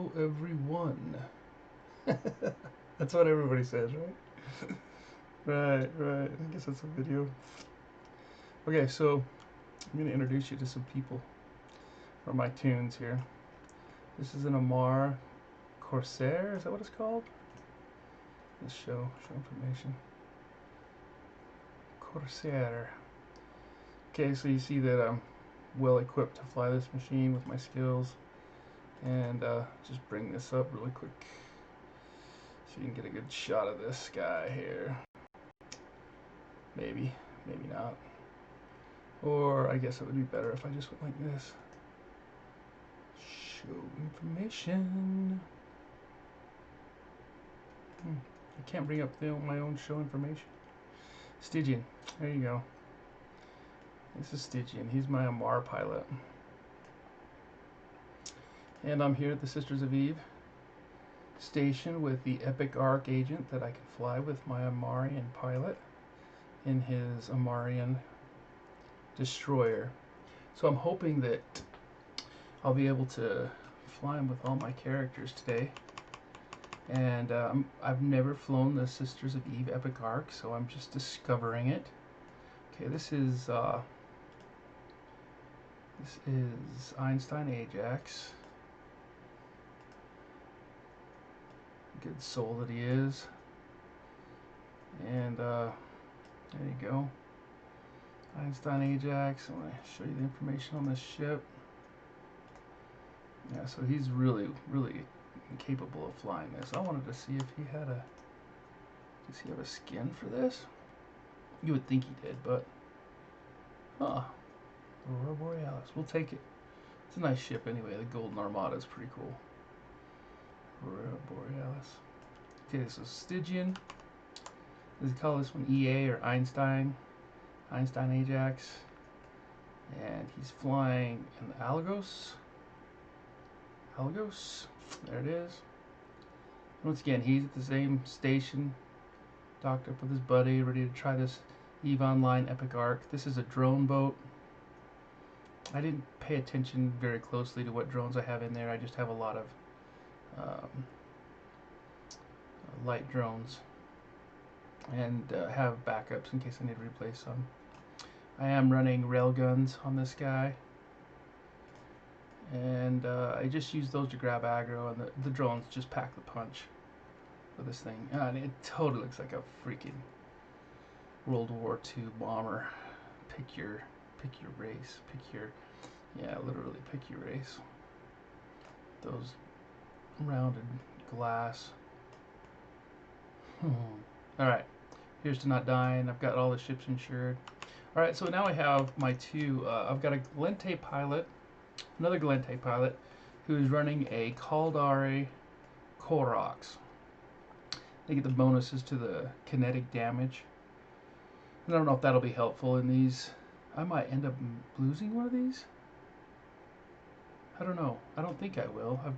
Hello, everyone. That's what everybody says, right? Right. I guess that's a video. Okay, so I'm going to introduce you to some people from my tunes here. This is an Amarr Corsair. Is that what it's called? Let's show information. Corsair. Okay, so you see that I'm well equipped to fly this machine with my skills. And just bring this up really quick so you can get a good shot of this guy here. Maybe not. Or I guess it would be better if I just went like this. Show information. I can't bring up my own show information. Stygian. There you go. This is Stygian. He's my Amarr pilot. And I'm here at the Sisters of Eve station with the Epic Arc agent that I can fly with my Amarrian pilot in his Amarrian destroyer. So I'm hoping that I'll be able to fly him with all my characters today. And I've never flown the Sisters of Eve Epic Arc, so I'm just discovering it. Okay, this is Einstein Ajax. Good soul that he is. And there you go. Einstein Ajax. I want to show you the information on this ship. Yeah, so he's really capable of flying this. I wanted to see if he had does he have a skin for this? You would think he did, but Aurora Borealis. We'll take it. It's a nice ship anyway. The Golden Armada is pretty cool. Aurora Borealis. Okay, so Stygian. They call this one EA or Einstein Ajax. And he's flying in the Algos. There it is. Once again, he's at the same station, docked up with his buddy, ready to try this EVE Online Epic Arc. This is a drone boat. I didn't pay attention very closely to what drones I have in there. I just have a lot of light drones and have backups in case I need to replace some. I am running railguns on this guy. And I just use those to grab aggro, and the drones just pack the punch with this thing. And it totally looks like a freaking World War II bomber. Pick your race. Literally pick your race. Those rounded glass. Alright, here's to not dying. I've got all the ships insured. Alright, so now I have my two, I've got a Gallente pilot, another Gallente pilot, who's running a Caldari Korox. They get the bonuses to the kinetic damage. And I don't know if that'll be helpful in these. I might end up losing one of these. I don't know. I don't think I will. I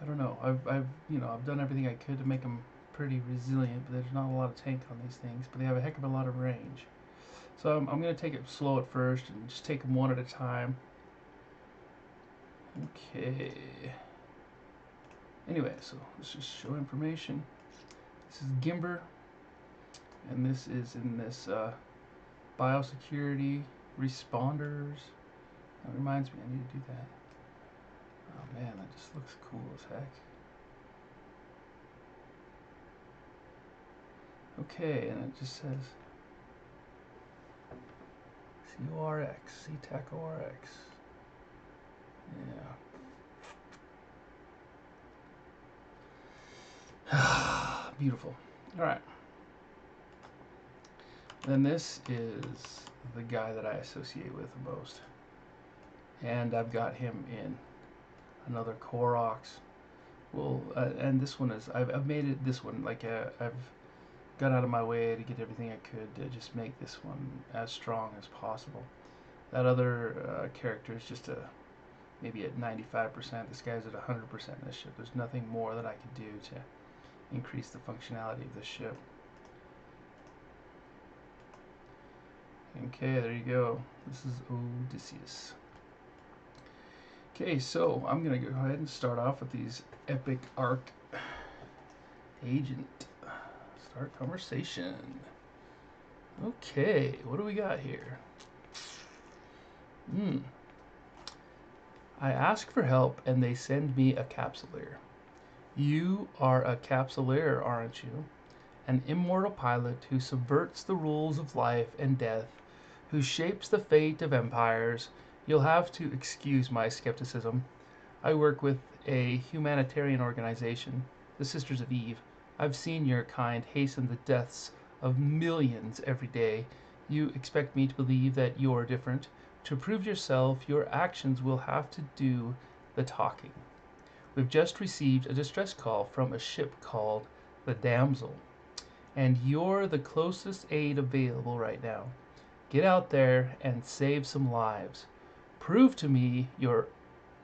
don't know. I've done everything I could to make them pretty resilient, but there's not a lot of tank on these things. But they have a heck of a lot of range. So I'm going to take it slow at first and just take them one at a time. Okay. Anyway, so let's just show information. This is Gimber, and this is in this biosecurity responders. That reminds me, I need to do that. Oh man, that just looks cool as heck. Okay, and it just says CORX, CTAC ORX. Yeah. Beautiful. Alright. Then this is the guy that I associate with the most. And I've got him in another Korox. Well, and this one is, I've made it this one, like I've got out of my way to get everything I could to just make this one as strong as possible. That other character is just maybe at 95%. This guy's at 100% in this ship. There's nothing more that I can do to increase the functionality of this ship. Okay, there you go. This is Odysseus. Okay, so I'm gonna go ahead and start off with these epic arc agent. Start conversation. Okay, what do we got here? I ask for help and they send me a capsuleer. You are a capsuleer, aren't you? An immortal pilot who subverts the rules of life and death, who shapes the fate of empires. You'll have to excuse my skepticism. I work with a humanitarian organization, the Sisters of Eve. I've seen your kind hasten the deaths of millions every day. You expect me to believe that you're different. To prove yourself, your actions will have to do the talking. We've just received a distress call from a ship called the Damsel, and you're the closest aid available right now. Get out there and save some lives. Prove to me you're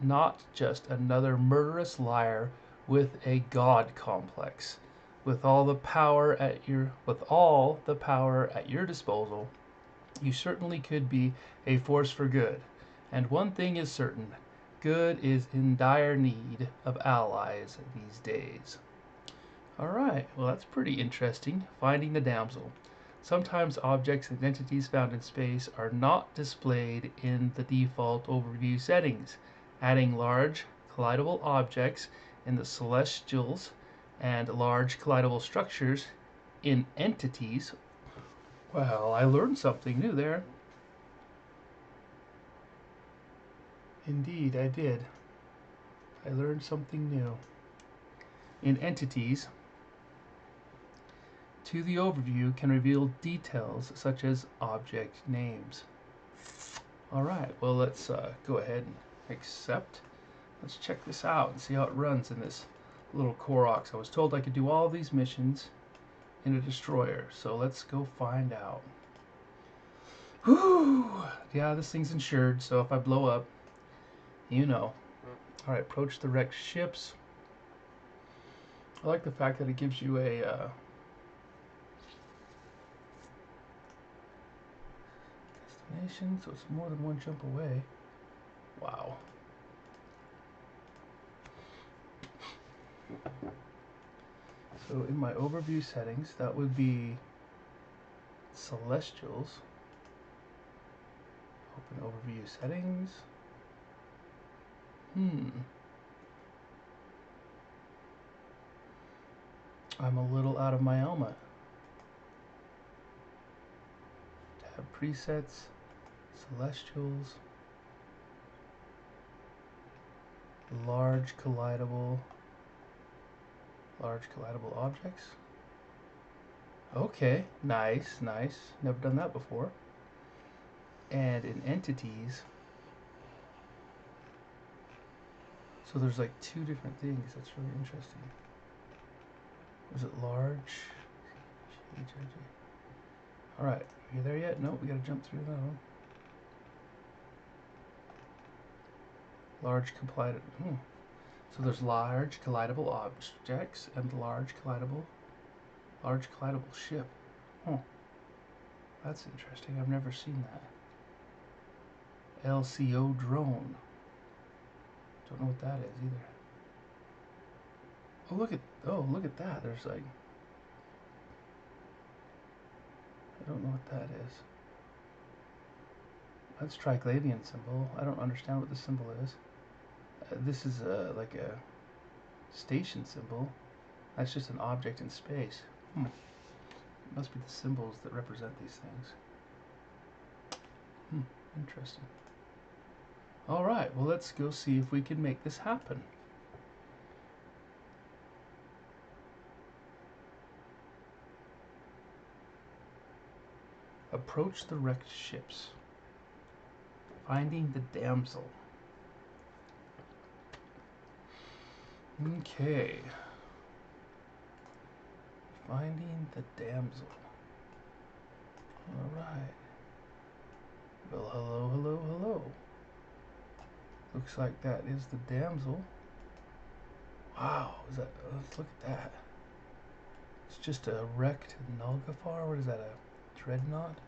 not just another murderous liar with a god complex. With all the power at your disposal, you certainly could be a force for good. And one thing is certain, good is in dire need of allies these days. Alright, well that's pretty interesting. Finding the damsel. Sometimes objects and entities found in space are not displayed in the default overview settings. Adding large collidable objects in the celestials and large collidable structures in entities. Well, I learned something new there. Indeed, I did. I learned something new. In entities, to the overview can reveal details such as object names. Alright, well let's go ahead and accept. Let's check this out and see how it runs in this little Koroks. I was told I could do all these missions in a destroyer, so let's go find out. Whew! Yeah, this thing's insured, so if I blow up, you know. Alright, approach the wrecked ships. I like the fact that it gives you a destination, so it's more than one jump away. Wow. So in my overview settings, that would be Celestials. Open overview settings. I'm a little out of my element. Tab presets, Celestials, large collidable objects. Okay, nice. Never done that before. And in entities, so there's like two different things. That's really interesting. Was it large? Alright, you there yet? Nope, we gotta jump through that one. Large collidable. So there's large collidable objects and large collidable ship. That's interesting. I've never seen that. LCO drone. Don't know what that is either. Look at that. There's like, I don't know what that is. That's Triglavian symbol. I don't understand what this symbol is. This is like a station symbol. That's just an object in space. It must be the symbols that represent these things. Interesting. Alright, well let's go see if we can make this happen. Approach the wrecked ships. Finding the damsel. Okay. Finding the damsel. Alright. Well, hello. Looks like that is the damsel. Wow, is that? Let's look at that. It's just a wrecked Nulgafar. What is that? A dreadnought?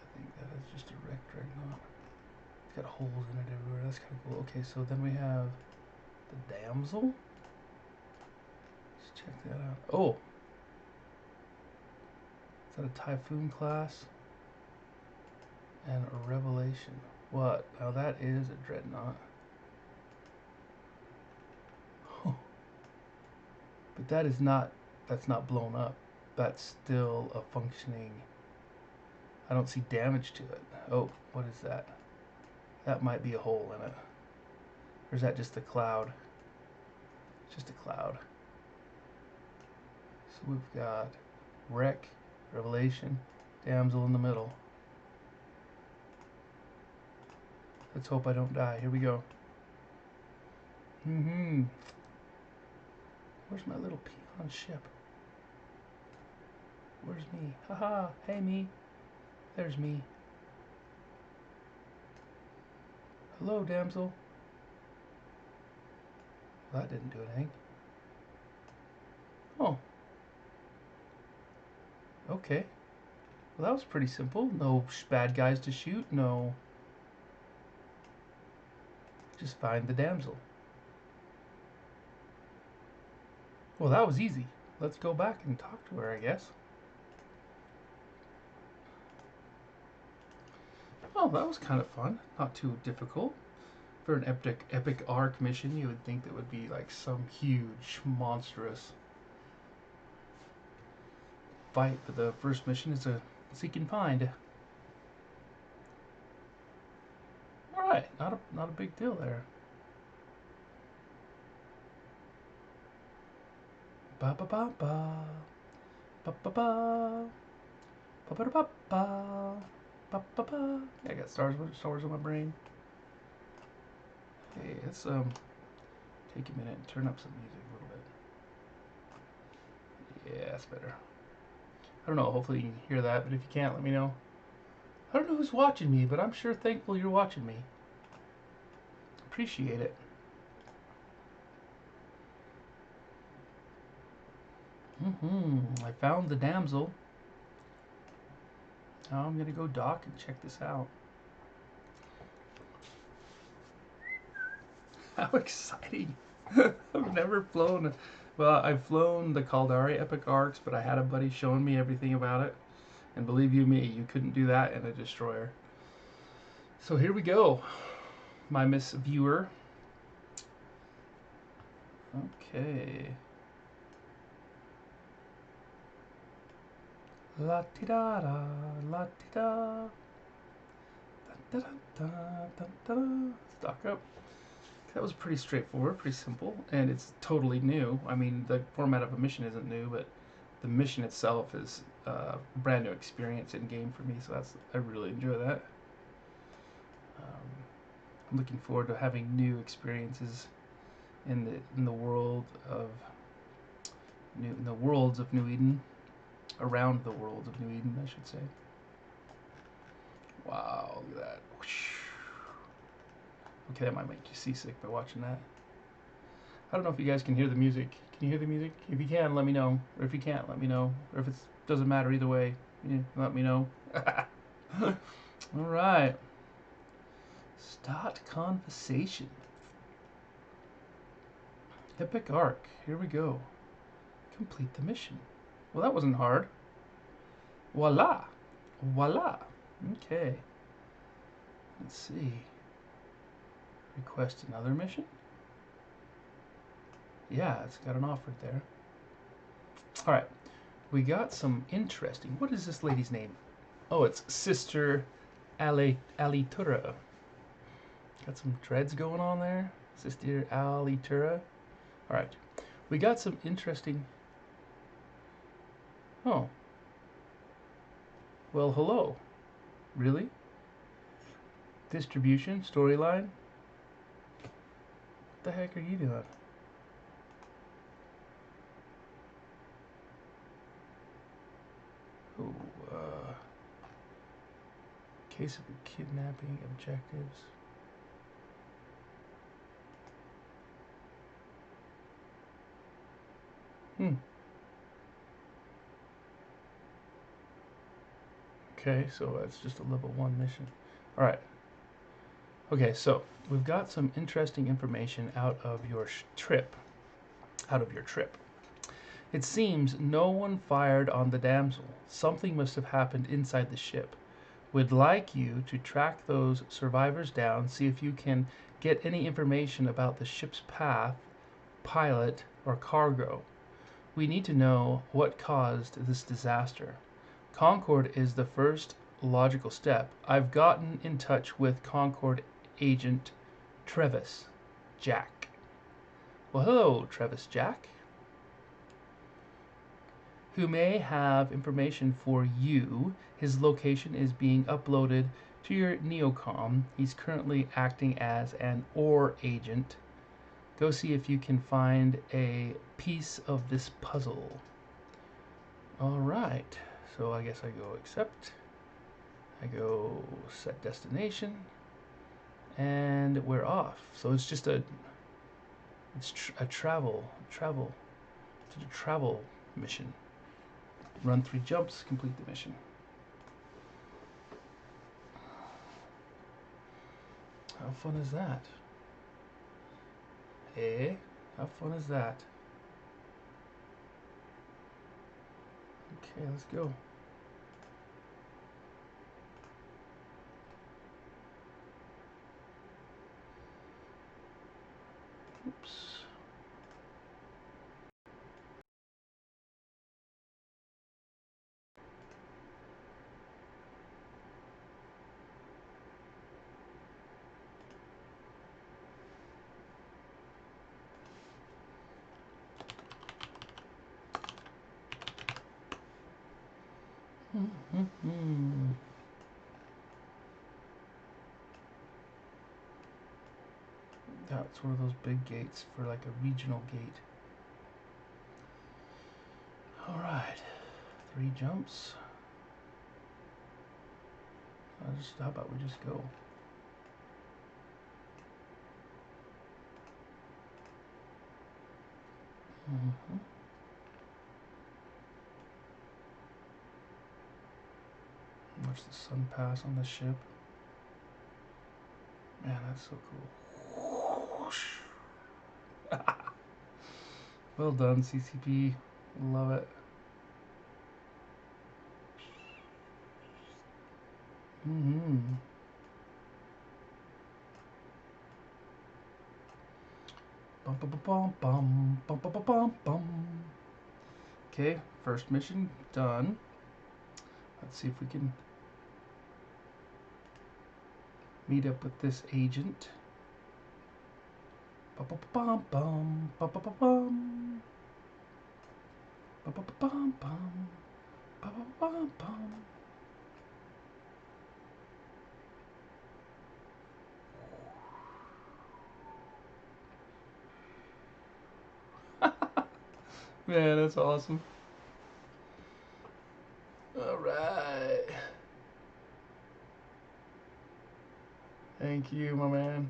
I think that is just a wrecked dreadnought. got holes in it everywhere. That's kind of cool. Okay, so then we have the damsel. Let's check that out. Oh, is that a typhoon class? And a revelation. What? Now that is a dreadnought. But that is not, that's not blown up. That's still a functioning, I don't see damage to it. Oh, what is that? That might be a hole in it. Or is that just a cloud? It's just a cloud. So we've got wreck, revelation, damsel in the middle. Let's hope I don't die. Here we go. Where's my little peon ship? Where's me? Haha, hey me. There's me. Hello, damsel. Well, that didn't do anything. Oh. Okay. Well, that was pretty simple. No bad guys to shoot. No. Just find the damsel. Well, that was easy. Let's go back and talk to her, I guess. Oh, that was kind of fun. Not too difficult. For an epic arc mission, you would think that would be like some huge, monstrous fight, but the first mission is a seek and find. Alright, not a big deal there. Ba ba ba ba ba ba ba ba ba ba ba ba ba ba. Yeah, I got Star Wars in my brain. Okay, let's take a minute and turn up some music a little bit. Yeah, that's better. I don't know, hopefully you can hear that, but if you can't, let me know. I don't know who's watching me, but I'm sure thankful you're watching me. Appreciate it. I found the damsel. Now I'm gonna go dock and check this out. How exciting! I've never flown. Well, I've flown the Caldari Epic Arcs, but I had a buddy showing me everything about it. And believe you me, you couldn't do that in a destroyer. So here we go, my Miss Viewer. Okay. La ti da da, la ti da. Da da da da da da. Stock up. That was pretty straightforward, pretty simple, and it's totally new. I mean, the format of a mission isn't new, but the mission itself is a brand new experience in game for me. So I really enjoy that. I'm looking forward to having new experiences in the world of in the worlds of New Eden, around the world of New Eden, I should say. Wow, look at that. Okay, that might make you seasick by watching that. I don't know if you guys can hear the music. Can you hear the music? If you can, let me know. Or if you can't, let me know. Or if it doesn't matter either way, let me know. Alright. Start conversation. Epic arc. Here we go. Complete the mission. Well, that wasn't hard. Voila. Voila. Okay. Let's see. Request another mission? Yeah, it's got an offer there. Alright. We got some interesting... What is this lady's name? Oh, it's Sister Alitura. Got some dreads going on there. Sister Alitura. Alright. We got some interesting... Oh. Well, hello. Really? Distribution? Storyline? What the heck are you doing? Oh, case of kidnapping objectives. Okay, so that's just a level 1 mission. Alright. Okay, so we've got some interesting information out of your trip. Out of your trip. It seems no one fired on the damsel. Something must have happened inside the ship. We'd like you to track those survivors down, see if you can get any information about the ship's path, pilot, or cargo. We need to know what caused this disaster. Concord is the first logical step. I've gotten in touch with Concord agent Travis Jack. Well, hello, Travis Jack, who may have information for you. His location is being uploaded to your Neocom. He's currently acting as an OR agent. Go see if you can find a piece of this puzzle. Alright, so I guess I go accept. I go set destination. And we're off. So it's just a travel mission. Run 3 jumps, complete the mission. How fun is that? Eh? How fun is that? Okay, let's go. Oops. That's one of those big gates for like a regional gate. Alright, 3 jumps. How about we just go? Watch the sun pass on the ship. Man, that's so cool. Well done, CCP. Love it. Bum, bum, bum, bum, bum, bum, bum, bum. Okay, first mission done. Let's see if we can meet up with this agent. Bum, bum, bum, bum, bum, bum, bum, bum, bum, bum, bum, bum, bum, bum. Man, that's awesome. All right. Thank you, my man.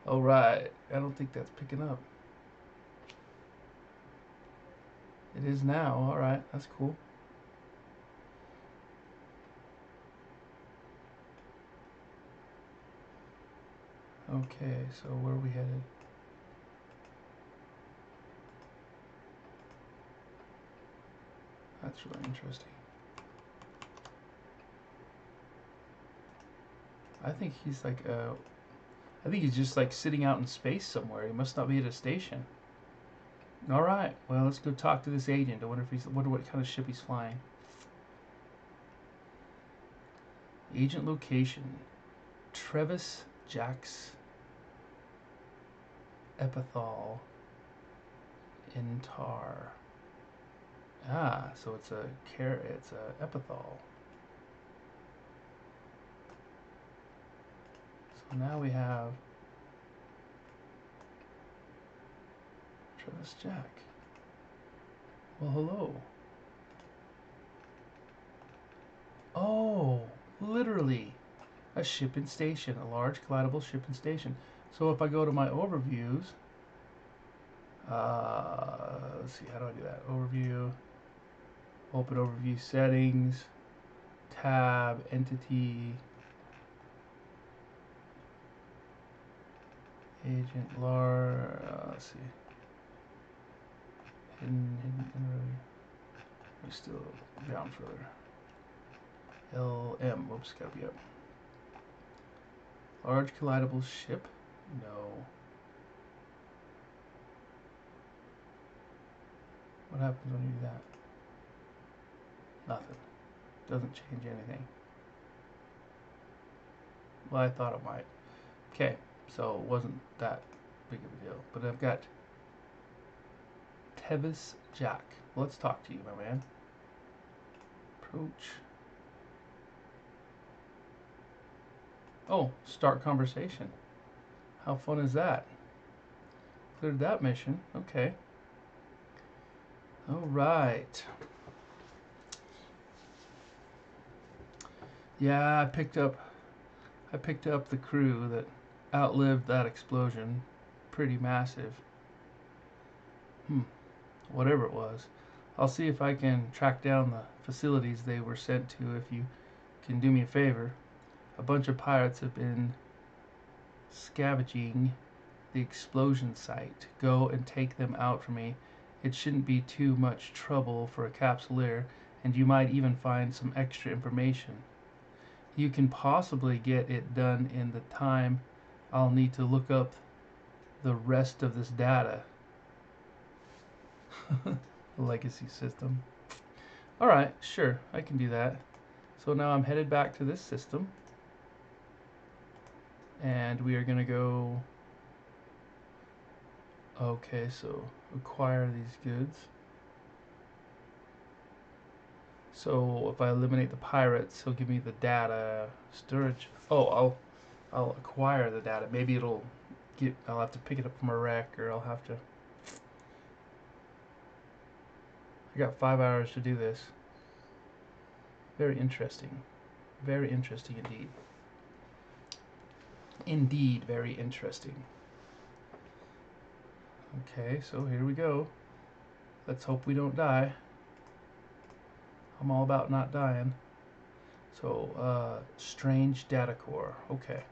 All right. I don't think that's picking up. It is now. All right. That's cool. Okay, so where are we headed? That's really interesting. I think he's like I think he's just like sitting out in space somewhere. He must not be at a station. All right. Well, let's go talk to this agent. I wonder what kind of ship he's flying. Agent location: Travis Jack's Epithal in Tar. Ah, so it's a Epithal. So now we have Travis Jack. Well, hello. Oh, literally a shipping station, a large collidable shipping station. So if I go to my overviews, let's see, how do I do that? Overview, open overview settings, tab, entity, agent let's see. Hidden, we're still down further. LM, whoops, gotta be up. Large collidable ship? No. What happens when you do that? Nothing. Doesn't change anything. Well, I thought it might. Okay, so it wasn't that big of a deal. But I've got Tevis Jack. Let's talk to you, my man. Approach. Oh, start conversation. How fun is that? Cleared that mission. Okay. All right. Yeah, I picked up the crew that outlived that explosion. Pretty massive. Whatever it was. I'll see if I can track down the facilities they were sent to if you can do me a favor. A bunch of pirates have been scavenging the explosion site. Go and take them out for me. It shouldn't be too much trouble for a capsuleer, and you might even find some extra information. You can possibly get it done in the time I'll need to look up the rest of this data. Legacy system. Alright, sure, I can do that. So now I'm headed back to this system. And we are going to go... Okay, so acquire these goods. So if I eliminate the pirates, he'll give me the data storage. Oh, I'll acquire the data. Maybe it'll get. I'll have to pick it up from a wreck, or I'll have to. I got 5 hours to do this. Very interesting. Very interesting indeed. Indeed, very interesting. Okay, so here we go. Let's hope we don't die. I'm all about not dying. So, strange data core. Okay.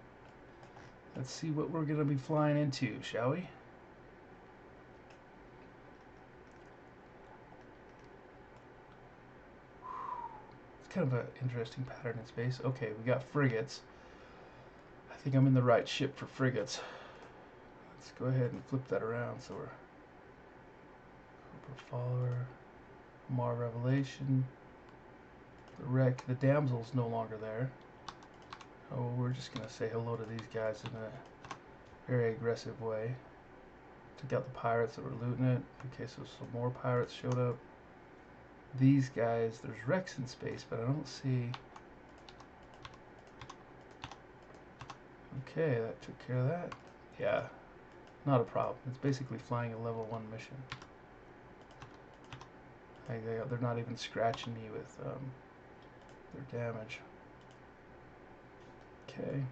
Let's see what we're going to be flying into, shall we? It's kind of an interesting pattern in space. Okay, we got frigates. I think I'm in the right ship for frigates. Let's go ahead and flip that around so we're Cooper Follower, Mar Revelation, the wreck. The damsel's no longer there. Oh, we're just gonna say hello to these guys in a very aggressive way. Took out the pirates that were looting it. Okay, so some more pirates showed up. These guys, there's wrecks in space, but I don't see. Okay, that took care of that. Yeah, not a problem. It's basically flying a level 1 mission. They're not even scratching me with their damage. Okay.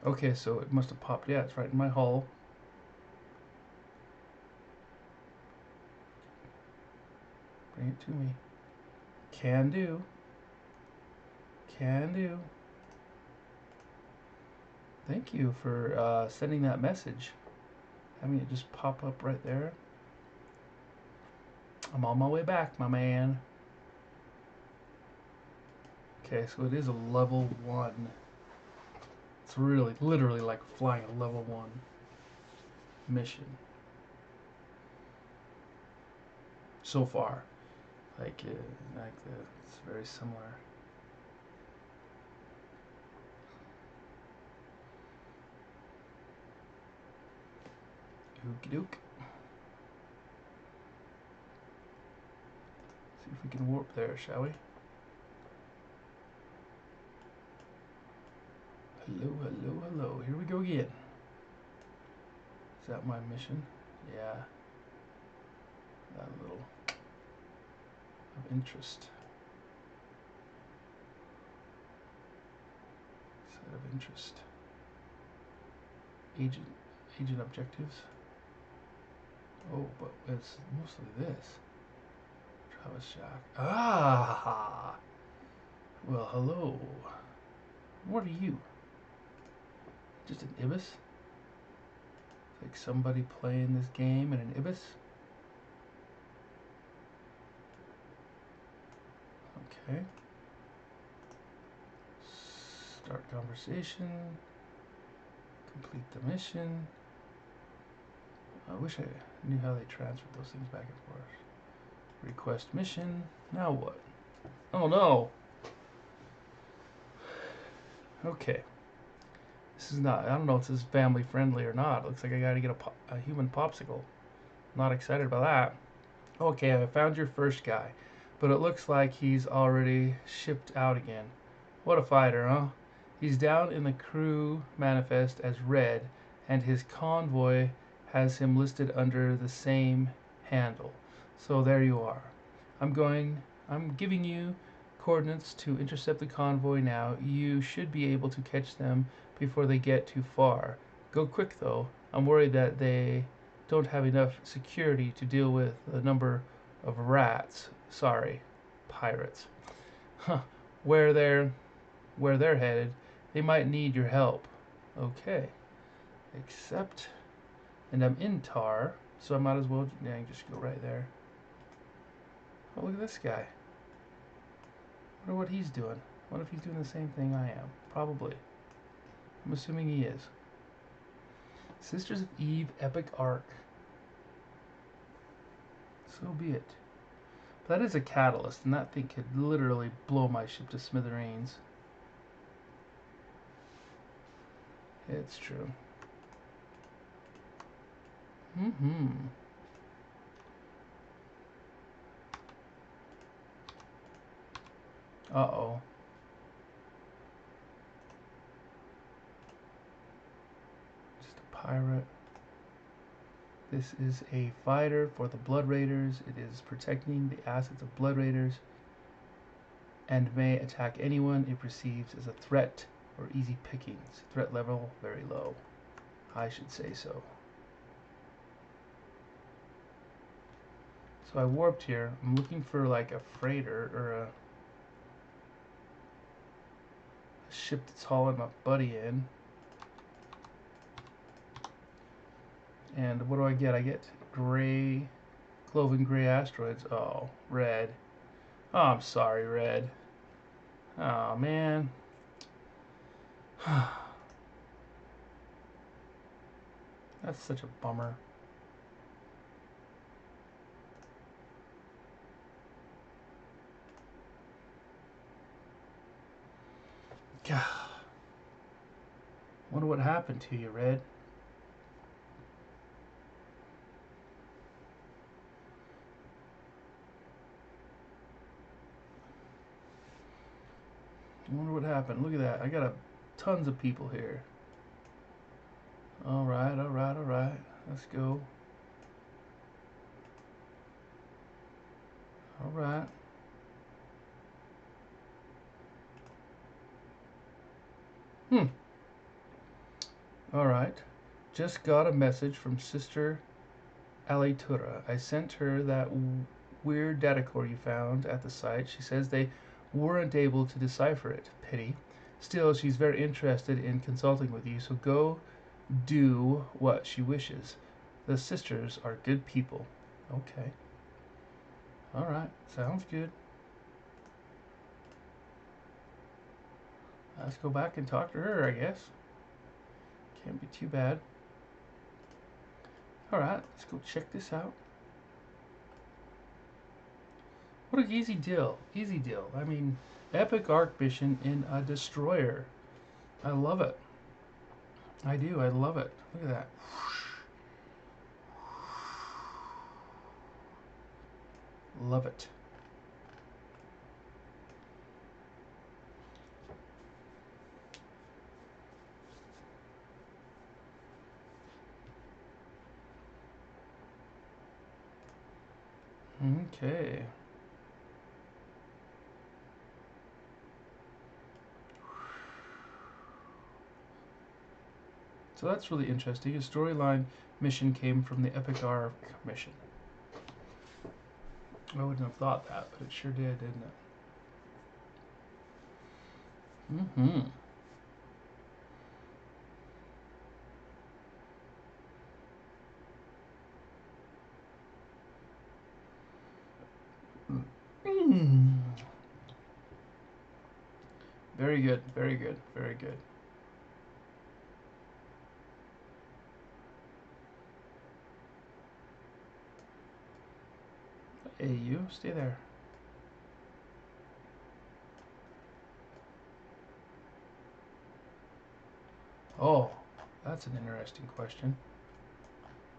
Okay, so it must have popped. Yeah, it's right in my hull. Bring it to me. Can do. Can do. Thank you for sending that message. Having it just pop up right there. I'm on my way back, my man. Okay, so it is a level 1. It's really, literally like flying a level 1 mission. So far. It's very similar. Okie doke. See if we can warp there, shall we? Hello, hello, hello. Here we go again. Is that my mission? Yeah. That little of interest. Set of interest. Agent objectives. Oh, but it's mostly this. Travis Shack. Ah! hello. What are you? Just an ibis? Like somebody playing this game in an ibis? Okay. Start conversation. Complete the mission. I wish I knew how they transferred those things back and forth. Request mission. Now what? Oh no! Okay. This is not, I don't know if this is family friendly or not. It looks like I gotta get a human popsicle. Not excited about that. Okay, I found your first guy. But it looks like he's already shipped out again. What a fighter, huh? He's down in the crew manifest as Red, and his convoy has him listed under the same handle. So there you are. I'm giving you coordinates to intercept the convoy now. You should be able to catch them before they get too far. Go quick though. I'm worried that they don't have enough security to deal with the number of rats. Sorry, pirates. Huh. Where they're headed, they might need your help. Okay. Accept. And I'm in Tar, so I might as well just go right there. Oh, look at this guy. I wonder what he's doing. What if he's doing the same thing I am? Probably. I'm assuming he is. Sisters of Eve Epic Arc. So be it. But that is a catalyst, and that thing could literally blow my ship to smithereens. It's true. Mm-hmm. Uh-oh. Just a pirate. This is a fighter for the Blood Raiders. It is protecting the assets of Blood Raiders and may attack anyone it perceives as a threat or easy pickings. Threat level very low. I should say so. So I warped here. I'm looking for like a freighter or a ship that's hauling my buddy in. And what do I get? I get gray, cloven gray asteroids. Oh, red. Oh, I'm sorry, red. Oh, man. That's such a bummer. God. Wonder what happened to you, Red. I wonder what happened. Look at that. I got tons of people here. Alright, alright, alright. Let's go. Alright. Alright. Just got a message from Sister Alitura. I sent her that weird data core you found at the site. She says they weren't able to decipher it. Pity. Still, she's very interested in consulting with you, so go do what she wishes. The sisters are good people. Okay. Alright. Sounds good. Let's go back and talk to her, I guess. Can't be too bad. Alright, let's go check this out. What an easy deal. Easy deal. I mean, epic arc mission in a destroyer. I love it. I do. I love it. Look at that. Love it. Okay. So that's really interesting. A storyline mission came from the Epic Arc mission. I wouldn't have thought that, but it sure did, didn't it? Mm-hmm. Mm. Very good, very good, very good. Hey, you, stay there. Oh, that's an interesting question.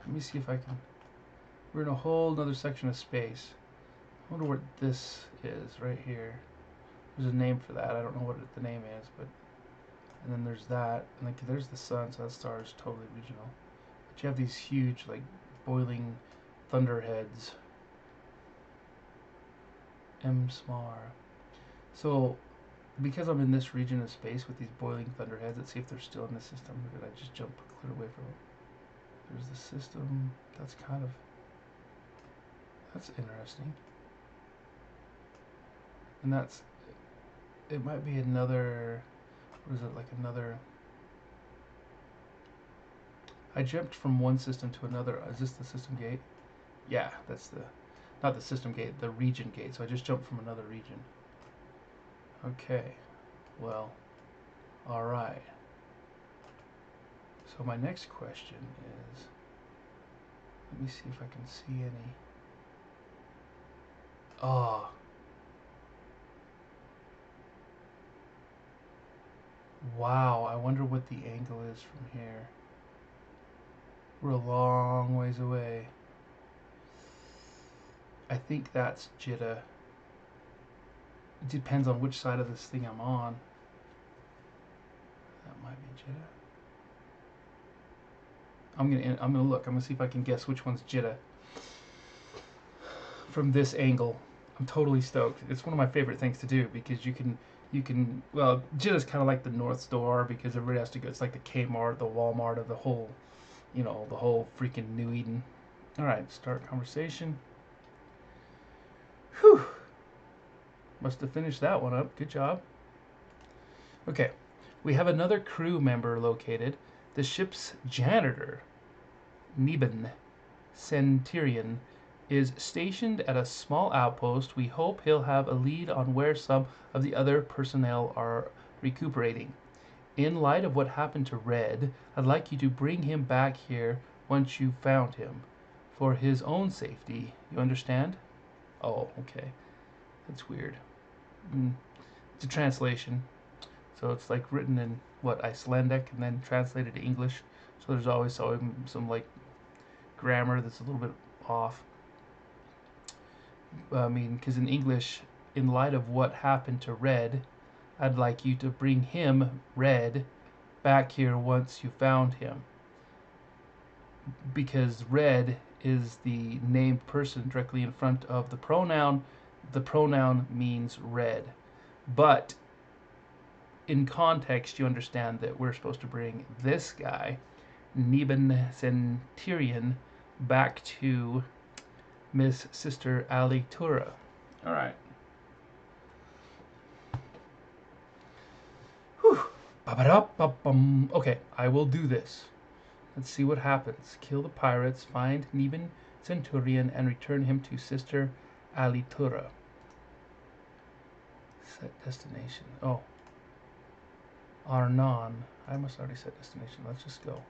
Let me see if I can. We're in a whole other section of space. I wonder what this is right here. There's a name for that. I don't know what the name is, but and then there's that, and like there's the sun, so that star is totally regional. But you have these huge, like, boiling thunderheads. M smar. So because I'm in this region of space with these boiling thunderheads, let's see if they're still in the system. Or did I just jump clear away from them? There's the system. That's interesting. And it might be another, what is it, like another, I jumped from one system to another. Is this the system gate? Yeah, that's not the system gate, the region gate. So I just jumped from another region. Okay, well, alright. So my next question is, let me see if I can see any. Oh, wow, I wonder what the angle is from here. We're a long ways away. I think that's Jitta. It depends on which side of this thing I'm on. That might be Jitta. I'm gonna look. I'm gonna see if I can guess which one's Jitta from this angle. I'm totally stoked. It's one of my favorite things to do because you can well, Jitta's kind of like the North Star because everybody has to go. It's like the Kmart, the Walmart of the whole, the whole freaking New Eden. All right, start conversation. Whew. Must have finished that one up. Good job. Okay, we have another crew member located. The ship's janitor, Neben Centurion, is stationed at a small outpost. We hope he'll have a lead on where some of the other personnel are recuperating. In light of what happened to Red, I'd like you to bring him back here once you've found him. For his own safety, you understand? Oh, okay. That's weird. It's a translation. So it's like written in what, Icelandic, and then translated to English. So there's always some like grammar that's a little bit off. I mean, because in English, in light of what happened to Red, I'd like you to bring him, Red, back here once you found him. Because Red is the named person directly in front of the pronoun. The pronoun means red. But in context, you understand that we're supposed to bring this guy, Neben Centurion, back to Miss Sister Alitura. All right. Whew. Okay, I will do this. Let's see what happens. Kill the pirates, find Neben Centurion, and return him to Sister Alitura. Set destination. Oh. Arnon. I must already set destination. Let's just go.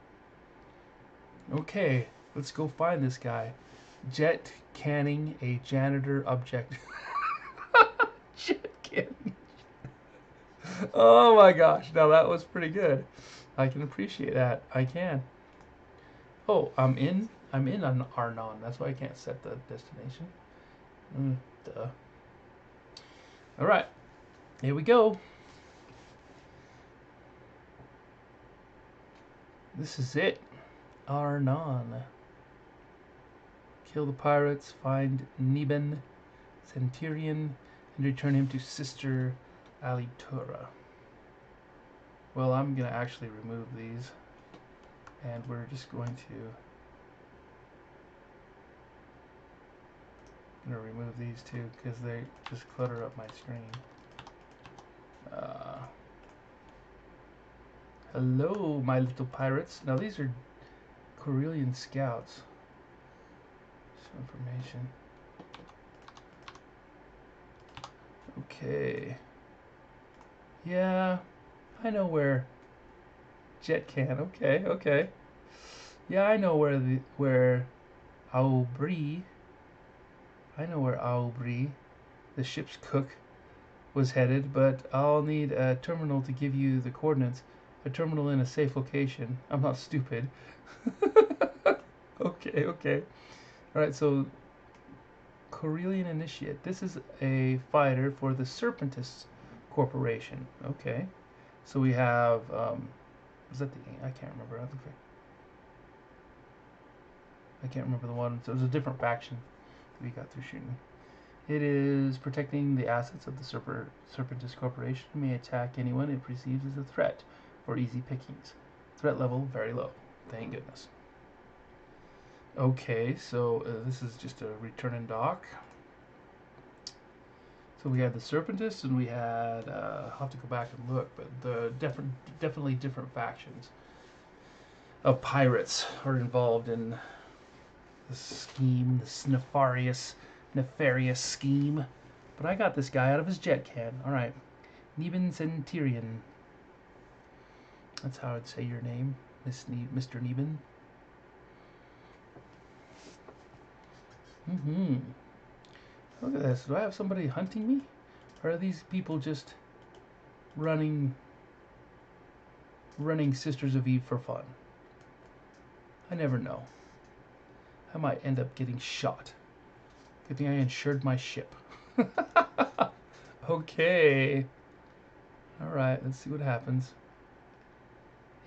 Okay, let's go find this guy. Jet canning a janitor object. Jet canning. Oh my gosh, now that was pretty good. I can appreciate that. I can. Oh, I'm in on Arnon. That's why I can't set the destination. Duh. All right, here we go. This is it. Arnon. Kill the pirates, find Neben Centurion, and return him to Sister Alitura. Well, I'm going to actually remove these, and we're just going to remove these too, because they just clutter up my screen. Hello, my little pirates. Now these are Corellian scouts. Some information. Okay. Yeah, I know where Jet can. Okay, okay. Yeah, I know where Aubry. I know where Aubry, the ship's cook, was headed, but I'll need a terminal to give you the coordinates. A terminal in a safe location. I'm not stupid. Okay, okay. Alright, so Corellian Initiate. This is a fighter for the Serpentis Corporation. Okay. So we have, was that the, I can't remember. I can't remember the one. So it was a different faction that we got through shooting. It is protecting the assets of the Serpentis Corporation. It may attack anyone it perceives as a threat for easy pickings. Threat level very low. Thank goodness. Okay, so this is just a return and dock. So we had the Serpentis, and we had, I'll have to go back and look, but the definitely different factions of pirates are involved in the scheme, this nefarious scheme. But I got this guy out of his jet can. Alright. Neben Centurion. That's how I'd say your name, Mr. Neben. Look at this. Do I have somebody hunting me? Or are these people just running Sisters of Eve for fun? I never know. I might end up getting shot. Good thing I insured my ship. Okay. Alright, let's see what happens.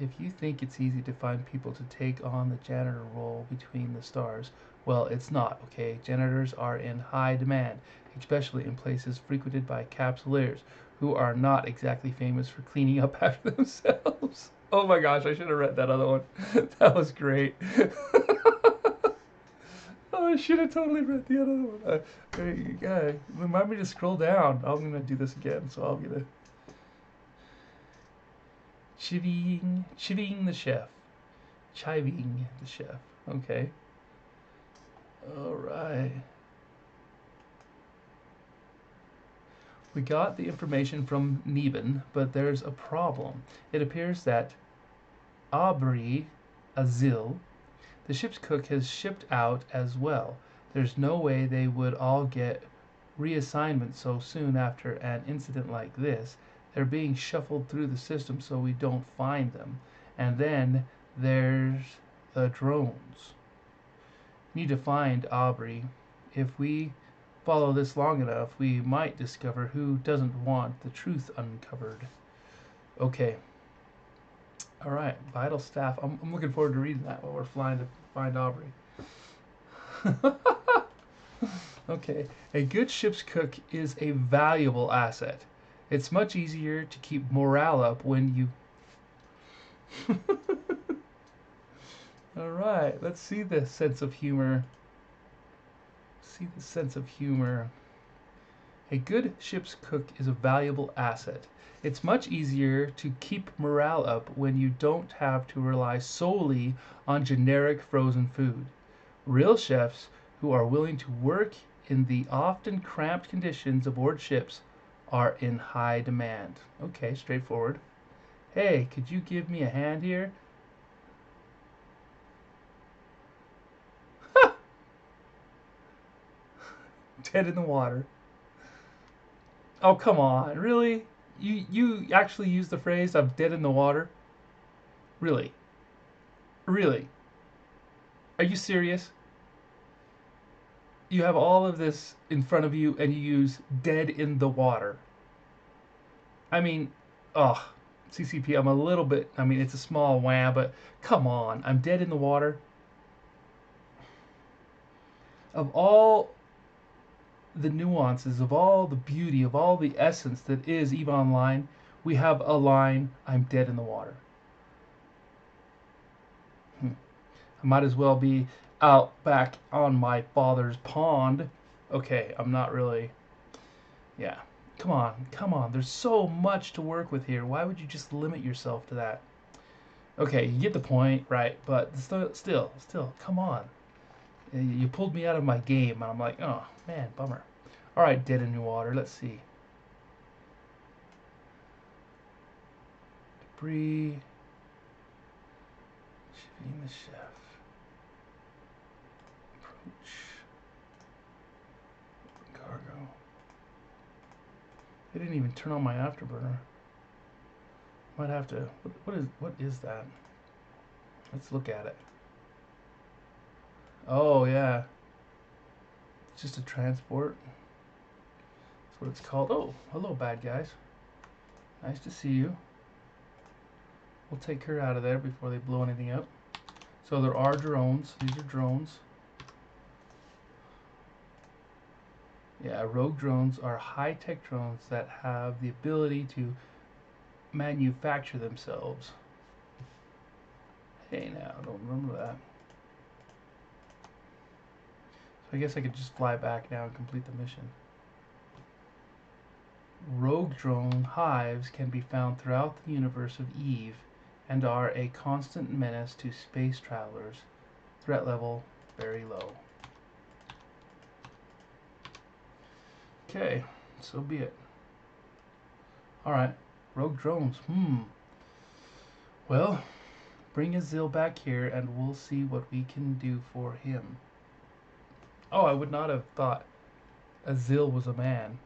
If you think it's easy to find people to take on the janitor role between the stars, well, it's not, okay? Janitors are in high demand, especially in places frequented by capsuleers, who are not exactly famous for cleaning up after themselves. Oh my gosh, I should have read that other one. That was great. Oh, I should have totally read the other one. Remind me to scroll down. I'm going to do this again, so I'll get a... Chivying the chef. Chiving the chef. Okay. Alright. We got the information from Neben, but there's a problem. It appears that Aubrey Azil, the ship's cook, has shipped out as well. There's no way they would all get reassignment so soon after an incident like this. They're being shuffled through the system so we don't find them. And then there's the drones. Need to find Aubrey. If we follow this long enough, we might discover who doesn't want the truth uncovered. Okay. Alright, vital staff. I'm looking forward to reading that while we're flying to find Aubrey. Okay, a good ship's cook is a valuable asset. It's much easier to keep morale up when you... Alright, let's see the sense of humor. A good ship's cook is a valuable asset. It's much easier to keep morale up when you don't have to rely solely on generic frozen food. Real chefs who are willing to work in the often cramped conditions aboard ships are in high demand. Okay, straightforward. Hey, could you give me a hand here? Dead in the water. Oh, come on. Really? You actually use the phrase "I'm dead in the water"? Really? Really? Are you serious? You have all of this in front of you and you use "dead in the water." I mean, oh, CCP, I'm a little bit, I mean, it's a small wham, but come on, I'm dead in the water. Of all the nuances, of all the beauty, of all the essence that is EVE Online, we have a line, I'm dead in the water. I might as well be out back on my father's pond. Okay, I'm not really... Yeah. Come on. There's so much to work with here. Why would you just limit yourself to that? Okay, you get the point, right? But still, come on. You pulled me out of my game, and I'm like, oh man, bummer. All right, Dead in Water. Let's see. Debris. Being the chef. Approach. Cargo. They didn't even turn on my afterburner. Might have to. What is that? Let's look at it. Oh yeah. It's just a transport. That's what it's called. Oh, hello bad guys. Nice to see you. We'll take her out of there before they blow anything up. So there are drones. These are drones. Yeah, rogue drones are high-tech drones that have the ability to manufacture themselves. Hey now, don't remember that. So I guess I could just fly back now and complete the mission. Rogue drone hives can be found throughout the universe of Eve and are a constant menace to space travelers. Threat level very low. Okay, so be it. Alright, rogue drones. Well, bring Azil back here and we'll see what we can do for him. Oh, I would not have thought Azil was a man.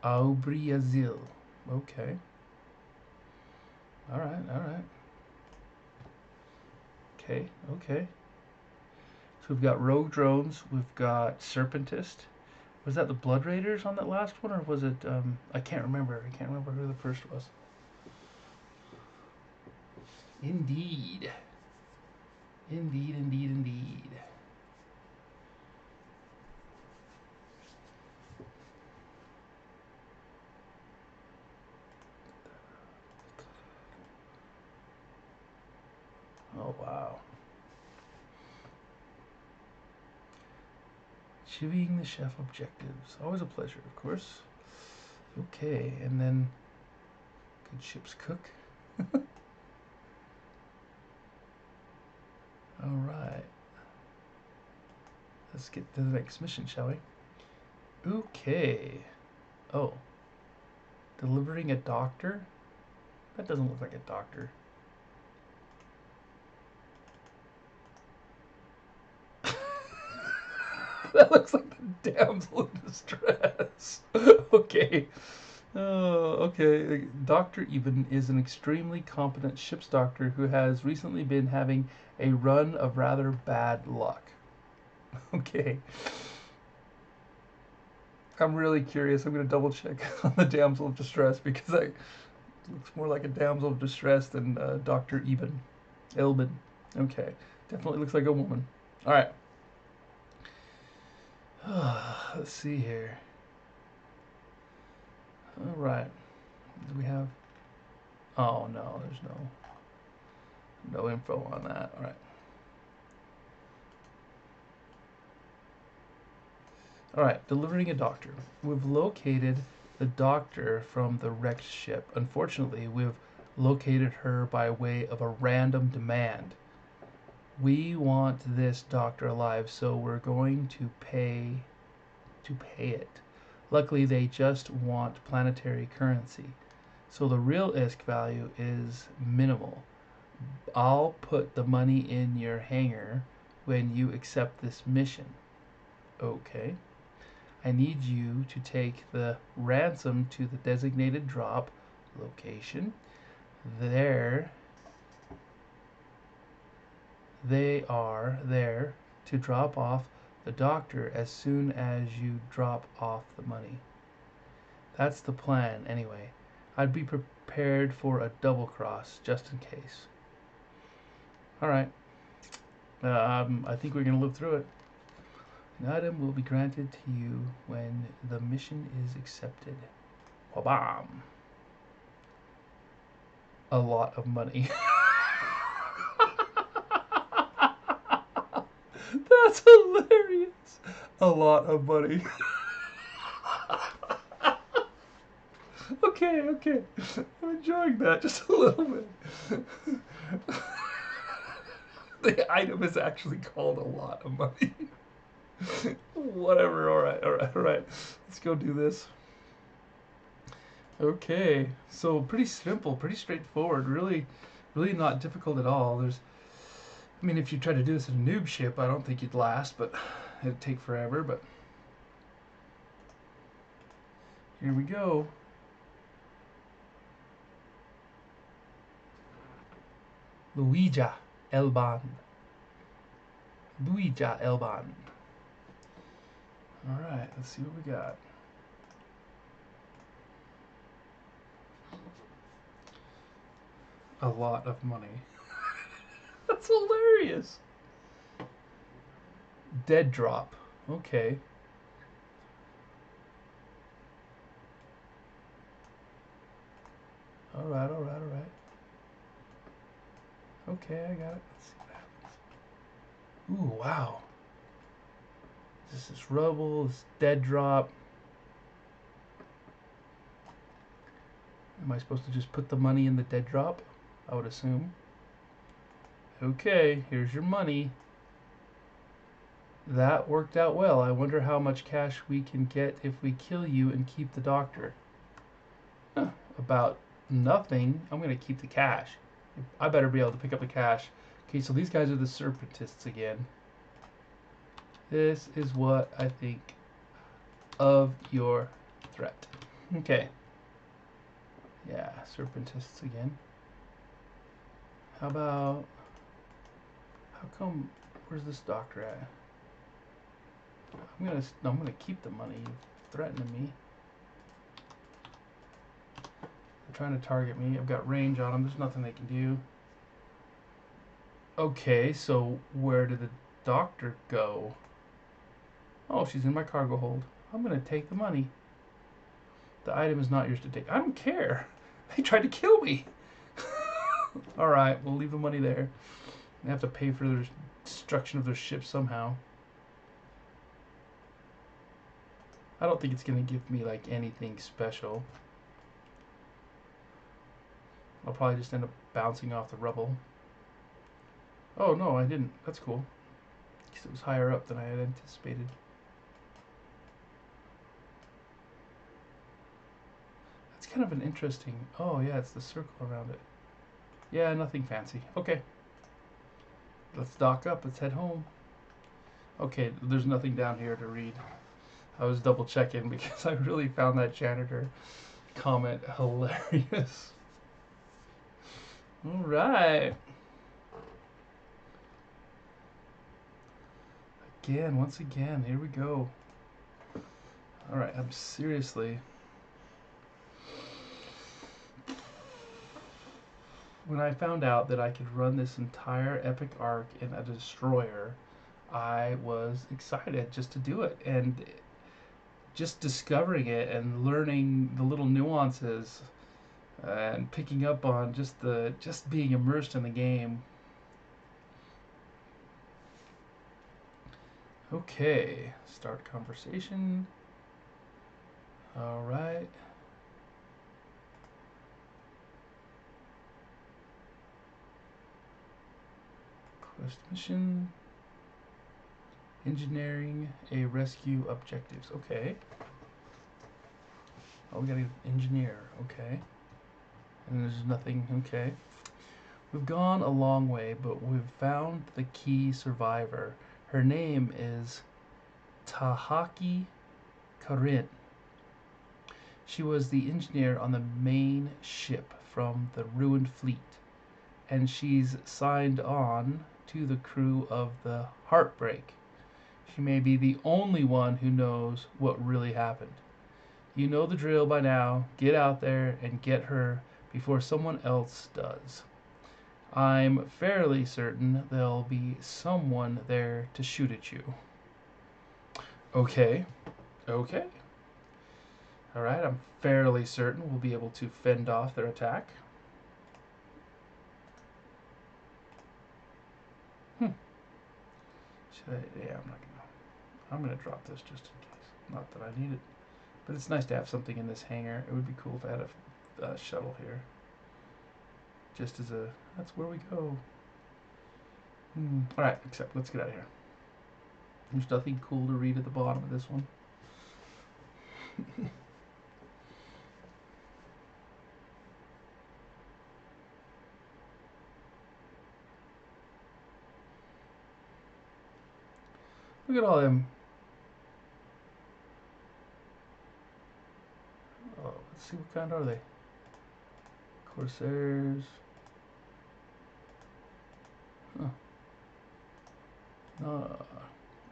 Aubrey Azil. Okay. Alright. Okay. So we've got rogue drones, we've got Serpentist. Was that the Blood Raiders on that last one, or was it, I can't remember. I can't remember who the first was. Indeed. Oh, wow. Achieving the chef objectives. Always a pleasure, of course. Okay, and then good ship's cook. Alright. Let's get to the next mission, shall we? Okay. Oh. Delivering a doctor? That doesn't look like a doctor. That looks like the damsel in distress. Okay. Okay. Dr. Eben is an extremely competent ship's doctor who has recently been having a run of rather bad luck. Okay. I'm really curious. I'm going to double check on the damsel of distress because it looks more like a damsel of distress than Dr. Eben. Elben. Okay. Definitely looks like a woman. All right. Let's see here. All right. Do we have? Oh no, there's no info on that. All right. All right. Delivering a doctor. We've located the doctor from the wrecked ship. Unfortunately, we've located her by way of a random demand. We want this doctor alive, so we're going to pay it. Luckily, they just want planetary currency. So the real ISK value is minimal. I'll put the money in your hangar when you accept this mission. Okay. I need you to take the ransom to the designated drop location. There. They are there to drop off the doctor as soon as you drop off the money. That's the plan, anyway. I'd be prepared for a double cross, just in case. Alright. I think we're going to live through it. An item will be granted to you when the mission is accepted. Wabam! A lot of money. That's hilarious. A lot of money. Okay. Okay, okay. I'm enjoying that just a little bit. The item is actually called a lot of money. Whatever, alright, alright, alright. Let's go do this. Okay, so pretty simple, pretty straightforward, really, really not difficult at all. I mean, if you try to do this in a noob ship, I don't think you'd last, but it'd take forever, but here we go. Luija Elban. Luija Elban. Alright, let's see what we got. A lot of money. That's hilarious. Dead drop. Okay. Alright, alright, alright. Okay, I got it. Let's see what happens. Ooh, wow. This is rubble, this dead drop. Am I supposed to just put the money in the dead drop? I would assume. Okay, here's your money. That worked out well. I wonder how much cash we can get if we kill you and keep the doctor. Huh, about nothing. I'm going to keep the cash. I better be able to pick up the cash. Okay, so these guys are the Serpentists again. This is what I think of your threat. Okay. Yeah, Serpentists again. How about... How come... Where's this doctor at? I'm gonna keep the money. You're threatening me. They're trying to target me. I've got range on them. There's nothing they can do. Okay, so where did the doctor go? Oh, she's in my cargo hold. I'm gonna take the money. The item is not yours to take. I don't care. They tried to kill me. Alright, we'll leave the money there. They have to pay for the destruction of their ship somehow. I don't think it's gonna give me like anything special. I'll probably just end up bouncing off the rubble. Oh no, I didn't. That's cool. Because it was higher up than I had anticipated. That's kind of an interesting... Oh yeah, it's the circle around it. Yeah, nothing fancy. Okay. Let's dock up. Let's head home. Okay, there's nothing down here to read. I was double checking because I really found that janitor comment hilarious. Alright. Again, once again, here we go. Alright, I'm seriously... When I found out that I could run this entire epic arc in a destroyer, I was excited just to do it. And just discovering it and learning the little nuances and picking up on just being immersed in the game. Okay, start conversation. All right. Quest mission. Engineering a rescue objectives. Okay. Oh, we got an engineer. Okay. And there's nothing. Okay. We've gone a long way, but we've found the key survivor. Her name is Tahaki Karin. She was the engineer on the main ship from the ruined fleet, and she's signed on to the crew of the Heartbreak. She may be the only one who knows what really happened. You know the drill by now. Get out there and get her before someone else does. I'm fairly certain there'll be someone there to shoot at you. Okay. Okay. Alright, I'm fairly certain we'll be able to fend off their attack. Should I? Yeah, I'm gonna drop this just in case. Not that I need it. But it's nice to have something in this hangar. It would be cool if I had a shuttle here. Just as a, that's where we go. Alright, except let's get out of here. There's nothing cool to read at the bottom of this one. Look at all them. Oh, let's see, what kind are they? Corsairs. Huh.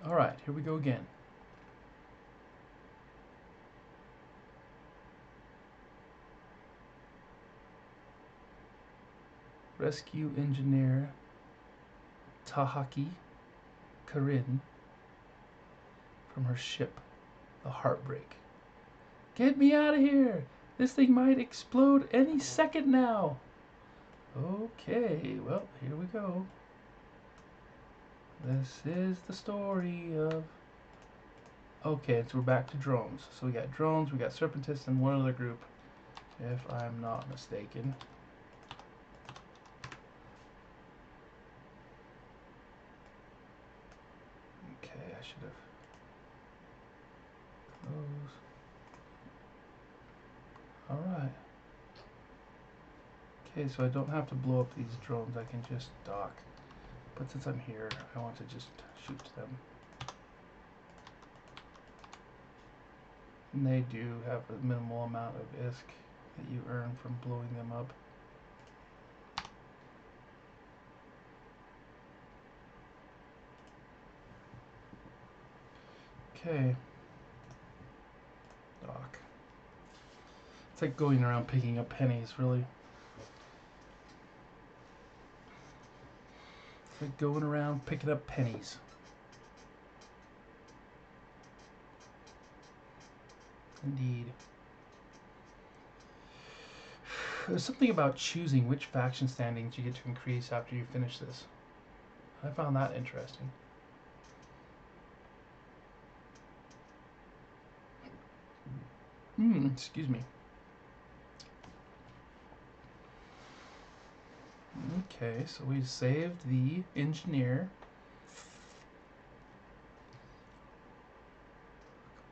Alright, here we go again. Rescue engineer Tahaki Karin from her ship, the Heartbreak. Get me out of here! This thing might explode any second now! Okay, well, here we go. This is the story of... Okay, so we're back to drones. So we got drones, we got Serpentists, and one other group, if I'm not mistaken. Okay, I should have... Close. Alright. Okay, so I don't have to blow up these drones, I can just dock. But since I'm here, I want to just shoot them. And they do have a minimal amount of ISK that you earn from blowing them up. Okay. Dock. It's like going around picking up pennies, really. It's like going around picking up pennies. Indeed. There's something about choosing which faction standings you get to increase after you finish this. I found that interesting. Excuse me. Okay, so we saved the engineer.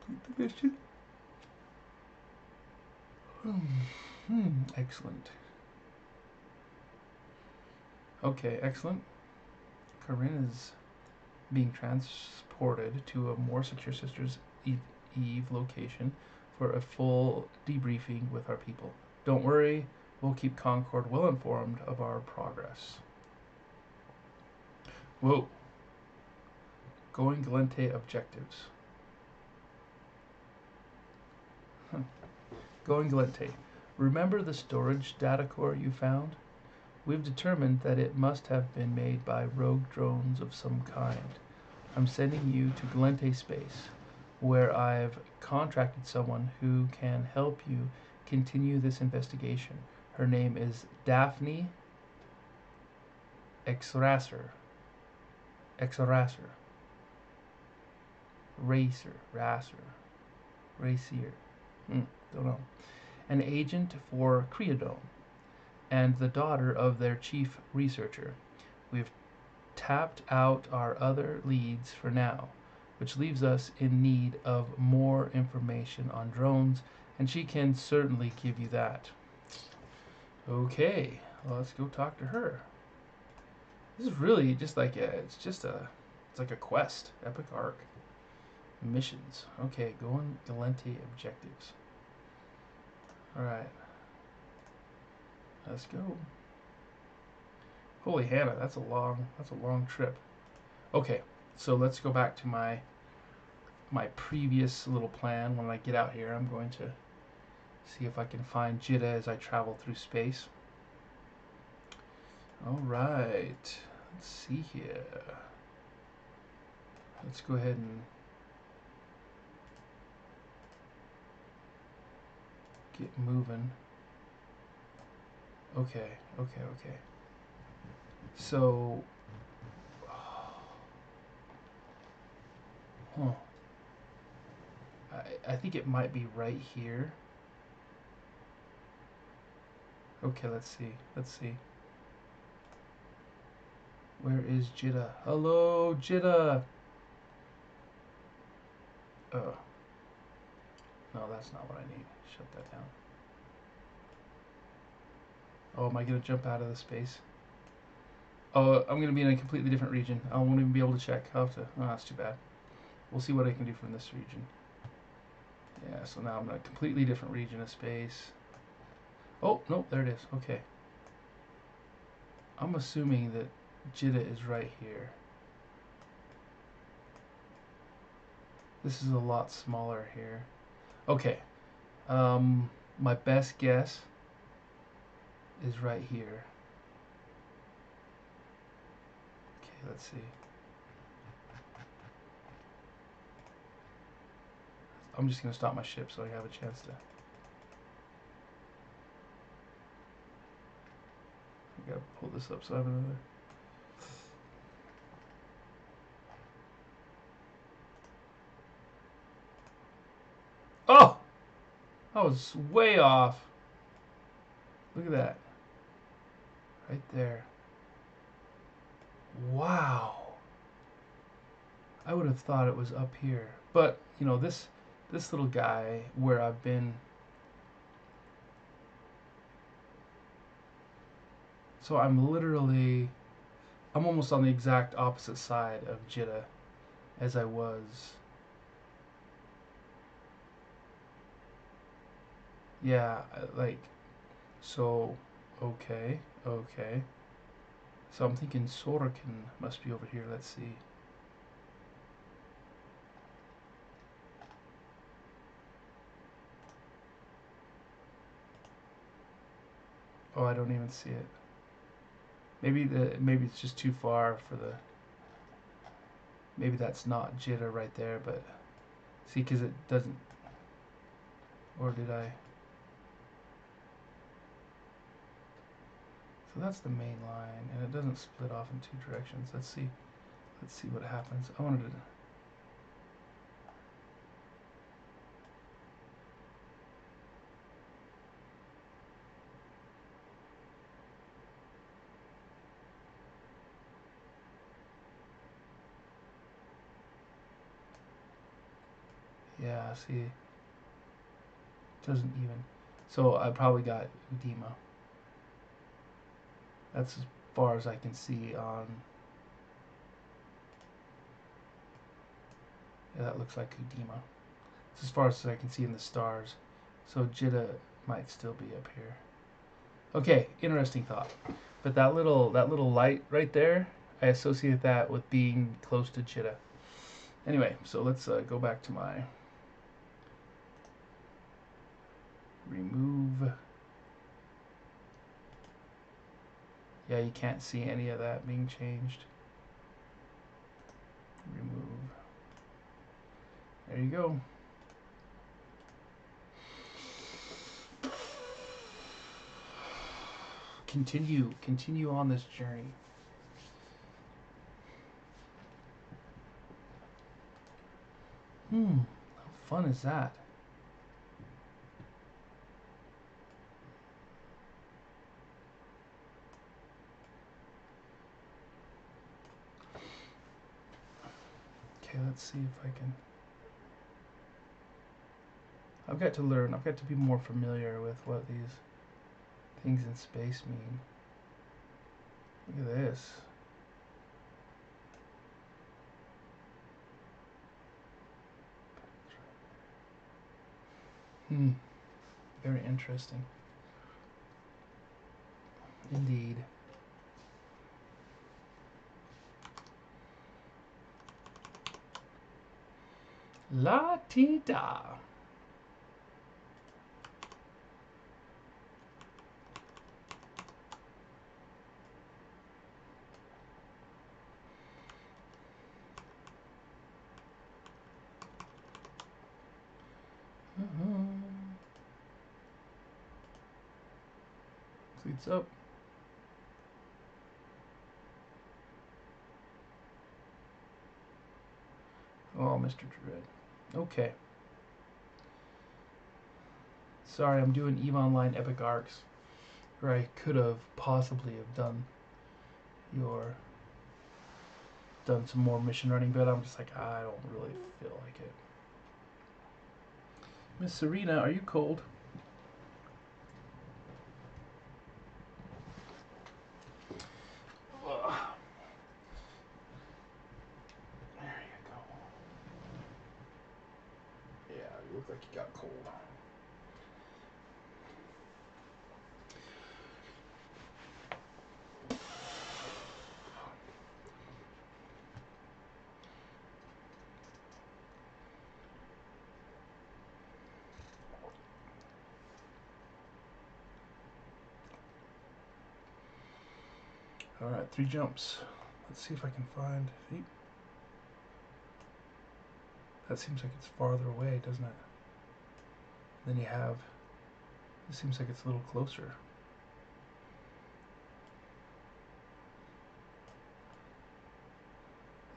Complete the mission. Excellent. Okay, excellent. Karin is being transported to a more secure Sisters Eve location for a full debriefing with our people. Don't worry, we'll keep Concord well informed of our progress. Whoa. Going Gallente objectives. Going Gallente. Remember the storage data core you found? We've determined that it must have been made by rogue drones of some kind. I'm sending you to Gallente Space, where I've contracted someone who can help you continue this investigation. Her name is Daphne Exrasser. Racier. Don't know. An agent for Creodome, and the daughter of their chief researcher. We've tapped out our other leads for now, which leaves us in need of more information on drones, and she can certainly give you that. Okay, well, let's go talk to her. This is really just like it's like a quest, epic arc. Missions. Okay, going Gallente objectives. Alright. Let's go. Holy Hannah, that's a long trip. Okay, so let's go back to my previous little plan. When I get out here, I'm going to see if I can find Jitta as I travel through space. Alright, let's see here. Let's go ahead and get moving. Okay. So, I think it might be right here. Okay, let's see. Let's see. Where is Jitta? Hello, Jitta! Oh. No, that's not what I need. Shut that down. Oh, am I gonna jump out of the space? Oh, I'm gonna be in a completely different region. I won't even be able to check. I'll have to. Oh, that's too bad. We'll see what I can do from this region. Yeah, so now I'm in a completely different region of space. Oh, no, there it is. Okay. I'm assuming that Jitta is right here. This is a lot smaller here. Okay. My best guess is right here. Okay, let's see. I'm just gonna stop my ship so I have a chance to. I gotta pull this up so I have another. Oh! I was way off. Look at that. Right there. Wow. I would have thought it was up here. But, you know, this little guy where I've been. So I'm almost on the exact opposite side of Jitta as I was. Yeah, like, so, okay. So I'm thinking Sorokin must be over here. Let's see. Oh, I don't even see it. Maybe it's just too far for the. Maybe that's not Jitta right there, but see, because it doesn't. Or did I? So that's the main line, and it doesn't split off in two directions. Let's see. Let's see what happens. I wanted to. Yeah, see, it doesn't even. So I probably got Udima. That's as far as I can see on. Yeah, that looks like Udima. It's as far as I can see in the stars. So Jitta might still be up here. Okay, interesting thought. But that little light right there, I associate that with being close to Jitta. Anyway, so let's go back to my remove. Yeah, you can't see any of that being changed. Remove. There you go. Continue on this journey. How fun is that? Okay, let's see if I can. I've got to learn. I've got to be more familiar with what these things in space mean. Look at this. Very interesting. Indeed. La ti da. Cleats up. Oh, Mr. Dread. Okay. Sorry, I'm doing EVE Online Epic Arcs. or I could have possibly have done some more mission running, but I'm just like, I don't really feel like it. Miss Serena, are you cold? Ugh. There you go. Yeah, you look like you got cold. All right, 3 jumps. Let's see if I can find feet. That seems like it's farther away, doesn't it? Then you have, this seems like it's a little closer.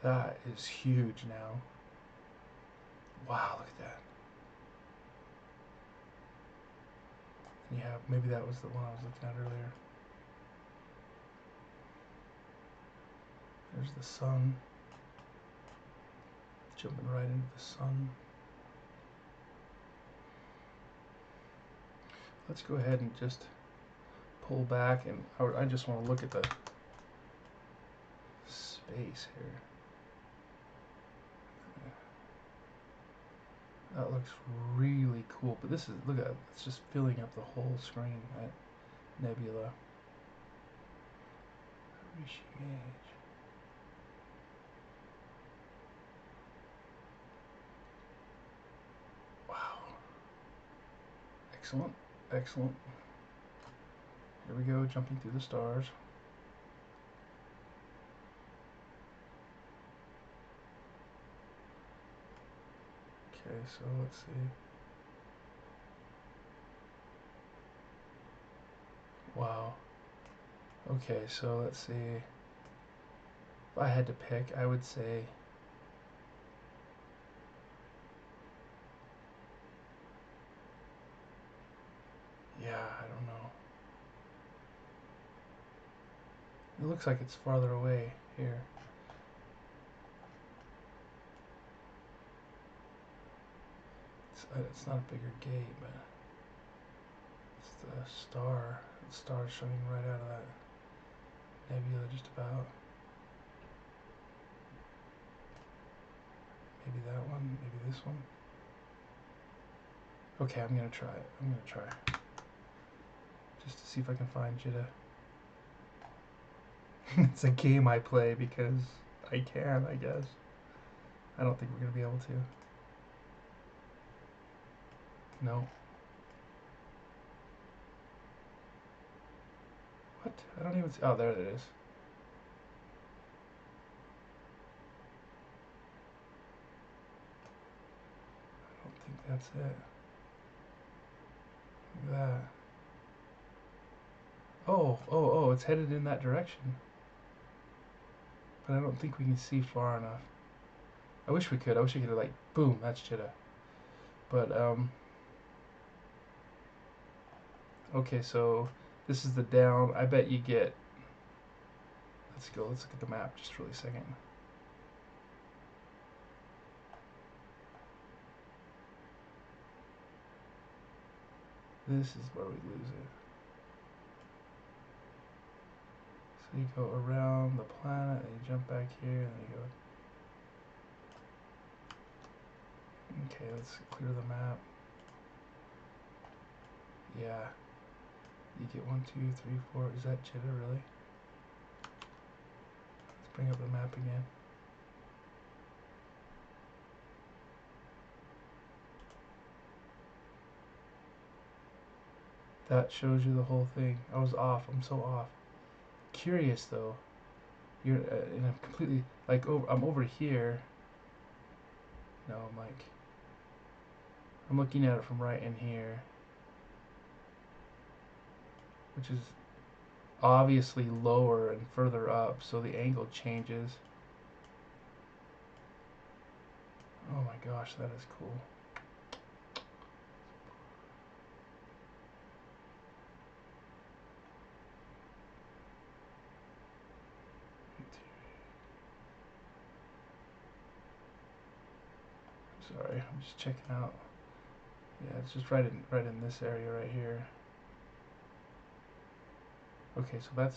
That is huge now. Wow, look at that. And you have, maybe that was the one I was looking at earlier. There's the sun. Jumping right into the sun. Let's go ahead and just pull back, and I just want to look at the space here. That looks really cool, but this is, look at it, it's just filling up the whole screen, that nebula. Rishi Gage. Wow. Excellent, excellent. Here we go, jumping through the stars. Okay, so let's see. Wow. Okay, so let's see. If I had to pick, I would say yeah, I don't know. It looks like it's farther away here. It's not a bigger gate, but it's the star. The star's shining right out of that nebula just about. Maybe that one, maybe this one. Okay, I'm gonna try it. I'm gonna try. Just to see if I can find Jitta. It's a game I play because I can, I guess. I don't think we're gonna be able to. No. What? I don't even see. Oh, there it is. I don't think that's it. Look at that. Oh, it's headed in that direction. But I don't think we can see far enough. I wish we could. I wish we could, like, boom, that's Jitta. But, okay, so this is the down. I bet you get, let's look at the map just for a second. This is where we lose it. So you go around the planet, and you jump back here, and then you go. Okay, let's clear the map. Yeah. You get 1, 2, 3, 4. Is that Jitta really? Let's bring up the map again. That shows you the whole thing. I was off. I'm so off. Curious though. You're in a completely like I'm over here. No, I'm looking at it from right in here, which is obviously lower and further up, so the angle changes. Oh my gosh, that is cool. Sorry, I'm just checking out. Yeah, it's just right in this area right here. Okay, so that's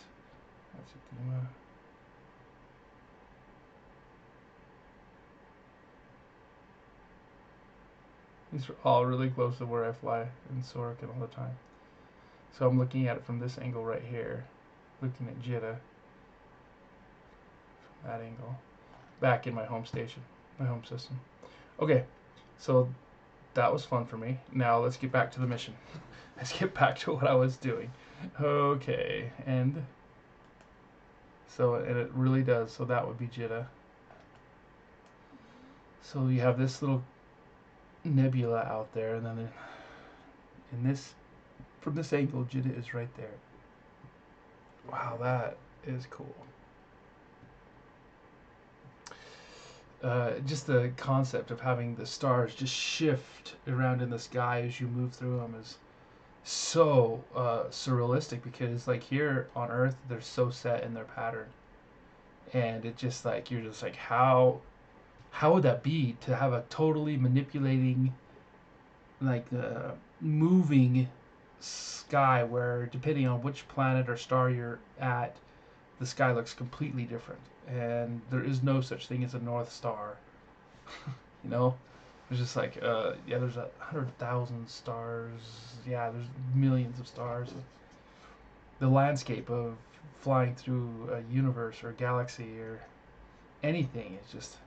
edema. These are all really close to where I fly in Sorokin all the time. So I'm looking at it from this angle right here, looking at Jitta from that angle, back in my home station, my home system. Okay, so that was fun for me. Now let's get back to the mission. Let's get back to what I was doing. Okay, and so and it really does. So that would be Jitta. So you have this little nebula out there, and then in this, from this angle, Jitta is right there. Wow, that is cool. Just the concept of having the stars just shift around in the sky as you move through them is so surrealistic, because like here on Earth they're so set in their pattern, and it just like you're just like how would that be to have a totally manipulating like moving sky where depending on which planet or star you're at, the sky looks completely different, and there is no such thing as a North Star. You know, there's just like yeah, there's 100,000 stars. Yeah, there's millions of stars. The landscape of flying through a universe or a galaxy or anything is just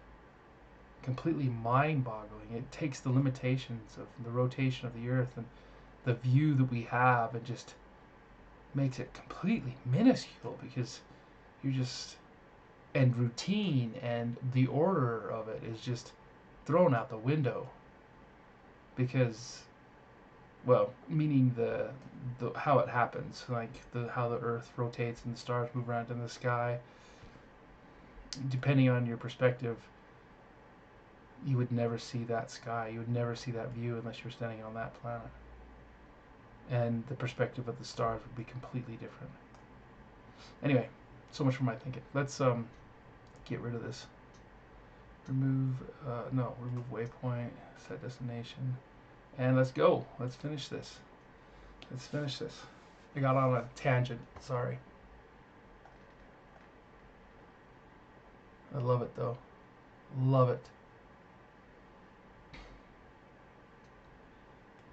completely mind-boggling. It takes the limitations of the rotation of the Earth and the view that we have and just makes it completely minuscule, because you just, and routine and the order of it is just thrown out the window, because, well, meaning the how it happens, like the how the Earth rotates and the stars move around in the sky. Depending on your perspective, you would never see that sky. You would never see that view unless you're standing on that planet. And the perspective of the stars would be completely different. Anyway, so much for my thinking. Let's get rid of this. Remove remove waypoint, set destination, and let's go. Let's finish this. Let's finish this. I got on a tangent. Sorry. I love it though. Love it.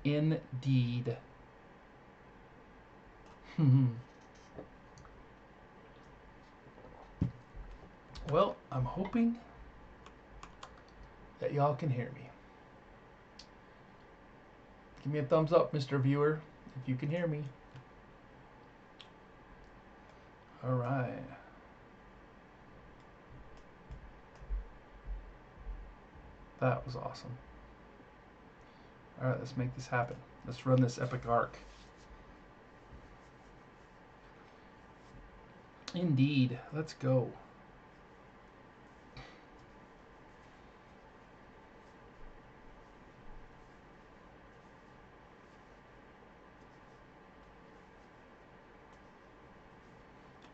Indeed. Well, I'm hoping that y'all can hear me. Give me a thumbs up, Mr. Viewer, if you can hear me. All right. That was awesome. All right, let's make this happen. Let's run this epic arc. Indeed. Let's go.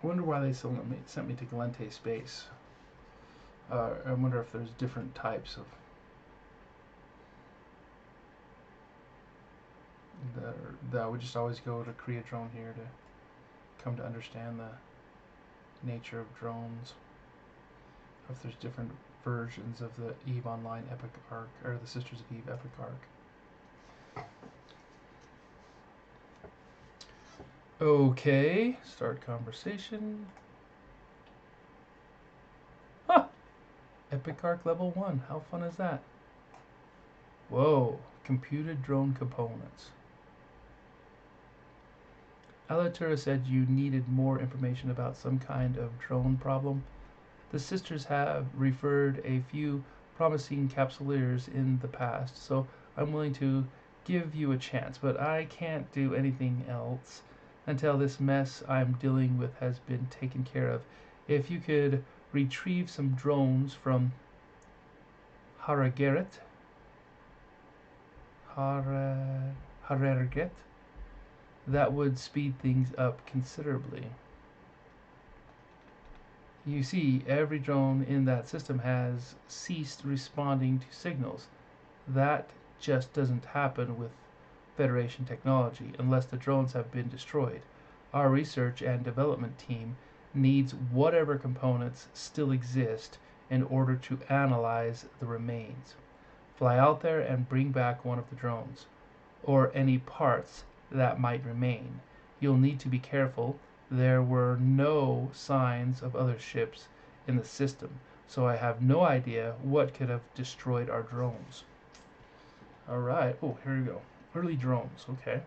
I wonder why they sent me to Galente Space. I wonder if there's different types of that I would just always go to Kriya Drone here to come to understand the nature of drones. If there's different versions of the EVE Online Epic Arc, or the Sisters of Eve Epic Arc. Okay, start conversation. Huh! Epic Arc level 1, how fun is that? Whoa, computed drone components. Alatura said you needed more information about some kind of drone problem. The sisters have referred a few promising capsuleers in the past, so I'm willing to give you a chance, but I can't do anything else until this mess I'm dealing with has been taken care of. If you could retrieve some drones from Harerget, that would speed things up considerably. You see, every drone in that system has ceased responding to signals. That just doesn't happen with Federation technology unless the drones have been destroyed. Our research and development team needs whatever components still exist in order to analyze the remains. Fly out there and bring back one of the drones, or any parts that might remain. You'll need to be careful. There were no signs of other ships in the system, so I have no idea what could have destroyed our drones. Alright, oh, here we go. Early drones, okay.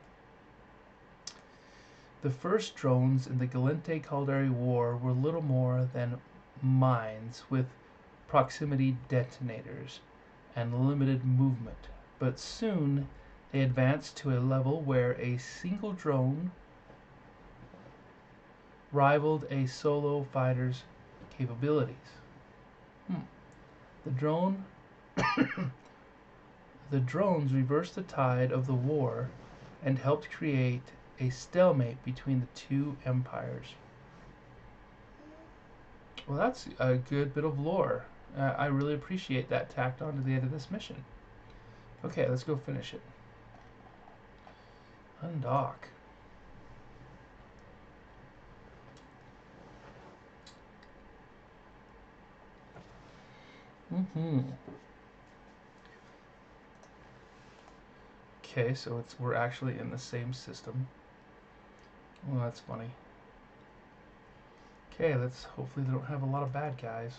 The first drones in the Gallente Caldari War were little more than mines with proximity detonators and limited movement, but soon they advanced to a level where a single drone rivaled a solo fighter's capabilities. The drone The drones reversed the tide of the war and helped create a stalemate between the two empires. Well, that's a good bit of lore. I really appreciate that tacked on to the end of this mission. Okay, let's go finish it. Undock. Okay, so we're actually in the same system. Well, that's funny. Okay, let's hopefully they don't have a lot of bad guys.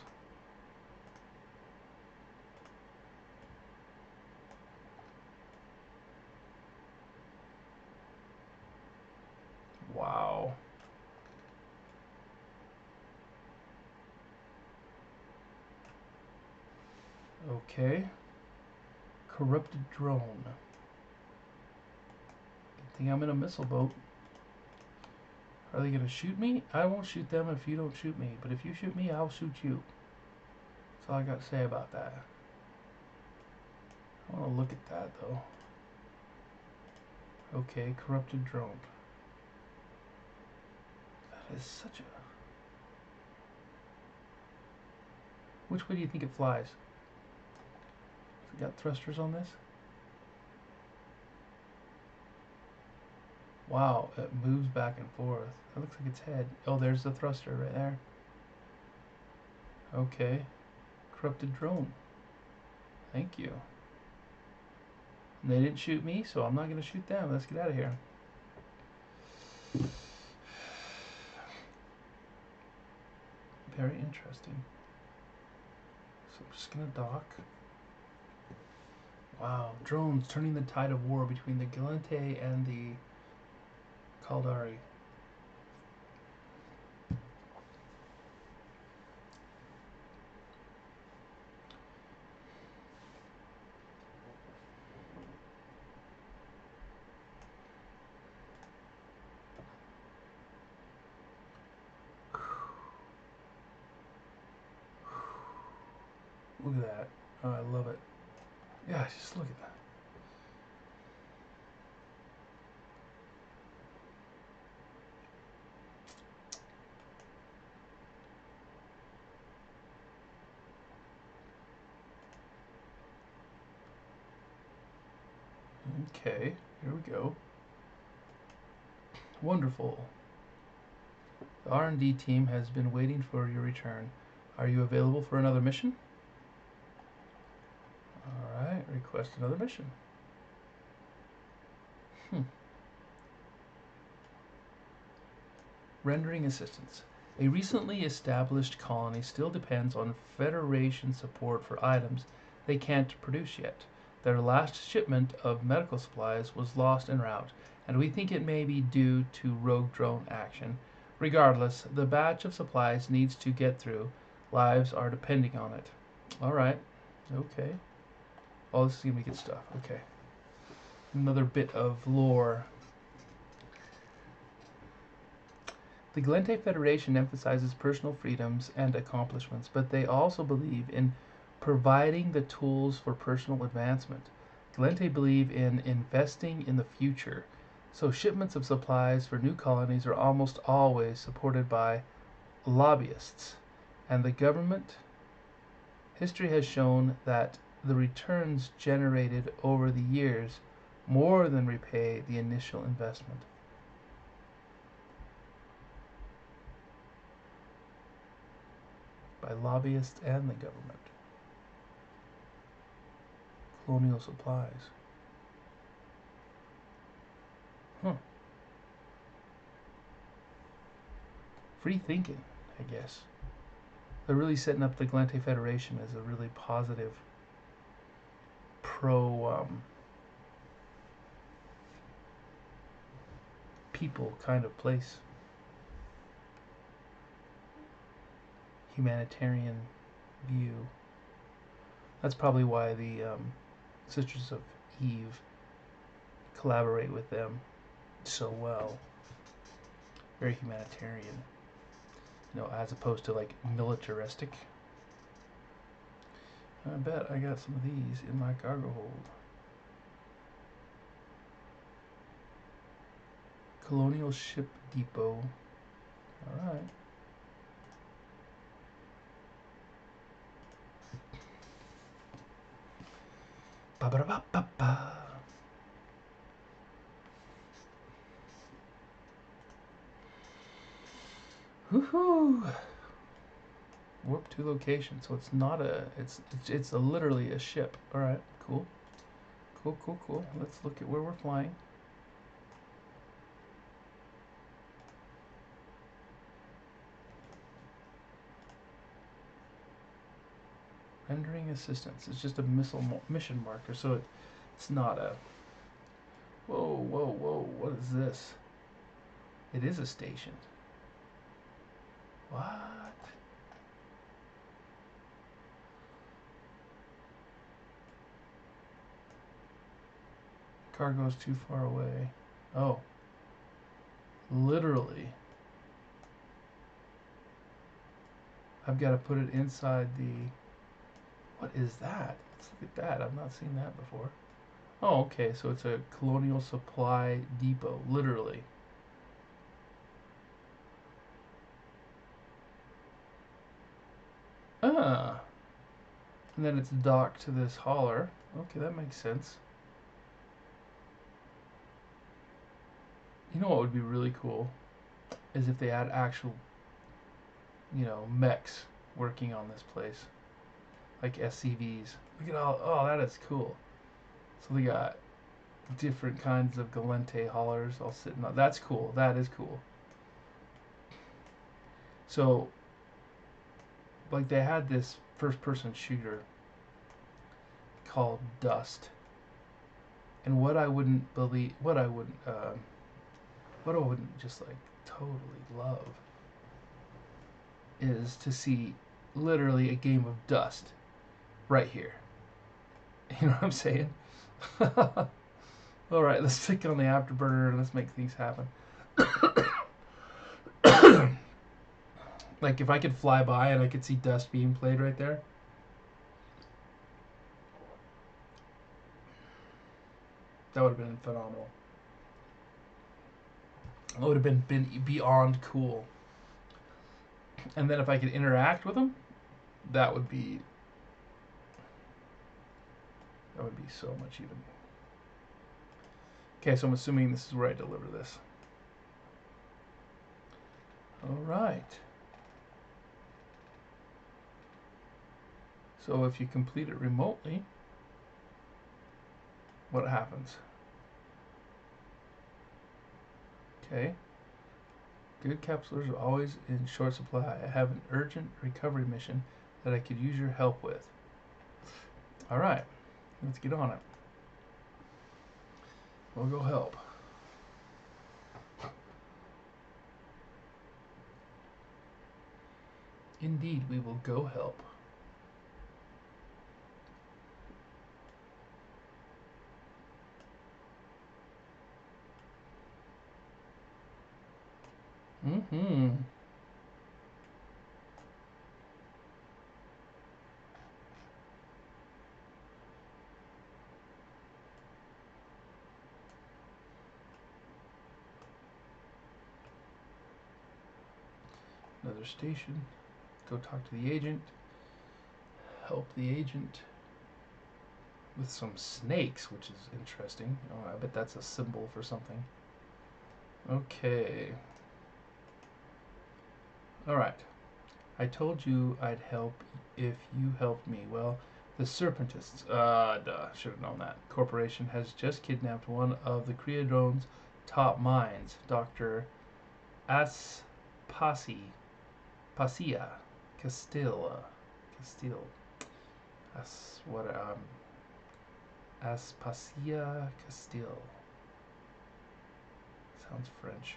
Wow. Okay. Corrupted drone. Good thing I'm in a missile boat. Are they gonna shoot me? I won't shoot them if you don't shoot me, but if you shoot me, I'll shoot you. That's all I got to say about that. I want to look at that though. Okay, corrupted drone. That is such a... Which way do you think it flies? Has it got thrusters on this? Wow, it moves back and forth. That looks like its head. Oh, there's the thruster right there. Okay. Corrupted drone. Thank you. And they didn't shoot me, so I'm not going to shoot them. Let's get out of here. Very interesting. So I'm just going to dock. Wow, drones turning the tide of war between the Gallente and the Caldari. Look at that. Oh, I love it. Yeah, just look at that. Okay, here we go. Wonderful. The R&D team has been waiting for your return. Are you available for another mission? Alright, request another mission. Rendering assistance. A recently established colony still depends on Federation support for items they can't produce yet. Their last shipment of medical supplies was lost en route, and we think it may be due to rogue drone action. Regardless, the batch of supplies needs to get through. Lives are depending on it. Alright. Okay. Oh, this is gonna be good stuff. Okay. Another bit of lore. The Gallente Federation emphasizes personal freedoms and accomplishments, but they also believe in providing the tools for personal advancement. Gallente believe in investing in the future, so shipments of supplies for new colonies are almost always supported by lobbyists and the government. History has shown that the returns generated over the years more than repay the initial investment. By lobbyists and the government. Colonial Supplies. Free thinking, I guess. They're really setting up the Gallente Federation as a really positive, pro people kind of place. Humanitarian view. That's probably why the Sisters of Eve collaborate with them so well. Very humanitarian, you know, as opposed to like militaristic. I bet I got some of these in my cargo hold. Colonial Ship Depot. Alright. Ba-ba-da-ba-ba-ba. Woohoo! Warp to location. So it's not a. It's a literally a ship. All right. Cool. Cool. Cool. Cool. Let's look at where we're flying. Rendering assistance. It's just a mission marker. So it's not a. Whoa. Whoa. Whoa. What is this? It is a station. What? Cargo's too far away. Oh. Literally. I've got to put it inside the... What is that? Let's look at that. I've not seen that before. Oh, okay. So it's a Colonial Supply Depot. Literally. Ah. And then it's docked to this hauler. Okay, that makes sense. You know what would be really cool? Is if they had actual, you know, mechs working on this place. Like SCVs. Look at all, oh, that is cool. So they got different kinds of Gallente haulers all sitting on, that's cool, that is cool. So, like they had this first person shooter called Dust. And what I wouldn't just like totally love is to see literally a game of Dust right here. You know what I'm saying? Alright, let's pick on the afterburner and let's make things happen. Like if I could fly by and I could see Dust being played right there. That would have been phenomenal. It would have been beyond cool. And then if I could interact with them, that would be so much even. Okay, so I'm assuming this is where I deliver this. Alright. So if you complete it remotely, what happens? Okay. Good capsulars are always in short supply. I have an urgent recovery mission that I could use your help with. Alright, let's get on it. We'll go help. Indeed, we will go help. Mm-hmm. Another station. Go talk to the agent. Help the agent. with some snakes, which is interesting. Oh, I bet that's a symbol for something. Okay. Alright. I told you I'd help if you helped me. Well, the Serpentists, should have known that, corporation has just kidnapped one of the Creodrone's top minds, Dr. Aspasi, Pasia, Castile, Aspasia Castile. Sounds French.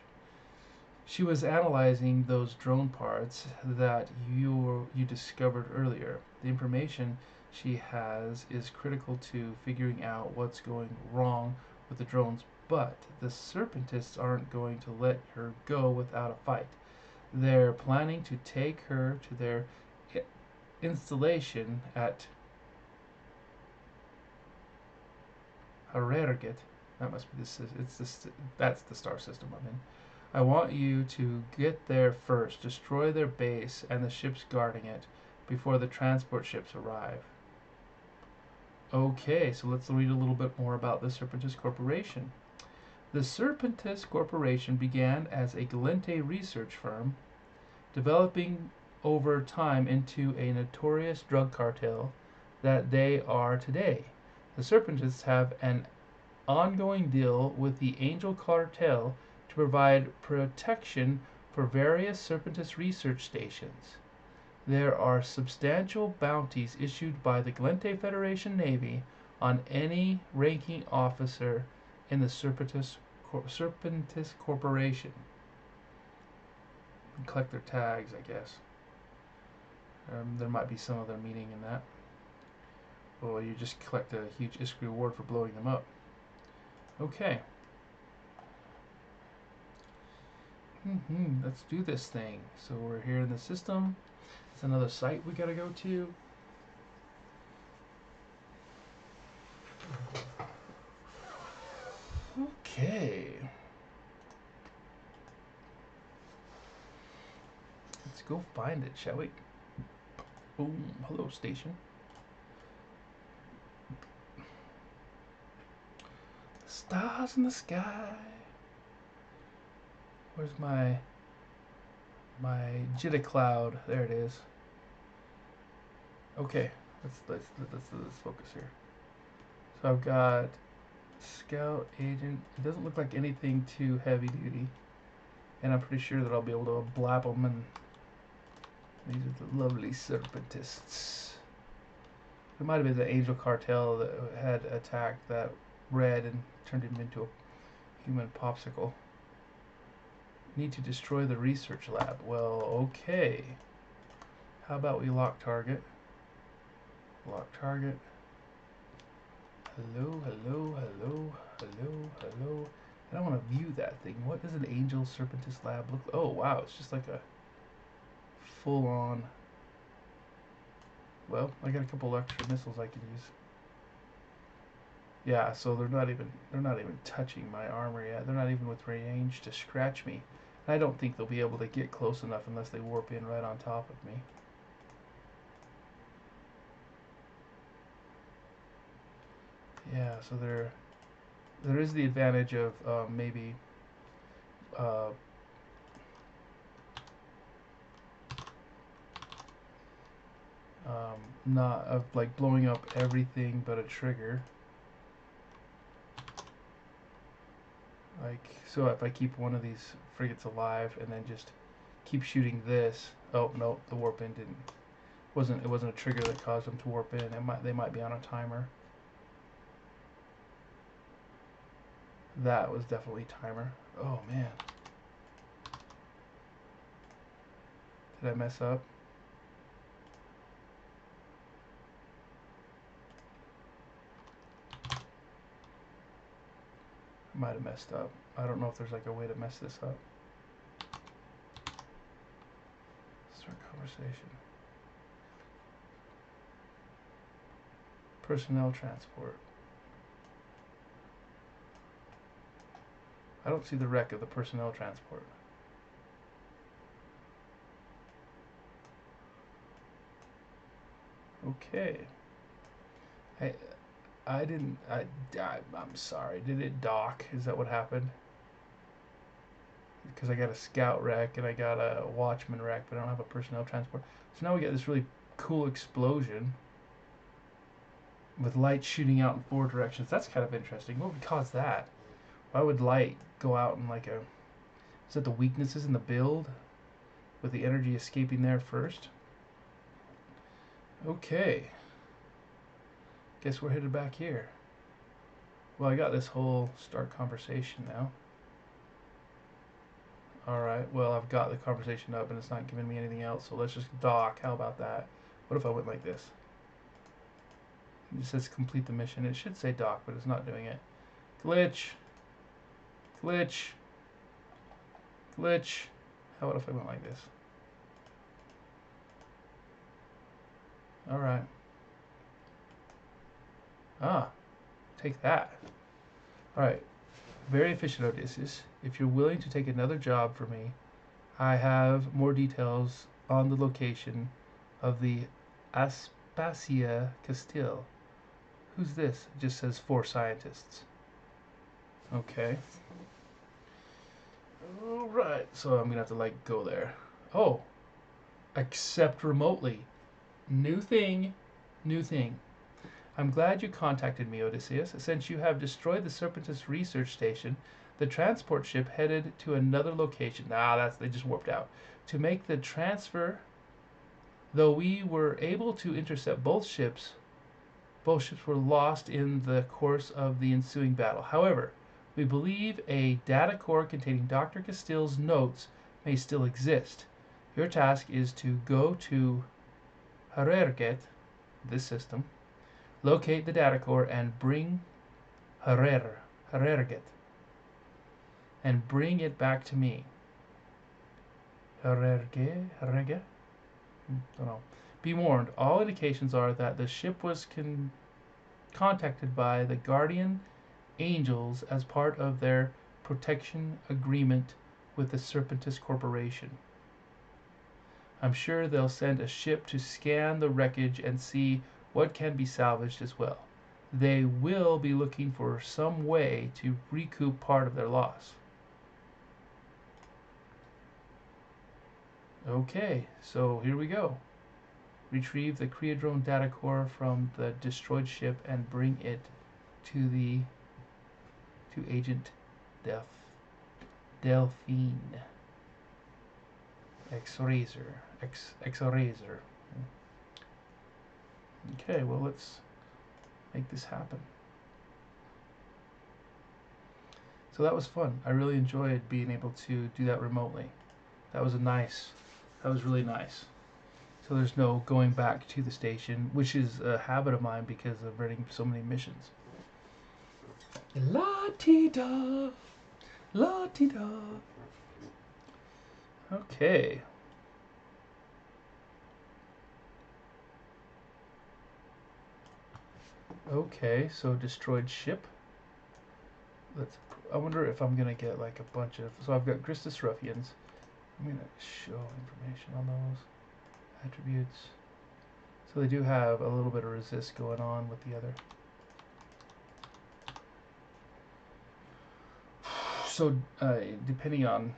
She was analyzing those drone parts that you discovered earlier. The information she has is critical to figuring out what's going wrong with the drones, but the Serpentists aren't going to let her go without a fight. They're planning to take her to their installation at Harerget. That must be that's the star system I'm in. I want you to get there first, destroy their base and the ships guarding it before the transport ships arrive. Okay, so let's read a little bit more about the Serpentist Corporation. The Serpentist Corporation began as a Gallente research firm, developing over time into a notorious drug cartel that they are today. The Serpentists have an ongoing deal with the Angel Cartel to provide protection for various Serpentist research stations. There are substantial bounties issued by the Gallente Federation Navy on any ranking officer in the Serpentist Corporation. And collect their tags, I guess. There might be some other meaning in that. Or you just collect a huge ISK reward for blowing them up. Okay. Let's do this thing. So we're here in the system. It's another site we gotta go to. Okay. Let's go find it, shall we? Boom. Hello, station. Stars in the sky. Where's my jitta cloud? There it is. Okay, let's focus here. So I've got scout agent. It doesn't look like anything too heavy duty, and I'm pretty sure that I'll be able to blap them. And these are the lovely Serpentists. It might have been the Angel Cartel that had attacked that red and turned him into a human popsicle. Need to destroy the research lab. Well, okay. How about we lock target? Lock target. Hello, hello, hello, hello, hello. I don't want to view that thing. What does an Angel Serpentist lab look like? Oh, wow. It's just like a full-on... Well, I got a couple extra missiles I can use. Yeah, so they're not even touching my armor yet. They're not even with range to scratch me. I don't think they'll be able to get close enough unless they warp in right on top of me. Yeah, so there is the advantage of maybe not of like blowing up everything but a trigger. Like, so if I keep one of these frigates alive and then just keep shooting this. Oh no, the warp in didn't. It wasn't a trigger that caused them to warp in. They might be on a timer. That was definitely timer. Oh man. Did I mess up? I might have messed up. I don't know if there's like a way to mess this up. Start conversation. Personnel transport. I don't see the wreck of the personnel transport. Okay. I didn't. I'm sorry. Did it dock? Is that what happened? Because I got a scout wreck and I got a watchman wreck, but I don't have a personnel transport. So now we got this really cool explosion with light shooting out in 4 directions. That's kind of interesting. What would cause that? Why would light go out in like a... Is that the weaknesses in the build? With the energy escaping there first? Okay. Guess we're headed back here. Well, I got this whole start conversation now. Alright, well, I've got the conversation up and it's not giving me anything else, so let's just dock. How about that? What if I went like this? It says complete the mission. It should say dock, but it's not doing it. Glitch. Glitch. Glitch. How about if I went like this? Alright. Ah. Take that. Alright. Very efficient, Odysseus. If you're willing to take another job for me, I have more details on the location of the Aspasia Castile. Who's this? It just says 4 scientists. Okay. Alright, so I'm gonna have to like go there. Oh, accept remotely. New thing, new thing. I'm glad you contacted me, Odysseus. Since you have destroyed the Serpentis research station, the transport ship headed to another location. They just warped out. To make the transfer, though we were able to intercept both ships were lost in the course of the ensuing battle. However, we believe a data core containing Dr. Castile's notes may still exist. Your task is to go to Hererget, this system, locate the data core and bring Hererget, and bring it back to me. Hererge? Don't know. Be warned, all indications are that the ship was contacted by the Guardian Angels as part of their protection agreement with the Serpentis Corporation. I'm sure they'll send a ship to scan the wreckage and see what can be salvaged as well. They will be looking for some way to recoup part of their loss. Okay, so here we go. Retrieve the Creodrome data core from the destroyed ship and bring it to Agent Delphine. X-Razor. Okay, well, let's make this happen. So that was fun. I really enjoyed being able to do that remotely. That was really nice. So there's no going back to the station, which is a habit of mine because of running so many missions. La-ti-da. La-ti-da. Okay. Okay, so destroyed ship. I wonder if I'm gonna get like a bunch of... So I've got Gristus Ruffians. I'm gonna show information on those attributes. So they do have a little bit of resist going on with the other. So depending on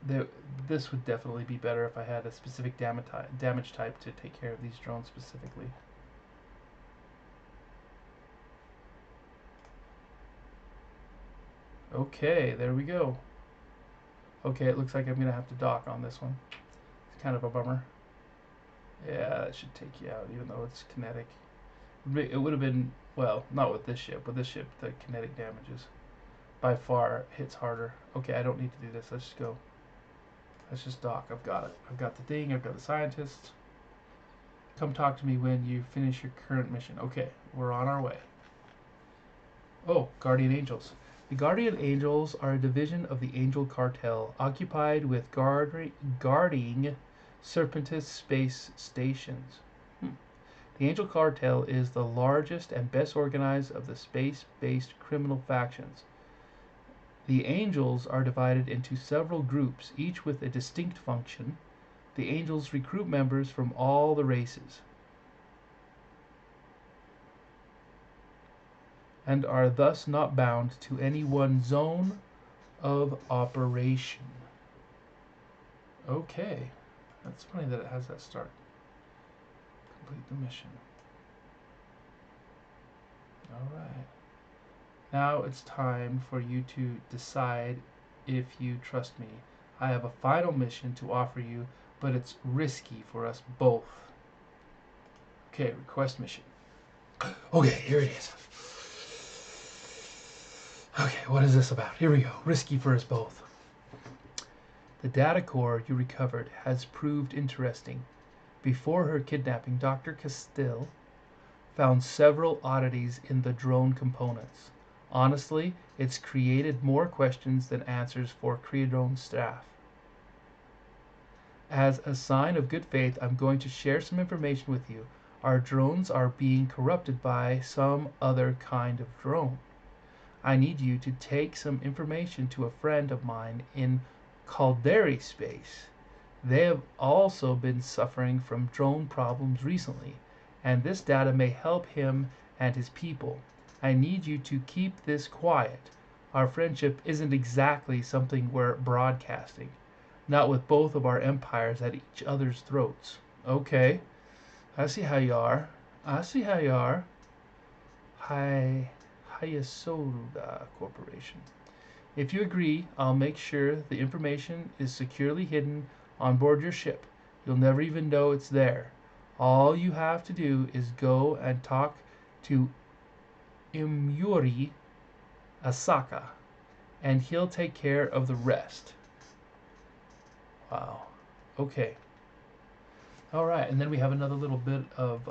this would definitely be better if I had a specific damage type to take care of these drones specifically. Okay, there we go. Okay, it looks like I'm gonna have to dock on this one. It's kind of a bummer. Yeah, that should take you out, even though it's kinetic. It would have been, well, not with this ship. With this ship, the kinetic damages by far hits harder. Okay, I don't need to do this. Let's just go. Let's just dock. I've got it. I've got the thing. I've got the scientists. Come talk to me when you finish your current mission. Okay, we're on our way. Oh, Guardian Angels. The Guardian Angels are a division of the Angel Cartel, occupied with guarding Serpentis space stations. The Angel Cartel is the largest and best organized of the space-based criminal factions. The Angels are divided into several groups, each with a distinct function. The Angels recruit members from all the races. and are thus not bound to any one zone of operation. Okay. That's funny that it has that start. Complete the mission. Alright. Now it's time for you to decide if you trust me. I have a final mission to offer you, but it's risky for us both. Okay, request mission. Okay, here it is. Okay, what is this about? Here we go. Risky for us both. The data core you recovered has proved interesting. Before her kidnapping, Dr. Castile found several oddities in the drone components. Honestly, it's created more questions than answers for Creodrone staff. As a sign of good faith, I'm going to share some information with you. Our drones are being corrupted by some other kind of drone. I need you to take some information to a friend of mine in Caldari space. They have also been suffering from drone problems recently, and this data may help him and his people. I need you to keep this quiet. Our friendship isn't exactly something we're broadcasting. Not with both of our empires at each other's throats. Okay, I see how you are. I see how you are. Hayasoda Corporation. If you agree, I'll make sure the information is securely hidden on board your ship. You'll never even know it's there. All you have to do is go and talk to Imuri Asaka, and he'll take care of the rest. Wow. Okay. All right, and then we have another little bit of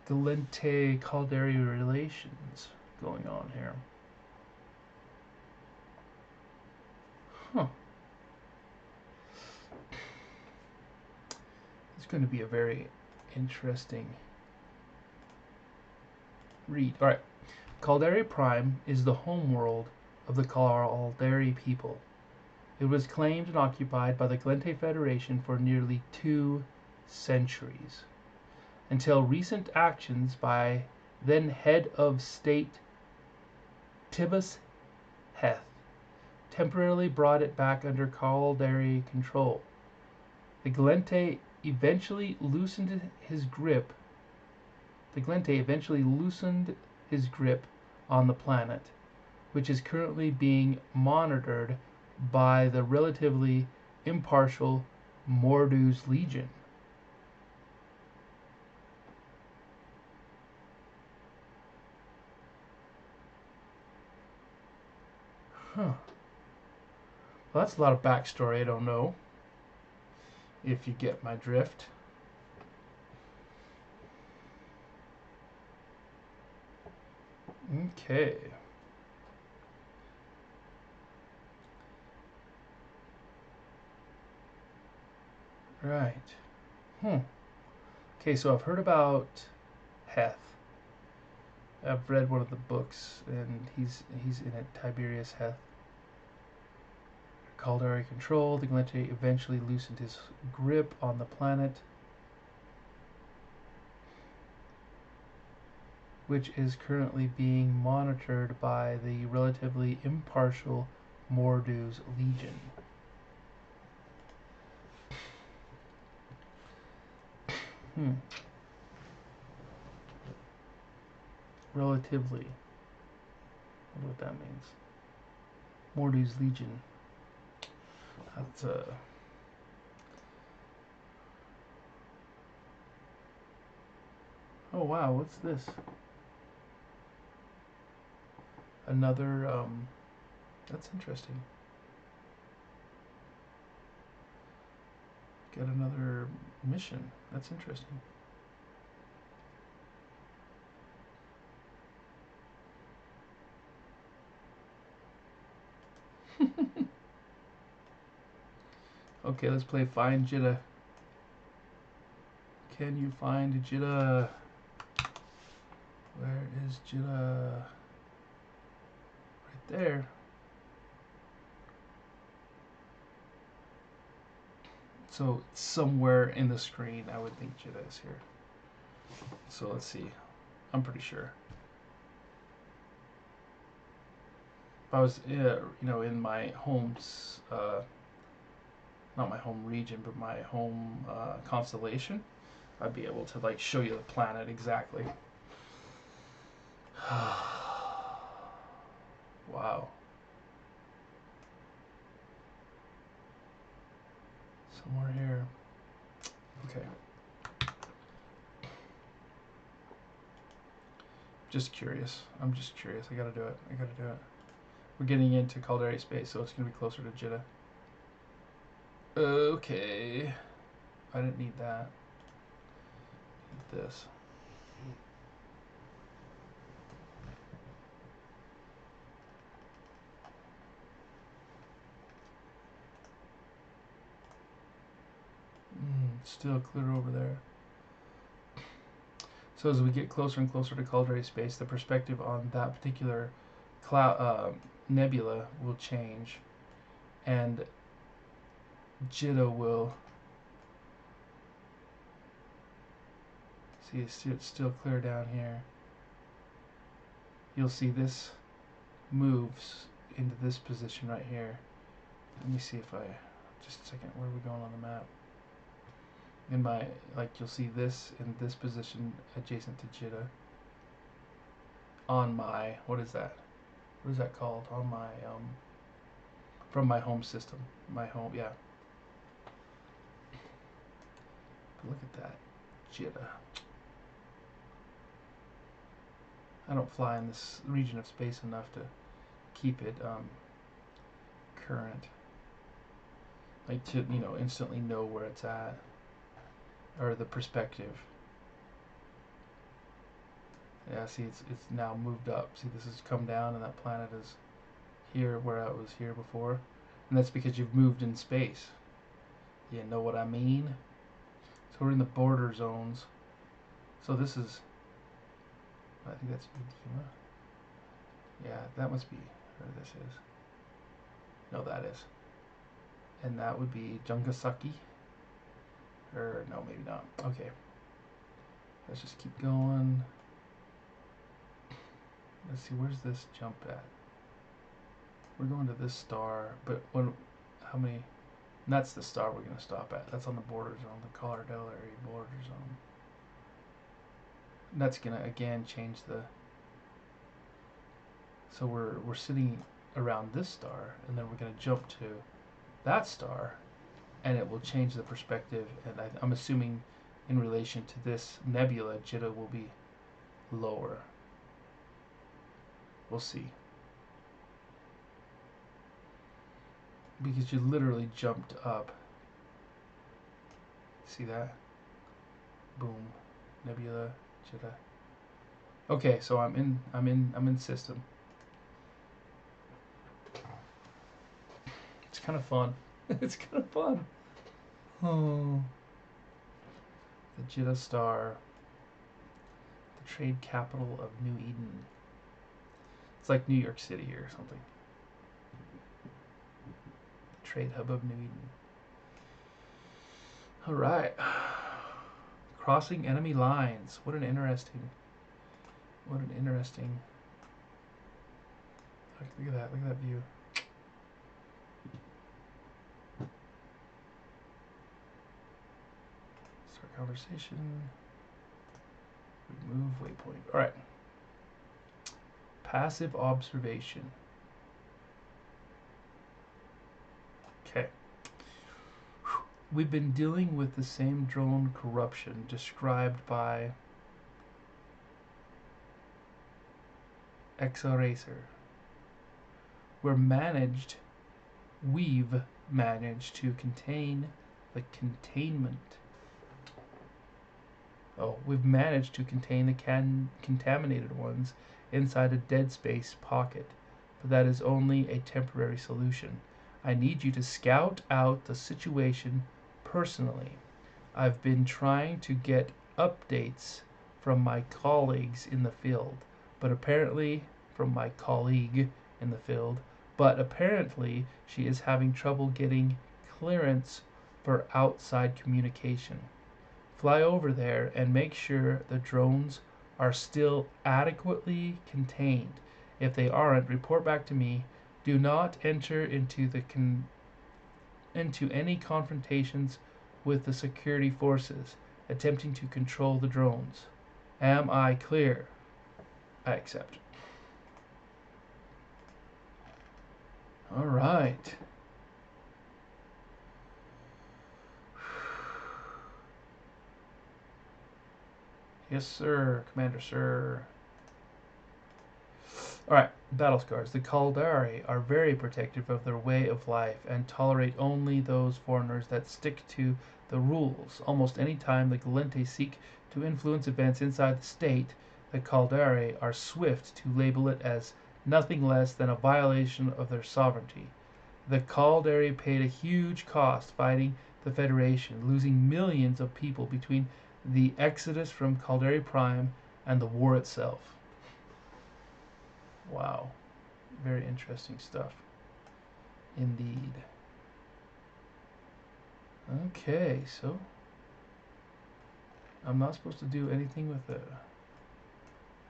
Gallente Caldari relations going on here. Huh. It's going to be a very interesting read. All right. Caldari Prime is the homeworld of the Caldari people. It was claimed and occupied by the Gallente Federation for nearly 2 centuries, until recent actions by then head of state Tibus Heth temporarily brought it back under Caldari control. The Gallente eventually loosened his grip on the planet, which is currently being monitored by the relatively impartial Mordu's Legion. Huh. Well, that's a lot of backstory I don't know, if you get my drift. Okay. Right. Okay, so I've heard about Heth. I've read one of the books, and he's in it. Tiberius Heth. Caldari control. The Gallente eventually loosened his grip on the planet, which is currently being monitored by the relatively impartial Mordu's Legion. Relatively. I wonder what that means. Mordu's Legion. That's Oh wow, what's this? Another that's interesting. Get another mission. That's interesting. Okay, let's play Find Jitta. Can you find Jitta? Where is Jitta? Right there. So somewhere in the screen, I would think Jitta is here. So let's see. I'm pretty sure. if I was, in my home's, not my home region, but my home constellation, I'd be able to like show you the planet exactly. Wow. Somewhere here. Okay. Just curious. I'm just curious. I gotta do it. We're getting into Caldari space, so it's gonna be closer to Jitta. Okay. I didn't need that. Need this. Still clear over there. So as we get closer and closer to Caldari space, the perspective on that particular cloud nebula will change, and Jitta will see. It's still clear down here. You'll see this moves into this position right here. Let me see if I just a second. Where are we going on the map? In my, like, you'll see this in this position adjacent to Jitta. On my, what is that? What is that called? On my, from my home system. My home, yeah. But look at that, Jitta. I don't fly in this region of space enough to keep it current. Like to, instantly know where it's at. Or the perspective. Yeah, see, it's now moved up. See, this has come down, and that planet is here where I was here before, and that's because you've moved in space. You know what I mean? So we're in the border zones. So this is, I think that's Udima. Yeah, that must be where this is. No, that is. And that would be Jungasaki. Or no, maybe not. Okay. Let's just keep going. Let's see, where's this jump at? We're going to this star, but how many? And that's the star we're going to stop at. That's on the border zone, the Caldari border zone. And that's going to again change the. So we're sitting around this star, and then we're going to jump to that star, and it will change the perspective. And I'm assuming, in relation to this nebula, Jitta will be lower. We'll see. Because you literally jumped up. See that? Boom. Nebula, Jitta. Okay, so I'm in system. It's kind of fun. It's kind of fun. Oh. The Jitta star. The trade capital of New Eden. It's like New York City or something. The trade hub of New Eden. Alright. Crossing enemy lines. What an interesting. Look at that. Look at that view. Start conversation. Remove waypoint. Alright. Passive observation. Okay. We've been dealing with the same drone corruption described by Exaracer. We've managed to contain the containment. We've managed to contain the contaminated ones inside a dead space pocket, but that is only a temporary solution. I need you to scout out the situation personally. I've been trying to get updates from my colleagues in the field, but apparently she is having trouble getting clearance for outside communication. Fly over there and make sure the drones are still adequately contained. If they aren't, report back to me. Do not enter into any confrontations with the security forces attempting to control the drones. Am I clear? I accept. All right. Yes, sir, Commander, sir. Alright, battle scars. The Caldari are very protective of their way of life and tolerate only those foreigners that stick to the rules. Almost any time the Gallente seek to influence events inside the state, the Caldari are swift to label it as nothing less than a violation of their sovereignty. The Caldari paid a huge cost fighting the Federation, losing millions of people between the exodus from Caldari Prime and the war itself. Wow. Very interesting stuff. Indeed. Okay, so I'm not supposed to do anything with it,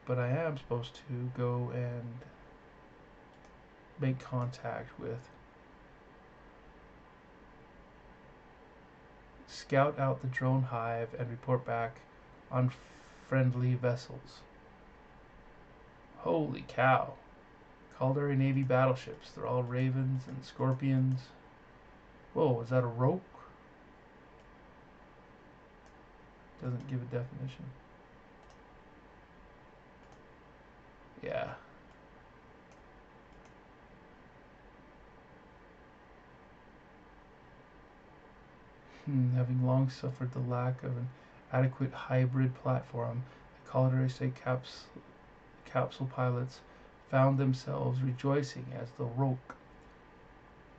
but I am supposed to go and make contact with, scout out the drone hive and report back on friendly vessels. Holy cow. Caldari Navy battleships. They're all Ravens and Scorpions. Whoa, is that a rope? Doesn't give a definition. Yeah. Having long suffered the lack of an adequate hybrid platform, the Caldari State capsule pilots found themselves rejoicing as the Roke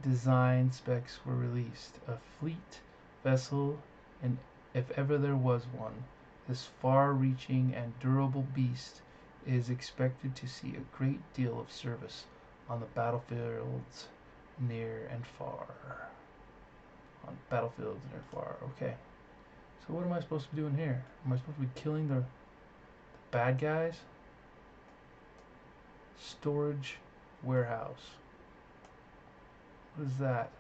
design specs were released. A fleet vessel, and if ever there was one, this far-reaching and durable beast is expected to see a great deal of service on the battlefields near and far. Okay. So what am I supposed to be doing here? Am I supposed to be killing the bad guys? Storage warehouse. What is that?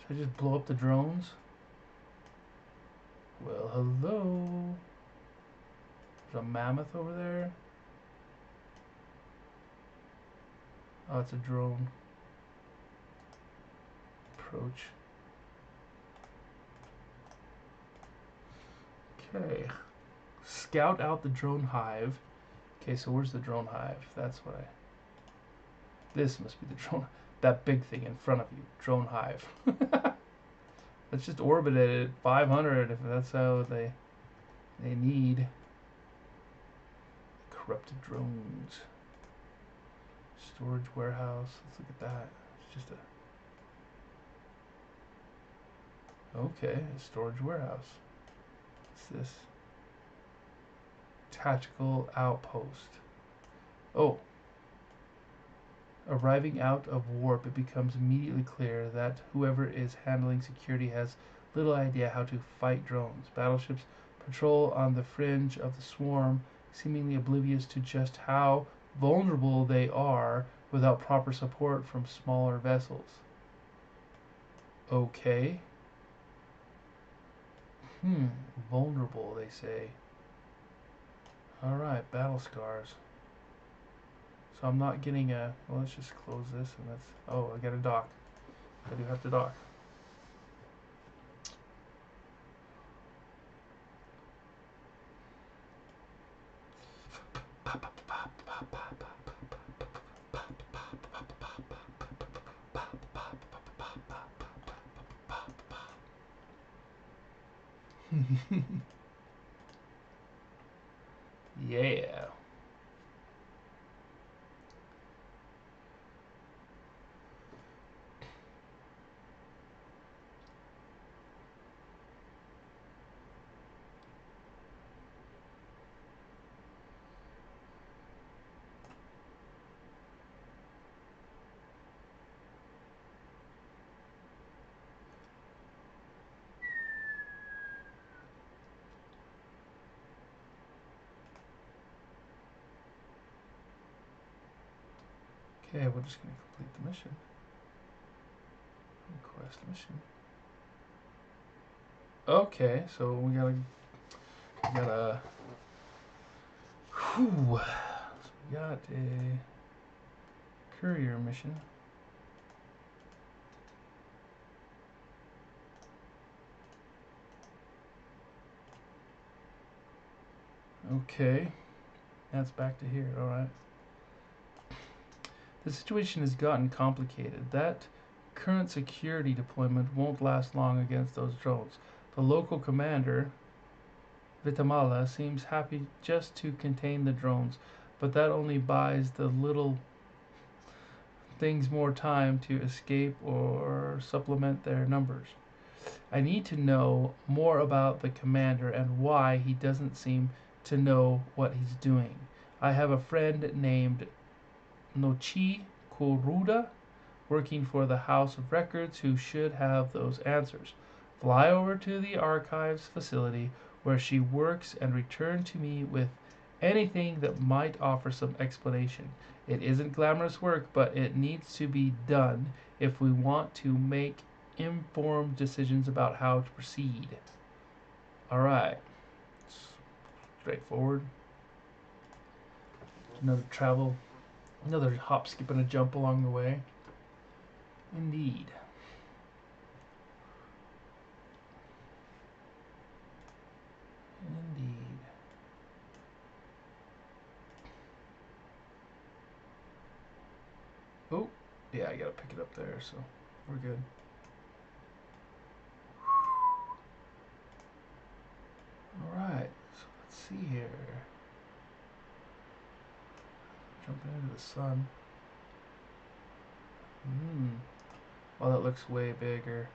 Should I just blow up the drones? Well, hello. There's a mammoth over there. Oh, it's a drone. Approach. Okay. Scout out the drone hive. Okay, so where's the drone hive? That's what I... This must be the drone... That big thing in front of you. Drone hive. Let's just orbit it at 500 if that's how they need. Corrupted drones. Storage warehouse. Let's look at that. It's just a... Okay, a storage warehouse. What's this? Tactical outpost. Oh. Arriving out of warp, it becomes immediately clear that whoever is handling security has little idea how to fight drones. Battleships patrol on the fringe of the swarm, seemingly oblivious to just how vulnerable they are without proper support from smaller vessels. Okay. Vulnerable, they say. Alright, battle scars. So I'm not getting a... Well, let's just close this and that's... Oh, I got a dock. I do have to dock. Yeah. Okay, we're just gonna complete the mission. Request mission. Okay, so we gotta. Whew. So we got a courier mission. Okay, that's back to here. All right. The situation has gotten complicated. That current security deployment won't last long against those drones. The local commander, Vitamala, seems happy just to contain the drones, but that only buys the little things more time to escape or supplement their numbers. I need to know more about the commander and why he doesn't seem to know what he's doing. I have a friend named Nochi Kuruda working for the House of Records who should have those answers. Fly over to the archives facility where she works and return to me with anything that might offer some explanation. It isn't glamorous work, but it needs to be done if we want to make informed decisions about how to proceed. Alright. Straightforward. Another hop, skip, and a jump along the way. Indeed. Indeed. Oh, yeah, I gotta pick it up there, so we're good. Alright, so let's see here. Jumping into the sun. Oh, that looks way bigger.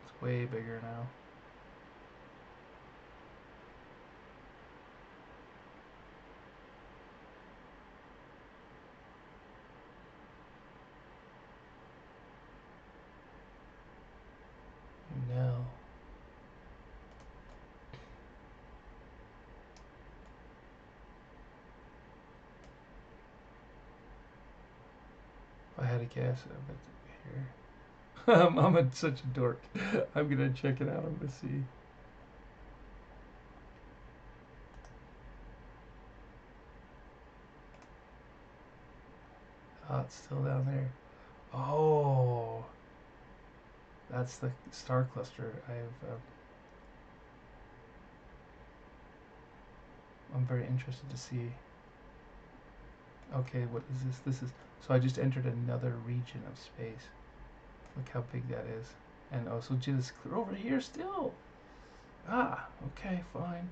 It's way bigger now. No. If I had a guess, I bet it's here. I'm such a dork. I'm gonna check it out. I'm gonna see. Oh, it's still down there. Oh, that's the star cluster. I'm very interested to see. Okay, what is this? This is so I just entered another region of space. Look how big that is. And oh, so just clear over here still. Ah, okay, fine.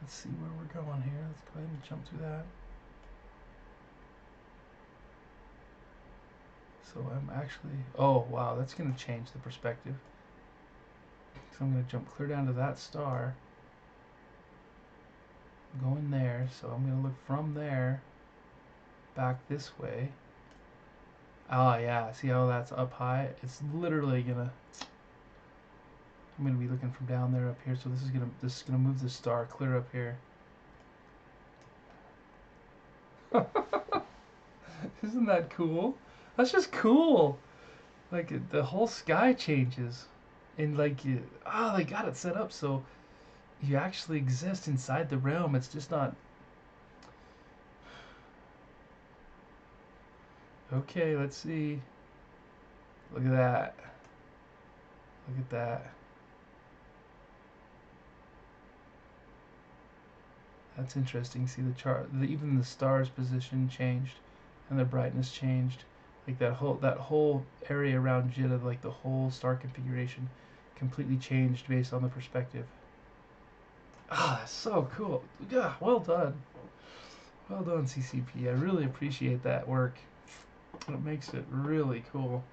Let's see where we're going here. Let's go ahead and jump through that. So I'm actually, oh wow, that's gonna change the perspective. So I'm gonna jump clear down to that star. Go in there, so I'm gonna look from there back this way. Oh yeah, see how that's up high? It's literally gonna, I'm gonna be looking from down there up here, so this is gonna move the star clear up here. Isn't that cool? That's just cool. Like the whole sky changes, and like they got it set up so you actually exist inside the realm. It's just not. Okay, let's see. Look at that. Look at that. That's interesting. See the chart. Even the stars' position changed, and the brightness changed. Like that whole area around Jita, like the whole star configuration, completely changed based on the perspective. Ah, that's so cool. Yeah, well done. Well done, CCP. I really appreciate that work. It makes it really cool.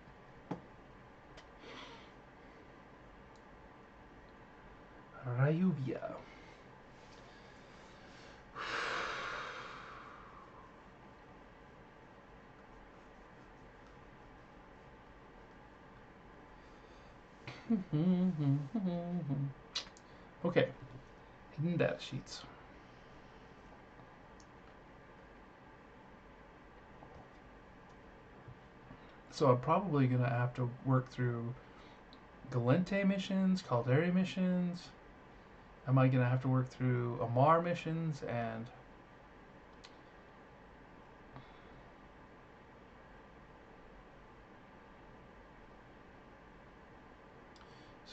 Rayuvia. Okay, hidden data sheets. So I'm probably going to have to work through Galente missions, Caldera missions. Am I going to have to work through Amar missions and...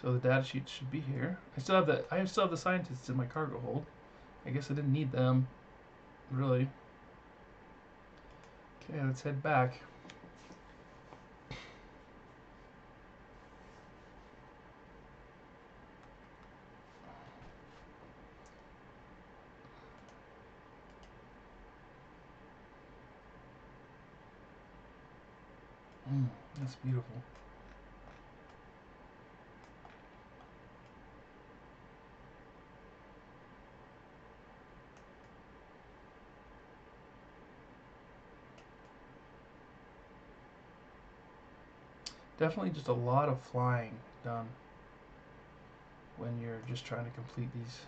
So the data sheet should be here. I still have the scientists in my cargo hold. I guess I didn't need them, really. Okay, let's head back. That's beautiful. Definitely just a lot of flying done when you're just trying to complete these.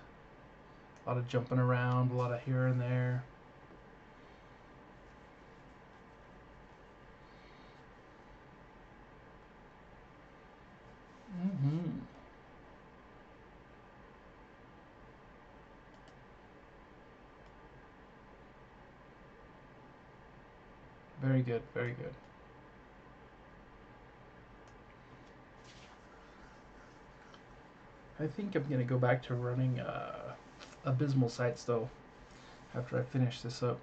A lot of jumping around, a lot of here and there. Mm-hmm. Very good, very good. I think I'm going to go back to running abysmal sites, though, after I finish this up.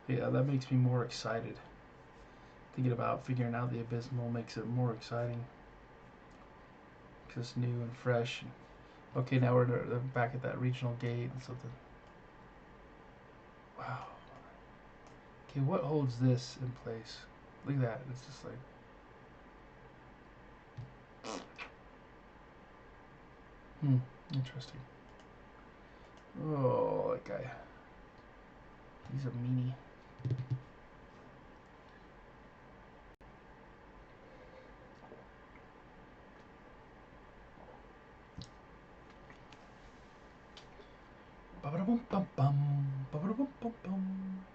Yeah, that makes me more excited. Thinking about figuring out the abysmal makes it more exciting. Because it's new and fresh. Okay, now we're back at that regional gate and something. Wow. Okay, what holds this in place? Look at that. It's just like... Interesting. Oh, that guy. He's a meanie. Ba-ba-da-bum-bum-bum. Ba-ba-da-bum-bum-bum.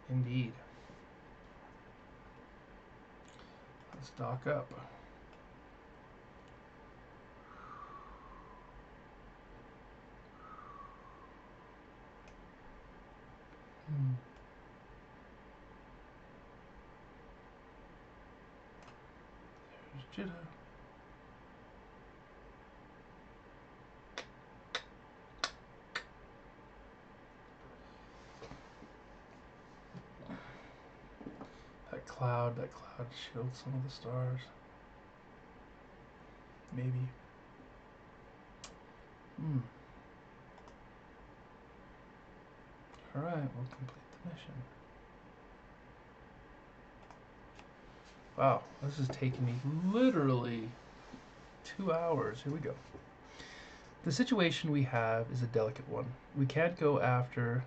Indeed. Let's dock up. There's Jitta. That cloud shields some of the stars. Maybe. Alright, we'll complete the mission. Wow, this is taking me literally 2 hours. Here we go. The situation we have is a delicate one. We can't go after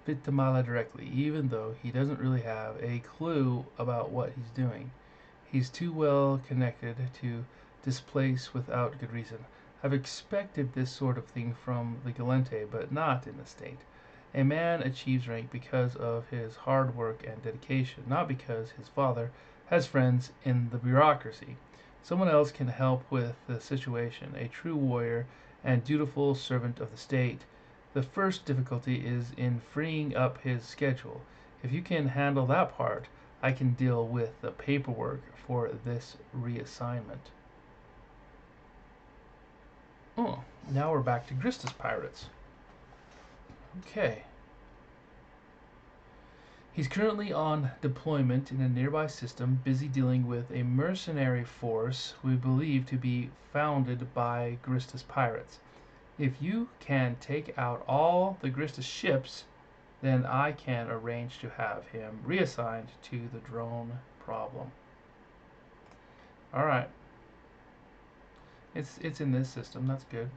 Vitamala directly, even though he doesn't really have a clue about what he's doing. He's too well connected to displace without good reason. I've expected this sort of thing from the Galente, but not in the state. A man achieves rank because of his hard work and dedication, not because his father has friends in the bureaucracy. Someone else can help with the situation, a true warrior and dutiful servant of the state. The first difficulty is in freeing up his schedule. If you can handle that part, I can deal with the paperwork for this reassignment. Oh, now we're back to Gristus Pirates. Okay. He's currently on deployment in a nearby system, busy dealing with a mercenary force we believe to be founded by Gristus pirates. If you can take out all the Gristus ships, then I can arrange to have him reassigned to the drone problem. Alright. It's in this system, that's good.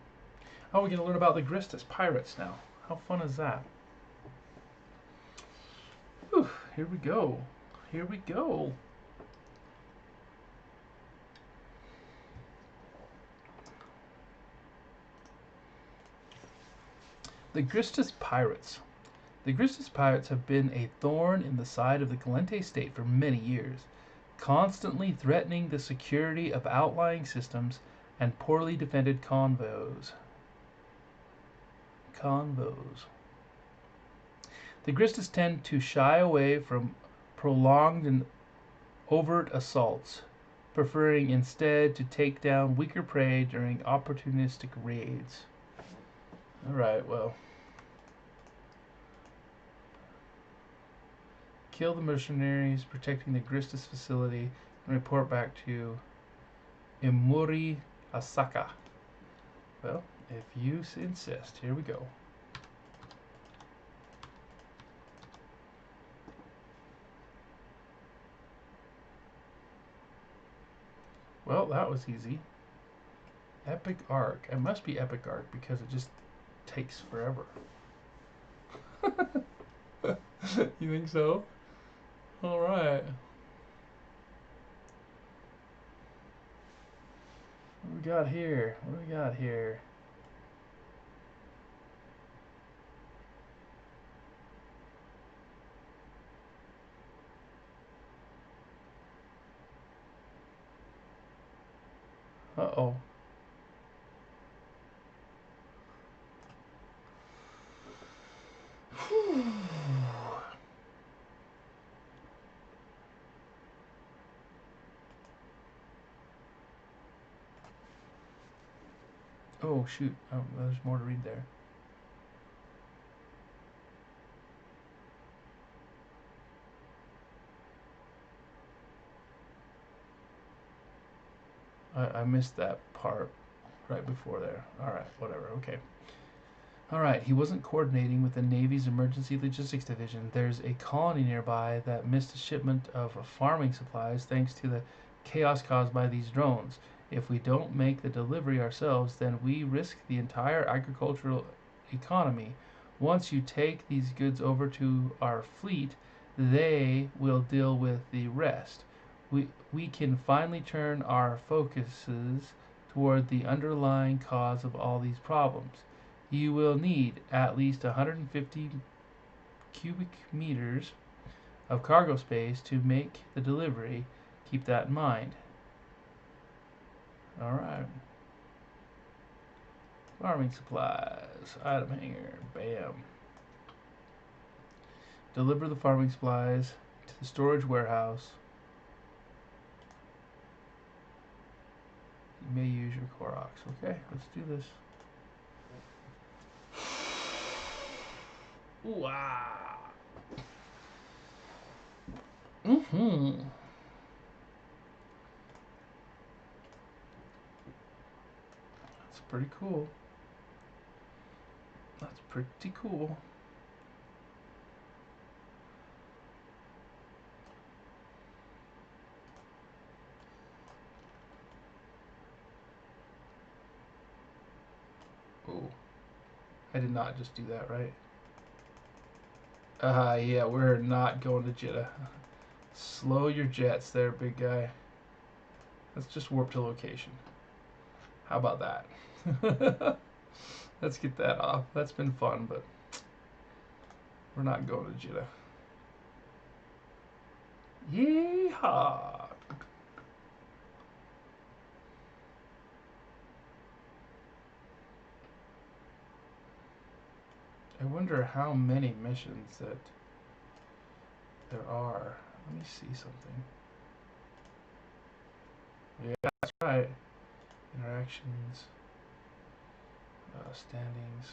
Oh, we're going to learn about the Gristus pirates now. How fun is that? Here we go. Here we go. The Gristus Pirates. The Gristus Pirates have been a thorn in the side of the Caliente state for many years, constantly threatening the security of outlying systems and poorly defended convoys. The Gristus tend to shy away from prolonged and overt assaults, preferring instead to take down weaker prey during opportunistic raids. Alright, well. Kill the mercenaries protecting the Gristus facility and report back to Imuri Asaka. Well, if you insist, here we go. Well, that was easy. Epic Arc. It must be Epic Arc because it just takes forever. You think so? Alright. What we got here? What do we got here? Uh-oh. Oh, shoot. Oh, there's more to read there. I missed that part right before there. Alright, whatever. Okay. Alright, he wasn't coordinating with the Navy's Emergency Logistics Division. There's a colony nearby that missed a shipment of farming supplies thanks to the chaos caused by these drones. If we don't make the delivery ourselves, then we risk the entire agricultural economy. Once you take these goods over to our fleet, they will deal with the rest. We can finally turn our focuses toward the underlying cause of all these problems. You will need at least 150 cubic meters of cargo space to make the delivery. Keep that in mind. Alright. Farming supplies. Item hanger. Bam. Deliver the farming supplies to the storage warehouse. You may use your Koroks. Okay, let's do this. Ooh, ah. Mm-hmm. That's pretty cool. That's pretty cool. Oh, I did not just do that, right? Yeah, we're not going to Jeddah. Slow your jets there, big guy. Let's just warp to location. How about that? Let's get that off. That's been fun, but we're not going to Jeddah. Yeehaw! I wonder how many missions that there are. Let me see something. Yeah, that's right. Interactions, standings.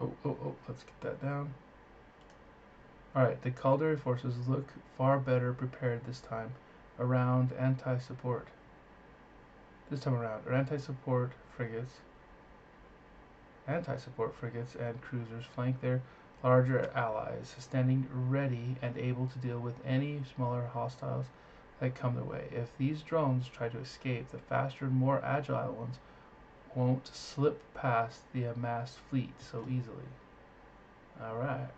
Oh, let's get that down. Alright, the Caldari forces look far better prepared this time around anti-support. This time around, our anti-support frigates and cruisers flank their larger allies, standing ready and able to deal with any smaller hostiles that come their way. If these drones try to escape, the faster and more agile ones won't slip past the amassed fleet so easily. All right.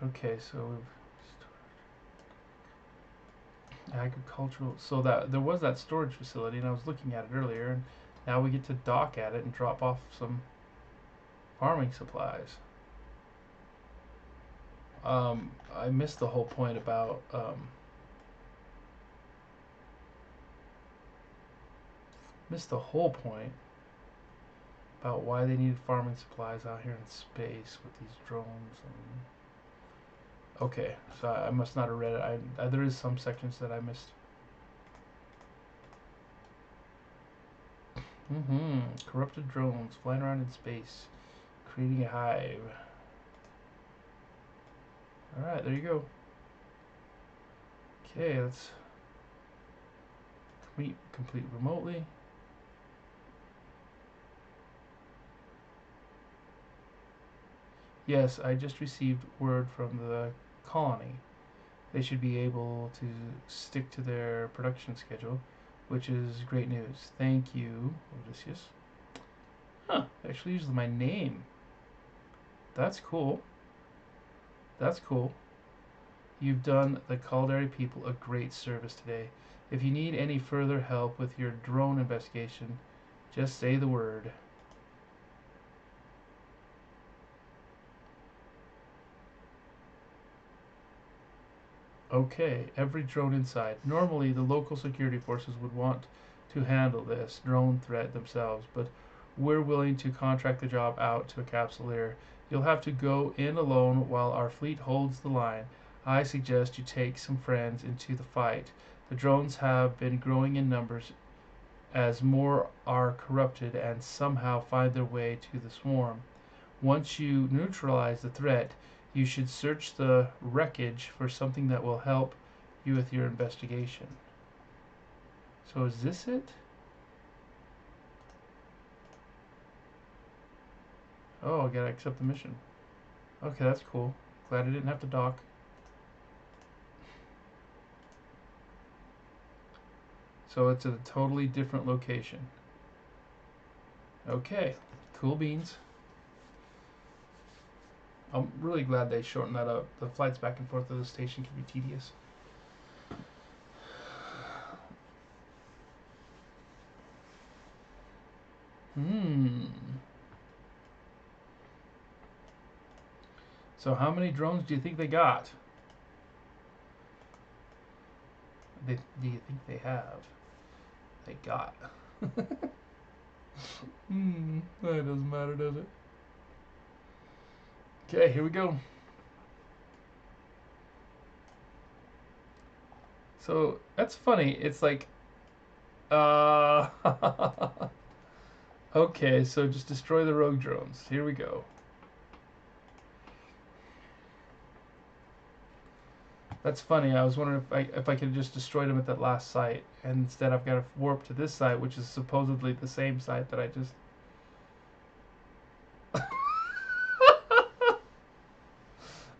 Okay, so we've agricultural. So that there was that storage facility, and I was looking at it earlier, and now we get to dock at it and drop off some farming supplies. I missed the whole point about missed the whole point about why they needed farming supplies out here in space with these drones. And okay, so I must not have read it. There is some sections that I missed. Corrupted drones flying around in space, creating a hive. All right, there you go. Okay, let's complete remotely. Yes, I just received word from the colony. They should be able to stick to their production schedule, which is great news. Thank you, Odysseus. Huh, they actually used my name. That's cool. That's cool. You've done the Caldari people a great service today. If you need any further help with your drone investigation, just say the word. Okay, every drone inside. Normally, the local security forces would want to handle this drone threat themselves, but we're willing to contract the job out to a Capsuleer. You'll have to go in alone while our fleet holds the line. I suggest you take some friends into the fight. The drones have been growing in numbers as more are corrupted and somehow find their way to the swarm. Once you neutralize the threat, you should search the wreckage for something that will help you with your investigation. So is this it? Oh, I gotta accept the mission. Okay, that's cool. Glad I didn't have to dock. So it's at a totally different location. Okay, cool beans. I'm really glad they shortened that up. The flights back and forth to the station can be tedious. So how many drones do you think they got? Do you think they have? They got. That doesn't matter, does it? Okay, here we go. So that's funny. It's like, uh, okay. So just destroy the rogue drones. Here we go. That's funny. I was wondering if I could just destroy them at that last site, and instead I've got to warp to this site, which is supposedly the same site that I just.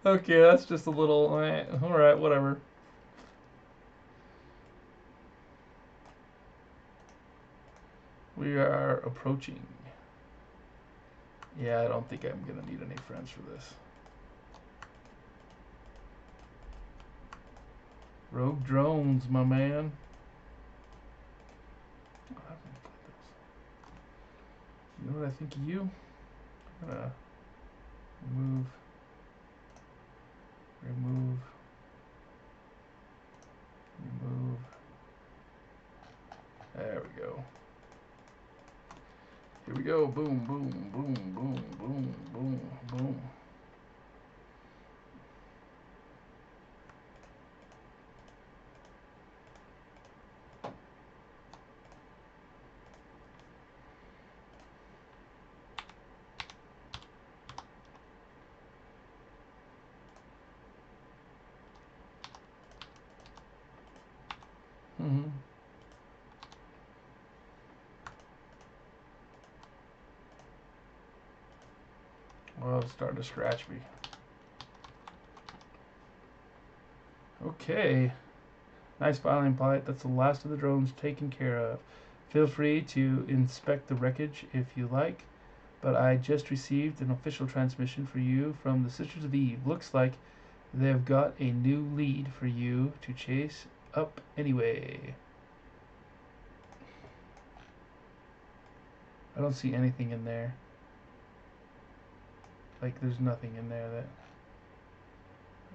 Okay, that's just a little. All right, whatever. We are approaching. Yeah, I don't think I'm gonna need any friends for this. Rogue drones, my man. You know what I think of you? I'm gonna remove. There we go. Here we go. Boom, boom, boom, boom, boom, boom, boom. Well, it's starting to scratch me. Okay. Nice filing, pilot. That's the last of the drones taken care of. Feel free to inspect the wreckage if you like, but I just received an official transmission for you from the Sisters of Eve. Looks like they've got a new lead for you to chase up anyway. I don't see anything in there. Like, there's nothing in there that...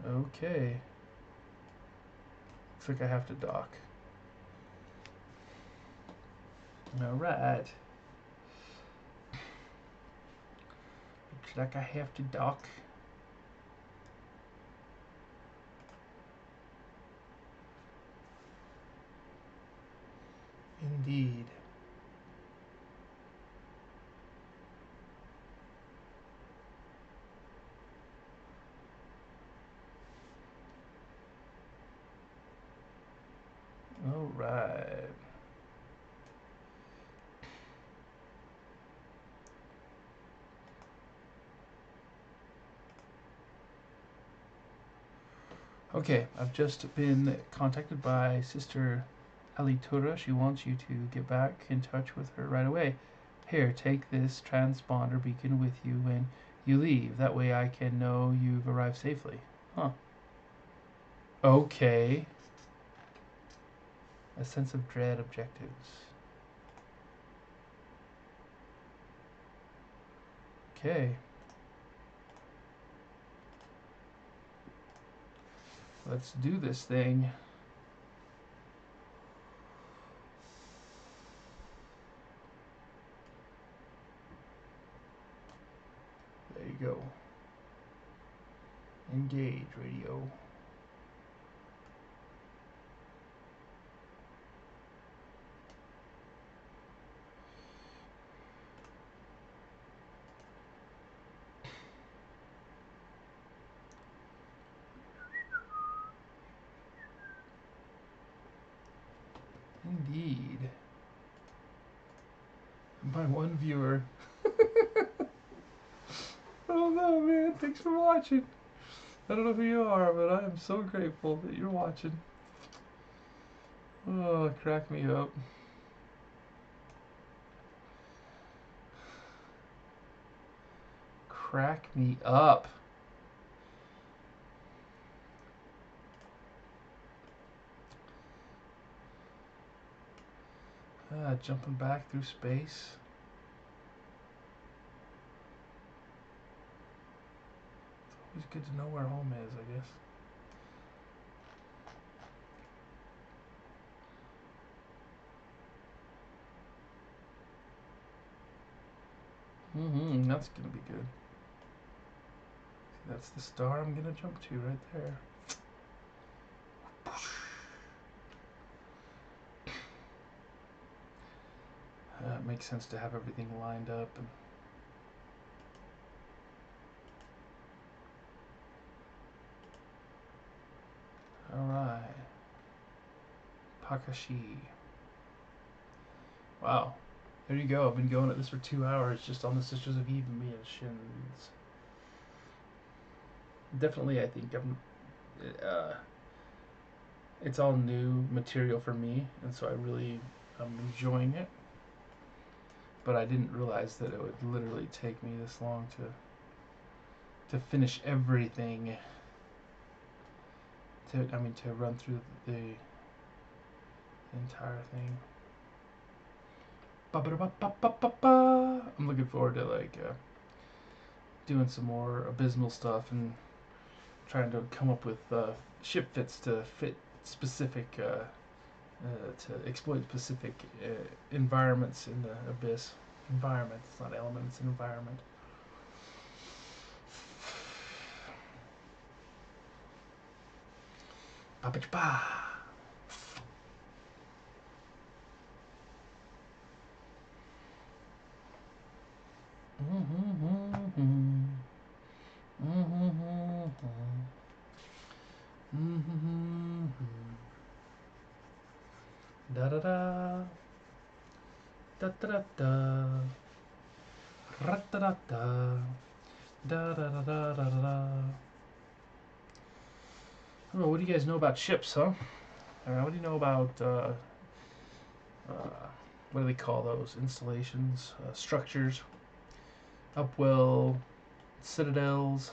Okay. Looks like I have to dock. Alright. Looks like I have to dock. Indeed. Alright. Okay, I've just been contacted by Sister Alitura. She wants you to get back in touch with her right away. Here, take this transponder beacon with you when you leave. That way I can know you've arrived safely. Huh. Okay. A sense of dread objectives. Okay. Let's do this thing. There you go. Engage radio. Indeed. My one viewer. Oh no, man. Thanks for watching. I don't know who you are, but I am so grateful that you're watching. Oh, crack me up. Crack me up. Jumping back through space. It's always good to know where home is, I guess. That's gonna be good. See, that's the star I'm gonna jump to right there. It makes sense to have everything lined up and alright. Pakashi. Wow. There you go. I've been going at this for 2 hours just on the Sisters of Eve missions. Definitely, I think it's all new material for me, and so I really am enjoying it. But I didn't realize that it would literally take me this long to finish everything. To run through the entire thing. I'm looking forward to doing some more abysmal stuff and trying to come up with ship fits to fit specific to exploit specific environments in the abyss. Environment. It's not element. It's an environment. Ba-ba-ba. Da da da da da da da da da da da da da da da. Oh, what do you guys know about ships, huh? What do you know about what do they call those installations? Structures, upwell, citadels.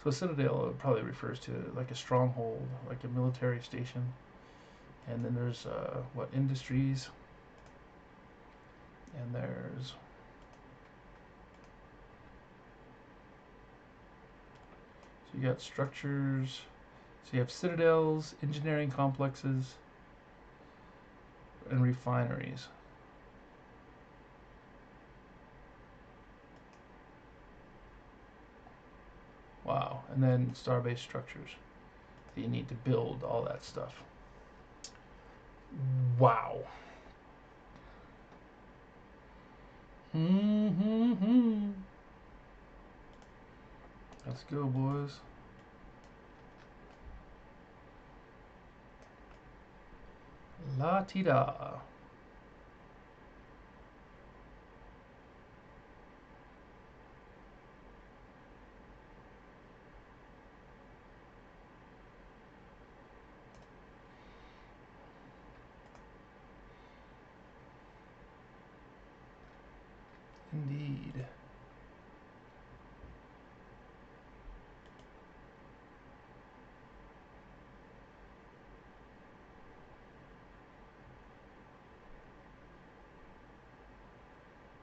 So a citadel probably refers to like a stronghold, like a military station. And then there's what, industries, and there's so you got structures. So you have citadels, engineering complexes, and refineries. Wow. And then star-based structures that you need to build all that stuff. Wow. Mm-hmm. Let's go, boys. La-ti-da. Indeed.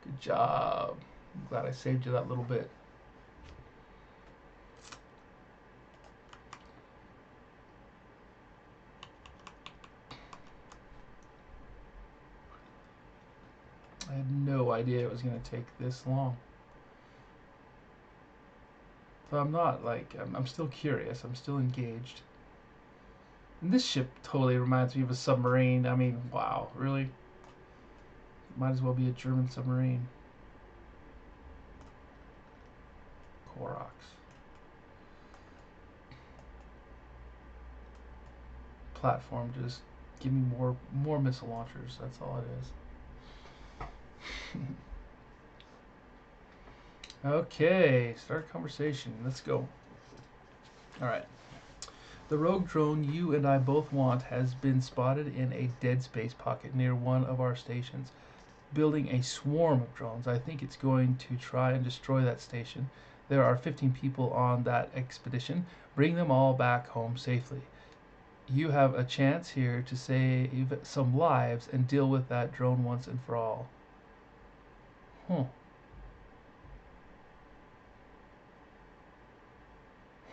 Good job. I'm glad I saved you that little bit. I had no idea it was going to take this long. But I'm not, like, I'm still curious. I'm still engaged. And this ship totally reminds me of a submarine. I mean, wow, really? Might as well be a German submarine. Koroks. Platform, just give me more missile launchers. That's all it is. Okay, start conversation. Let's go. Alright. The rogue drone you and I both want has been spotted in a dead space pocket near one of our stations, building a swarm of drones. I think it's going to try and destroy that station. There are 15 people on that expedition. Bring them all back home safely. You have a chance here to save some lives and deal with that drone once and for all. Huh.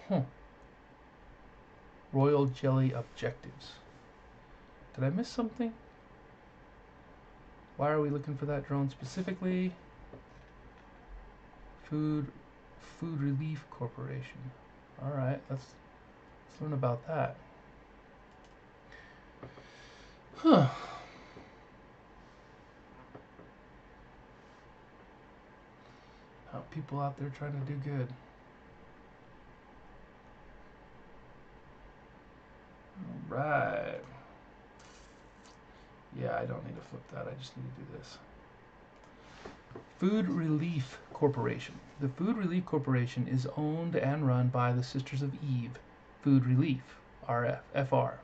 Huh. Royal Jelly objectives. Did I miss something? Why are we looking for that drone specifically? Food Relief Corporation. All right, let's learn about that. Huh. People out there trying to do good. All right. Yeah, I don't need to flip that. I just need to do this. Food Relief Corporation. The Food Relief Corporation is owned and run by the Sisters of Eve. Food Relief, FR,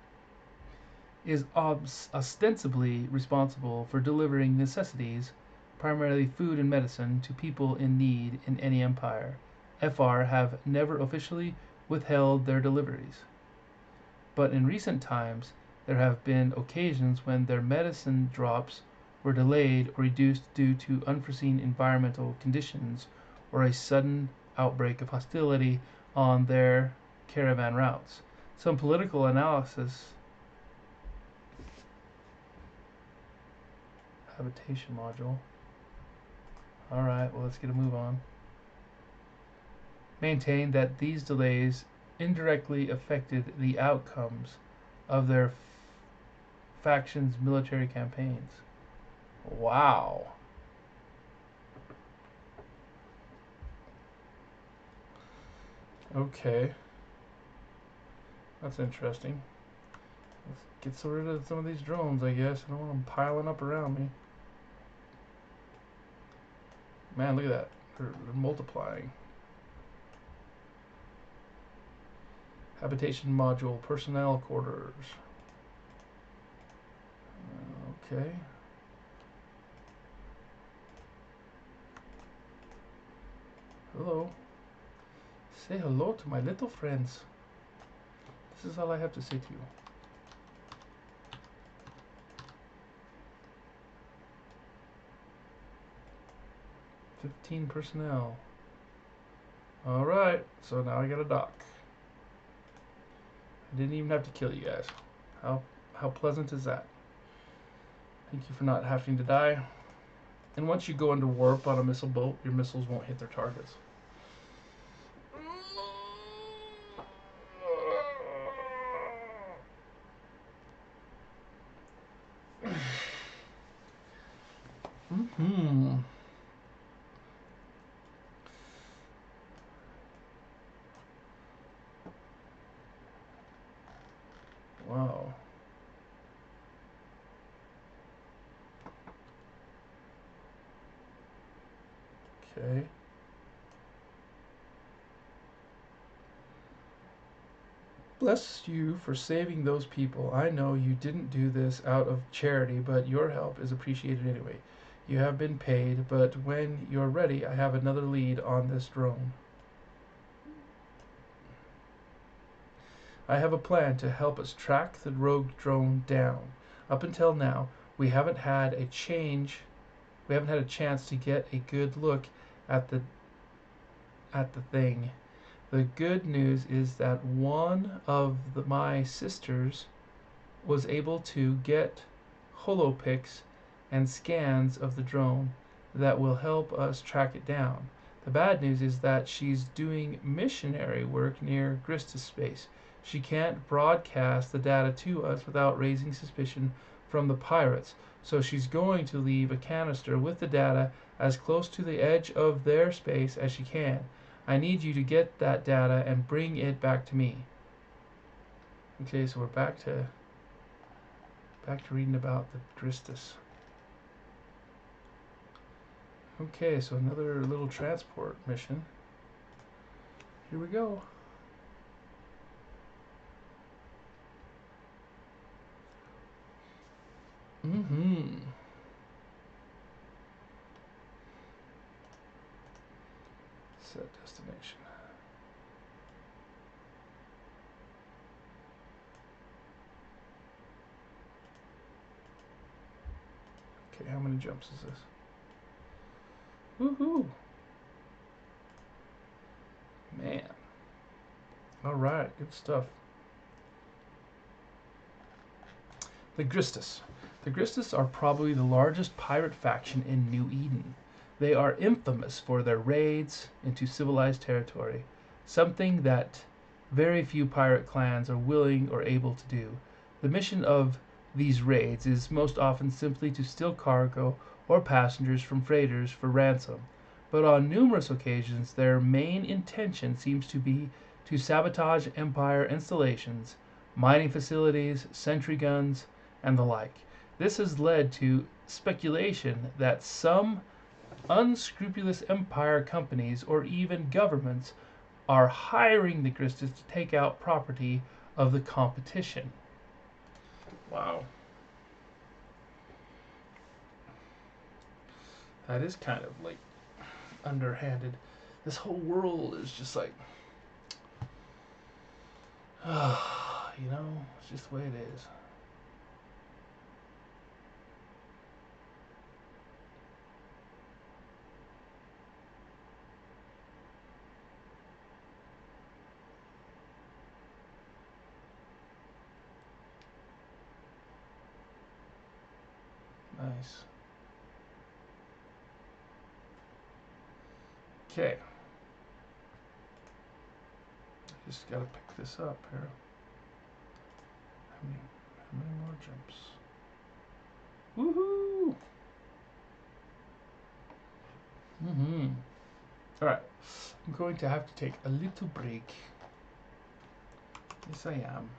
is ostensibly responsible for delivering necessities, primarily food and medicine, to people in need in any empire. FR have never officially withheld their deliveries. But in recent times, there have been occasions when their medicine drops were delayed or reduced due to unforeseen environmental conditions or a sudden outbreak of hostility on their caravan routes. Some political analysis. Habitation module. Alright, well, let's get a move on. Maintain that these delays indirectly affected the outcomes of their faction's military campaigns. Wow. Okay. That's interesting. Let's get rid of some of these drones, I guess. I don't want them piling up around me. Man, look at that. They're multiplying. Habitation module, personnel quarters. Okay. Hello. Say hello to my little friends. This is all I have to say to you. 15 personnel. Alright, so now I got a dock. I didn't even have to kill you guys. How pleasant is that? Thank you for not having to die. And once you go into warp on a missile boat, your missiles won't hit their targets. Mm-hmm. Wow. Okay. Bless you for saving those people. I know you didn't do this out of charity, but your help is appreciated anyway. You have been paid, but when you're ready, I have another lead on this drone. I have a plan to help us track the rogue drone down. Up until now, we haven't had a chance to get a good look at the thing. The good news is that one of my sisters was able to get holopics and scans of the drone that will help us track it down. The bad news is that she's doing missionary work near Grista space. She can't broadcast the data to us without raising suspicion from the pirates, so she's going to leave a canister with the data as close to the edge of their space as she can. I need you to get that data and bring it back to me. Okay, so we're back to reading about the Dristis. Okay, so another little transport mission. Here we go. Mm-hmm. Set destination. Okay, how many jumps is this? Woohoo! Man. Alright, good stuff. The Gristis. The Gristis are probably the largest pirate faction in New Eden. They are infamous for their raids into civilized territory, something that very few pirate clans are willing or able to do. The mission of these raids is most often simply to steal cargo or passengers from freighters for ransom, but on numerous occasions their main intention seems to be to sabotage Empire installations, mining facilities, sentry guns, and the like. This has led to speculation that some unscrupulous Empire companies or even governments are hiring the Gristis to take out property of the competition. Wow. That is kind of like underhanded. This whole world is just like, it's just the way it is. Nice. Okay. Just gotta pick this up here. How many more jumps? Woohoo! Mm-hmm. Alright. I'm going to have to take a little break. Yes, I am.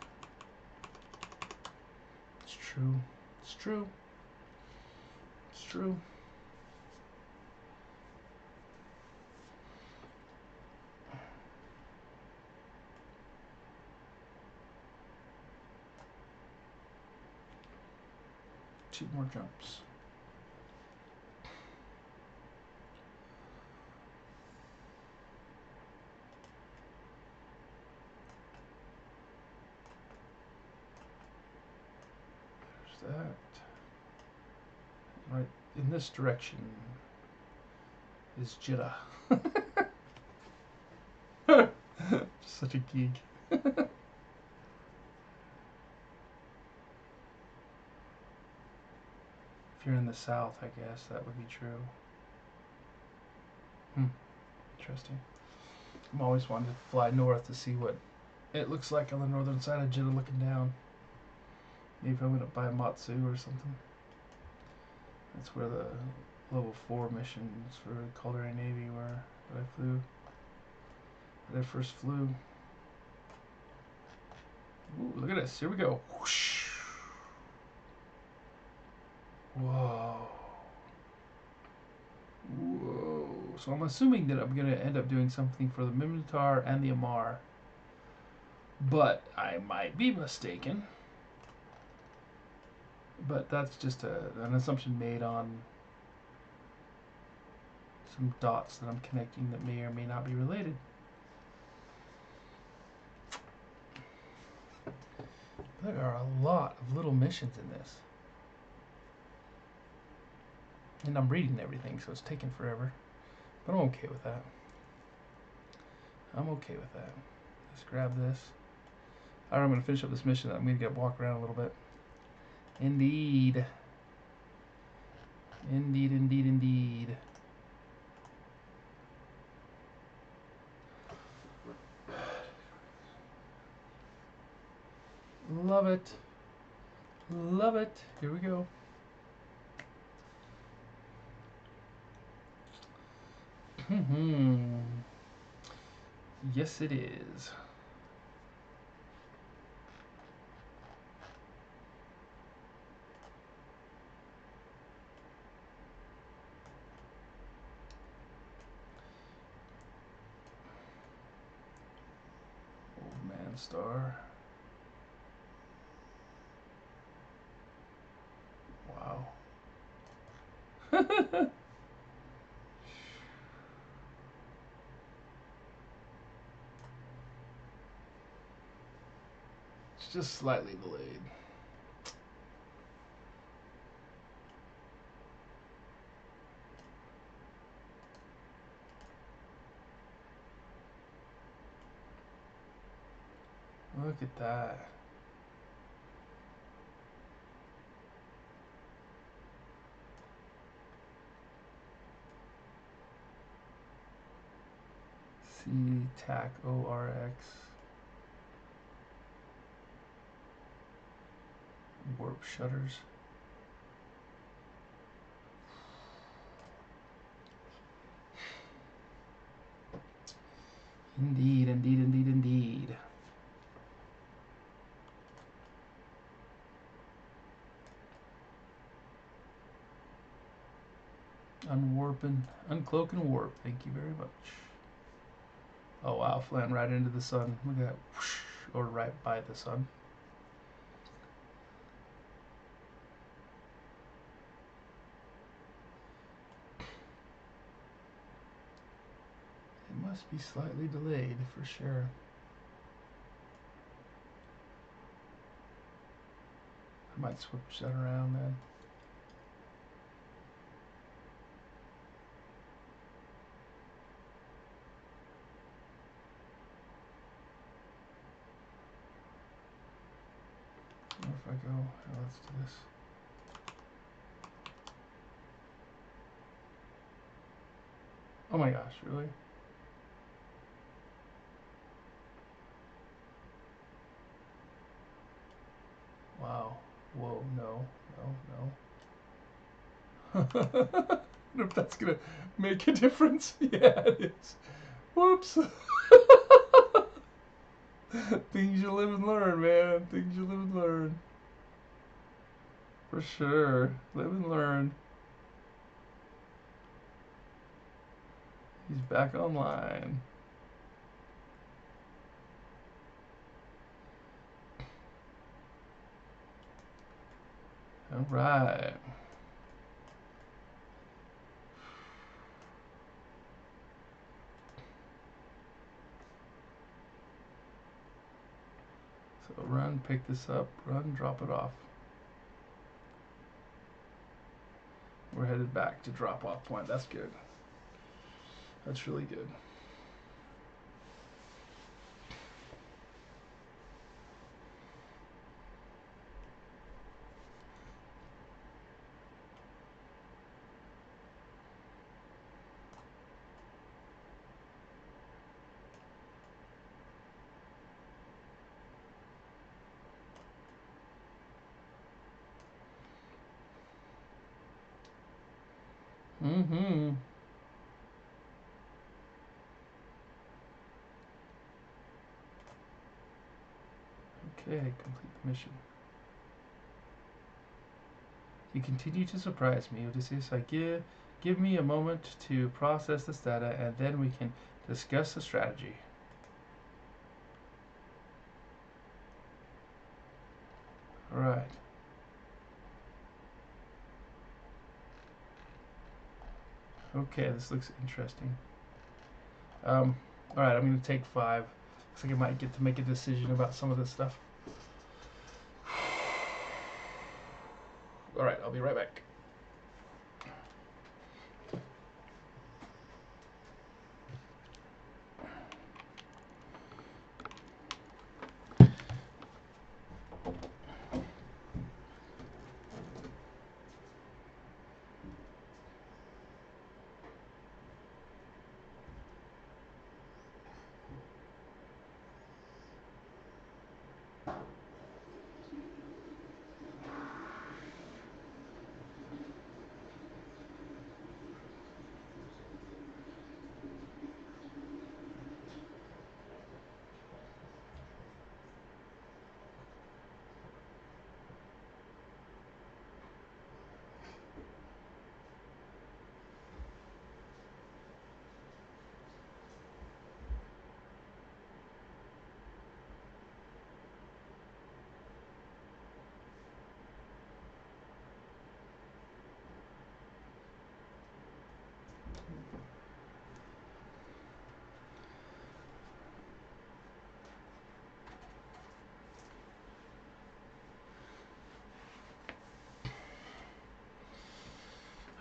It's true. It's true. It's true. 2 more jumps. There's that. Right in this direction is Jitta. Such a geek. If you're in the south, I guess that would be true. Interesting. I'm always wanting to fly north to see what it looks like on the northern side of Jitta looking down. Maybe if I went up by Matsu or something. That's where the level 4 missions for Caldari Navy were that I flew. That I first flew. Ooh, look at this. Here we go. Whoosh. Whoa. Whoa. So I'm assuming that I'm going to end up doing something for the Minmatar and the Amarr. But I might be mistaken. But that's just an assumption made on some dots that I'm connecting that may or may not be related. There are a lot of little missions in this. And I'm reading everything, so it's taking forever. But I'm okay with that. I'm okay with that. Let's grab this. Alright, I'm going to finish up this mission. I'm going to walk around a little bit. Indeed. Indeed, indeed, indeed. Love it. Love it. Here we go. Yes, it is. Old Man Star. Wow. It's just slightly delayed. Look at that. C-TAC ORX. Warp shutters. Indeed, indeed, indeed, indeed. Unwarping, uncloak and warp. Thank you very much. Oh wow, flying right into the sun. Look at that. Whoosh, or right by the sun. It must be slightly delayed for sure. I might switch that around then. Or if I go, oh, let's do this. Oh my gosh, really? Wow. Whoa, no, no, no. I wonder if that's gonna make a difference. Yeah, it is. Whoops. Things you live and learn, man. Things you live and learn. For sure. Live and learn. He's back online. All right. So run, pick this up, run, drop it off. We're headed back to drop off point. That's good. That's really good. Mm-hmm. Okay, complete the mission. You continue to surprise me, Odysseus. Give me a moment to process this data, and then we can discuss the strategy. All right. Okay, this looks interesting. All right, I'm gonna take 5. Looks like I might get to make a decision about some of this stuff. All right, I'll be right back.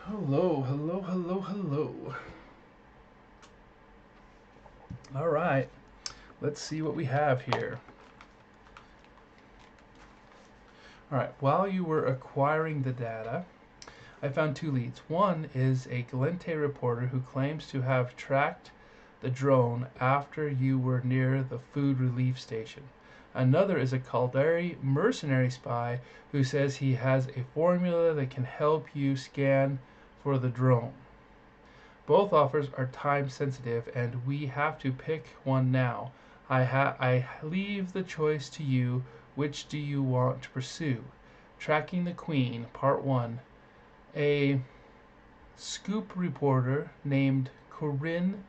Hello, hello, hello, hello. All right, let's see what we have here. All right, while you were acquiring the data, I found 2 leads. One is a Gallente reporter who claims to have tracked the drone after you were near the food relief station. Another is a Caldari mercenary spy who says he has a formula that can help you scan for the drone. Both offers are time sensitive and we have to pick one now. I leave the choice to you. Which do you want to pursue? Tracking the Queen, Part 1. A scoop reporter named Corinne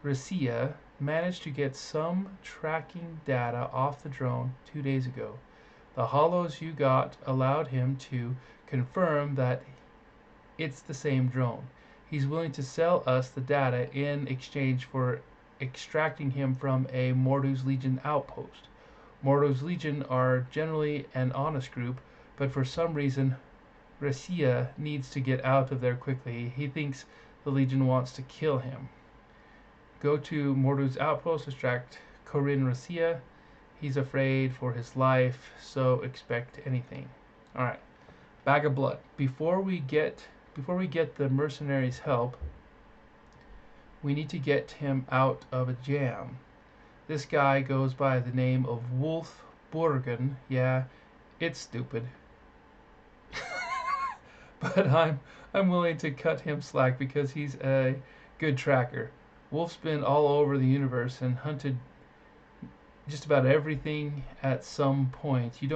Racia managed to get some tracking data off the drone 2 days ago. The hollows you got allowed him to confirm that it's the same drone. He's willing to sell us the data in exchange for extracting him from a Mordu's Legion outpost. Mordu's Legion are generally an honest group, but for some reason Racia needs to get out of there quickly. He thinks the Legion wants to kill him. Go to Mordu's outpost, extract Corinne Racia. He's afraid for his life, so expect anything. Alright. Bag of Blood. Before we get the mercenaries' help, we need to get him out of a jam. This guy goes by the name of Wolf Borgen. Yeah, it's stupid. But I'm willing to cut him slack because he's a good tracker. Wolf's been all over the universe and hunted just about everything at some point. You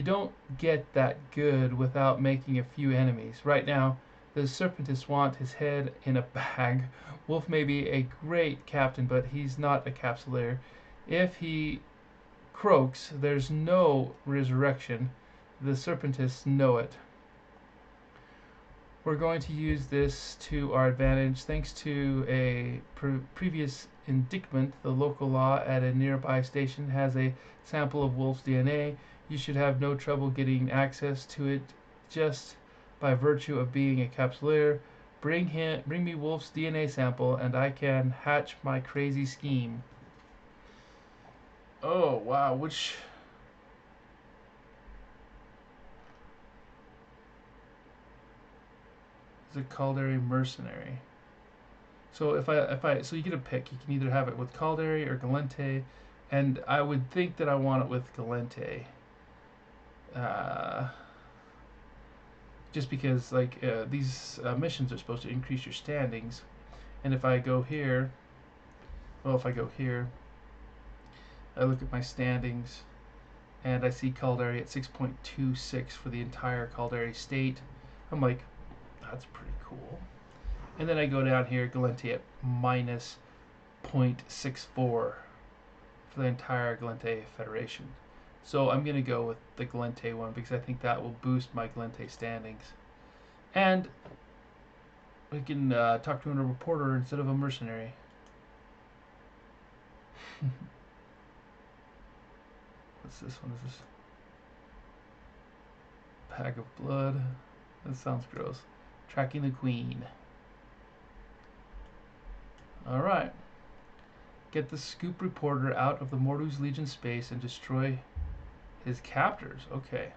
don't get that good without making a few enemies. Right now, the Serpentists want his head in a bag. Wolf may be a great captain, but he's not a capsuleer. If he croaks, there's no resurrection. the Serpentists know it. We're going to use this to our advantage. Thanks to a previous indictment, the local law at a nearby station has a sample of Wolf's DNA. You should have no trouble getting access to it just by virtue of being a capsuleer. Bring me Wolf's DNA sample, and I can hatch my crazy scheme. Oh wow, which is a Caldari mercenary? So if I so you get a pick. You can either have it with Caldari or Gallente, and I would think that I want it with Gallente. Just because like these missions are supposed to increase your standings, and if I go here, well, if I go here, I look at my standings, and I see Caldari at 6.26 for the entire Caldari state. I'm like, that's pretty cool. And then I go down here, Gallente at minus 0.64 for the entire Gallente Federation. So I'm going to go with the Gallente one because I think that will boost my Gallente standings. And we can talk to a reporter instead of a mercenary. What's this one? Is this Bag of Blood? That sounds gross. Tracking the Queen. Alright. Get the scoop reporter out of the Mordu's Legion space and destroy his captors. Okay.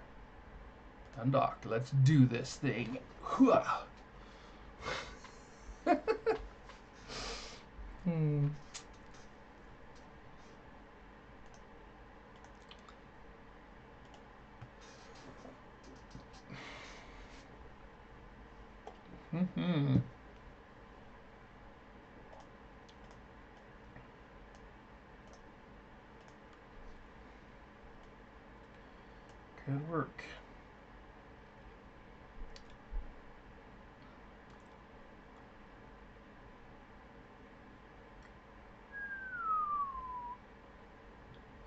Undock. Let's do this thing. Hmm. Mm-hmm. Good work.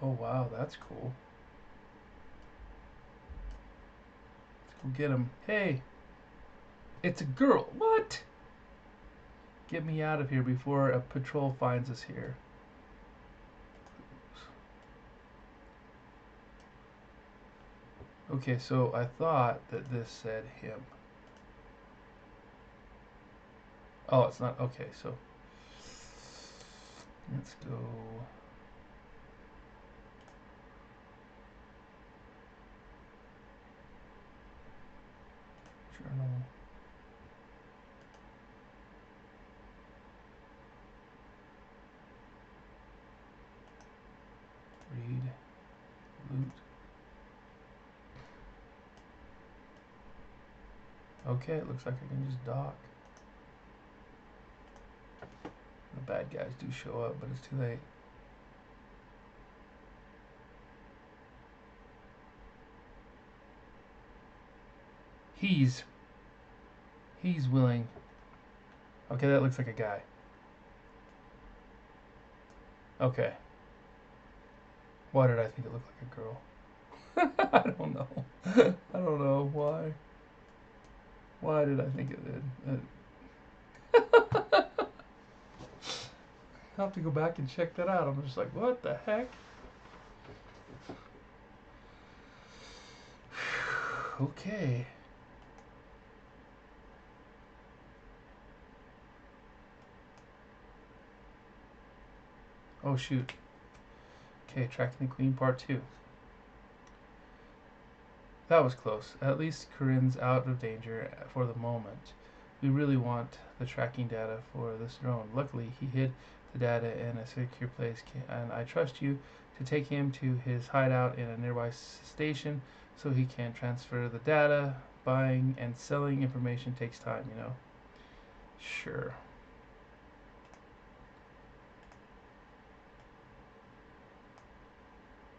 Oh wow, that's cool. Let's go get him. Hey! It's a girl! What? Get me out of here before a patrol finds us here. Okay, so I thought that this said him. Oh, it's not. Okay, so let's go. Journal. Read. Loot. Okay, it looks like I can just dock. The bad guys do show up, but it's too late. He's willing. Okay, that looks like a guy. Okay. Why did I think it looked like a girl? I don't know. I don't know why. Why did I think it did? I'll have to go back and check that out. I'm just like, what the heck? Okay. Oh shoot. Okay, Tracking the Queen Part 2. That was close. At least Corinne's out of danger for the moment. We really want the tracking data for this drone. Luckily, he hid the data in a secure place, and I trust you to take him to his hideout in a nearby station so he can transfer the data. Buying and selling information takes time, you know. Sure.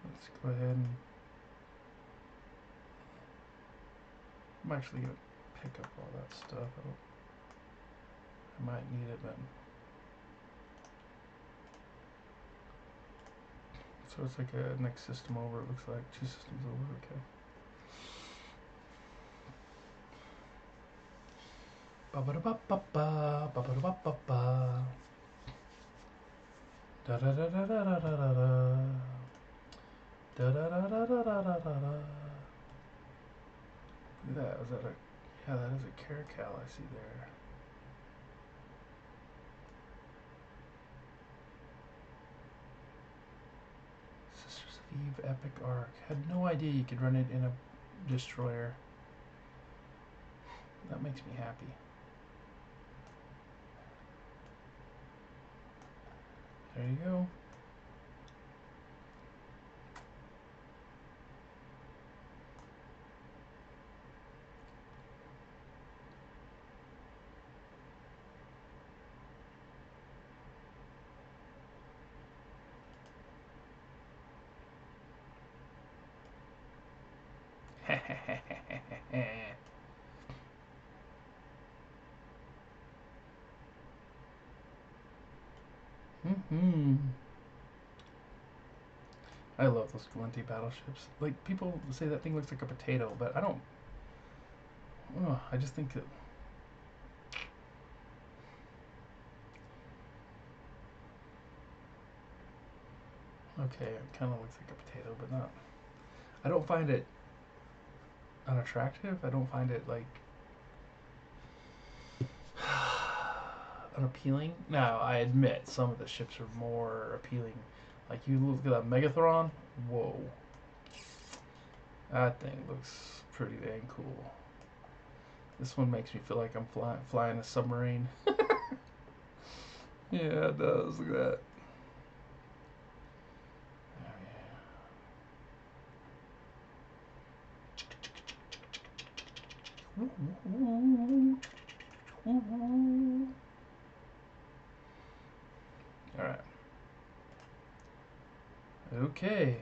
Let's go ahead and... I'm actually going to pick up all that stuff. I might need it, but... So it's like a next system over, it looks like. 2 systems over, okay. Ba-ba-da-ba-ba-ba, ba-ba-da-ba-ba-ba. Da-da-da-da-da-da-da-da. Da-da-da-da-da-da-da-da. Look at that. Was that a... Yeah, that is a caracal I see there. Sisters of Eve Epic Arc. Had no idea you could run it in a destroyer. That makes me happy. There you go. I love those Gallente battleships. Like, people say that thing looks like a potato, but I don't. Oh, I just think that. Okay, it kind of looks like a potato, but not. I don't find it unattractive. I don't find it, like, unappealing. Now, I admit some of the ships are more appealing. Like, you look at that Megathron. Whoa. That thing looks pretty dang cool. This one makes me feel like I'm flying a submarine. Yeah, it does. Look at that. Alright. Okay.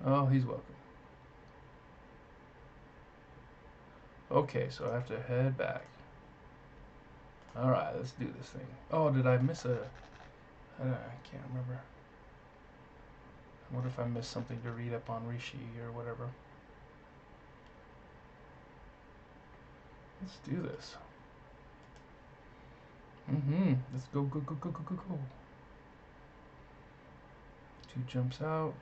Oh, he's welcome. Okay, so I have to head back. Alright, let's do this thing. Oh, did I miss a... I can't remember. What if I missed something to read up on Rishi or whatever? Let's do this. Let's go, go, go, go, go, go, go. 2 jumps out.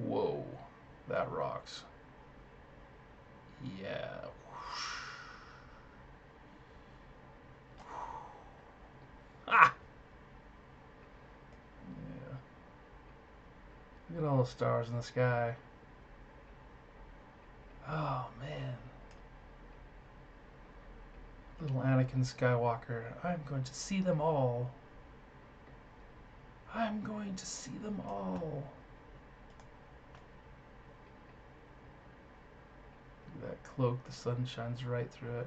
Whoa, that rocks. Yeah. Ah! Yeah. Look at all the stars in the sky. Oh, man. Little Anakin Skywalker. I'm going to see them all. I'm going to see them all. Look at that cloak. The sun shines right through it.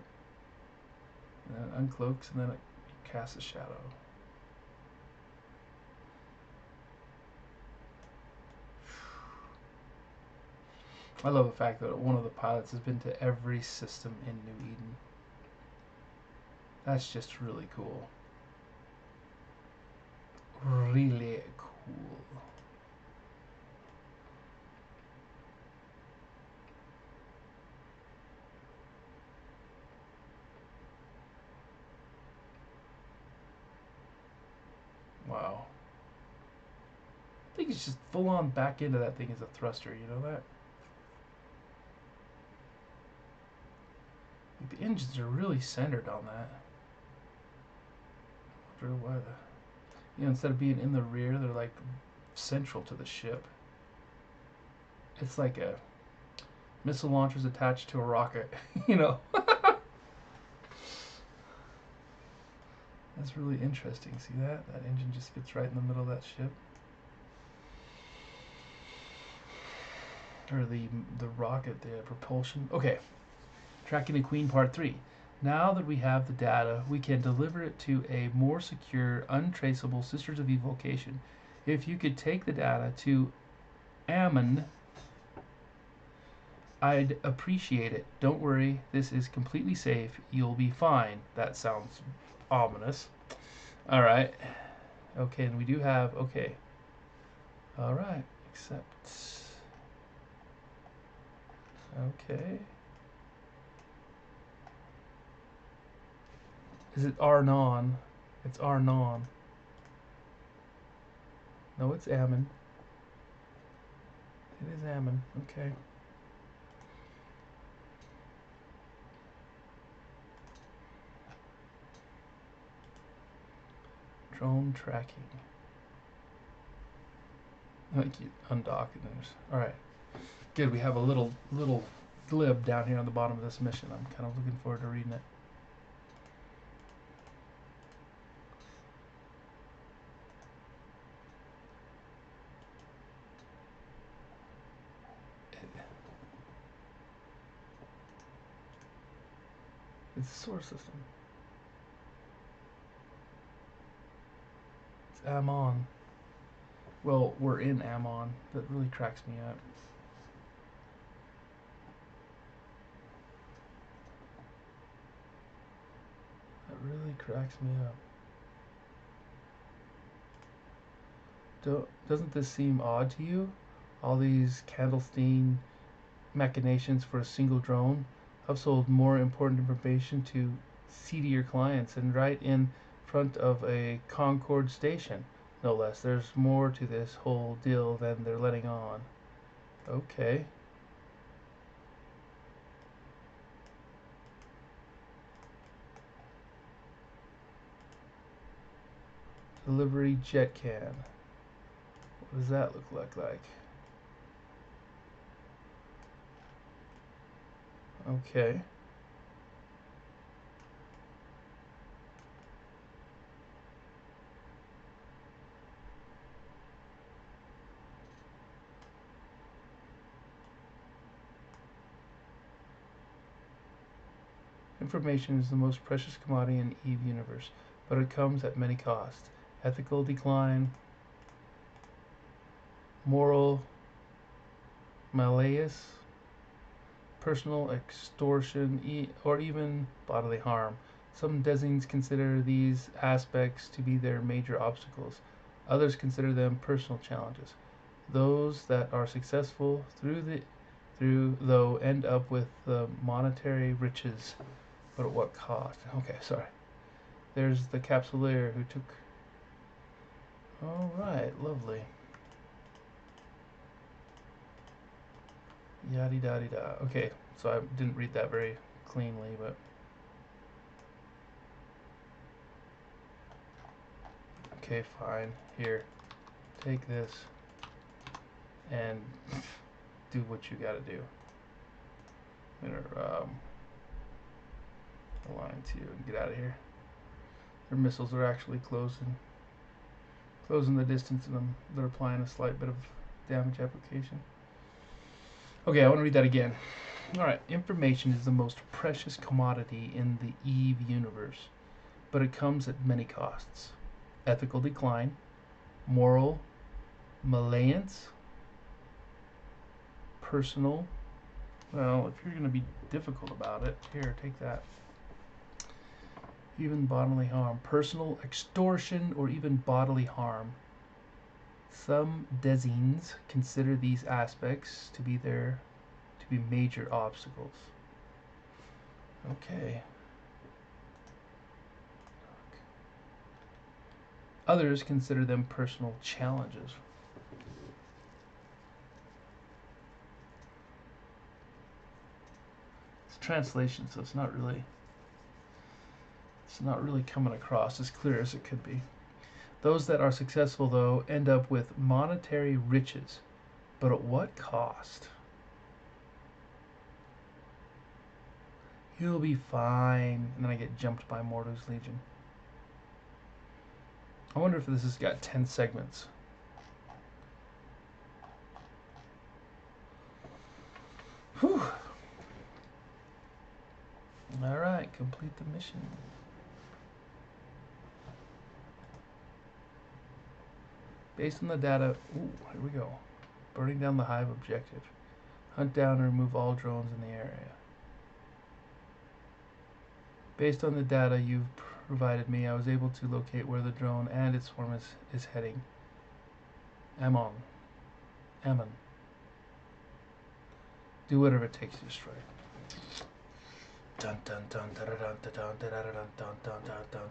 And then it uncloaks and then it casts a shadow. I love the fact that one of the pilots has been to every system in New Eden. That's just really cool. Really cool. Wow. I think it's just full on back into that thing as a thruster, you know that? Like the engines are really centered on that. I wonder why instead of being in the rear, they're like central to the ship. It's like a missile launcher's attached to a rocket, you know. That's really interesting. See that? That engine just gets right in the middle of that ship. Or the rocket, the propulsion. Okay. Tracking the Queen Part 3. Now that we have the data, we can deliver it to a more secure, untraceable Sisters of Eve location. If you could take the data to Ammon, I'd appreciate it. Don't worry, this is completely safe. You'll be fine. That sounds ominous. Alright. Okay, and we do have, okay. Alright, accept. Okay. Is it Arnon? It's Arnon. No, it's Ammon. It is Ammon, okay. Drone tracking. Like you undock it. Alright. Good, we have a little glib down here on the bottom of this mission. I'm kind of looking forward to reading it. It's a solar system. It's Ammon. Well, we're in Ammon. That really cracks me up. That really cracks me up. Doesn't this seem odd to you? All these clandestine machinations for a single drone have sold more important information to seedier clients and right in front of a Concorde station, no less. There's more to this whole deal than they're letting on. Okay. Delivery jet can. What does that look like? Okay. Information is the most precious commodity in the EVE universe, but it comes at many costs. Ethical decline, moral malaise, personal extortion, or even bodily harm. Some designs consider these aspects to be their major obstacles. Others consider them personal challenges. Those that are successful though end up with monetary riches, but at what cost? Okay, sorry. There's the capsuleer who took. All right, lovely. Yaddy daddy da. Okay, so I didn't read that very cleanly, but okay, fine. Here, take this and do what you gotta do. I'm gonna align to you and get out of here. Their missiles are actually closing the distance, and they're applying a slight bit of damage application. Okay, I want to read that again. Alright, information is the most precious commodity in the EVE universe, but it comes at many costs. Ethical decline, moral malleance, personal, well, if you're going to be difficult about it, here, take that. Even bodily harm, personal extortion, or even bodily harm. Some designs consider these aspects to be major obstacles. Okay. Others consider them personal challenges. It's translation, so it's not really coming across as clear as it could be. Those that are successful, though, end up with monetary riches, but at what cost? You'll be fine. And then I get jumped by Mordu's Legion. I wonder if this has got 10 segments. Whew. Alright, complete the mission. Based on the data, ooh, here we go. Burning down the hive objective. Hunt down and remove all drones in the area. Based on the data you've provided me, I was able to locate where the drone and its swarm is heading. Ammon. Ammon. Do whatever it takes to destroy it. Dun dun dun dun dun dun dun dun dun dun dun dun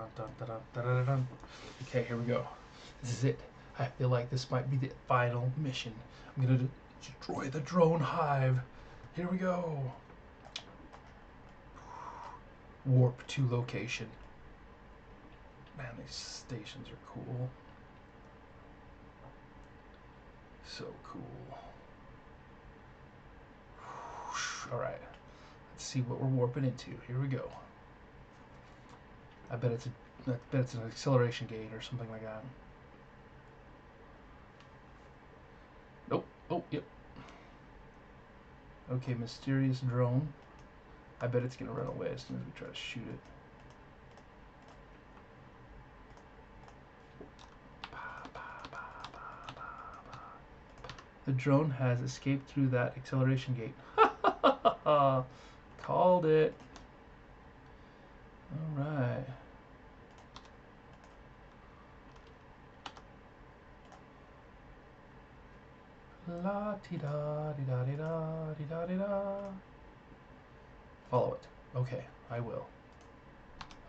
dun dun dun. Okay, here we go. This is it. I feel like this might be the final mission. I'm gonna destroy the drone hive. Here we go. Warp to location. Man, these stations are cool. So cool. Alright. Let's see what we're warping into. Here we go. I bet it's an acceleration gate or something like that. Nope. Oh, yep. Okay, mysterious drone. I bet it's gonna run away as soon as we try to shoot it. The drone has escaped through that acceleration gate. Called it. Alright. La ti da di da di da di da di da. Follow it. Okay, I will.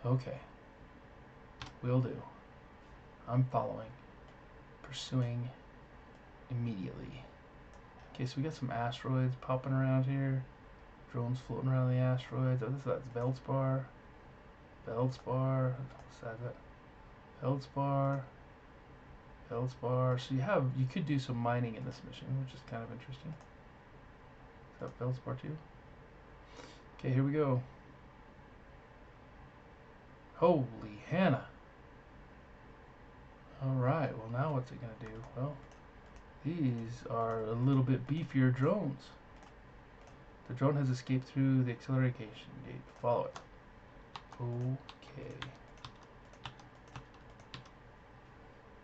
Okay. Will do. I'm following. Pursuing immediately. Okay, so we got some asteroids popping around here. Drones floating around the asteroids. Oh, that's Veldspar. Veldspar. What's that? Veldspar. Veldspar. So you could do some mining in this mission, which is kind of interesting. Is that Veldspar too? Okay, here we go. Holy Hannah. Alright, well now what's it gonna do? Well, these are a little bit beefier drones. The drone has escaped through the acceleration gate. Follow it. Okay.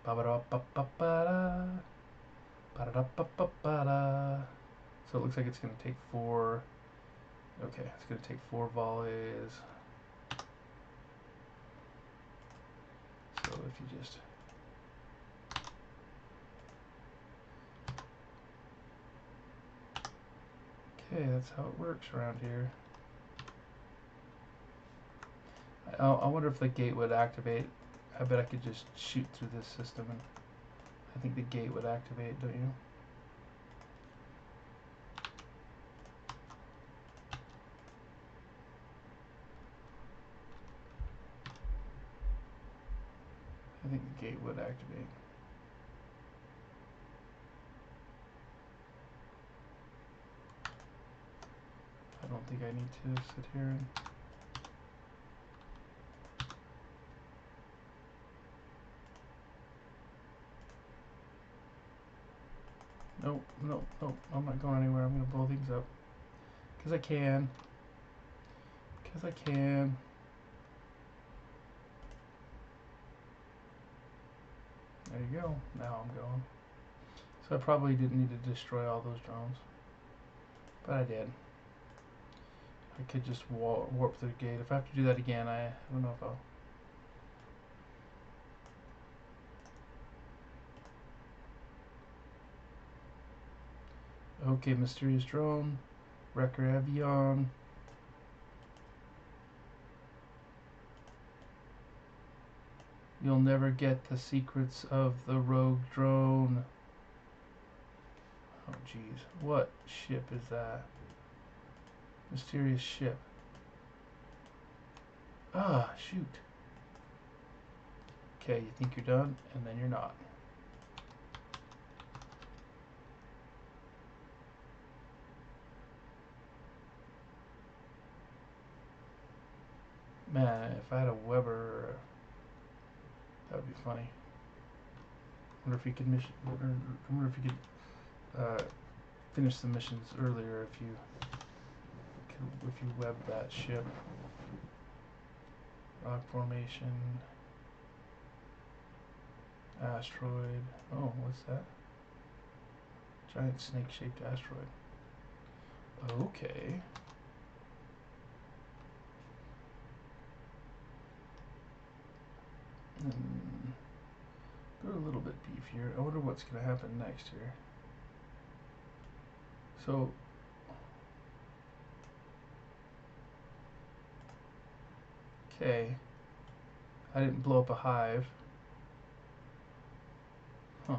Ba-ba-da-ba-ba-ba-da. Ba-da-da-ba-ba-ba-da. So it looks like it's going to take 4. Okay, it's going to take 4 volleys. So if you just... Okay, that's how it works around here. I wonder if the gate would activate. I bet I could just shoot through this system, and I think the gate would activate, don't you? I think the gate would activate. I don't think I need to sit here and... Nope, nope, nope. I'm not going anywhere. I'm going to blow things up. Because I can. Because I can. There you go. Now I'm going. So I probably didn't need to destroy all those drones. But I did. I could just warp through the gate. If I have to do that again, I don't know if I'll... Okay, mysterious drone. Wrecker Avion. You'll never get the secrets of the rogue drone. Oh, jeez. What ship is that? Mysterious ship. Ah, shoot. Okay, you think you're done, and then you're not. Man, if I had a Weber, that would be funny. Wonder if you could wonder if you could finish the missions earlier if you web that ship. Rock formation. Asteroid. Oh, what's that? Giant snake-shaped asteroid. Okay. And they're a little bit beefier. I wonder what's going to happen next here. So, okay. I didn't blow up a hive. Huh.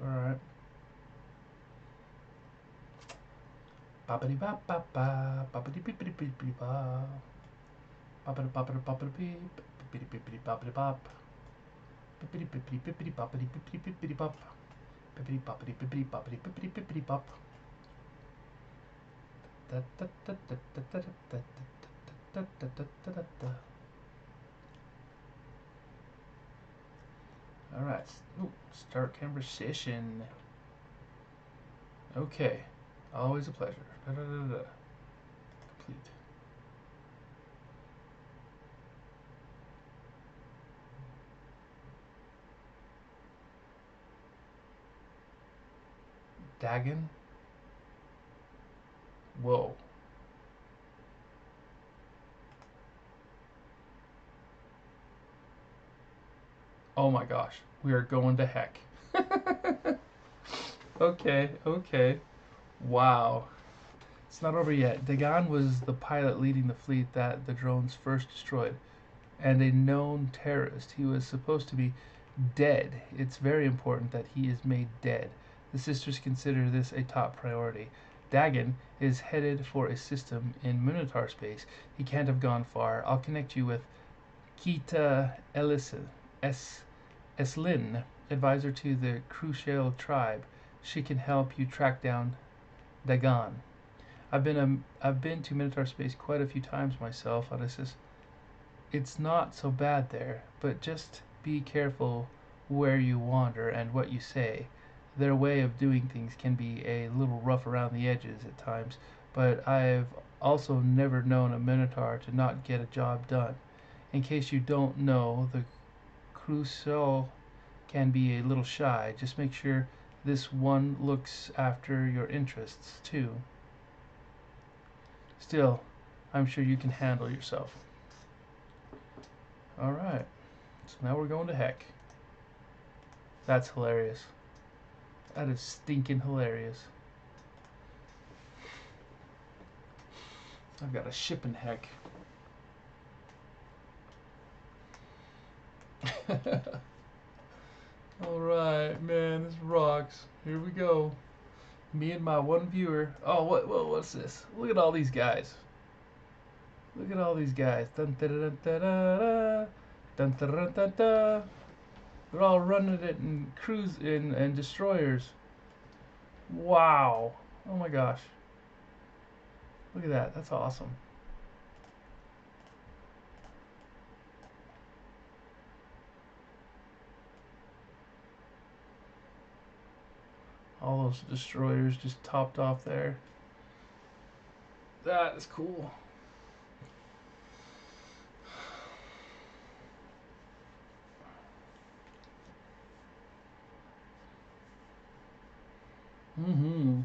Alright. Boppity bop bop bop, boppity beepity beepity bop. Boppity boppity boppity beep, beepity beepity boppity bop. Bippity bippity bippity boppity bippity bippity bop. Bippity boppity bippity boppity bippity bippity bop. Da da da da da da da da da da da da da. Alright. Start conversation. Okay. Always a pleasure. Da da da da. Complete. Dagon? Whoa. Oh my gosh. We are going to heck. Okay, okay. Wow. It's not over yet. Dagon was the pilot leading the fleet that the drones first destroyed, and a known terrorist. He was supposed to be dead. It's very important that he is made dead. The sisters consider this a top priority. Dagon is headed for a system in Minotaur space. He can't have gone far. I'll connect you with Kita Eslin, advisor to the Crucial tribe. She can help you track down Dagon. I've been to Minotaur space quite a few times myself, Odysseus. It's not so bad there, but just be careful where you wander and what you say. Their way of doing things can be a little rough around the edges at times, but I've also never known a Minotaur to not get a job done. In case you don't know, the Crucial can be a little shy. Just make sure this one looks after your interests, too. Still, I'm sure you can handle yourself. Alright, so now we're going to heck. That's hilarious. That is stinking hilarious. I've got a ship in heck. Alright, man, this rocks. Here we go. Me and my one viewer. Oh, what's this? Look at all these guys. Look at all these guys. Dun, da, da, da, da, da. Dun, da, da, da, da. They're all running it in cruise and destroyers. Wow. Oh my gosh. Look at that. That's awesome. All those destroyers just topped off there. That is cool. Mm-hmm.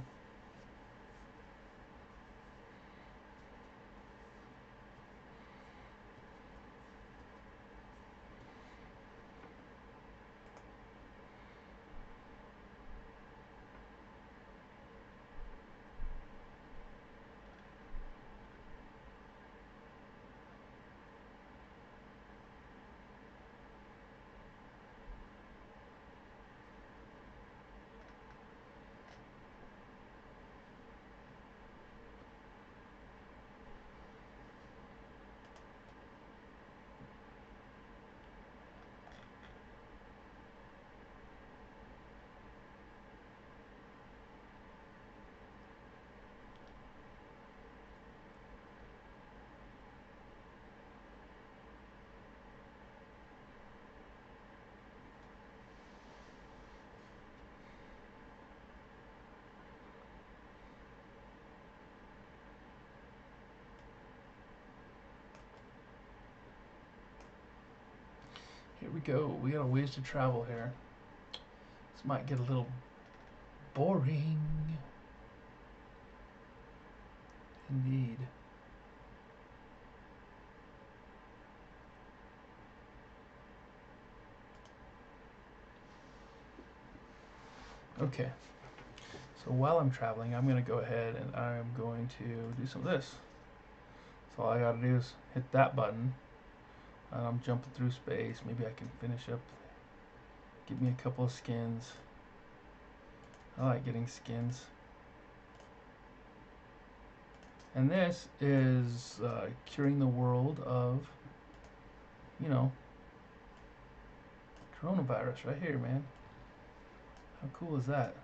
Here we go. We got a ways to travel here. This might get a little boring. Indeed. Okay, so while I'm traveling, I'm going to go ahead and I'm going to do some of this. So all I got to do is hit that button. I'm jumping through space. Maybe I can finish up. Give me a couple of skins. I like getting skins. And this is curing the world of, you know, coronavirus right here, man. How cool is that?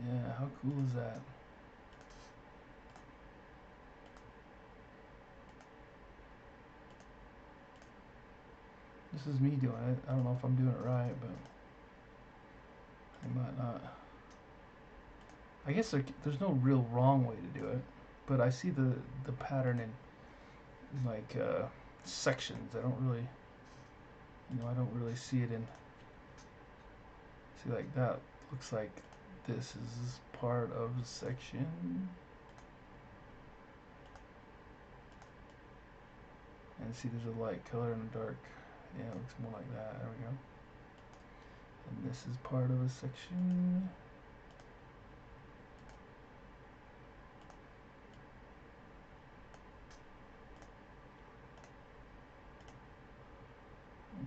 Yeah, how cool is that? This is me doing it. I don't know if I'm doing it right, but I might not. I guess there's no real wrong way to do it, but I see the pattern in like sections. I don't really, I don't really see it in. See, like that looks like this is part of a section. And see, there's a light color and a dark. Yeah, it looks more like that. There we go. And this is part of a section.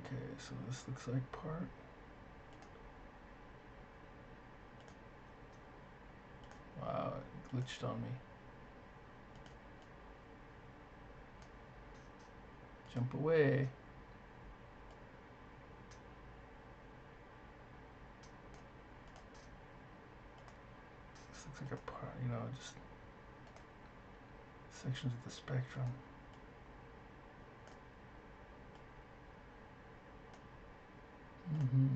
Okay, so this looks like part. Wow, it glitched on me. Jump away. This looks like a part, just sections of the spectrum. Mm-hmm.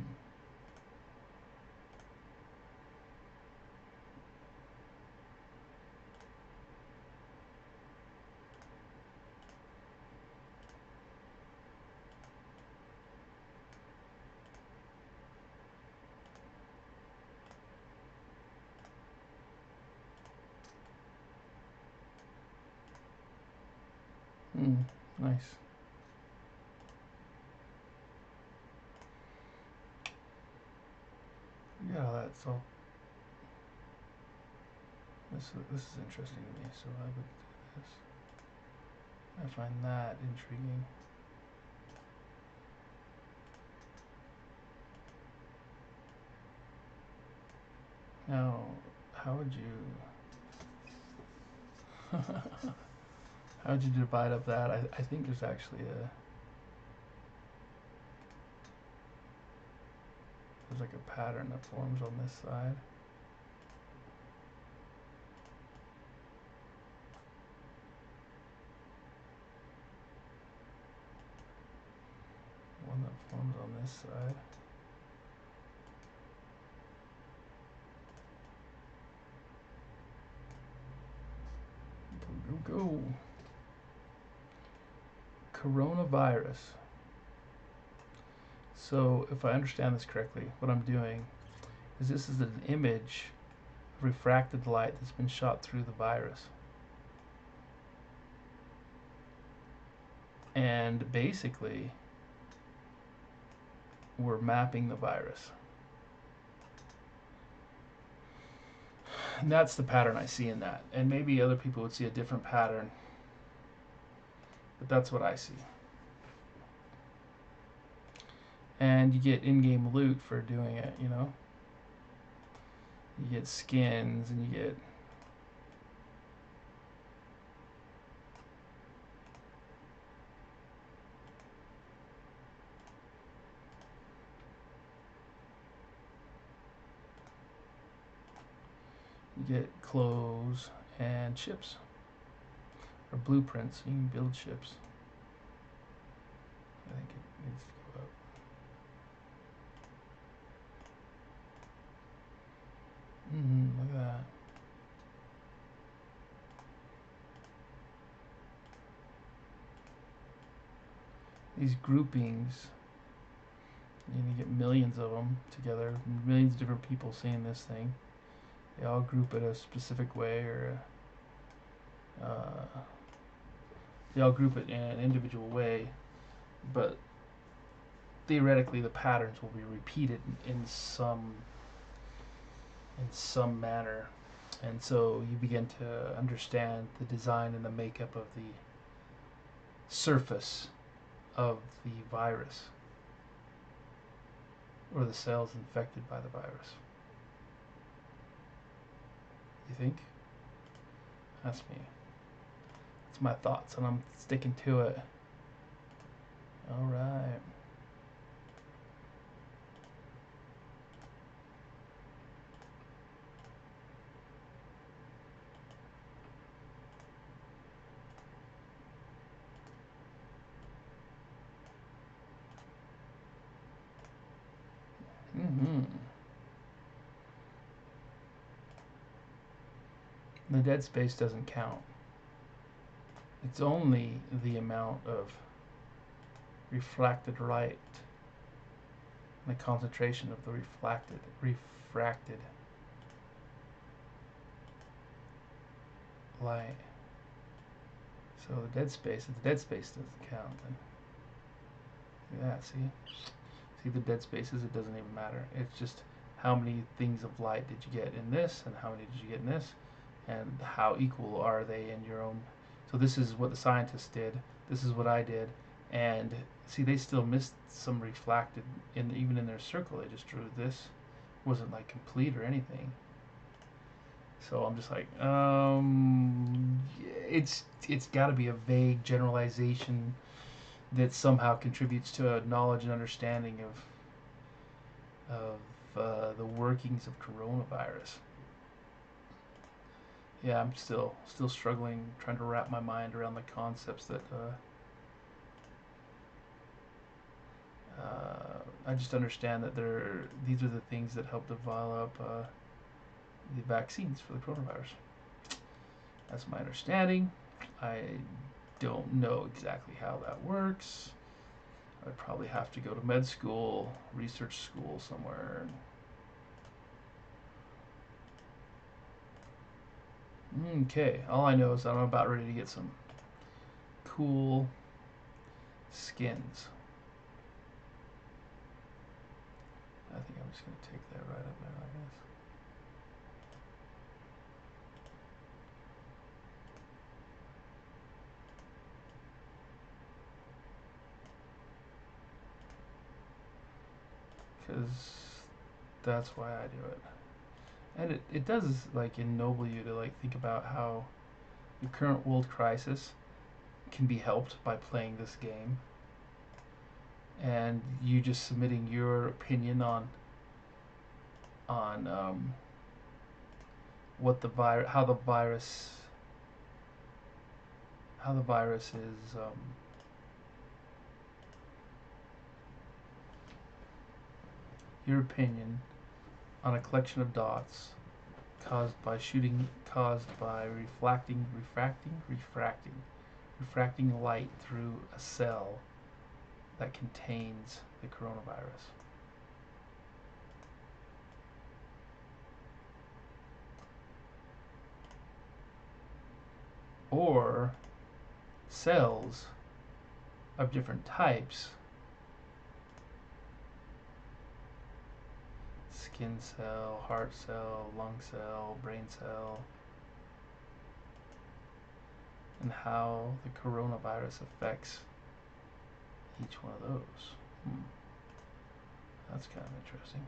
Nice. Yeah, that's all. This is interesting to me, so I would do this. I find that intriguing. Now, how would you how would you divide up that? I think there's actually there's like a pattern that forms on this side. One that forms on this side. Go, go, go. Coronavirus. So if I understand this correctly, what I'm doing is this is an image of refracted light that's been shot through the virus. And basically, we're mapping the virus. And that's the pattern I see in that. And maybe other people would see a different pattern, but that's what I see. And you get in-game loot for doing it, You get skins and you get clothes and ships or blueprints. You can build ships. I think it needs to go up. Look at that. These groupings, you get millions of them together, millions of different people seeing this thing. They all group it a specific way, or they all group it in an individual way, but theoretically the patterns will be repeated in some manner, and so you begin to understand the design and the makeup of the surface of the virus or the cells infected by the virus. You think? That's me. That's my thoughts, and I'm sticking to it. All right. Mm-hmm. The dead space doesn't count. It's only the amount of refracted light, the concentration of the refracted light. So the dead space, if the dead space doesn't count, then yeah, see the dead spaces, it doesn't even matter. It's just how many things of light did you get in this, and how many did you get in this, and how equal are they in your own. So this is what the scientists did. This is what I did, and see, they still missed some reflected even in their circle. They just drew this. It wasn't like complete or anything. So I'm just like, it's got to be a vague generalization that somehow contributes to a knowledge and understanding of the workings of coronavirus. Yeah, I'm still struggling trying to wrap my mind around the concepts that I just understand that these are the things that help develop the vaccines for the coronavirus. That's my understanding. I don't know exactly how that works. I'd probably have to go to med school, research school somewhere. Okay, all I know is that I'm about ready to get some cool skins. I think I'm just going to take that right up there, I guess. Because that's why I do it. And it does like ennoble you to like think about how your current world crisis can be helped by playing this game, and you just submitting your opinion on what the virus, how the virus is your opinion on a collection of dots caused by refracting light through a cell that contains the coronavirus. Or cells of different types, skin cell, heart cell, lung cell, brain cell, and how the coronavirus affects each one of those. That's kind of interesting.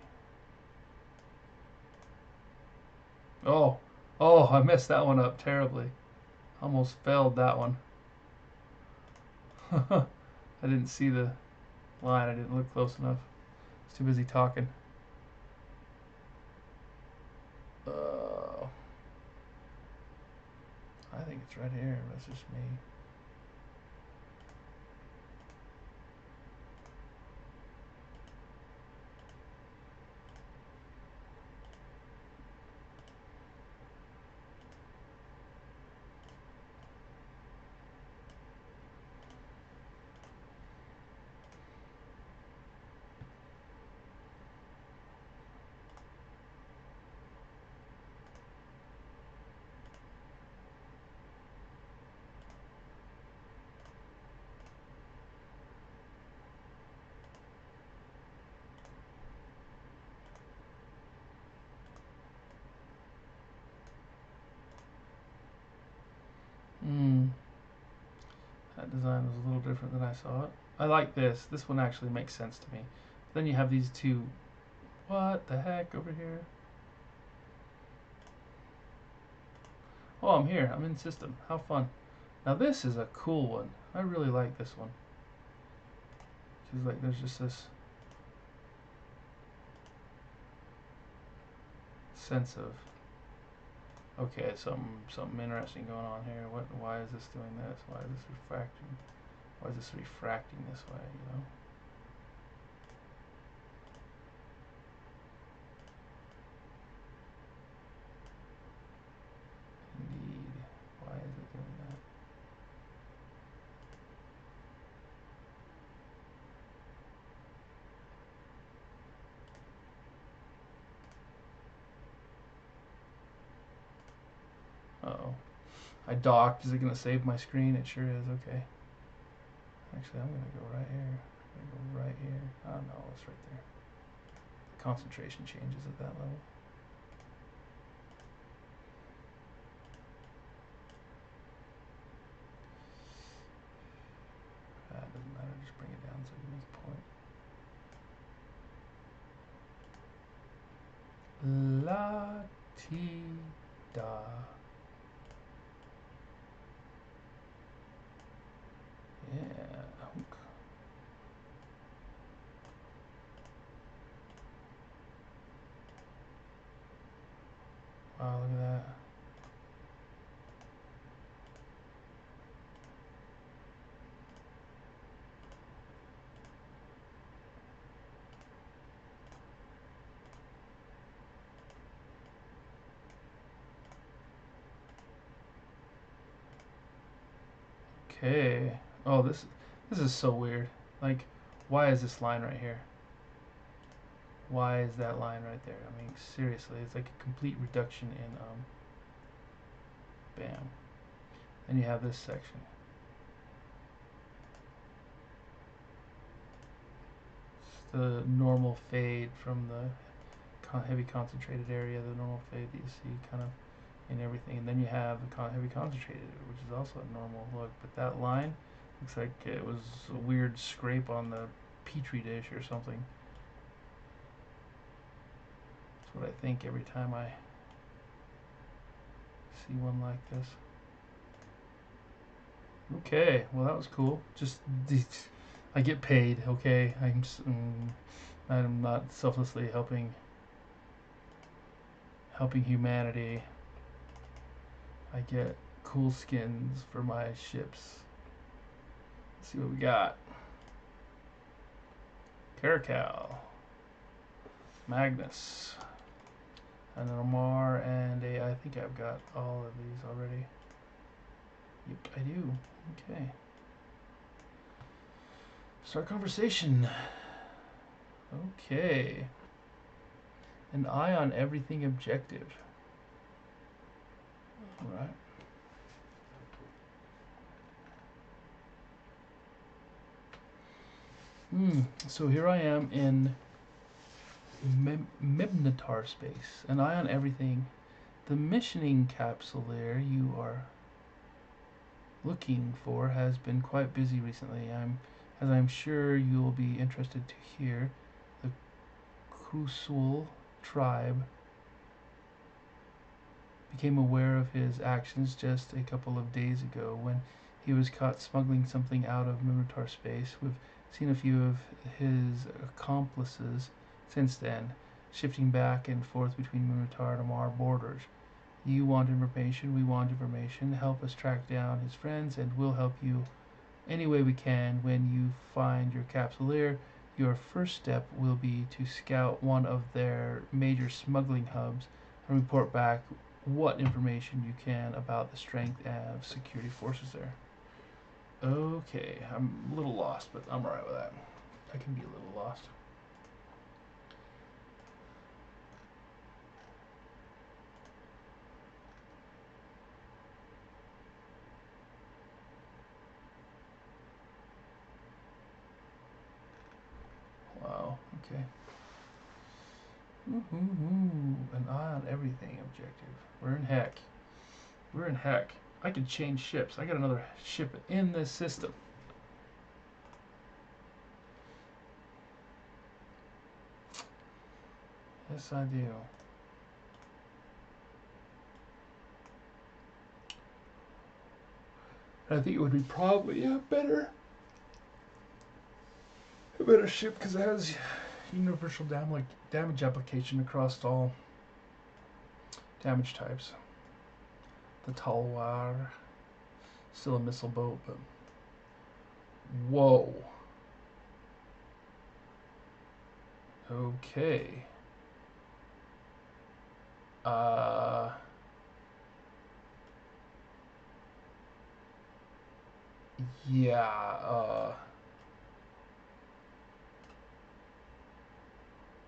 Oh, I messed that one up terribly. Almost failed that one. I didn't see the line. I didn't look close enough. I was too busy talking. I think it's right here. That's just me. That design was a little different than I saw it. I like this. This one actually makes sense to me. Then you have these two. What the heck over here? Oh, I'm here. I'm in system. How fun. Now this is a cool one. I really like this one. Because like there's just this sense of, okay, something interesting going on here. Why is this doing this? Why is this refracting? Why is this refracting this way, you know? Indeed. Why is it doing that? Uh-oh. I docked. Is it going to save my screen? It sure is. Okay. Actually, I'm going to go right here. I'm going to go right here. Oh, no, it's right there. The concentration changes at that level. Doesn't matter. Just bring it down so you can make a point. La ti da. Yeah. Wow, look at that. Okay. Oh, this is so weird. Like, why is this line right here? Why is that line right there? I mean, seriously, it's like a complete reduction in bam. Then you have this section. It's the normal fade from the heavy concentrated area, the normal fade that you see kind of in everything. And then you have the heavy concentrated, which is also a normal look. But that line looks like it was a weird scrape on the petri dish or something. That's what I think every time I see one like this. Okay, well that was cool. Just I get paid. Okay, I'm not selflessly helping humanity. I get cool skins for my ships. Let's see what we got. Caracal, Magnus, and an Omar, and I think I've got all of these already. Yep, I do. Okay. Start conversation. Okay. An eye on everything objective. Alright. So here I am in Mibnatar space. An eye on everything. The missioning capsule there you are looking for has been quite busy recently. As I'm sure you'll be interested to hear, the Krusul tribe became aware of his actions just a couple of days ago when he was caught smuggling something out of Minotaur space. We've seen a few of his accomplices since then, shifting back and forth between Minotaur and Amar borders. You want information, we want information. Help us track down his friends, and we'll help you any way we can. When you find your capsuleer, your first step will be to scout one of their major smuggling hubs and report back what information you can about the strength of security forces there. Okay, I'm a little lost, but I'm alright with that. I can be a little lost. Wow, okay. An eye on everything objective. We're in heck. We're in heck. I could change ships. I got another ship in this system. Yes, I do. I think it would be probably a better ship because it has universal damage application across all damage types. The Talwar, still a missile boat, but whoa. Okay. Yeah,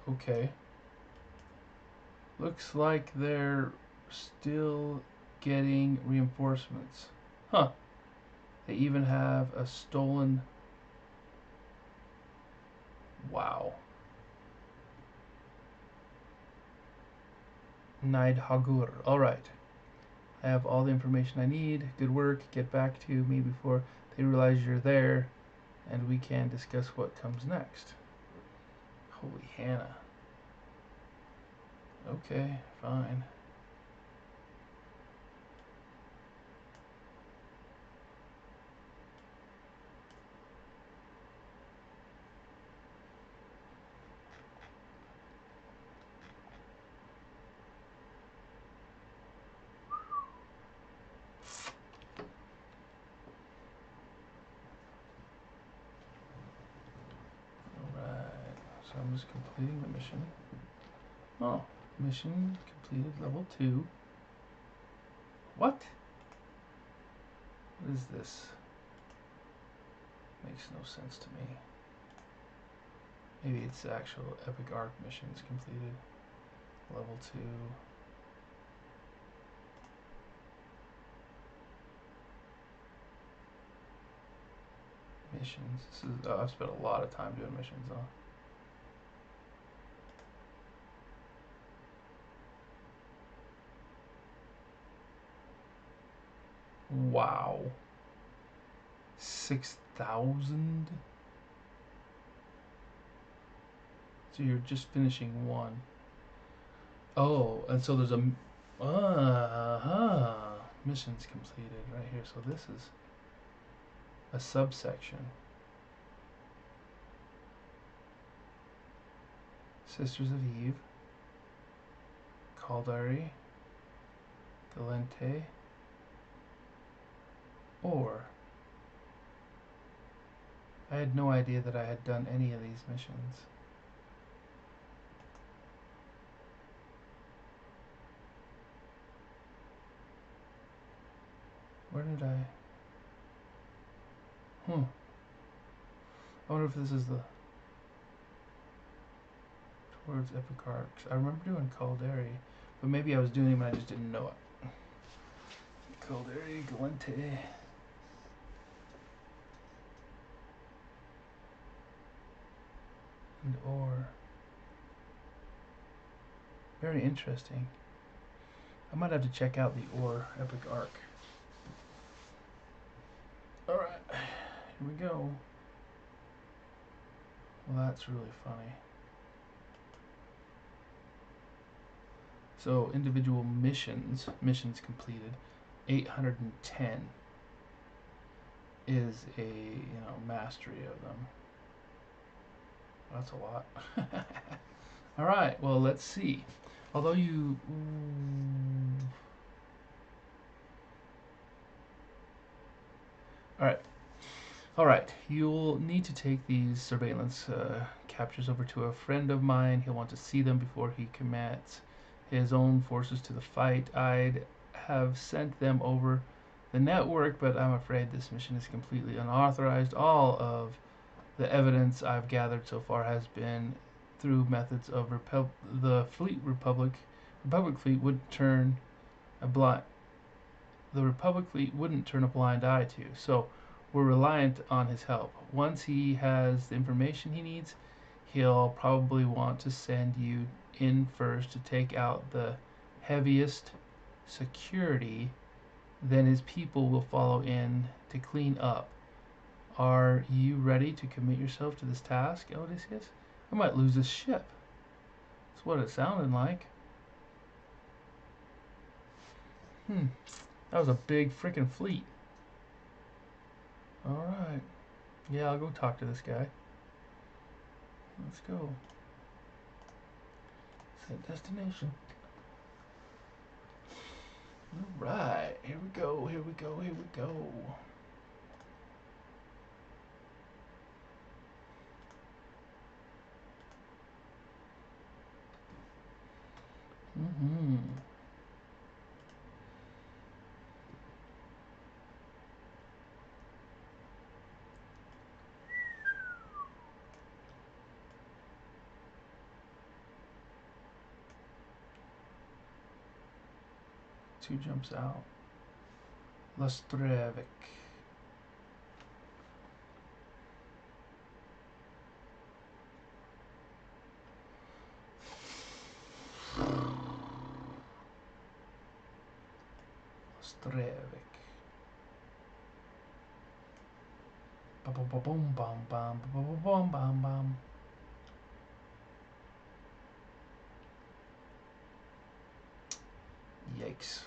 okay. Looks like they're still getting reinforcements. Huh. They even have a stolen... Wow. Neidhagur. Alright. I have all the information I need. Good work. Get back to me before they realize you're there, and we can discuss what comes next. Holy Hannah. Okay, fine. Alright, so I'm just completing the mission. Oh, mission completed level 2. What? What is this? Makes no sense to me. Maybe it's the actual Epic Arc missions completed. Level 2. Missions. This is, I've spent a lot of time doing missions, though. Wow. 6,000? So you're just finishing one. Oh, and so there's a... Missions completed right here. So this is a subsection. Sisters of Eve. Caldari. Galente. Or... I had no idea that I had done any of these missions. Where did I... I wonder if this is the... Towards Epic Arcs. I remember doing Caldari, but maybe I was doing them and I just didn't know it. Caldari, Galente... and Or. Very interesting. I might have to check out the Or Epic Arc. Alright, here we go. Well, that's really funny. So, individual missions completed, 810 is a, mastery of them. That's a lot. Alright, well, let's see. Although you... Alright, you'll need to take these surveillance captures over to a friend of mine. He'll want to see them before he commits his own forces to the fight. I'd have sent them over the network, but I'm afraid this mission is completely unauthorized. All of the evidence I've gathered so far has been through methods of the Republic fleet would turn a blind the Republic fleet wouldn't turn a blind eye to. So we're reliant on his help. Once he has the information he needs, he'll probably want to send you in first to take out the heaviest security then his people will follow in to clean up. Are you ready to commit yourself to this task, Odysseus? I might lose this ship. That's what it sounded like. That was a big freaking fleet. Alright. Yeah, I'll go talk to this guy. Let's go. Set destination. Alright, here we go, here we go, here we go. Mm-hmm. Two jumps out. Lestrevic. Lestrevic. Bum bum bum bum bum bum bum bum bum. Yikes.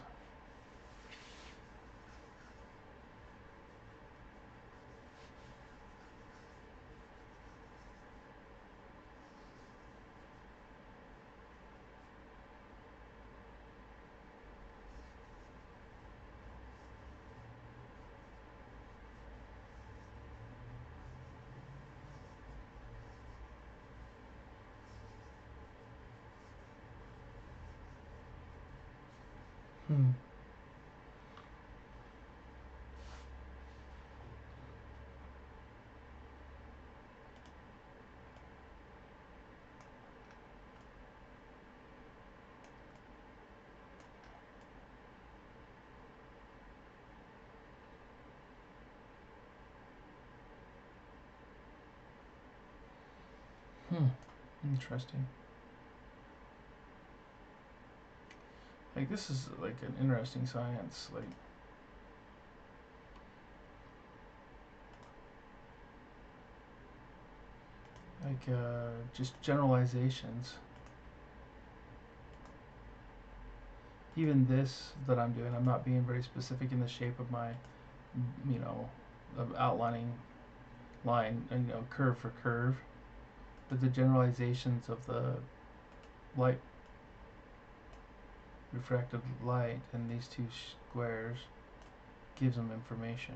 Hmm. Interesting. Like, this is like an interesting science. Just generalizations. Even this that I'm doing, I'm not being very specific in the shape of my, of outlining line, curve for curve. But the generalizations of the light, refracted light, and these two squares gives them information.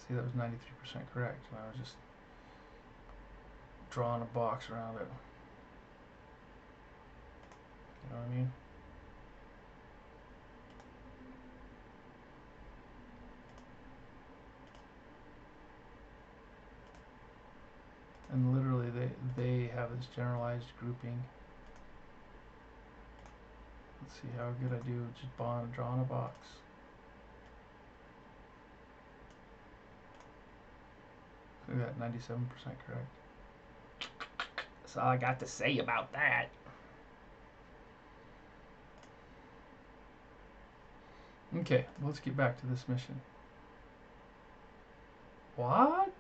See, that was 93% correct, and I was just drawing a box around it. You know what I mean? And literally, they have this generalized grouping. Let's see how good I do just drawing a box. Look at that, 97% correct. That's all I got to say about that. Okay, let's get back to this mission. What?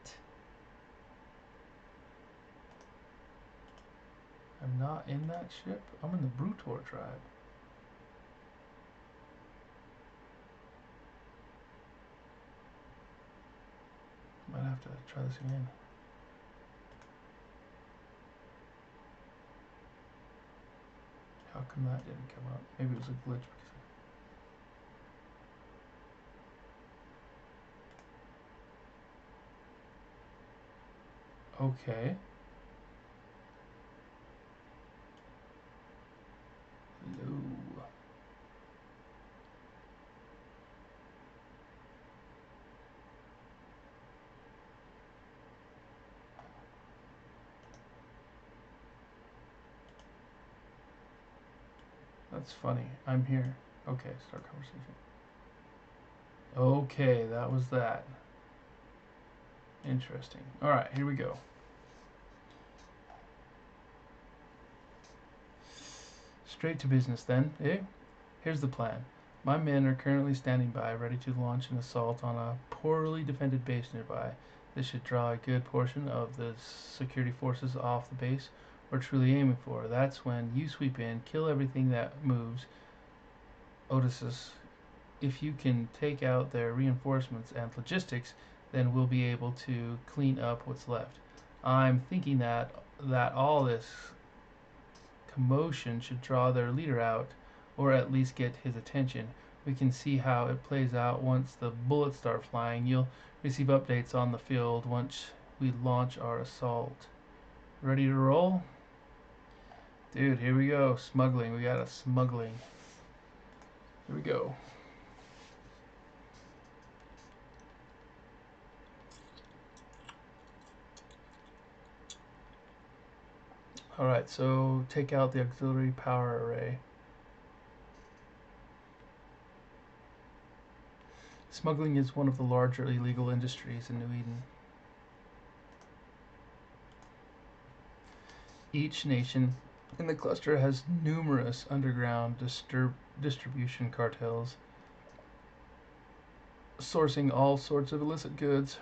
I'm not in that ship? I'm in the Brutor tribe. Might have to try this again. How come that didn't come up? Maybe it was a glitch because... Okay. Hello. That's funny. I'm here. Okay, start conversation. Okay, that was that. Interesting. Alright, here we go. Straight to business then, eh? Here's the plan. My men are currently standing by, ready to launch an assault on a poorly defended base nearby. This should draw a good portion of the security forces off the base we're truly aiming for. That's when you sweep in, kill everything that moves. Odysseus, if you can take out their reinforcements and logistics, then we'll be able to clean up what's left. I'm thinking that all this commotion should draw their leader out, or at least get his attention. We can see how it plays out once the bullets start flying. You'll receive updates on the field once we launch our assault. Ready to roll? Dude, here we go. Smuggling. We got a smuggling. Here we go. Alright, so take out the auxiliary power array. Smuggling is one of the larger illegal industries in New Eden. Each nation in the cluster has numerous underground distribution cartels, sourcing all sorts of illicit goods.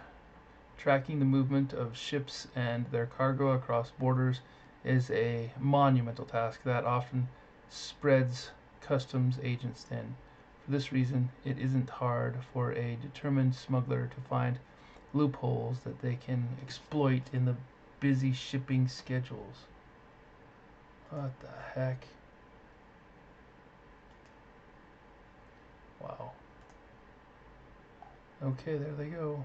Tracking the movement of ships and their cargo across borders is a monumental task that often spreads customs agents thin. For this reason, it isn't hard for a determined smuggler to find loopholes that they can exploit in the busy shipping schedules. What the heck? Wow. Okay, there they go.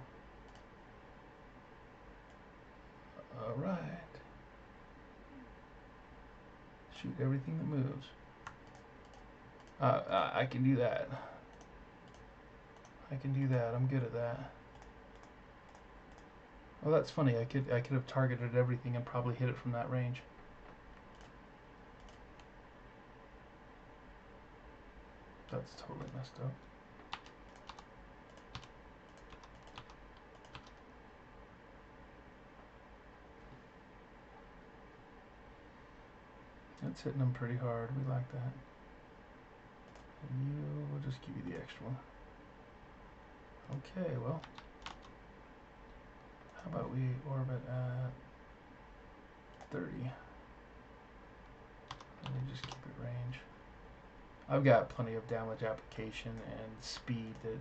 Alright. Shoot everything that moves. I can do that. I can do that. I'm good at that. Oh, that's funny. I could have targeted everything and probably hit it from that range. That's totally messed up. That's hitting them pretty hard. We like that. And you, we'll just give you the extra one. Okay, well. How about we orbit at 30? Let me just keep it range. I've got plenty of damage application and speed that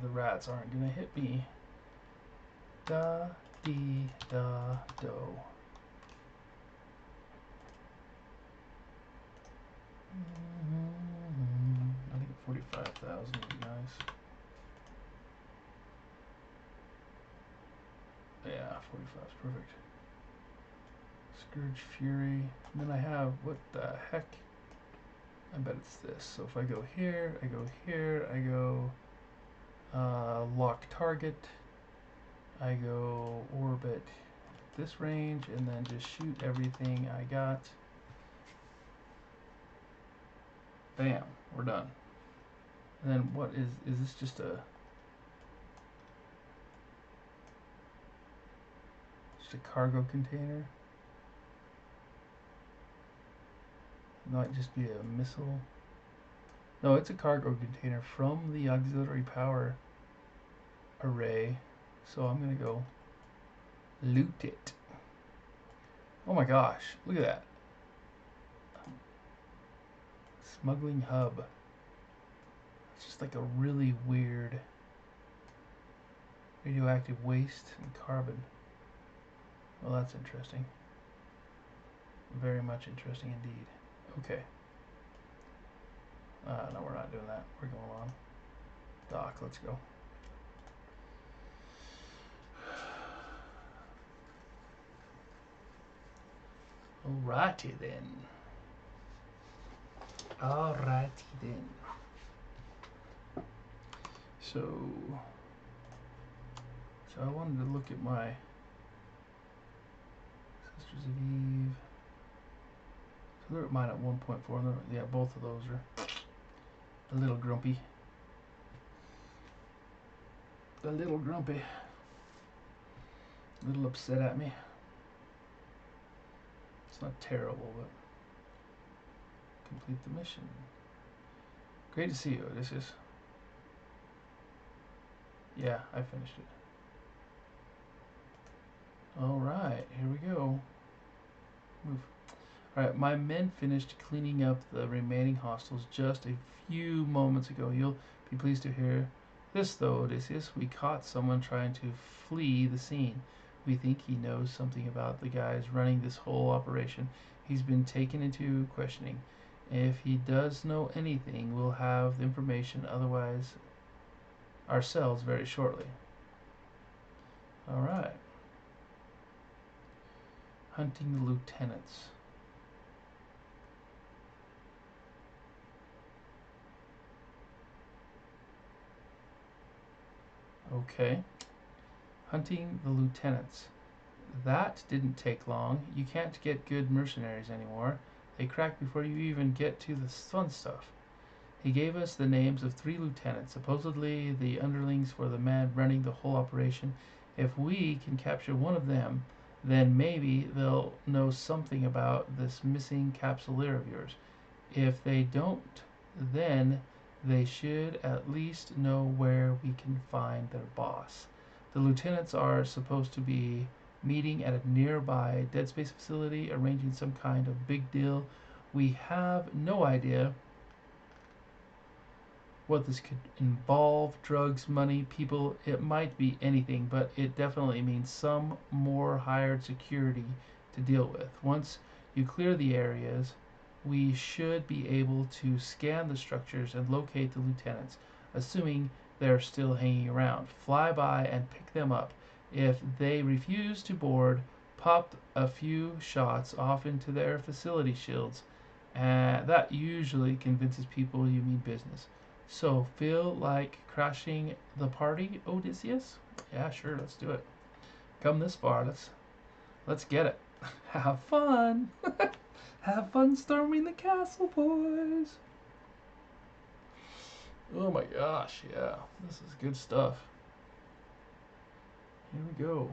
the rats aren't going to hit me. Da, dee, da, do. I think 45,000 would be nice. Yeah, 45 is perfect. Scourge Fury. And then I have, what the heck? I bet it's this. So if I go here, I go here, I go lock target, I go orbit this range, and then just shoot everything I got. Bam, we're done. And then what is this just a cargo container? It might just be a missile. No, it's a cargo container from the auxiliary power array. So I'm gonna go loot it. Oh my gosh, look at that. Smuggling hub. It's just like a really weird radioactive waste and carbon. Well, that's interesting. Very much interesting indeed. Okay. No, we're not doing that. We're going on. Dock, let's go. Alrighty then. Alrighty then. So I wanted to look at my Sisters of Eve. So they're at mine at 1.4. Yeah, both of those are a little grumpy. A little grumpy. A little upset at me. It's not terrible, but complete the mission. Great to see you, Odysseus. Yeah, I finished it. Alright, here we go. Move. Alright, my men finished cleaning up the remaining hostels just a few moments ago. You'll be pleased to hear this, though, Odysseus. We caught someone trying to flee the scene. We think he knows something about the guys running this whole operation. He's been taken into questioning. If he does know anything, we'll have the information otherwise ourselves very shortly. Alright. Hunting the lieutenants. Okay. Hunting the lieutenants. That didn't take long. You can't get good mercenaries anymore. They crack before you even get to the fun stuff. He gave us the names of 3 lieutenants, supposedly the underlings for the man running the whole operation. If we can capture one of them, then maybe they'll know something about this missing capsuleer of yours. If they don't, then they should at least know where we can find their boss. The lieutenants are supposed to be meeting at a nearby Dead Space facility, arranging some kind of big deal. We have no idea what this could involve: drugs, money, people. It might be anything, but it definitely means some more hired security to deal with. Once you clear the areas, we should be able to scan the structures and locate the lieutenants, assuming they're still hanging around. Fly by and pick them up. If they refuse to board, pop a few shots off into their facility shields. That usually convinces people you mean business. So, feel like crashing the party, Odysseus? Yeah, sure, let's do it. Come this far, let's get it. Have fun! Have fun storming the castle, boys! Oh my gosh, yeah, this is good stuff. Here we go.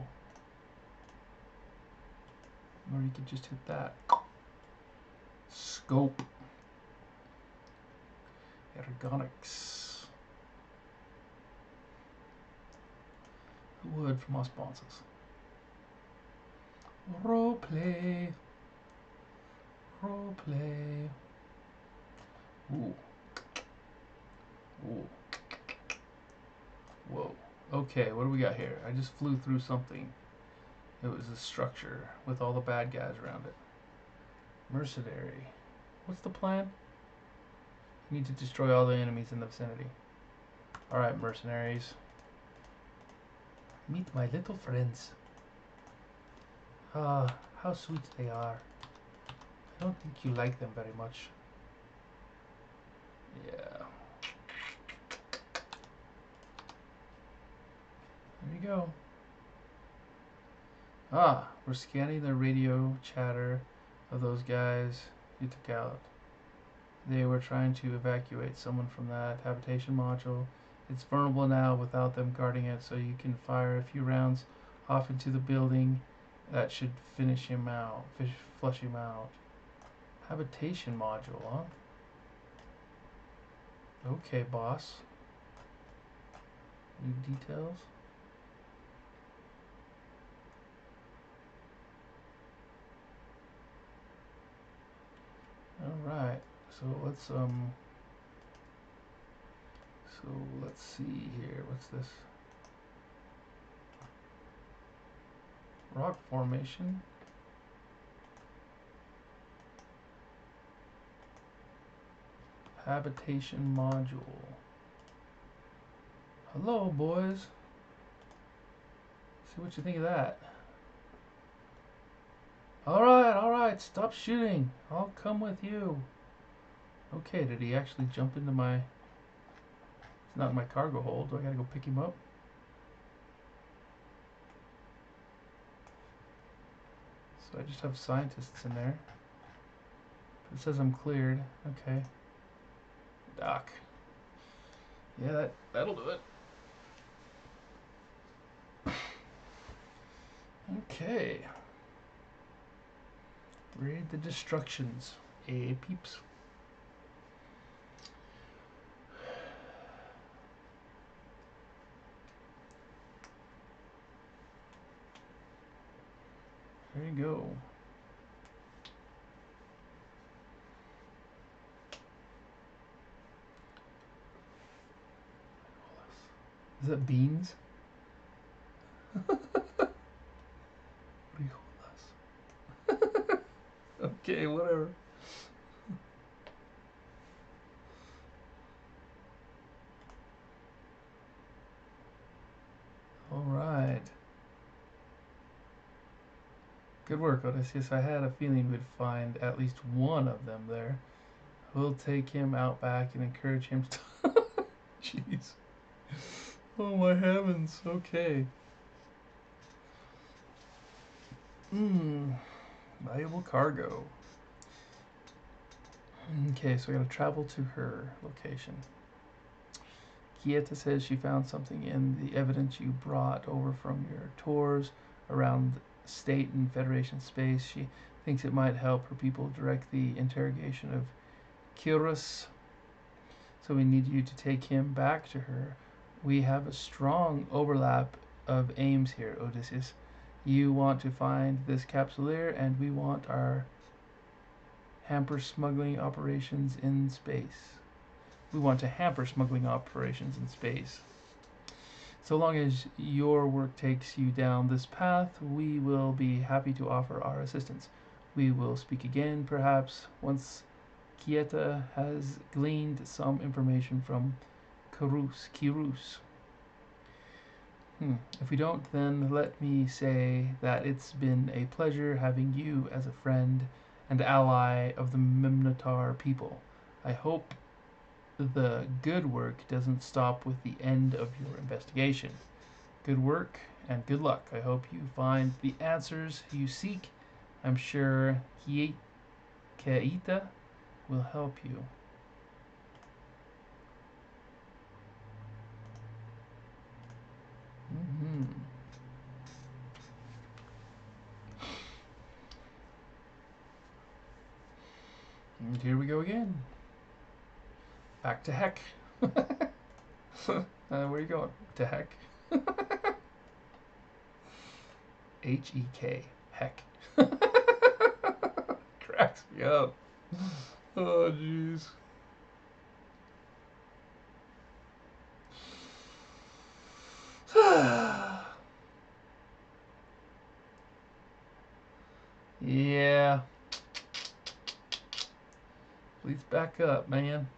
Or you could just hit that. Scope. Ergonics. A word from our sponsors. Roleplay. Roleplay. Ooh. Ooh. Whoa. Okay, what do we got here? I just flew through something. It was a structure with all the bad guys around it. Mercenary. What's the plan? You need to destroy all the enemies in the vicinity. Alright, mercenaries. Meet my little friends. Ah, how sweet they are. I don't think you like them very much. Yeah. There you go. Ah, we're scanning the radio chatter of those guys you took out. They were trying to evacuate someone from that habitation module. It's vulnerable now without them guarding it, so you can fire a few rounds off into the building. That should finish him out, flush him out. Habitation module, huh? Okay, boss. Any details? Alright, so let's see here. What's this? Rock formation. Habitation module. Hello, boys. See what you think of that. Alright, stop shooting. I'll come with you. Okay, did he actually jump into my... It's not my cargo hold. Do I gotta go pick him up? So I just have scientists in there. It says I'm cleared. Okay. Doc. Yeah, that'll do it. Okay. Read the destructions. Peeps. There you go. Is that beans? Okay, whatever. All right. Good work, Odysseus. I had a feeling we'd find at least one of them there. We'll take him out back and encourage him to... Jeez. Oh my heavens. Okay. Valuable cargo. Okay, so I gotta travel to her location. Quieta says she found something in the evidence you brought over from your tours around state and Federation space. She thinks it might help her people direct the interrogation of Kyrus. So we need you to take him back to her. We have a strong overlap of aims here, Odysseus. You want to find this capsuleer, and we want our hamper smuggling operations in space. We want to hamper smuggling operations in space. So long as your work takes you down this path, we will be happy to offer our assistance. We will speak again, perhaps, once Quieta has gleaned some information from Kyrus. If we don't, then let me say that it's been a pleasure having you as a friend and ally of the Minotaur people. I hope the good work doesn't stop with the end of your investigation. Good work and good luck. I hope you find the answers you seek. I'm sure Quieta will help you. And here we go again. Back to heck. Where are you going? To heck? H-E-K. Heck. Cracks me up. Oh, jeez. Yeah. Please back up, man.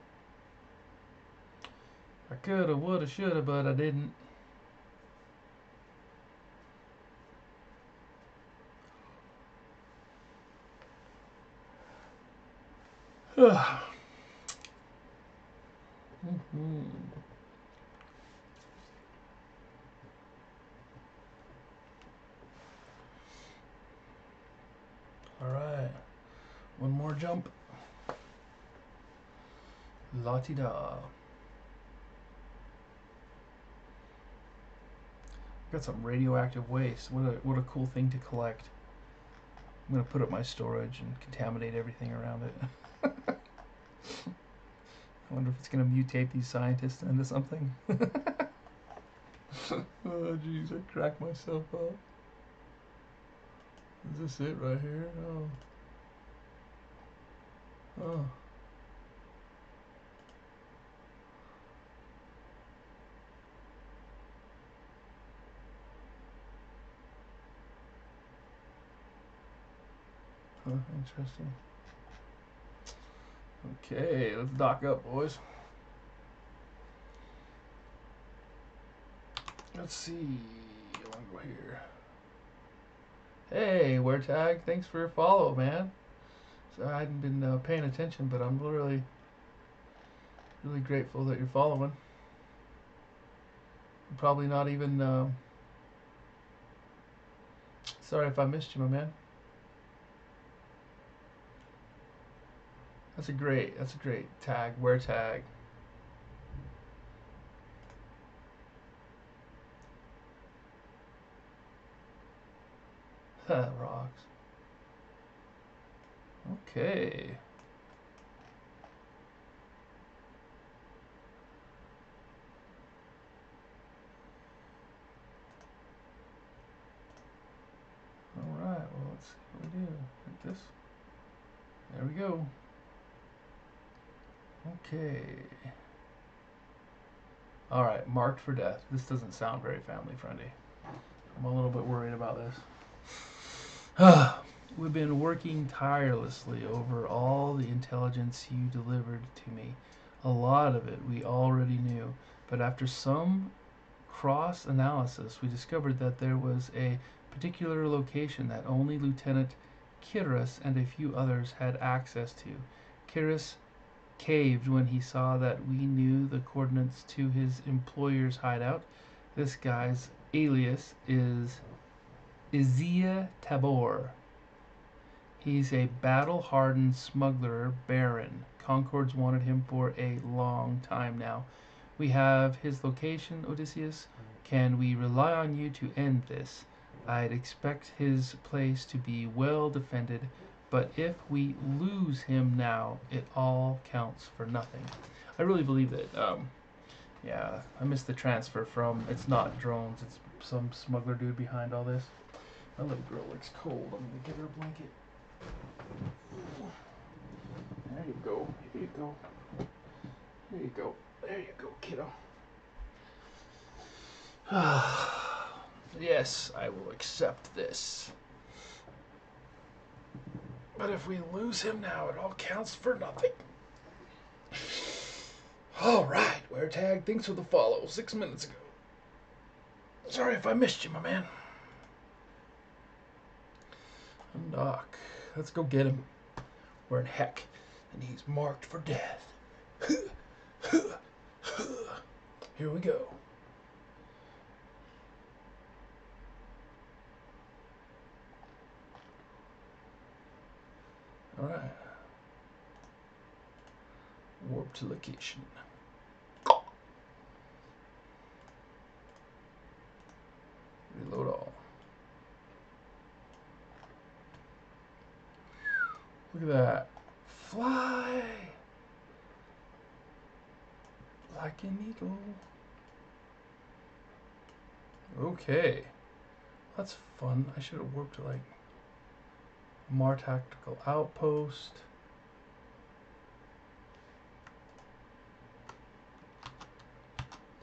I coulda, woulda, shoulda, but I didn't. Alright. One more jump. La-ti-da. Got some radioactive waste. What a cool thing to collect. I'm gonna put up my storage and contaminate everything around it. I wonder if it's gonna mutate these scientists into something. Oh jeez, I cracked myself up. Is this it right here? Oh. Oh. Huh, interesting. Okay, let's dock up, boys. Let's see. I want to go here. Hey, WereTag, thanks for your follow, man. So I hadn't been paying attention, but I'm really grateful that you're following. I'm probably not even. Sorry if I missed you, my man. That's a great tag. WereTag. Rocks. Okay. Alright, well, let's There we go. Okay. Alright, marked for death. This doesn't sound very family friendly. I'm a little bit worried about this. We've been working tirelessly over all the intelligence you delivered to me. A lot of it we already knew, but after some cross-analysis, we discovered that there was a particular location that only Lieutenant Kiris and a few others had access to. Kiris caved when he saw that we knew the coordinates to his employer's hideout. This guy's alias is Izia Tabor. He's a battle-hardened smuggler baron. Concord's wanted him for a long time now. We have his location, Odysseus. Can we rely on you to end this? I'd expect his place to be well defended, but if we lose him now, it all counts for nothing. I really believe that, yeah, I missed the transfer from, it's not drones, it's some smuggler dude behind all this. My little girl looks cold. I'm gonna give her a blanket. There you go. Here you go. There you go. There you go, kiddo. Yes, I will accept this. But if we lose him now, it all counts for nothing. Alright, Weretag, thanks for the follow 6 minutes ago. Sorry if I missed you, my man. Doc, let's go get him. We're in heck, and he's marked for death. Here we go. Alright. Warp to location. Reload all. Look at that. Fly like an eagle. Okay. That's fun. I should have warped to like Mar Tactical Outpost.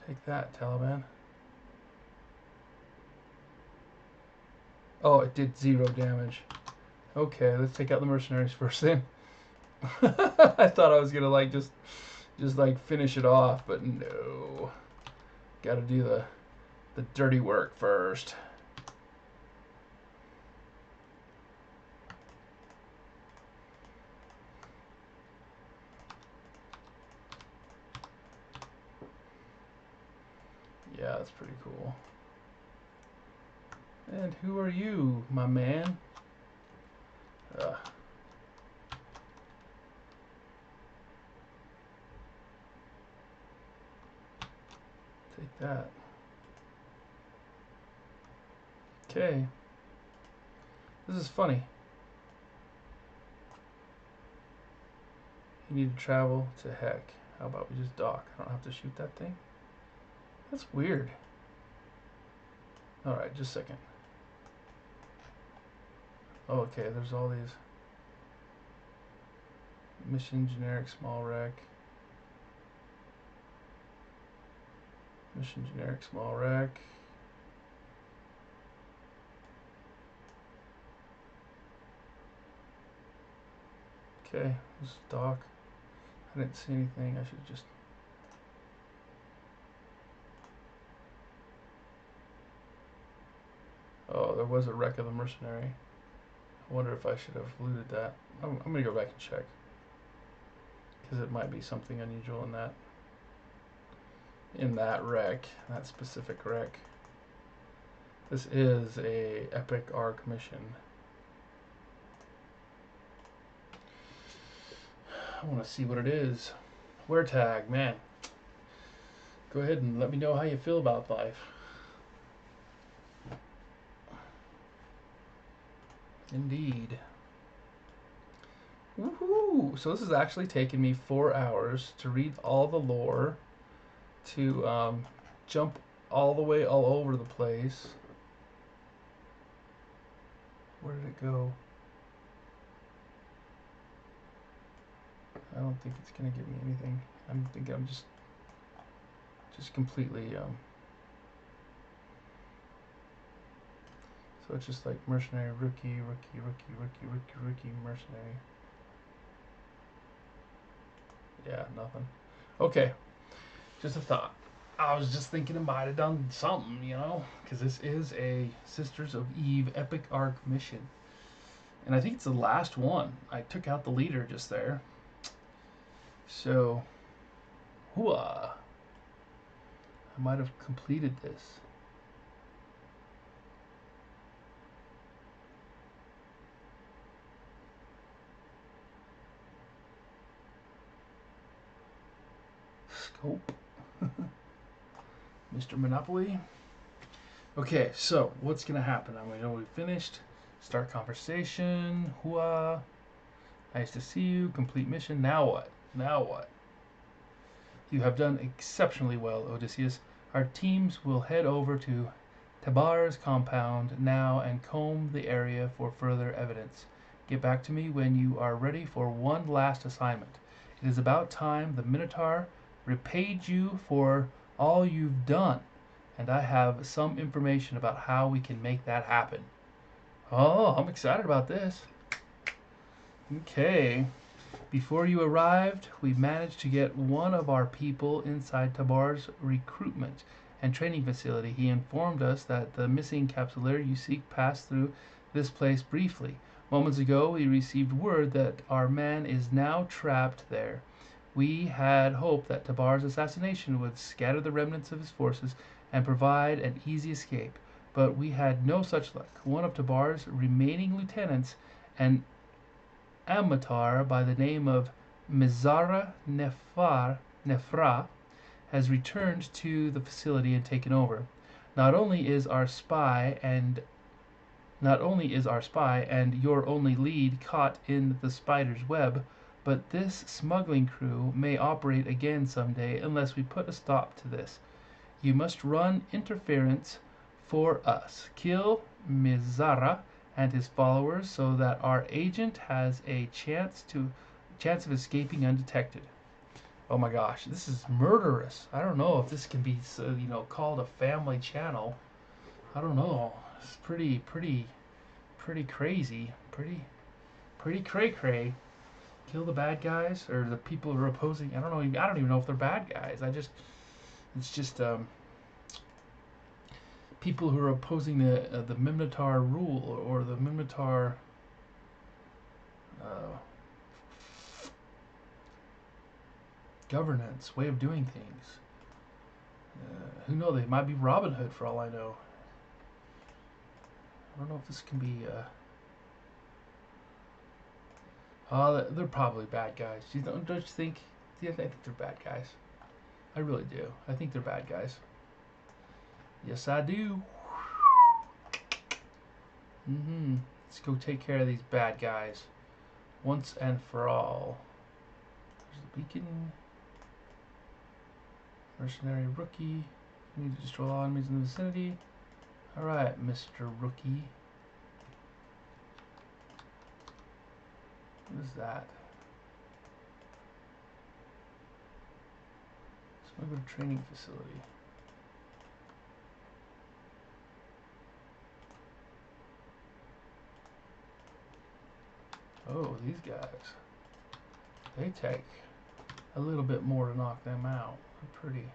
Take that, Taliban. Oh, it did 0 damage. Okay, let's take out the mercenaries first then. I thought I was gonna like just like finish it off, but no. Gotta do the dirty work first. Yeah, that's pretty cool. And who are you, my man? Take that. Okay. This is funny. You need to travel to heck. How about we just dock? I don't have to shoot that thing? That's weird. Alright, just a second. Oh, okay, there's all these. Mission generic small wreck. Mission generic small wreck. Okay, let's dock. I didn't see anything. I should just. Oh, there was a wreck of the mercenary. I wonder if I should have looted that. I'm gonna go back and check. Because it might be something unusual in that. In that wreck. That specific wreck. This is a epic arc mission. I want to see what it is. Weretag, man. Go ahead and let me know how you feel about life. Indeed. Woohoo! So this has actually taken me 4 hours to read all the lore, to jump all the way all over the place. Where did it go? don't think it's gonna give me anything. I'm just completely so it's just like mercenary, rookie, mercenary. Yeah, nothing. Okay, just a thought. I was just thinking it might have done something, you know, because this is a Sisters of Eve epic arc mission, and I think it's the last one. I took out the leader just there, so hooah! I might have completed this. Scope. Mr. Monopoly. Okay, so what's gonna happen? I know we finished. Start conversation. Hooah. Nice to see you. Complete mission. Now what? Now what? You have done exceptionally well, Odysseus. Our teams will head over to Tabar's compound now and comb the area for further evidence. Get back to me when you are ready for one last assignment. It is about time the Minotaur repaid you for all you've done, and I have some information about how we can make that happen. Oh, I'm excited about this. Okay. Before you arrived, we managed to get one of our people inside Tabar's recruitment and training facility. He informed us that the missing capsuleer you seek passed through this place briefly. Moments ago, we received word that our man is now trapped there. We had hoped that Tabar's assassination would scatter the remnants of his forces and provide an easy escape, but we had no such luck. One of Tabar's remaining lieutenants, an Amatar by the name of Mizara Nefra, has returned to the facility and taken over. Not only is our spy and your only lead caught in the spider's web, but this smuggling crew may operate again someday unless we put a stop to this. You must run interference for us. Kill Mizara and his followers so that our agent has a chance of escaping undetected. Oh my gosh, this is murderous. I don't know if this can be called a family channel. I don't know. It's pretty crazy. Pretty cray. Kill the bad guys or the people who are opposing. I don't even know if they're bad guys. It's just people who are opposing the Minotaur rule or the Minotaur governance, way of doing things. Who knows? They might be Robin Hood for all I know. I don't know if this can be. They're probably bad guys. Don't you think? Yeah, I think they're bad guys. I really do. I think they're bad guys. Yes, I do. Let's go take care of these bad guys once and for all. There's the beacon. Mercenary rookie. You need to destroy all enemies in the vicinity. Alright, Mr. Rookie. What is that? Smuggler training facility. Oh, these guys. They take a little bit more to knock them out. They're pretty.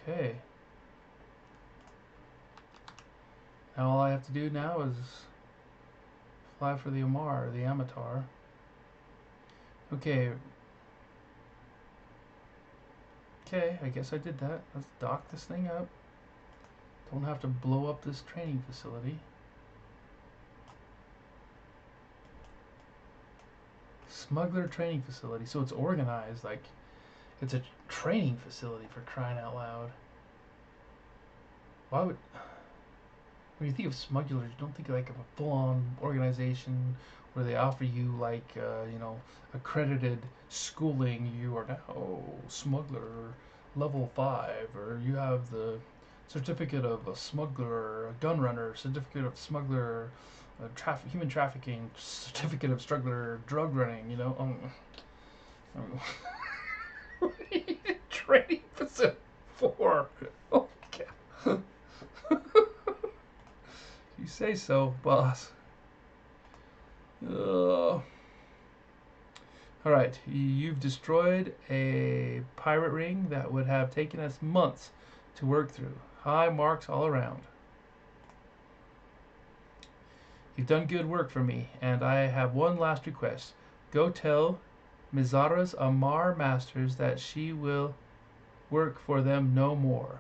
Okay. Now all I have to do now is fly for the Omar, the Amatar. Okay. Okay, I guess I did that. Let's dock this thing up. Don't have to blow up this training facility. Smuggler training facility. So it's organized like it's a training facility, for crying out loud. Why would... When you think of smugglers, you don't think like of a full-on organization where they offer you like accredited schooling. You are now smuggler level 5, or you have the certificate of a smuggler, a gun runner, certificate of smuggler, human trafficking, certificate of struggler, drug running. You know, training facility for. Oh God. You say so, boss. All right, you've destroyed a pirate ring that would have taken us months to work through. High marks all around. You've done good work for me, and I have one last request. Go tell Mizara's Amar masters that she will work for them no more.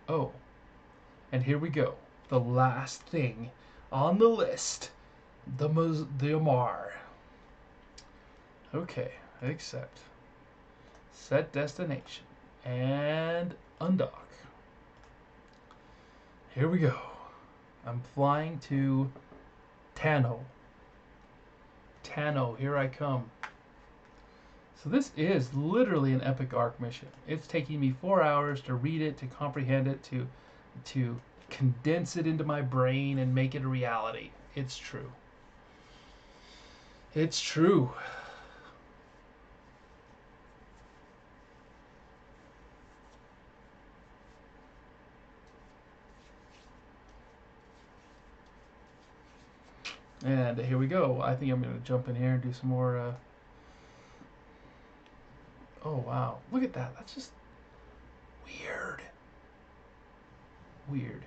Oh, and here we go. The last thing on the list. The Amar. Okay, accept. Set destination. And undock. Here we go. I'm flying to Tano. Tano, here I come. So this is literally an epic arc mission. It's taking me 4 hours to read it, to comprehend it, to condense it into my brain and make it a reality. It's true. It's true. And here we go. I think I'm going to jump in here and do some more. Oh, wow. Look at that. That's just weird. Weird.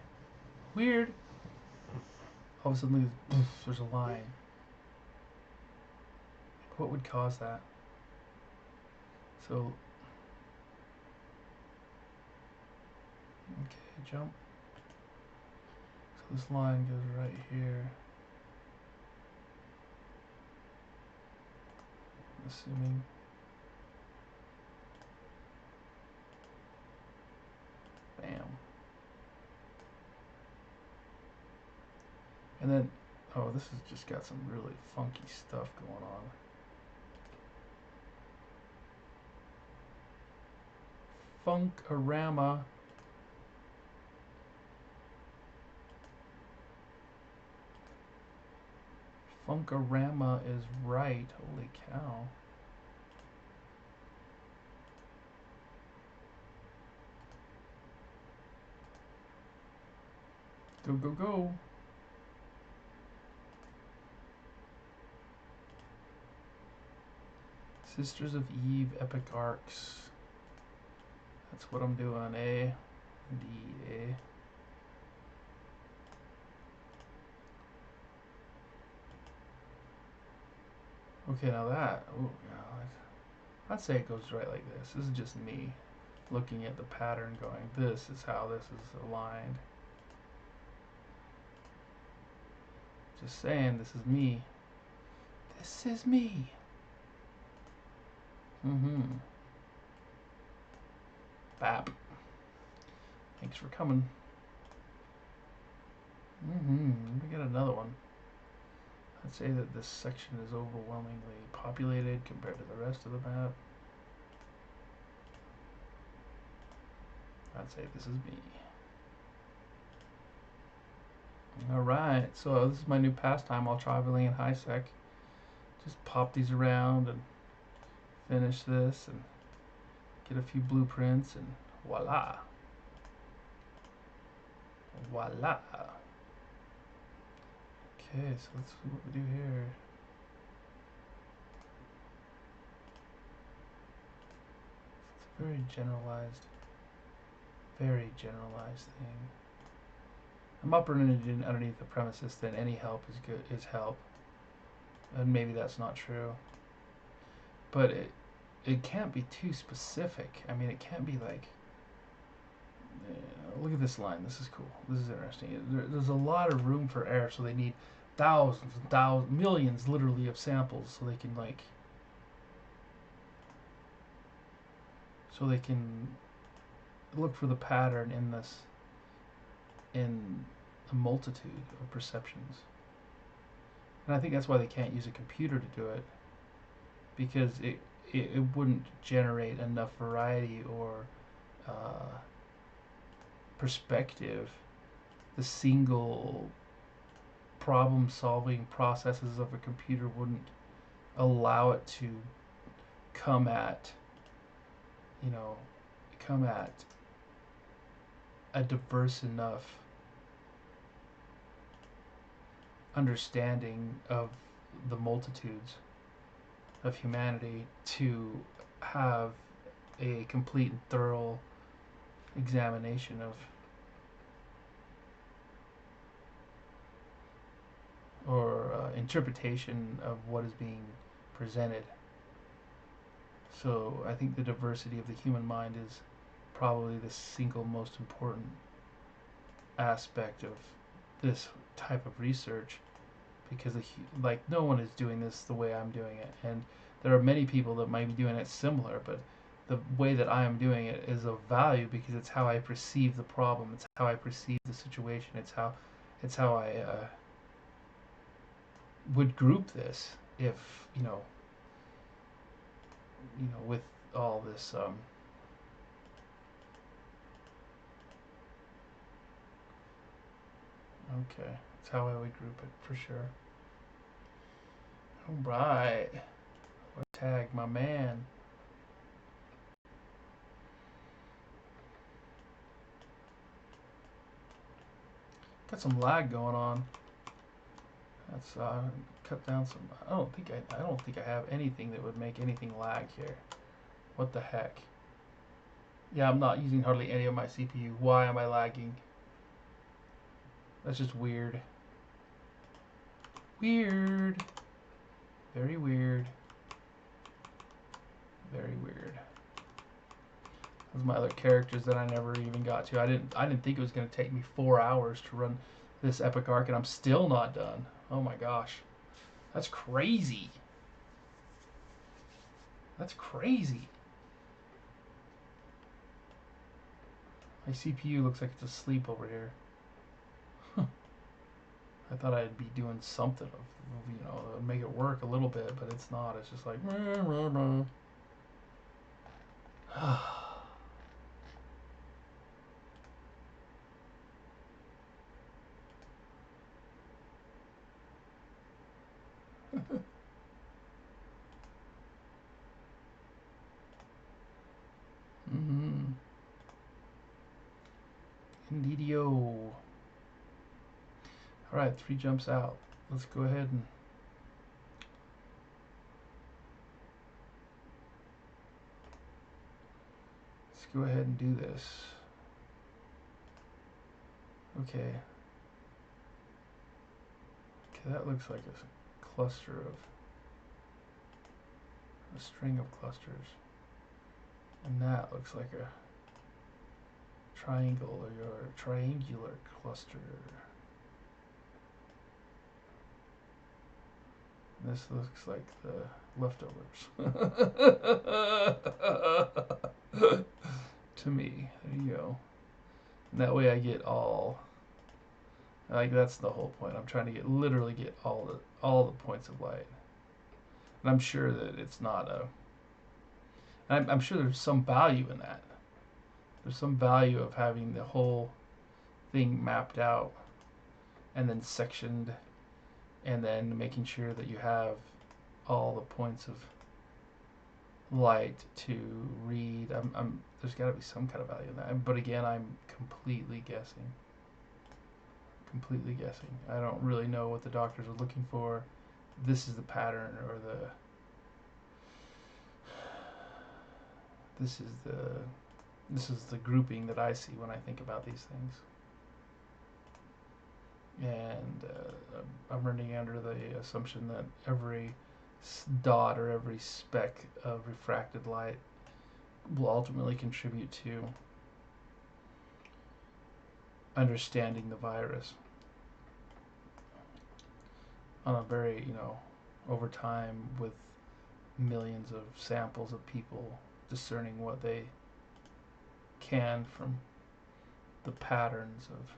Weird. All of a sudden, there's a line. What would cause that? So, okay, jump. So this line goes right here. Assuming. Bam. And then, oh, this has just got some really funky stuff going on. Funkorama. Funkorama is right. Holy cow. Go, go, go. Sisters of Eve Epic Arcs. That's what I'm doing. A. D. A. Okay, now that. Oh, God. I'd say it goes right like this. This is just me looking at the pattern going, this is how this is aligned. Just saying, this is me. This is me. Bap. Thanks for coming. We get another one. I'd say that this section is overwhelmingly populated compared to the rest of the map. I'd say this is me. Alright, so this is my new pastime while traveling in high sec. Just pop these around and finish this and get a few blueprints and voila. Voila. Okay, so let's see what we do here. It's a very generalized thing. I'm operating underneath the premises that any help is good is help. And maybe that's not true. But it can't be too specific. I mean, it can't be like, look at this line. This is cool. This is interesting. There's a lot of room for error, so they need thousands, millions, literally, of samples, so they can look for the pattern in a multitude of perceptions. And I think that's why they can't use a computer to do it, because it wouldn't generate enough variety or perspective, the single problem solving processes of a computer wouldn't allow it to come at, you know, come at a diverse enough understanding of the multitudes of humanity to have a complete and thorough examination of or interpretation of what is being presented. So I think the diversity of the human mind is probably the single most important aspect of this type of research, because like no one is doing this the way I'm doing it, and there are many people that might be doing it similar, but the way that I am doing it is of value because it's how I perceive the problem, it's how I perceive the situation, it's how I would group this if with all this okay, that's how I would group it for sure. All right, tag my man. Got some lag going on. Let's cut down some. I don't think I have anything that would make anything lag here. What the heck? Yeah, I'm not using hardly any of my CPU. Why am I lagging? That's just weird. Weird. Very weird. Very weird. Those are my other characters that I never even got to. I didn't think it was going to take me 4 hours to run this epic arc, and I'm still not done. Oh my gosh. That's crazy. That's crazy. My CPU looks like it's asleep over here. I thought I'd be doing something of, make it work a little bit, but it's not. It's just like, mm-hmm. Indeedio. All right, 3 jumps out. Let's go ahead and do this. Okay. Okay, that looks like a cluster of a string of clusters, and that looks like a triangle or your triangular cluster. This looks like the leftovers to me. There you go. And that way I get all, like, that's the whole point. I'm trying to literally get all the points of light. And I'm sure that it's not I'm sure there's some value in that. There's some value of having the whole thing mapped out and then sectioned, and then making sure that you have all the points of light to read. There's got to be some kind of value in that. But again, I'm completely guessing. Completely guessing. I don't really know what the doctors are looking for. This is the pattern, or this is the grouping that I see when I think about these things. And I'm running under the assumption that every dot or every speck of refracted light will ultimately contribute to understanding the virus on a very, over time, with millions of samples of people discerning what they can from the patterns of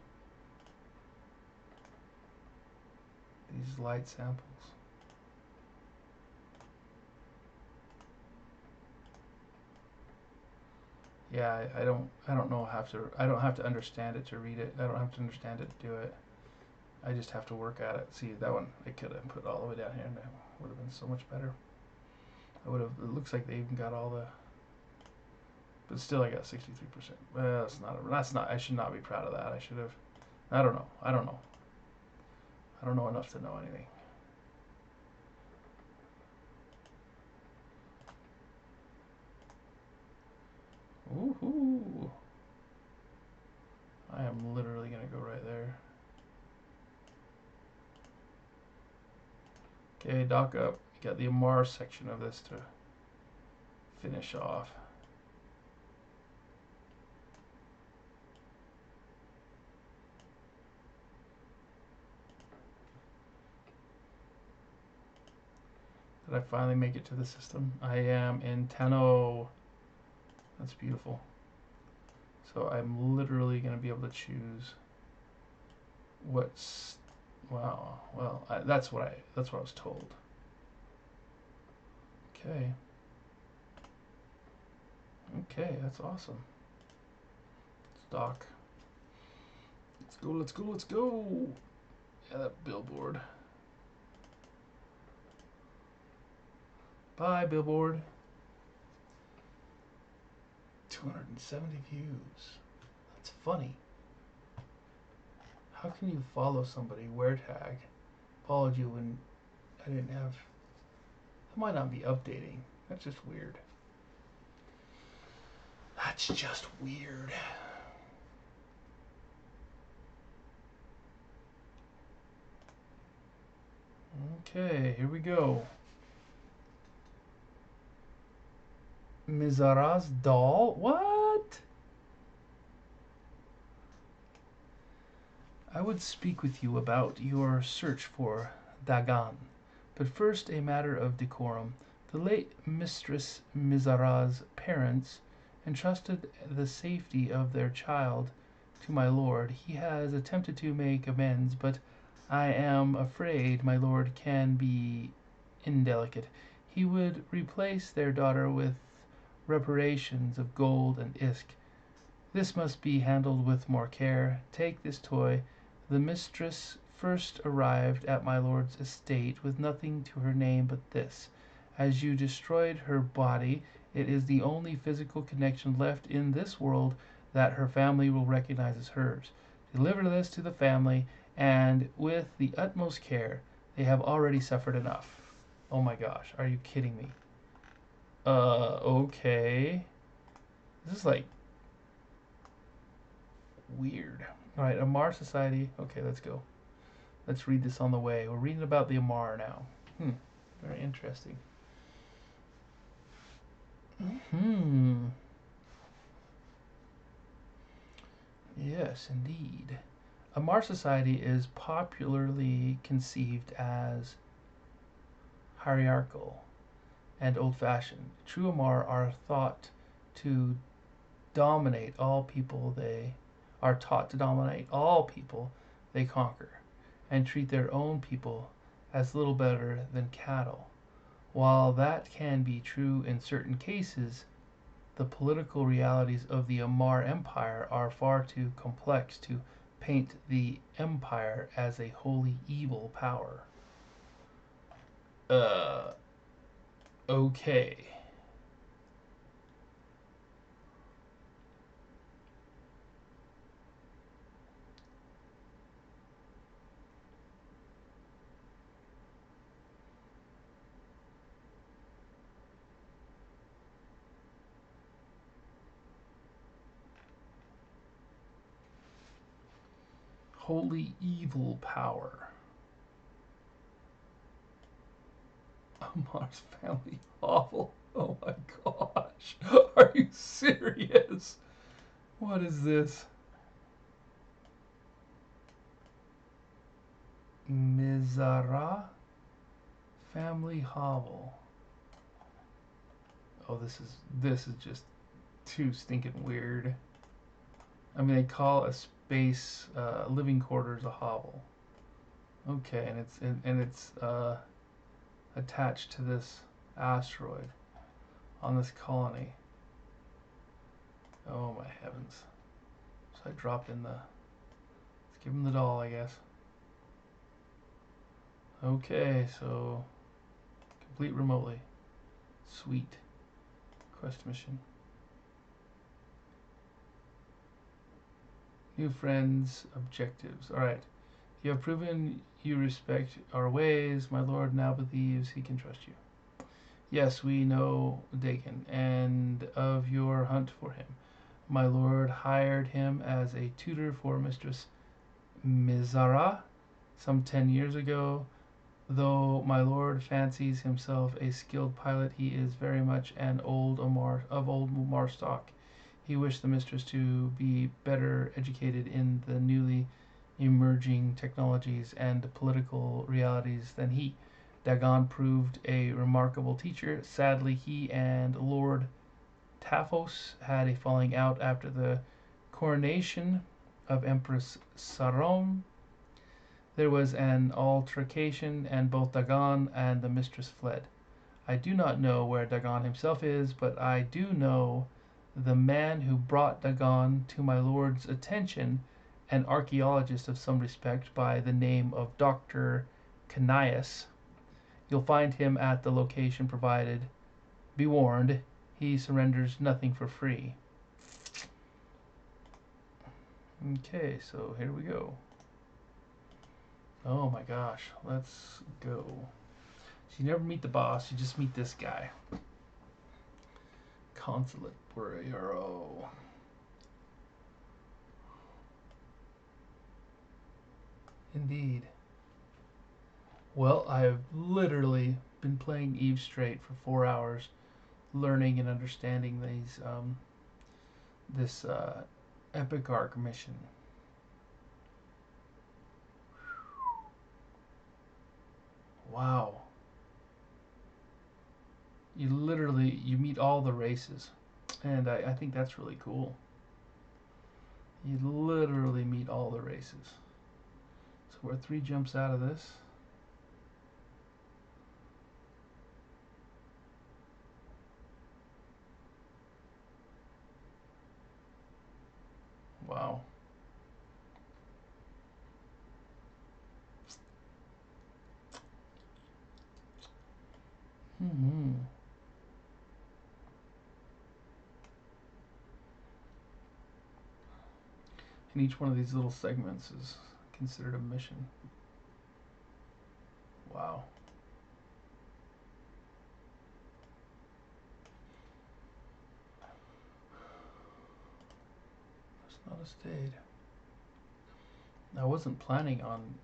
these light samples. Yeah, I don't know I don't have to understand it to read it. I don't have to understand it to do it. I just have to work at it. See that one I could have put all the way down here and it would have been so much better. I would have it looks like they even got all the but still I got 63%. That's not I should not be proud of that. I should have I don't know. I don't know. I don't know enough to know anything. Woohoo! I am literally gonna go right there. Okay, dock up. You got the Amar section of this to finish off. Did I finally make it to the system? I am in Tenno. That's beautiful. So I'm literally going to be able to choose what's wow. Well, that's what I was told. Okay. Okay, that's awesome. Let's dock. Let's go. Let's go. Let's go. Yeah, that billboard. Bye, billboard. 270 views. That's funny. How can you follow somebody, wear tag, followed you when I didn't have... That might not be updating. That's just weird. That's just weird. Okay, here we go. Mizaraz doll? What? I would speak with you about your search for Dagan. But first, a matter of decorum. The late Mistress Mizaraz's parents entrusted the safety of their child to my lord. He has attempted to make amends, but I am afraid my lord can be indelicate. He would replace their daughter with reparations of gold and isk. This must be handled with more care. Take this toy. The mistress first arrived at my lord's estate with nothing to her name but this. As you destroyed her body, it is the only physical connection left in this world that her family will recognize as hers. Deliver this to the family, and with the utmost care. They have already suffered enough. Oh my gosh, are you kidding me? Okay. This is like weird. Alright, Amar Society. Okay, let's go. Let's read this on the way. We're reading about the Amar now. Very interesting. Yes, indeed. Amar Society is popularly conceived as hierarchical and old-fashioned. True Amar are thought to dominate all people they are taught to dominate all people they conquer and treat their own people as little better than cattle. While that can be true in certain cases, the political realities of the Amar Empire are far too complex to paint the empire as a wholly evil power. Okay. Wholly evil power. Amar's family hovel. Oh my gosh. Are you serious? What is this? Mizara family hovel. Oh, this is just too stinking weird. I mean, they call a space living quarters a hovel. Okay, and it's attached to this asteroid on this colony. Oh my heavens. So I dropped in the... Let's give him the doll, I guess. Okay, so... Complete remotely. Sweet. Quest mission. New friends, objectives. Alright. You have proven you respect our ways. My lord now believes he can trust you. Yes, we know Dakin, and of your hunt for him. My lord hired him as a tutor for Mistress Mizara some 10 years ago. Though my lord fancies himself a skilled pilot, he is very much an old Omar stock. He wished the mistress to be better educated in the newly emerging technologies and political realities than he. Dagon proved a remarkable teacher. Sadly, he and Lord Taphos had a falling out after the coronation of Empress Sarom. There was an altercation, and both Dagon and the mistress fled. I do not know where Dagon himself is, but I do know the man who brought Dagon to my lord's attention, an archaeologist of some respect by the name of Dr. Canias. You'll find him at the location provided. Be warned, he surrenders nothing for free. Okay, so here we go. Oh my gosh, let's go. So you never meet the boss, you just meet this guy. Consulate Bureau. Indeed. Well, I've literally been playing Eve straight for 4 hours, learning and understanding this epic arc mission. Wow. You meet all the races, and I think that's really cool. You literally meet all the races. So we're 3 jumps out of this. Wow. Mm-hmm. And each one of these little segments is considered a mission. Wow. It's not a stayed. I wasn't planning on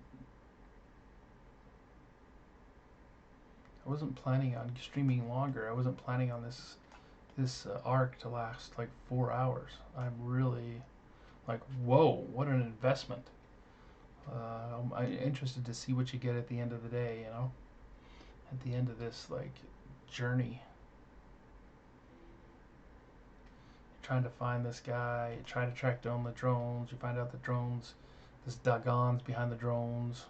streaming longer. I wasn't planning on this arc to last like 4 hours. I'm really like, whoa, what an investment. I'm interested to see what you get at the end of the day, you know? At the end of this, like, journey. You're trying to find this guy, you try to track down the drones, you find out the drones, this Dagon's behind the drones.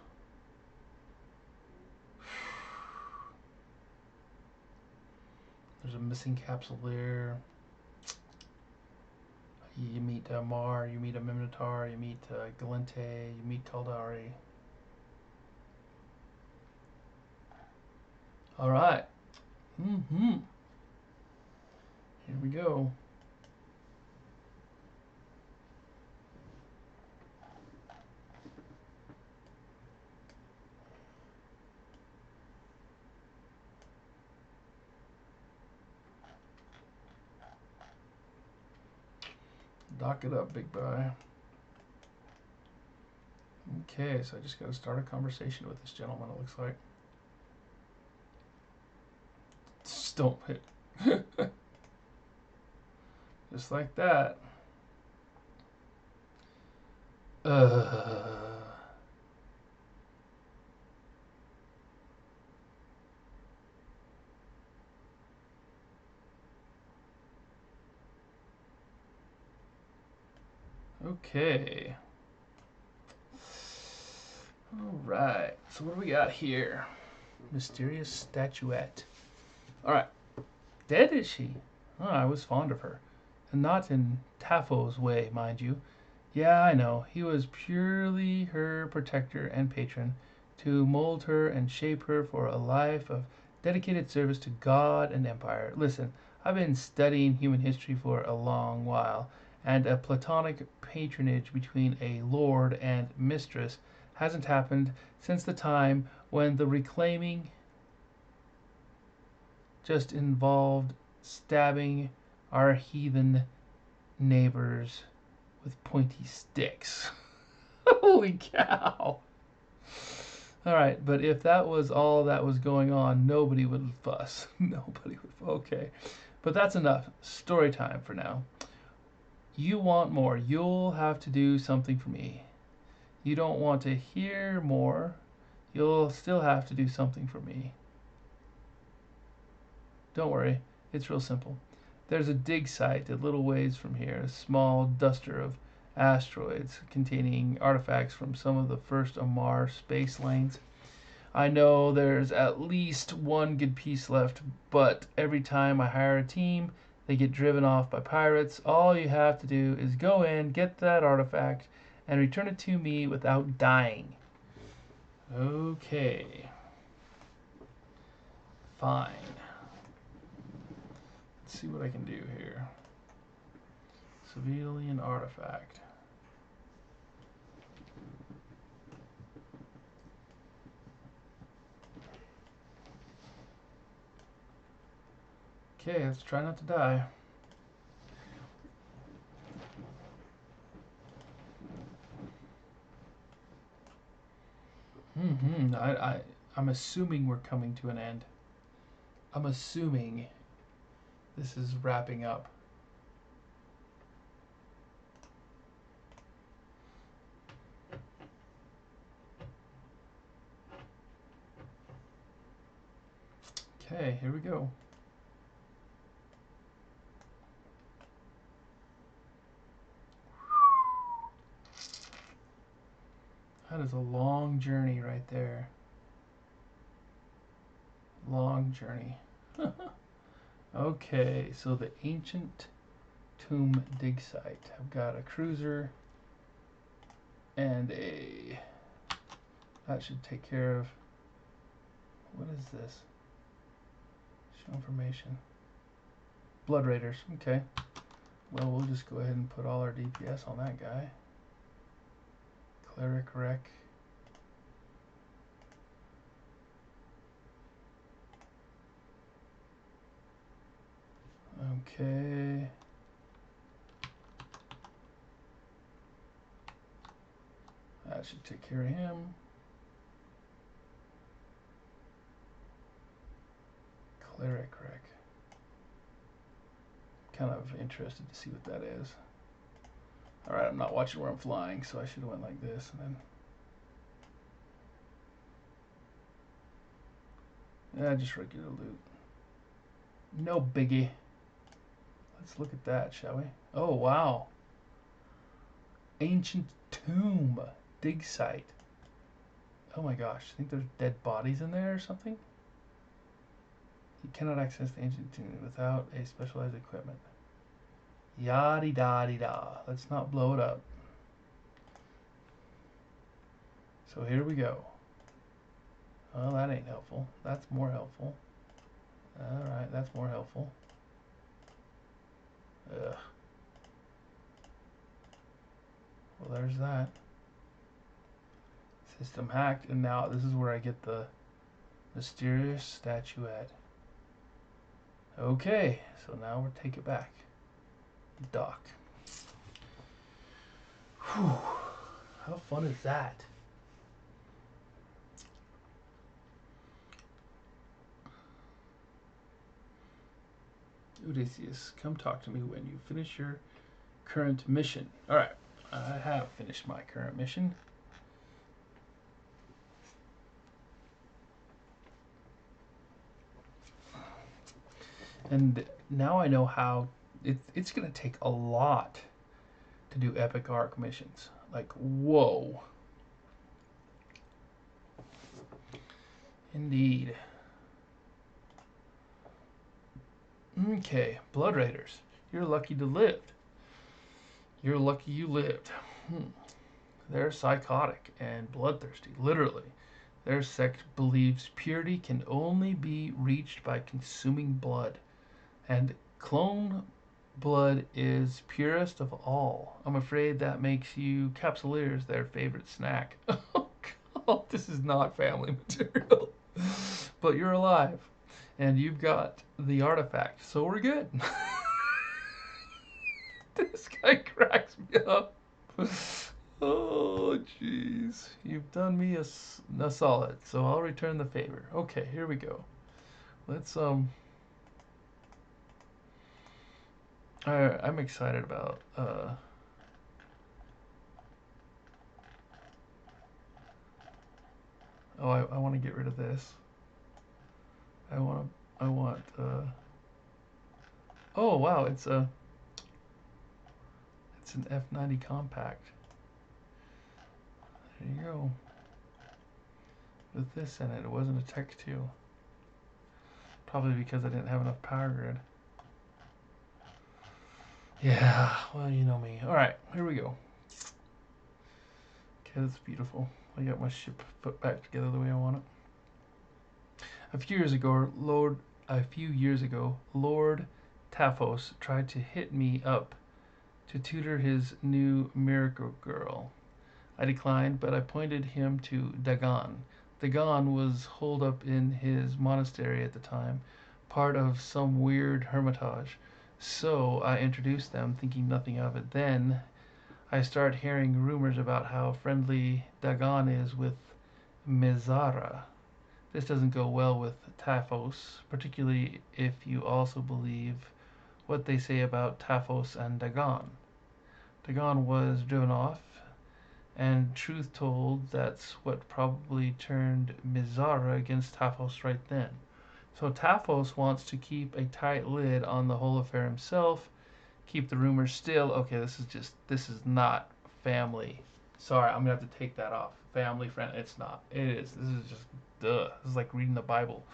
There's a missing capsule there. You meet Mar, you meet a Minotaur, you meet Galente, you meet Caldari. Alright. Mm-hmm. Here we go. Dock it up, big boy. Okay, so I just gotta start a conversation with this gentleman, it looks like. Just don't hit. Just like that. Okay. Alright, so what do we got here? Mysterious statuette. Alright. Dead is she? Oh, I was fond of her. not in Tafo's way, mind you. Yeah, I know. He was purely her protector and patron, to mold her and shape her for a life of dedicated service to God and empire. Listen, I've been studying human history for a long while, and a platonic patronage between a lord and mistress hasn't happened since the time when the reclaiming just involved stabbing our heathen neighbors with pointy sticks. Holy cow! Alright, but if that was all that was going on, nobody would fuss. Nobody would. Okay. But that's enough. Story time for now. You want more. You'll have to do something for me. You don't want to hear more. You'll still have to do something for me. Don't worry. It's real simple. There's a dig site a little ways from here, a small duster of asteroids containing artifacts from some of the first Amarr space lanes. I know there's at least one good piece left, but every time I hire a team, they get driven off by pirates. All you have to do is go in, get that artifact, and return it to me without dying. Okay. Fine. Let's see what I can do here. Civilian artifact. Okay, let's try not to die. I'm assuming we're coming to an end. I'm assuming this is wrapping up. Okay, here we go. That is a long journey right there. Long journey. Okay, so the ancient tomb dig site. I've got a cruiser and a... That should take care of... What is this? Show information. Blood Raiders. Okay. Well, we'll just go ahead and put all our DPS on that guy. Cleric Wreck. Okay. That should take care of him. Cleric Wreck. Kind of interested to see what that is. Alright, I'm not watching where I'm flying, so I should have went like this and then... just regular loot. No biggie. Let's look at that, shall we? Oh, wow. Ancient tomb. Dig site. Oh my gosh, I think there's dead bodies in there or something? You cannot access the ancient tomb without a specialized equipment. Yaddy-da-dee-da. Let's not blow it up. So here we go. Well, that ain't helpful. That's more helpful. Alright, that's more helpful. Ugh. Well, there's that. System hacked, and now this is where I get the mysterious statuette. Okay, so now we'll take it back. Dock. Whew. How fun is that? Odysseus, come talk to me when you finish your current mission. Alright, I have finished my current mission. And now I know how it's going to take a lot to do epic arc missions. Like, whoa. Indeed. Okay, Blood Raiders. You're lucky to live. You're lucky you lived. They're psychotic and bloodthirsty, literally. Their sect believes purity can only be reached by consuming blood, and clone blood is purest of all. I'm afraid that makes you Capsuleers their favorite snack. Oh God, this is not family material. But you're alive, and you've got the artifact, so we're good. This guy cracks me up. Oh, jeez. You've done me a solid, so I'll return the favor. Okay, here we go. Let's, I'm excited about, oh, I want to get rid of this. I want, oh, wow, it's an F90 compact. There you go. With this in it, it wasn't a Tech 2. Probably because I didn't have enough power grid. Yeah, well, you know me. Alright, here we go. Okay, that's beautiful. I got my ship put back together the way I want it. A few years ago, Lord Taphos tried to hit me up to tutor his new miracle girl. I declined, but I pointed him to Dagon. Dagon was holed up in his monastery at the time, part of some weird hermitage. So I introduced them, thinking nothing of it. Then I start hearing rumors about how friendly Dagon is with Mizara. This doesn't go well with Taphos, particularly if you also believe what they say about Taphos and Dagon. Dagon was driven off, and truth told, that's what probably turned Mizara against Taphos right then. So Taphos wants to keep a tight lid on the whole affair himself, keep the rumors still. Okay, this is not family. Sorry, I'm gonna have to take that off. Family friend, it's not. It is. This is just duh. This is like reading the Bible.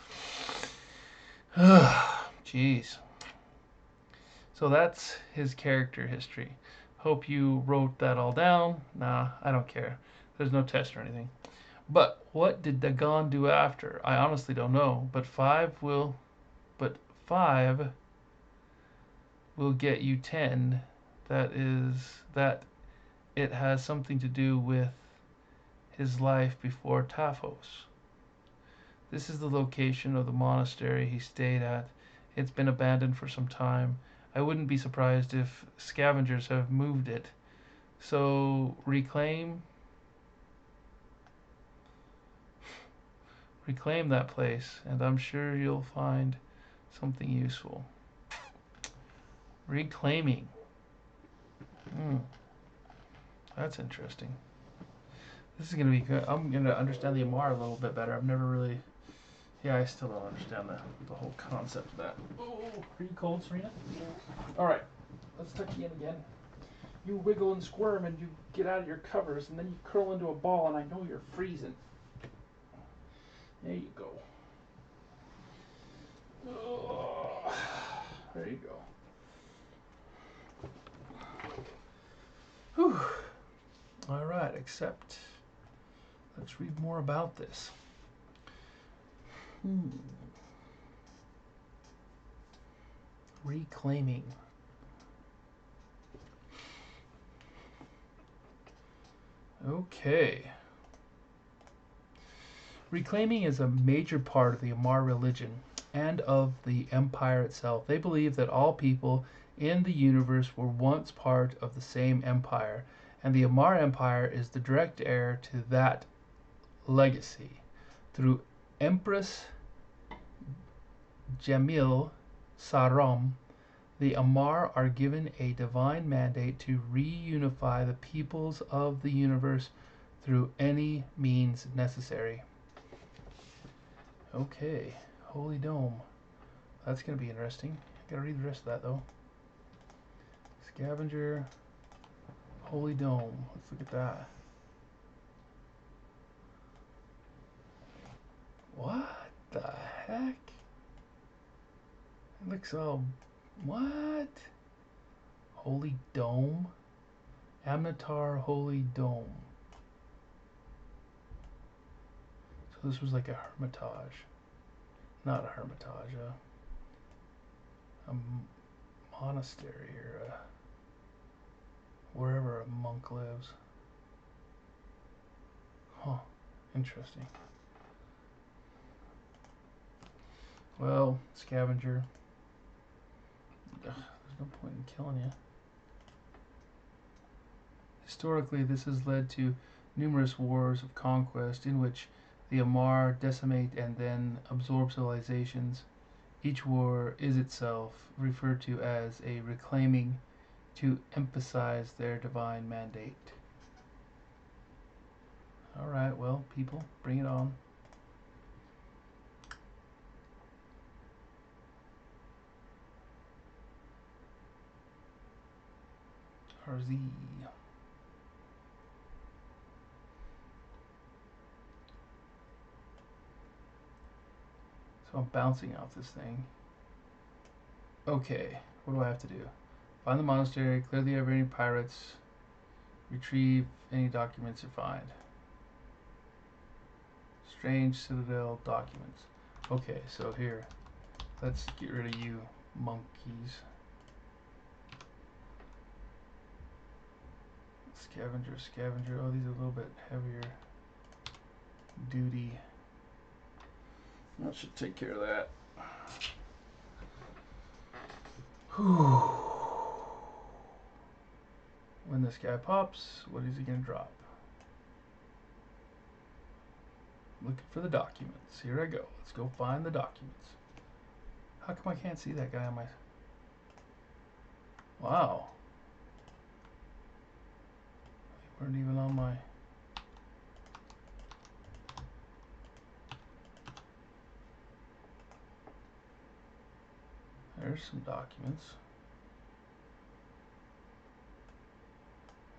Jeez. So that's his character history. Hope you wrote that all down. Nah, I don't care. There's no test or anything. But what did Dagon do after? I honestly don't know. But five will get you 10. That it has something to do with his life before Taphos. This is the location of the monastery he stayed at. It's been abandoned for some time. I wouldn't be surprised if scavengers have moved it. So reclaim that place, and I'm sure you'll find something useful. Reclaiming. That's interesting. This is gonna be good. I'm gonna understand the Amarr a little bit better. I've never really. Yeah, I still don't understand the whole concept of that. Oh, are you cold, Serena? Yeah. All right, let's tuck you in again. You wiggle and squirm, and you get out of your covers, and then you curl into a ball, and I know you're freezing. There you go. Oh, there you go. Whew. All right, except let's read more about this. Reclaiming. Okay. Reclaiming is a major part of the Amarr religion and of the empire itself. They believe that all people in the universe were once part of the same empire, and the Amarr Empire is the direct heir to that legacy. Through Empress Jamil Saram, the Amarr are given a divine mandate to reunify the peoples of the universe through any means necessary. Okay, Holy Dome. That's going to be interesting. Gotta read the rest of that though. Scavenger, Holy Dome. Let's look at that. What the heck? It looks all. What? Holy Dome? Amnatar Holy Dome. So this was like a hermitage. Not a hermitage, a monastery or wherever a monk lives. Huh, interesting. Well, scavenger. Ugh, there's no point in killing you. Historically, this has led to numerous wars of conquest in which the Amarr decimate and then absorb civilizations. Each war is itself referred to as a reclaiming to emphasize their divine mandate. Alright, well, people, bring it on. RZ. So I'm bouncing off this thing. Okay, what do I have to do? Find the monastery, clear the air of any pirates, retrieve any documents you find. Strange Citadel documents. Okay, so here, let's get rid of you monkeys. Scavenger, scavenger. Oh, these are a little bit heavier duty. That should take care of that. Whew. When this guy pops, what is he going to drop? Looking for the documents. Here I go. Let's go find the documents. How come I can't see that guy on my... Wow. They weren't even on my... There's some documents.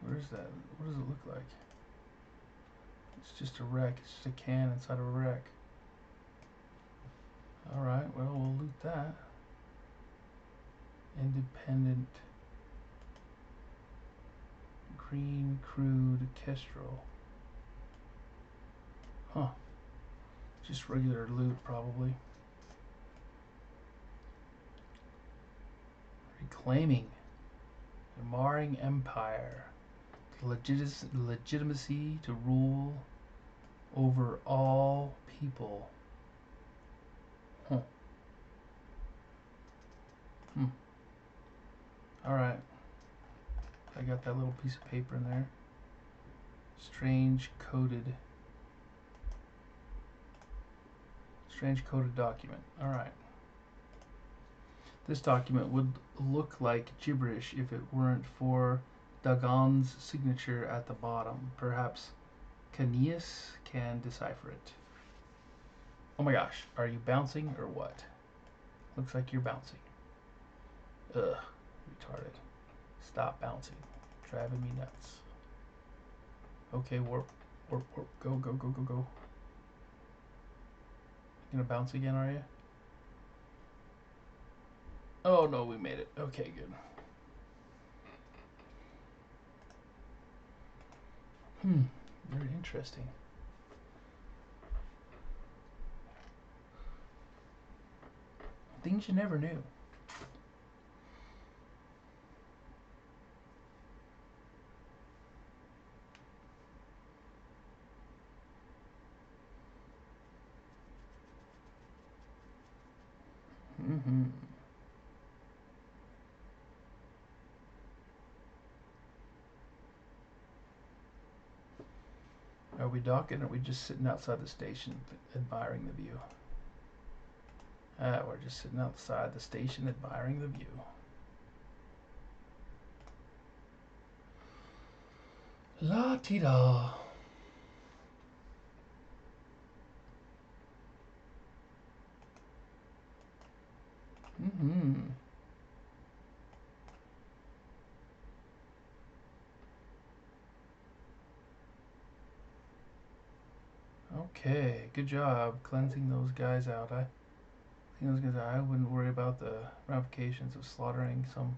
Where is that? What does it look like? It's just a wreck. It's just a can inside of a wreck. Alright, well, we'll loot that. Independent green crude kestrel. Huh. Just regular loot, probably. Reclaiming the Marring Empire. Legitimacy to rule over all people. Huh. Alright. I got that little piece of paper in there. Strange coded document. Alright. This document would look like gibberish if it weren't for Dagon's signature at the bottom. Perhaps Caneus can decipher it. Oh my gosh, are you bouncing or what? Looks like you're bouncing. Ugh, retarded. Stop bouncing. Driving me nuts. Okay, warp, warp, warp. Go, go, go, go, go. You gonna bounce again, are you? Oh no, we made it. Okay, good. Very interesting. Things you never knew. Are we docking or are we just sitting outside the station admiring the view? We're just sitting outside the station admiring the view. La-ti-da. Okay, good job cleansing those guys out. I wouldn't worry about the ramifications of slaughtering some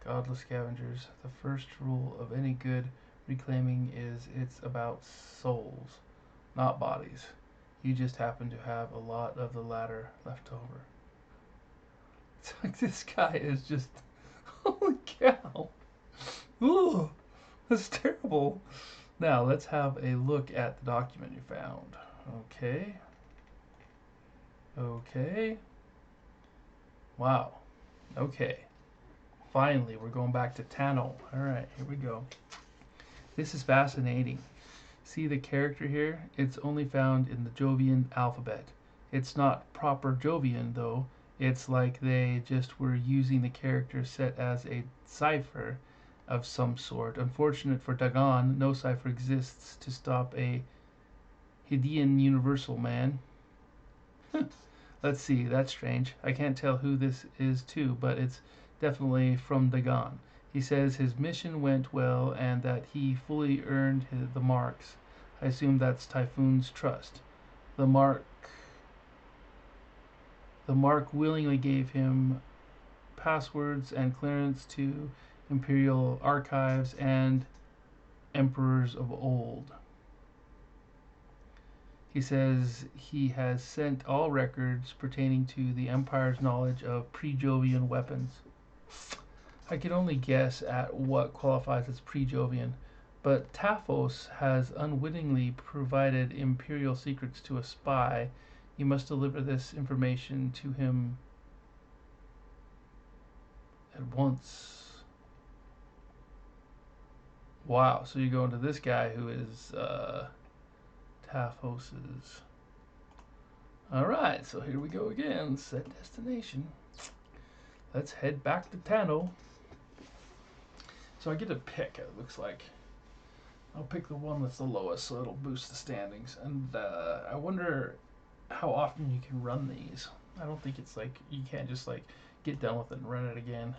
Godless scavengers. The first rule of any good reclaiming is it's about souls, not bodies. You just happen to have a lot of the latter left over. It's like this guy is just. Holy cow! Ooh, that's terrible. Now let's have a look at the document you found. Okay. Okay. Wow. Okay. Finally, we're going back to Tano. Alright, here we go. This is fascinating. See the character here? It's only found in the Jovian alphabet. It's not proper Jovian, though. It's like they just were using the character set as a cipher of some sort. Unfortunate for Dagon, no cipher exists to stop a Hadean universal man. Let's see, that's strange. I can't tell who this is to, but it's definitely from Dagon. He says his mission went well and that he fully earned the marks. I assume that's Typhoon's trust. The mark willingly gave him passwords and clearance to imperial archives and emperors of old. He says he has sent all records pertaining to the Empire's knowledge of pre-Jovian weapons. I can only guess at what qualifies as pre-Jovian, but Taphos has unwittingly provided Imperial secrets to a spy. You must deliver this information to him at once. Wow, so you're going to this guy who is Taphos's. Alright, so here we go again. Set destination. Let's head back to Tano. So I get to pick, it looks like. I'll pick the one that's the lowest so it'll boost the standings. And I wonder how often you can run these. I don't think it's like, you can't just like get done with it and run it again.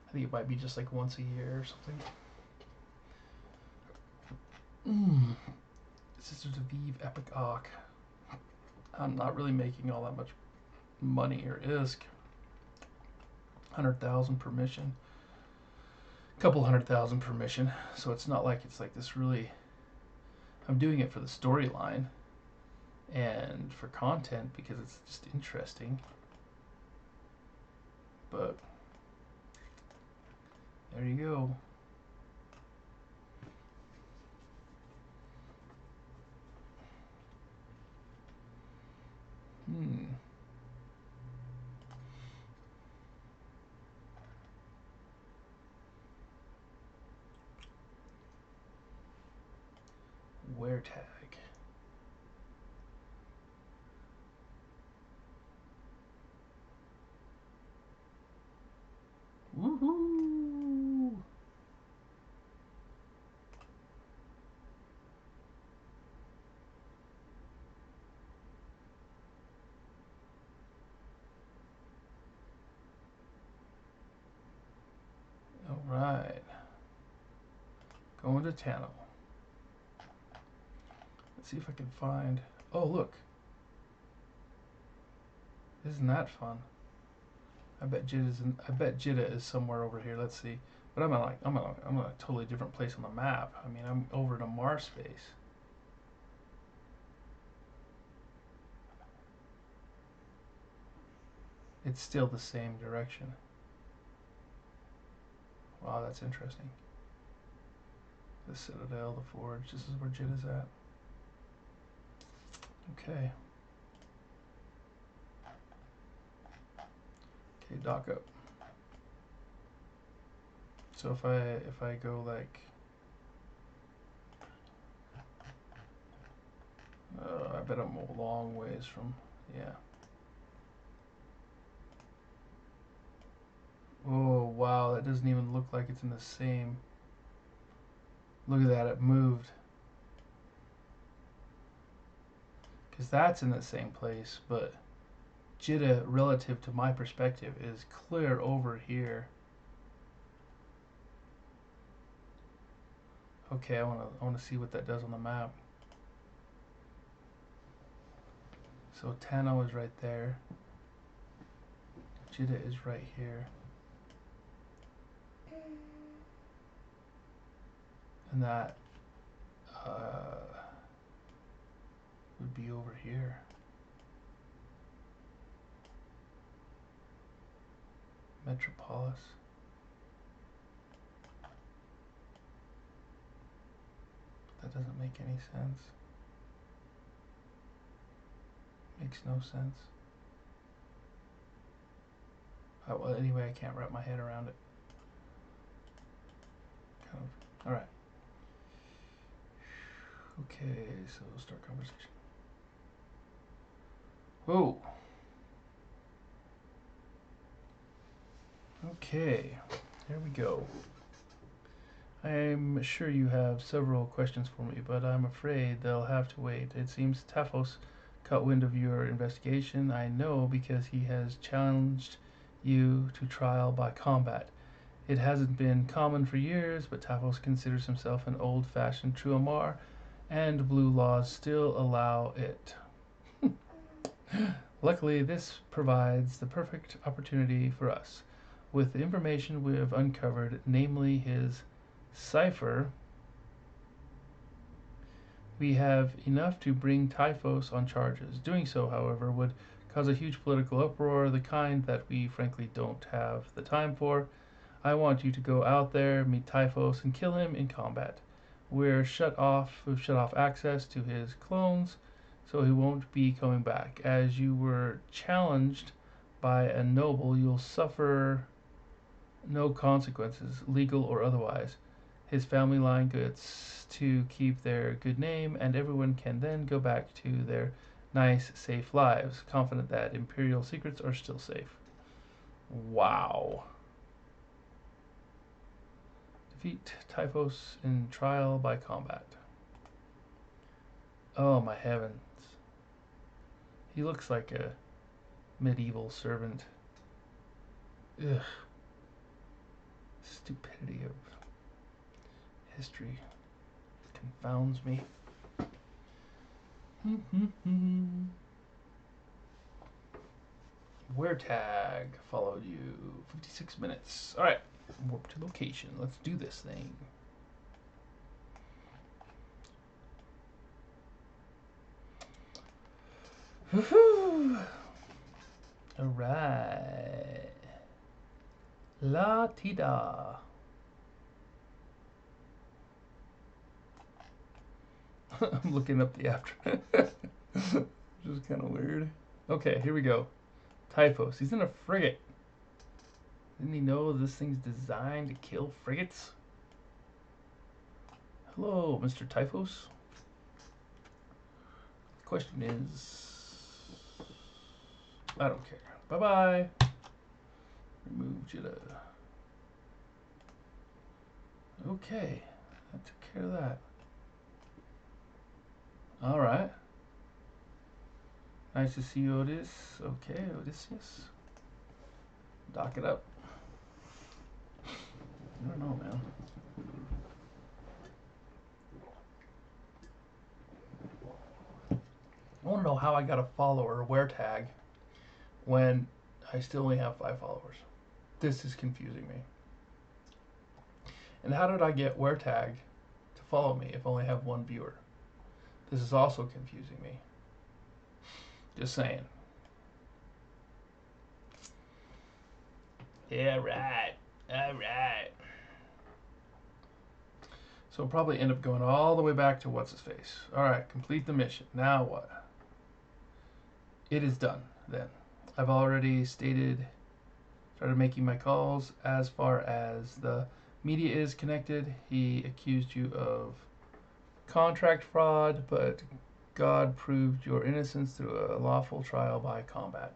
I think it might be just like once a year or something. Sisters of Eve Epic Arc. I'm not really making all that much money or ISK. 100,000 per mission. Couple 100,000 per mission. So it's not like it's like this really. I'm doing it for the storyline and for content because it's just interesting. But there you go. Wear tag. Woohoo! All right. Going to Tano. Let's see if I can find. Oh, look. Isn't that fun? I bet Jidda is somewhere over here. Let's see. But I'm in a totally different place on the map. I mean, I'm over to Mars space. It's still the same direction. Wow, that's interesting. The Citadel, the Forge. This is where Jidda's at. Okay. Okay, dock up. So if I go like, I bet I'm a long ways from, yeah. Oh wow, that doesn't even look like it's in the same. Look at that, it moved. Because that's in the same place, but Jidda, relative to my perspective, is clear over here. Okay, I wanna see what that does on the map. So Tano is right there. Jidda is right here. And that would be over here. Metropolis. That doesn't make any sense. Makes no sense. Well, anyway, I can't wrap my head around it. Kind of. All right. Okay, so start conversation. Whoa. Okay, here we go. I'm sure you have several questions for me, but I'm afraid they'll have to wait. It seems Taphos caught wind of your investigation. I know because he has challenged you to trial by combat. It hasn't been common for years, but Taphos considers himself an old-fashioned Truamar, and blue laws still allow it. Luckily, this provides the perfect opportunity for us. With the information we have uncovered, namely his cipher, we have enough to bring Typhos on charges. Doing so, however, would cause a huge political uproar, the kind that we frankly don't have the time for. I want you to go out there, meet Typhos, and kill him in combat. We've shut off access to his clones, so he won't be coming back. As you were challenged by a noble, you'll suffer no consequences, legal or otherwise. His family line gets to keep their good name, and everyone can then go back to their nice, safe lives, confident that Imperial secrets are still safe. Wow. Defeat Typhos in trial by combat. Oh my heavens. He looks like a medieval servant. Ugh. Stupidity of history confounds me. Weretag followed you 56 minutes. Alright, warp to location. Let's do this thing. Woohoo! Alright. La Tida. I'm looking up the after. Which is kind of weird. Okay, here we go. Typhos. He's in a frigate. Didn't he know this thing's designed to kill frigates? Hello, Mr. Typhos. The question is... I don't care. Bye-bye. Remove Jitta. Okay. That took care of that. Alright. Nice to see you, Otis. Okay, Odysseus. Dock it up. I don't know, man. I want to know how I got a follower Weretag when I still only have 5 followers. This is confusing me. And how did I get Weretag to follow me if I only have 1 viewer? This is also confusing me. Just saying. Yeah, right. Alright. So I'll probably end up going all the way back to what's-his-face. Alright, complete the mission. Now what? It is done, then. I've already started making my calls. As far as the media is connected, he accused you of contract fraud, but God proved your innocence through a lawful trial by combat.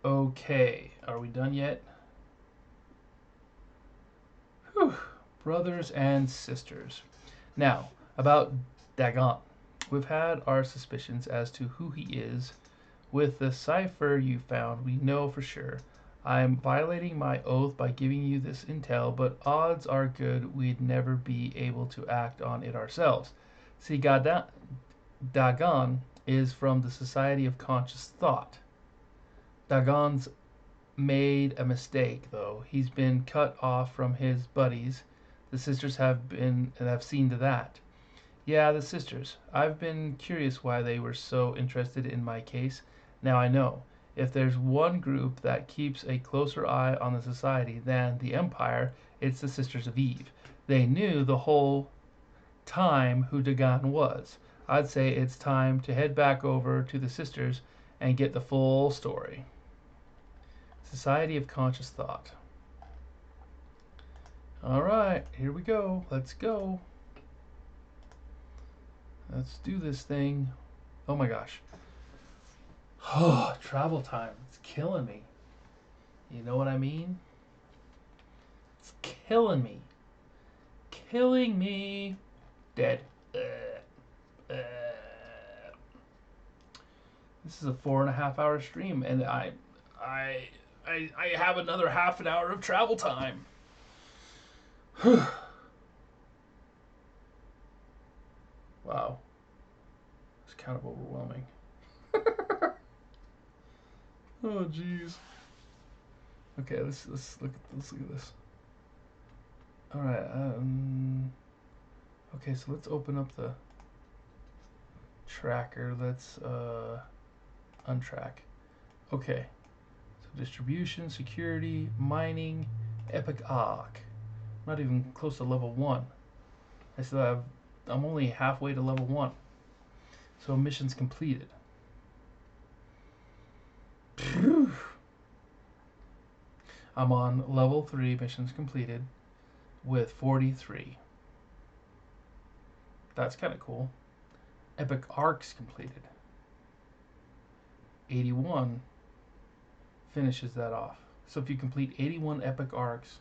Okay, are we done yet? Whew. Brothers and sisters. Now, about Dagon. We've had our suspicions as to who he is. With the cipher you found, we know for sure. I'm violating my oath by giving you this intel, but odds are good we'd never be able to act on it ourselves. See, Dagon is from the Society of Conscious Thought. Dagon's made a mistake, though. He's been cut off from his buddies, The sisters have been and have seen to that. Yeah, the sisters. I've been curious why they were so interested in my case. Now I know. If there's one group that keeps a closer eye on the society than the Empire, it's the Sisters of Eve. They knew the whole time who Dagan was. I'd say it's time to head back over to the sisters and get the full story. Society of Conscious Thought. Alright, here we go. Let's go. Let's do this thing. Oh my gosh. Oh, travel time. It's killing me. You know what I mean? It's killing me. Killing me. Dead. This is a 4.5 hour stream, and I have another half an hour of travel time. Wow, it's kind of overwhelming. Oh jeez. Okay, let's look at this. All right. Okay, so let's open up the tracker. Let's untrack. Okay. So distribution, security, mining, epic arc. I'm not even close to level 1. I'm only halfway to level 1. So missions completed. I'm on level 3, missions completed, with 43. That's kind of cool. Epic arcs completed. 81 finishes that off. So if you complete 81 epic arcs,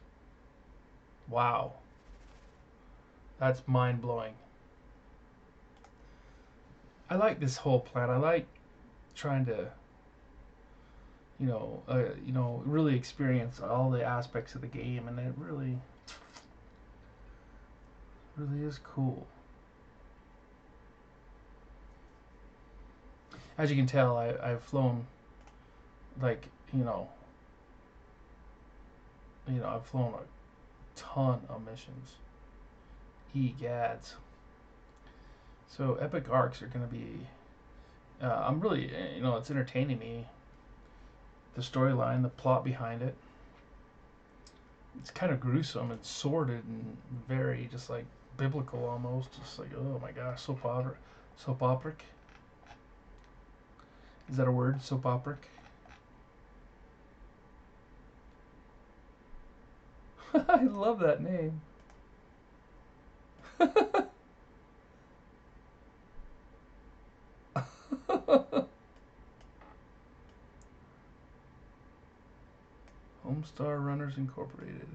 wow. That's mind-blowing. I like this whole plan. I like trying to really experience all the aspects of the game, and it really is cool. As you can tell, I've flown like I've flown a ton of missions. Egads. So epic arcs are going to be. I'm really, it's entertaining me. The storyline, the plot behind it. It's kind of gruesome and sordid and very just like biblical almost. Just like, oh my gosh, soap opera. Soap operic. Is that a word? Soap operic? I love that name. Homestar Runners Incorporated.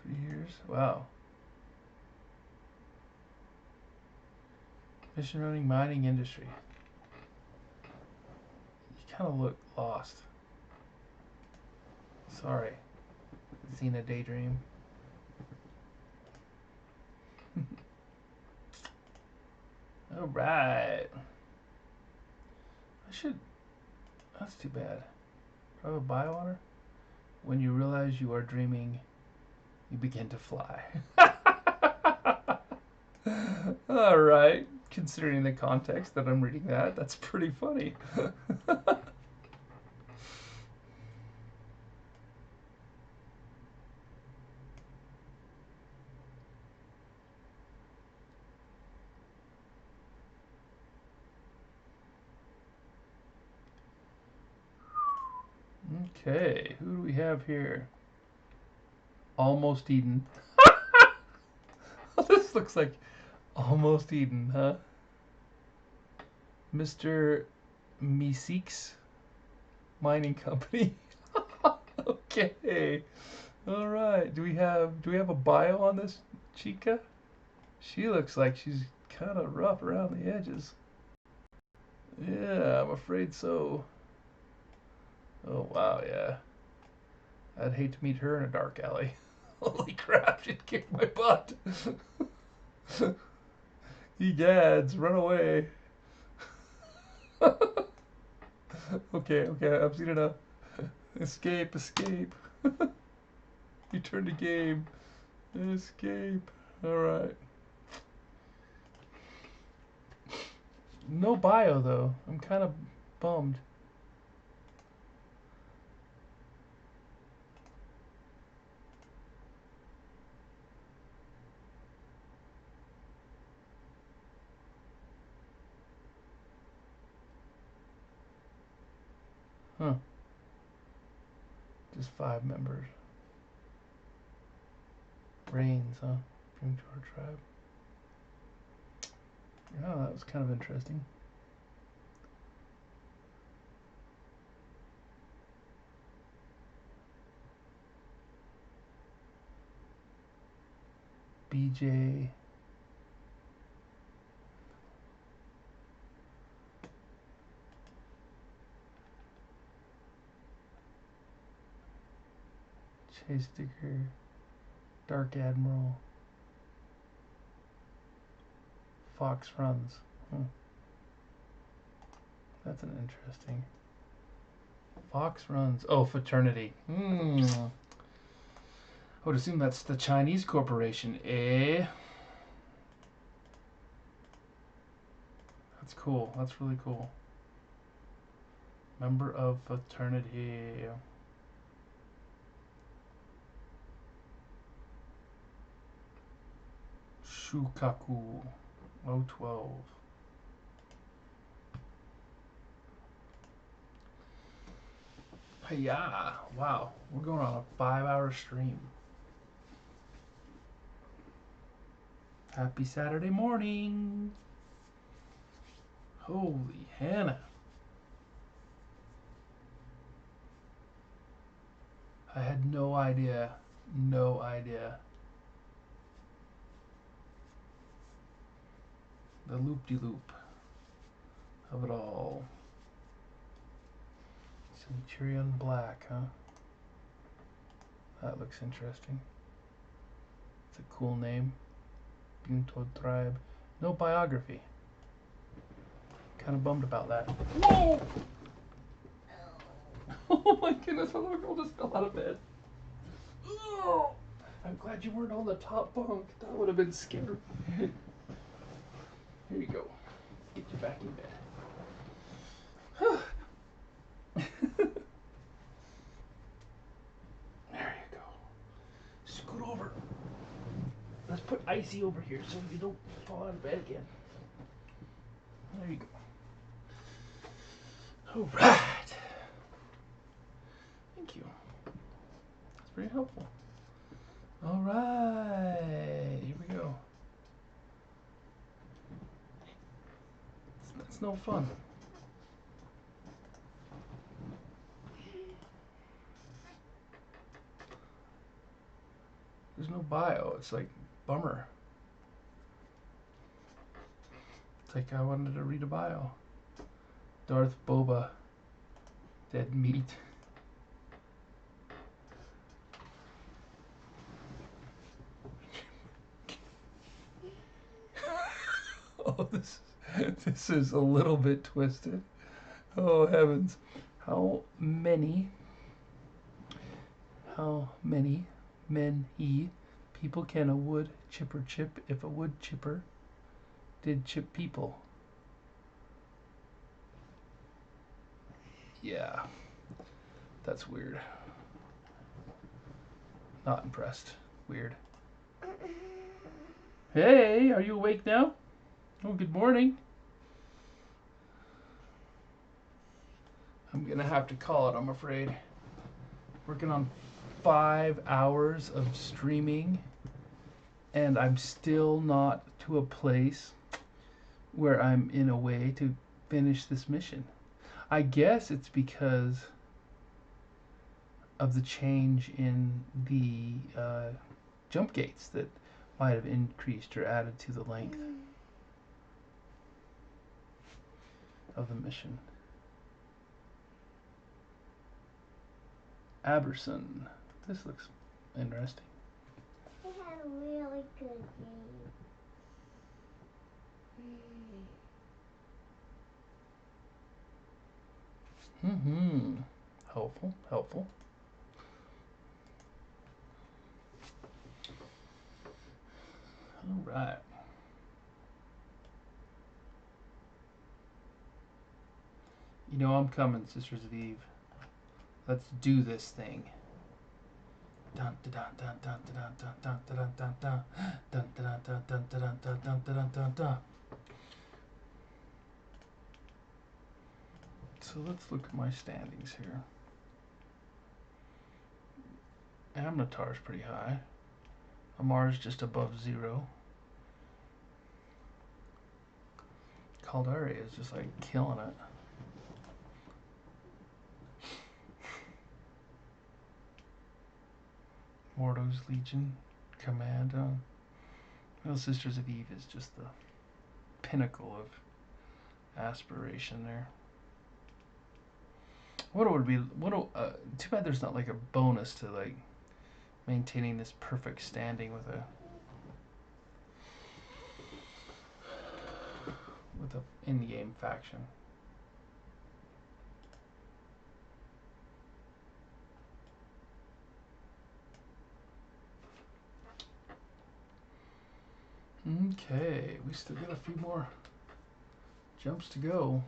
3 years? Wow. Mission running mining industry. You kind of look lost. Sorry. Xena Daydream. Alright. That's too bad. Do I have a bio on her? When you realize you are dreaming, you begin to fly. Alright. Considering the context that I'm reading that's pretty funny. Okay, who do we have here? Almost Eden. This looks like Almost Eden, huh? Mr. Meeseeks Mining Company. Okay. All right. Do we have a bio on this chica? She looks like she's kind of rough around the edges. Yeah, I'm afraid so. Oh wow, yeah. I'd hate to meet her in a dark alley. Holy crap, she'd kick my butt. Egads, run away. Okay, I've seen enough. Escape. Return to game. Escape. Alright. No bio though. I'm kind of bummed. Huh. Just 5 members. Brains, huh? Bring to our tribe. Oh, that was kind of interesting. BJ. Chase Sticker. Dark Admiral. Fox Runs. That's an interesting. Fox Runs. Oh, Fraternity. I would assume that's the Chinese corporation, eh? That's cool. That's really cool. Member of Fraternity. Shukaku. 012. Hiya! Wow, we're going on a 5-hour stream. Happy Saturday morning! Holy Hannah! I had no idea. No idea. The loop-de-loop of it all. Centurion Black, huh? That looks interesting. It's a cool name. Bunto Tribe. No biography. Kind of bummed about that. Whoa! Oh my goodness, a little girl just fell out of bed. Oh, I'm glad you weren't on the top bunk. That would have been scary. Here you go. Get you back in bed. There you go. Scoot over. Let's put Icy over here so you don't fall out of bed again. There you go. All right. Thank you. That's very helpful. All right. Here we go. That's no fun. There's no bio. It's like, bummer. It's like I wanted to read a bio. Darth Boba. Dead meat. Oh, this is a little bit twisted. Oh, heavens. How many people can a wood chipper chip if a wood chipper did chip people? Yeah. That's weird. Not impressed. Weird. Hey, are you awake now? Oh, good morning. I'm gonna have to call it, I'm afraid. Working on 5 hours of streaming, and I'm still not to a place where I'm in a way to finish this mission. I guess it's because of the change in the jump gates that might have increased or added to the length of the mission. Aberson. This looks interesting. They had a really good game. Helpful. All right. You know I'm coming, Sisters of Eve. Let's do this thing. Dun dun dun dun dun dun dun dun dun dun dun dun dun dun dun dun dun dun dun dun. So let's look at my standings here. Amnatar's pretty high. Amar's just above 0. Caldari is just like killing it. Mordo's Legion, Commando. Well, Sisters of Eve is just the pinnacle of aspiration there. What would be? Too bad there's not like a bonus to like maintaining this perfect standing with a in-game faction. Okay, we still got a few more jumps to go.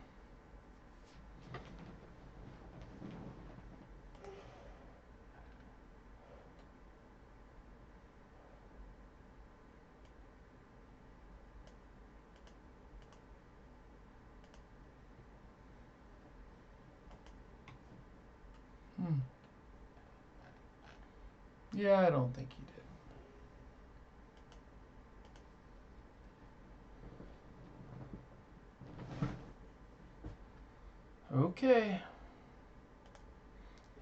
Yeah, I don't think he did. Okay.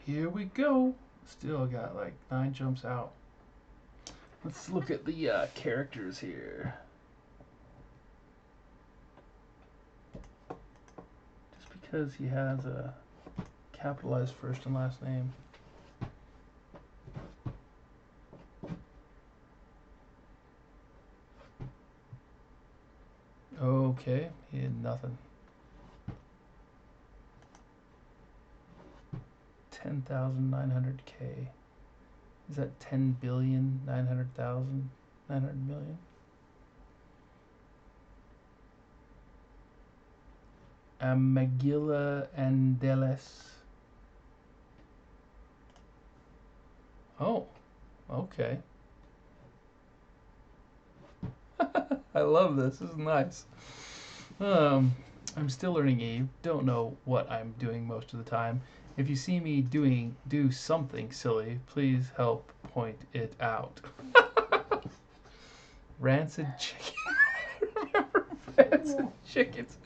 Here we go. Still got like 9 jumps out. Let's look at the characters here. Just because he has a capitalized first and last name. Okay, he had nothing. 10,900K. Is that 10,900,000? 900 million? Magilla Andeles. Oh, okay. I love this. This is nice. I'm still learning Eve. Don't know what I'm doing most of the time. If you see me do something silly, please help point it out. Rancid chicken. Remember rancid chickens?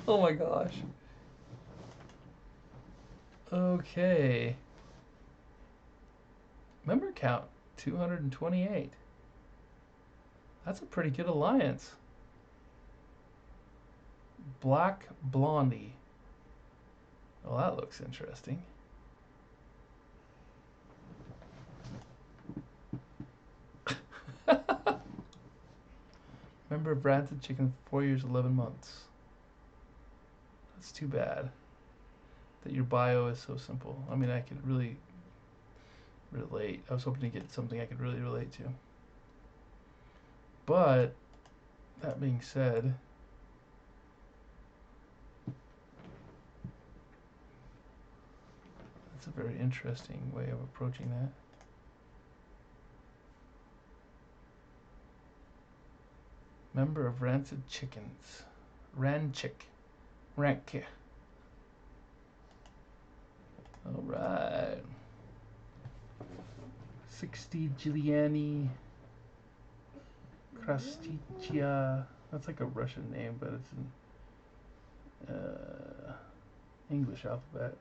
Oh my gosh. Okay. Member count 228. That's a pretty good alliance. Black Blondie. Well, that looks interesting. Member of Rancid Chicken, 4 years, 11 months. That's too bad that your bio is so simple. I mean, I could really relate. I was hoping to get something I could really relate to. But, that being said, that's a very interesting way of approaching that. Member of Rancid Chickens. Ranchick. Rank. Alright. 60 Giuliani Krastichia. That's like a Russian name, but it's an English alphabet.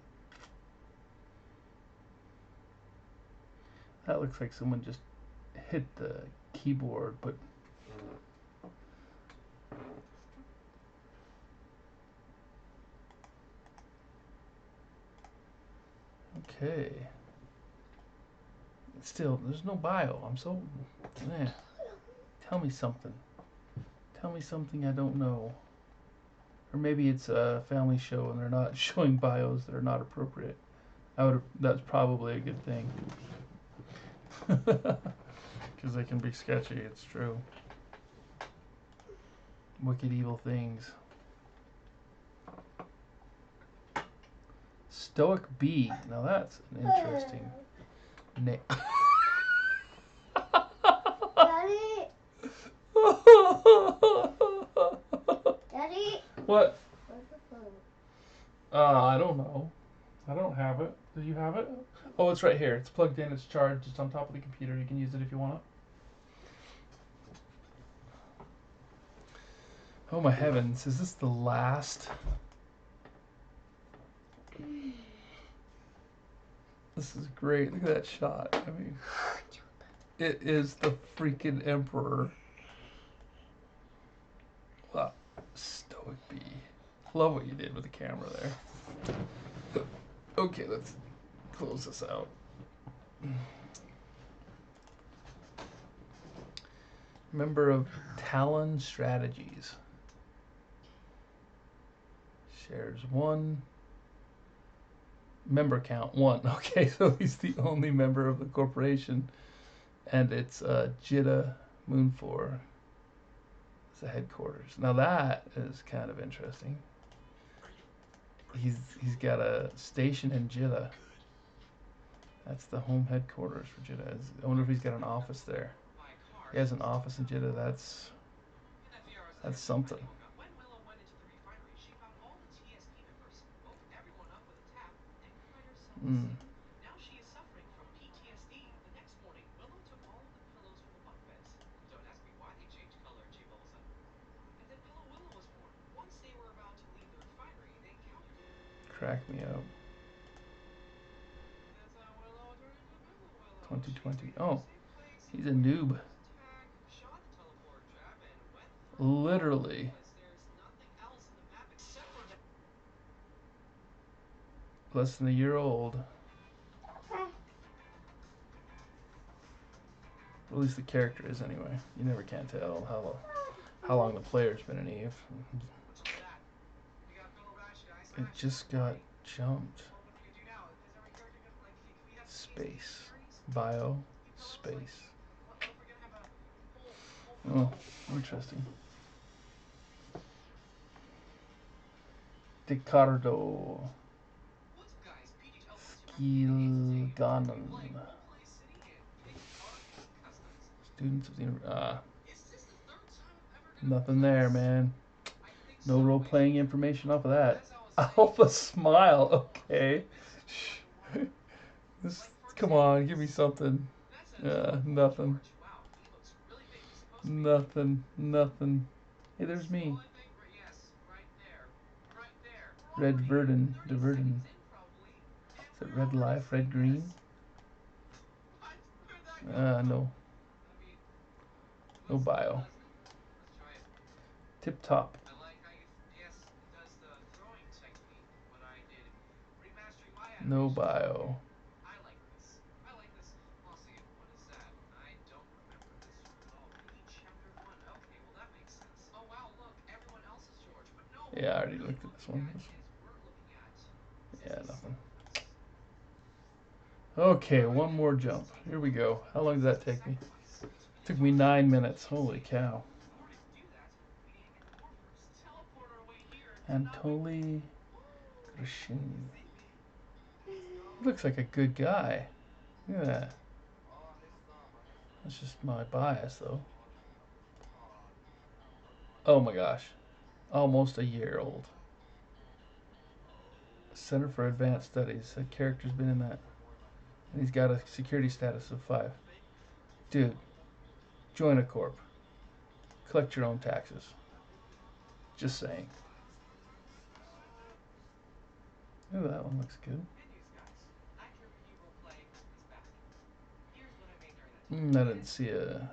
That looks like someone just hit the keyboard, but okay. Still, there's no bio. I'm so... Tell me something. Tell me something I don't know. Or maybe it's a family show and they're not showing bios that are not appropriate. That's probably a good thing. Because they can be sketchy, it's true. wicked evil things. Stoic Bee. Now that's an interesting name. Daddy. Daddy. What? Where's the phone? I don't know. I don't have it. Do you have it? Oh, it's right here. It's plugged in. It's charged. It's on top of the computer. You can use it if you want. Oh my heavens! Is this the last? This is great. Look at that shot. I mean, it is the freaking Emperor. Wow. Stoic Bee. Love what you did with the camera there. Okay, let's close this out. Member of Talon Strategies. Shares 1. Member count 1. Okay, so he's the only member of the corporation. And it's Jitta Moonfor. It's the headquarters. Now that is kind of interesting. He's got a station in Jitta. That's the home headquarters for Jitta. I wonder if he's got an office there. He has an office in Jitta. That's something. Mm. Crack me up. 2020. Oh, he's a noob. Literally. Less than a year old. At least the character is anyway. You never can tell how long the player's been in Eve. It just got jumped. Space. Bio. Space. Oh, interesting. Ricardo Skilganon. Students of the nothing there, man. No role-playing information off of that. Alpha Smile. Okay. Come on, give me something. Nothing. Nothing. Hey, there's me. Red Verdon. De Verdon. Is it red life? Red green? No. No bio. Tip top. No bio. Yeah, I already looked at this one. Yeah, nothing. Okay, one more jump. Here we go. How long did that take me? It took me 9 minutes. Holy cow. Anatoly Grashini. He looks like a good guy. Yeah. That's just my bias, though. Oh my gosh. Almost a year old. Center for Advanced Studies. That character's been in that. And he's got a security status of 5. Dude, join a corp. Collect your own taxes. Just saying. Ooh, that one looks good. I didn't see a...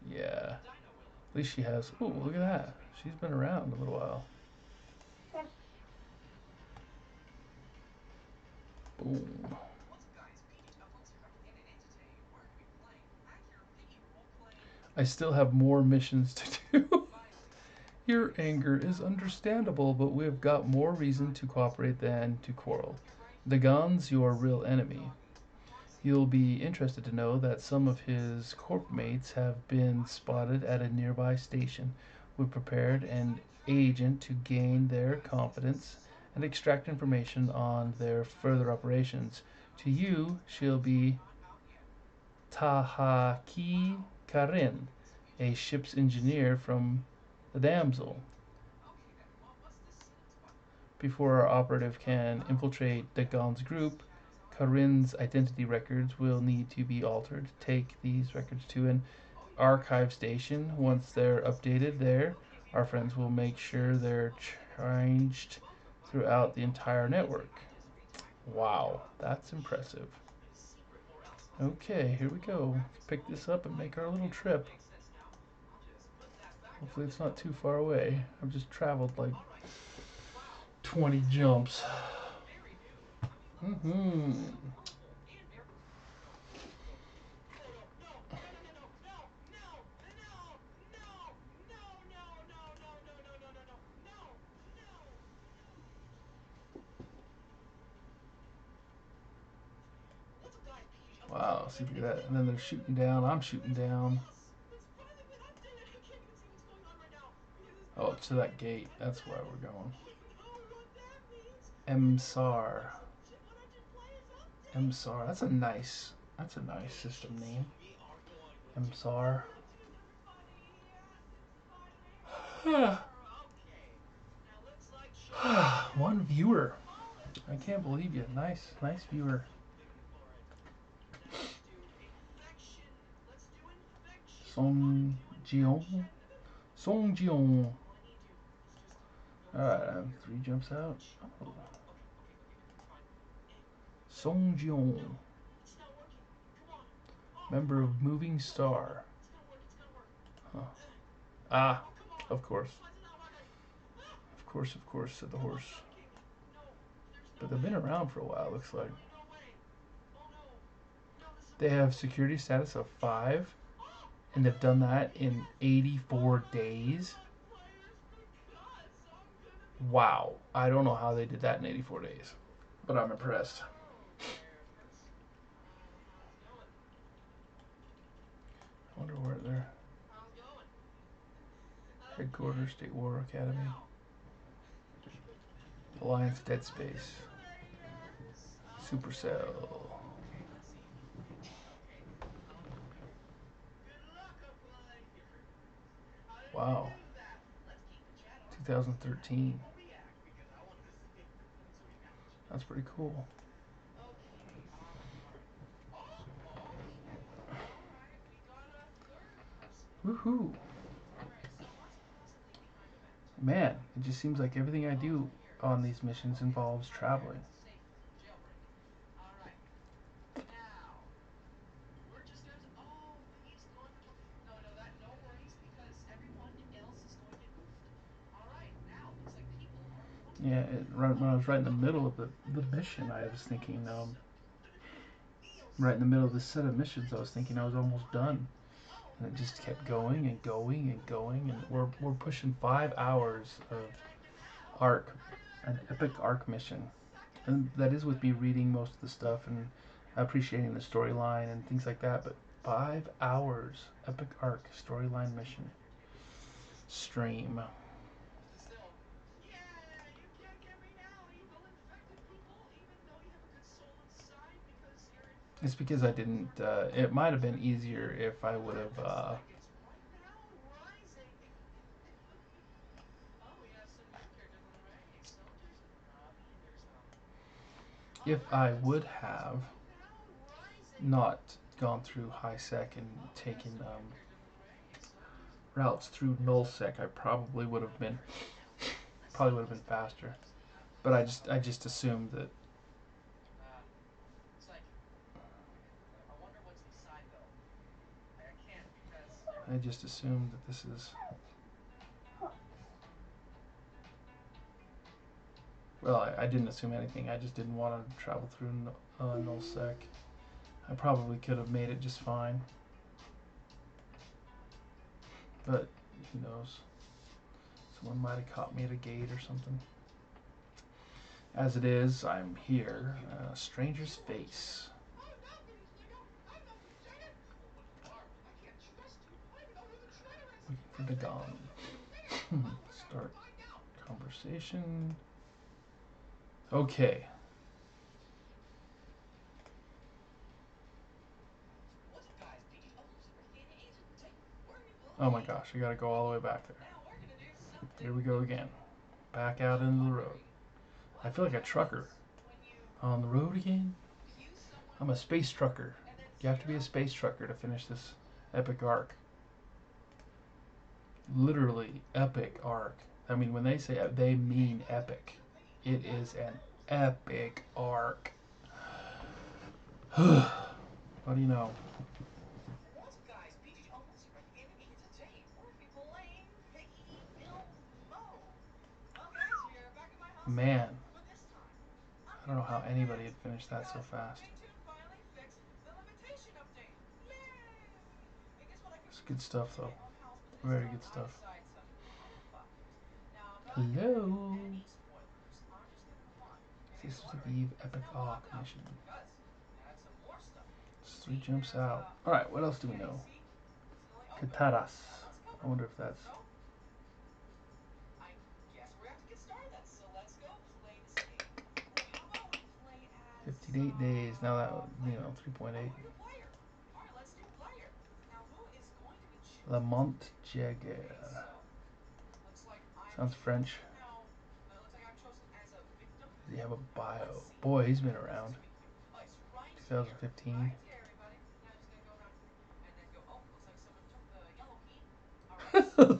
Yeah. At least she has... Ooh, look at that. She's been around a little while. Boom. I still have more missions to do. Your anger is understandable, but we have got more reason to cooperate than to quarrel. Dagon's your real enemy. You'll be interested to know that some of his corp mates have been spotted at a nearby station We prepared an agent to gain their confidence and extract information on their further operations. To you, she'll be Tahaki Karin, a ship's engineer from the Damsel. Before our operative can infiltrate Dagon's group, Karin's identity records will need to be altered. Take these records to an archive station. Once they're updated there, our friends will make sure they're changed throughout the entire network. Wow, that's impressive. Okay, here we go. Let's pick this up and make our little trip. Hopefully it's not too far away. I've just traveled like 20 jumps. Mm-hmm. Wow, see, look at that. And then they're shooting down. I'm shooting down. Oh, to that gate. That's where we're going. MSAR. MSAR. That's a nice system name. MSAR. One viewer. I can't believe you. Nice viewer. Song Jion. Song Jion. Alright, I have 3 jumps out. Oh. Song Jion. Member of Moving Star. Huh. Ah, of course. Of course, said the horse. But they've been around for a while, looks like. They have security status of 5, and they've done that in 84 days. Wow. I don't know how they did that in 84 days, but I'm impressed. I wonder where they're. Headquarters, State War Academy. Alliance Dead Space. Supercell. Wow. 2013. That's pretty cool. Woohoo. Man, it just seems like everything I do on these missions involves traveling. Yeah, when I was right in the middle of the mission, I was thinking, right in the middle of this set of missions, I was thinking I was almost done. And it just kept going and going and going, and we're pushing 5 hours of arc, an epic arc mission, and that is with me reading most of the stuff and appreciating the storyline and things like that. But 5 hours epic arc storyline mission stream. It's because I didn't. It might have been easier if I would have. If I would have not gone through HiSec and taken routes through nullsec, I probably would have been faster. But I just assumed that. I just assumed that this is. Well, I didn't assume anything. I just didn't want to travel through nullsec. I probably could have made it just fine. But who knows? Someone might have caught me at a gate or something. As it is, I'm here. Stranger's Face. Looking for Dagon. conversation. Okay. Oh my gosh, I gotta go all the way back there. Here we go again. Back out into the road. I feel like a trucker. On the road again? I'm a space trucker. You have to be a space trucker to finish this epic arc. Literally epic arc. I mean, when they say they mean epic. It is an epic arc. What do you know? Man, I don't know how anybody had finished that so fast. It's good stuff, though. Very good stuff. Hello. Sisters of Eve Epic Arc mission. So he jumps out. Alright, what else do we know? Kataras. I wonder if that's 58 days. Now that, 3.8. Lamont Jagger. Sounds French. Does he have a bio? Boy, he's been around. 2015.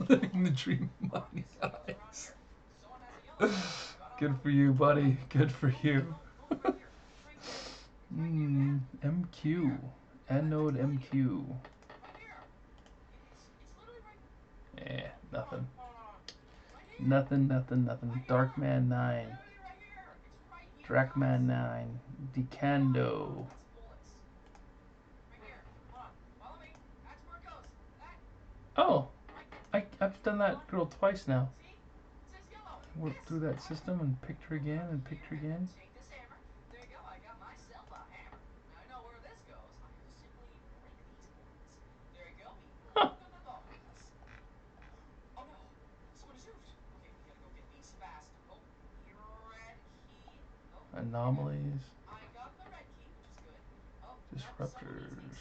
Living the dream money eyes. Good for you, buddy. Good for you. MQ. Anode MQ. Nothing. Nothing. Darkman 9. Drakman 9. Decando. Oh, I've done that girl twice now. Worked through that system and picked her again and picked her again. Huh. Anomalies. Disruptors.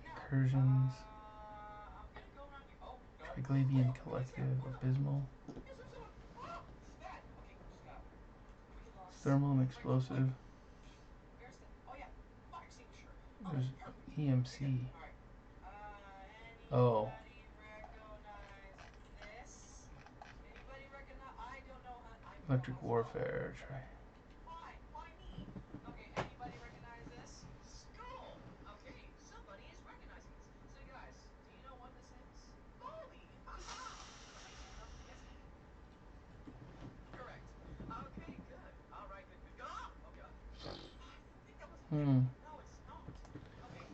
Incursions. Triglavian Collective. Abysmal. Thermal and Explosive. There's EMC. Oh. Electric Warfare.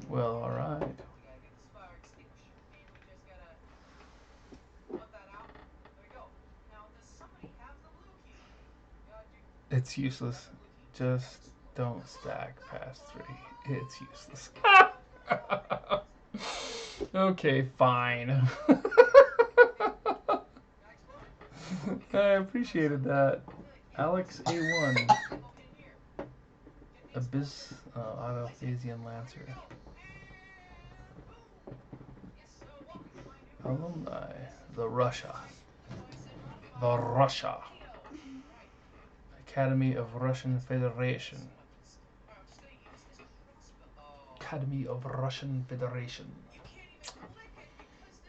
Well, alright. It's useless. Just don't stack past 3. It's useless. Okay, fine. I appreciated that. Alex A1. Abyss Autophasian Lancer. Alumni. The Russia. Academy of Russian Federation.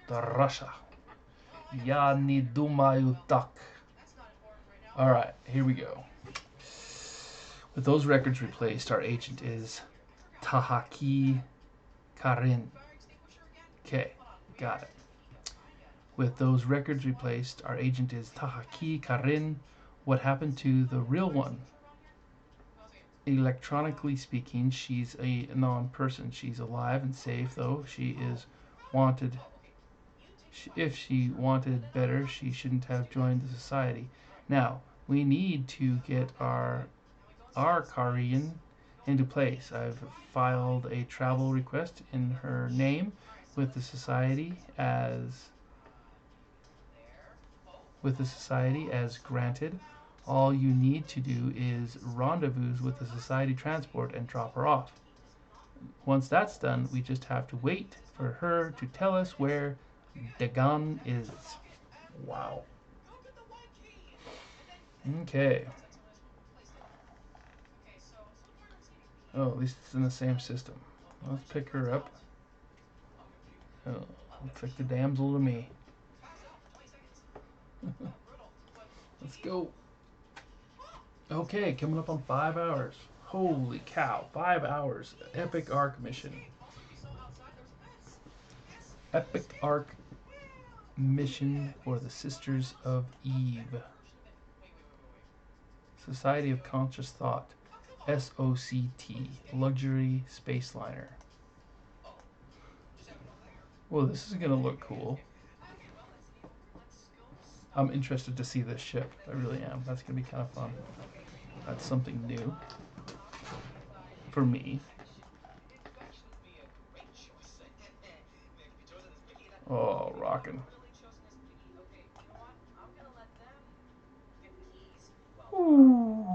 The Russia. Я не думаю так. Alright, here we go. With those records replaced, our agent is Tahaki Karin. Okay, got it. With those records replaced, our agent is Tahaki Karin. What happened to the real one? Electronically speaking, she's a non-person. She's alive and safe, though. She is wanted. If she wanted better, she shouldn't have joined the society. Now, we need to get our Karin into place. I've filed a travel request in her name with the society as with the Society as granted. All you need to do is rendezvous with the Society transport and drop her off. Once that's done, we just have to wait for her to tell us where Dagon is. Wow. Okay. Oh, at least it's in the same system. Let's pick her up. Oh, looks like the damsel to me. Let's go. Okay, coming up on 5 hours. Holy cow, 5 hours. Epic Arc mission. Epic Arc mission for the Sisters of Eve. Society of Conscious Thought. SOCT. Luxury Space Liner. Well, this is going to look cool. I'm interested to see this ship. I really am. That's going to be kind of fun. That's something new for me. Oh, rocking. Ooh.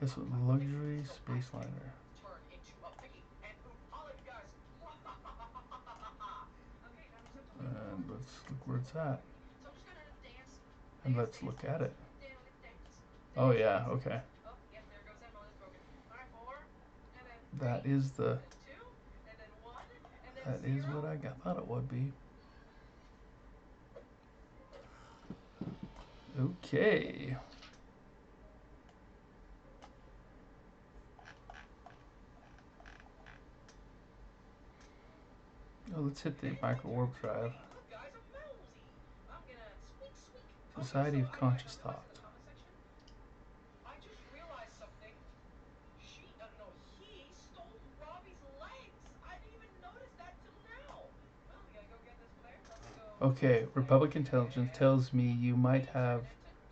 This was luxury space liner. And let's look where it's at. And let's look at it. Oh yeah, okay. That is the. That is what I thought it would be. Okay. Oh, let's hit the micro warp drive. Society of Conscious Thought. Okay, Republic intelligence tells me you might have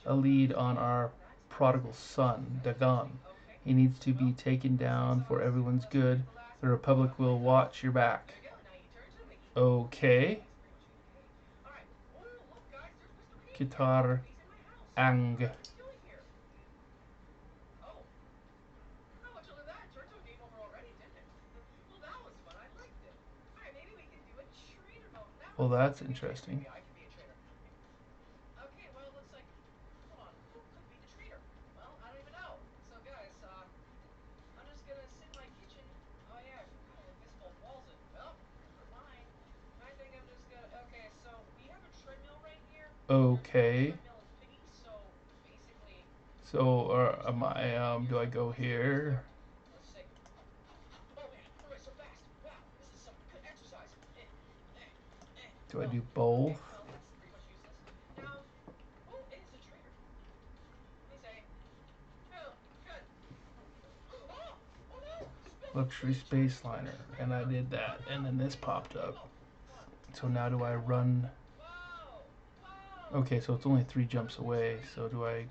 a lead on our prodigal son, Dagon. He needs to be taken down for everyone's good. The Republic will watch your back. Okay. Kitar Ang. Well, that's interesting. Okay. So, am I? Do I go here? Do I do both? Luxury space liner, and I did that, and then this popped up. So now do I run? Okay, so it's only 3 jumps away. So do I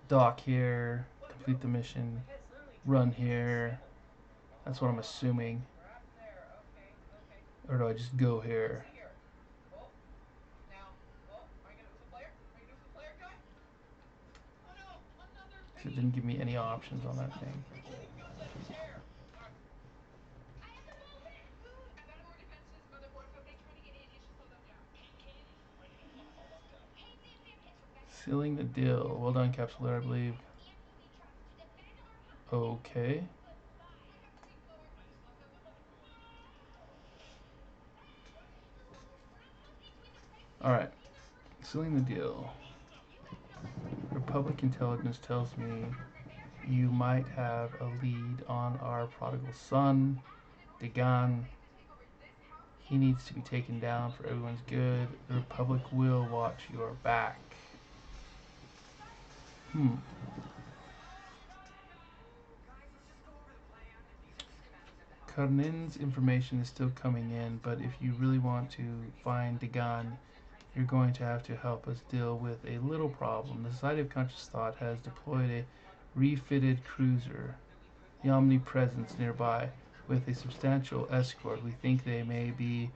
dock here, complete the mission, run here? That's what I'm assuming. Or do I just go here? So it didn't give me any options on that thing. Sealing the deal. Well done, Capsuleer, I believe. Okay. Alright. Sealing the deal. Republic intelligence tells me you might have a lead on our prodigal son, Dagon. He needs to be taken down for everyone's good. The Republic will watch your back. Karnin's information is still coming in, but if you really want to find Dagon, you're going to have to help us deal with a little problem. The Society of Conscious Thought has deployed a refitted cruiser, the Omnipresence, nearby with a substantial escort. We think they may be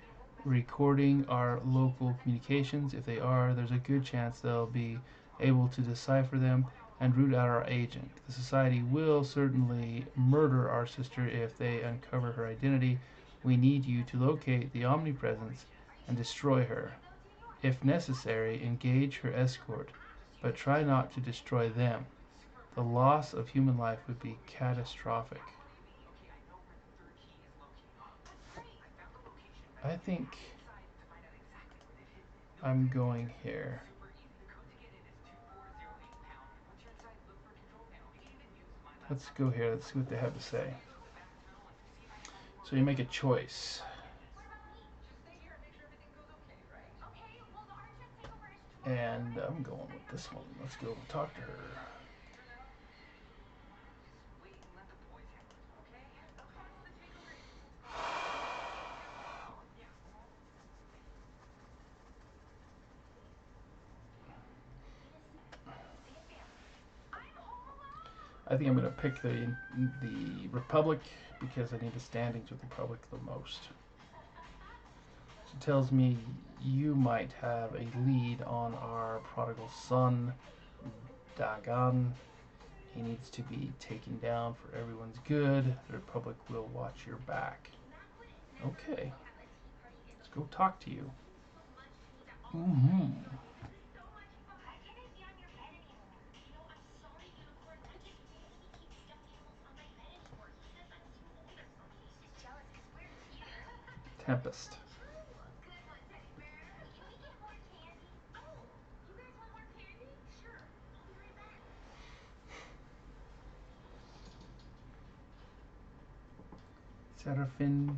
recording our local communications. If they are, there's a good chance they'll be able to decipher them and root out our agent. The Society will certainly murder our sister if they uncover her identity. We need you to locate the Omnipresence and destroy her. If necessary, engage her escort, but try not to destroy them. The loss of human life would be catastrophic. I think I'm going here. Let's go here. Let's see what they have to say. So you make a choice. And I'm going with this one. Let's go talk to her. I think I'm going to pick the Republic because I need the standings with the Republic the most. It tells me you might have a lead on our prodigal son, Dagan. He needs to be taken down for everyone's good. The Republic will watch your back. Okay, let's go talk to you. Mm-hmm. Tempest. Seraphin,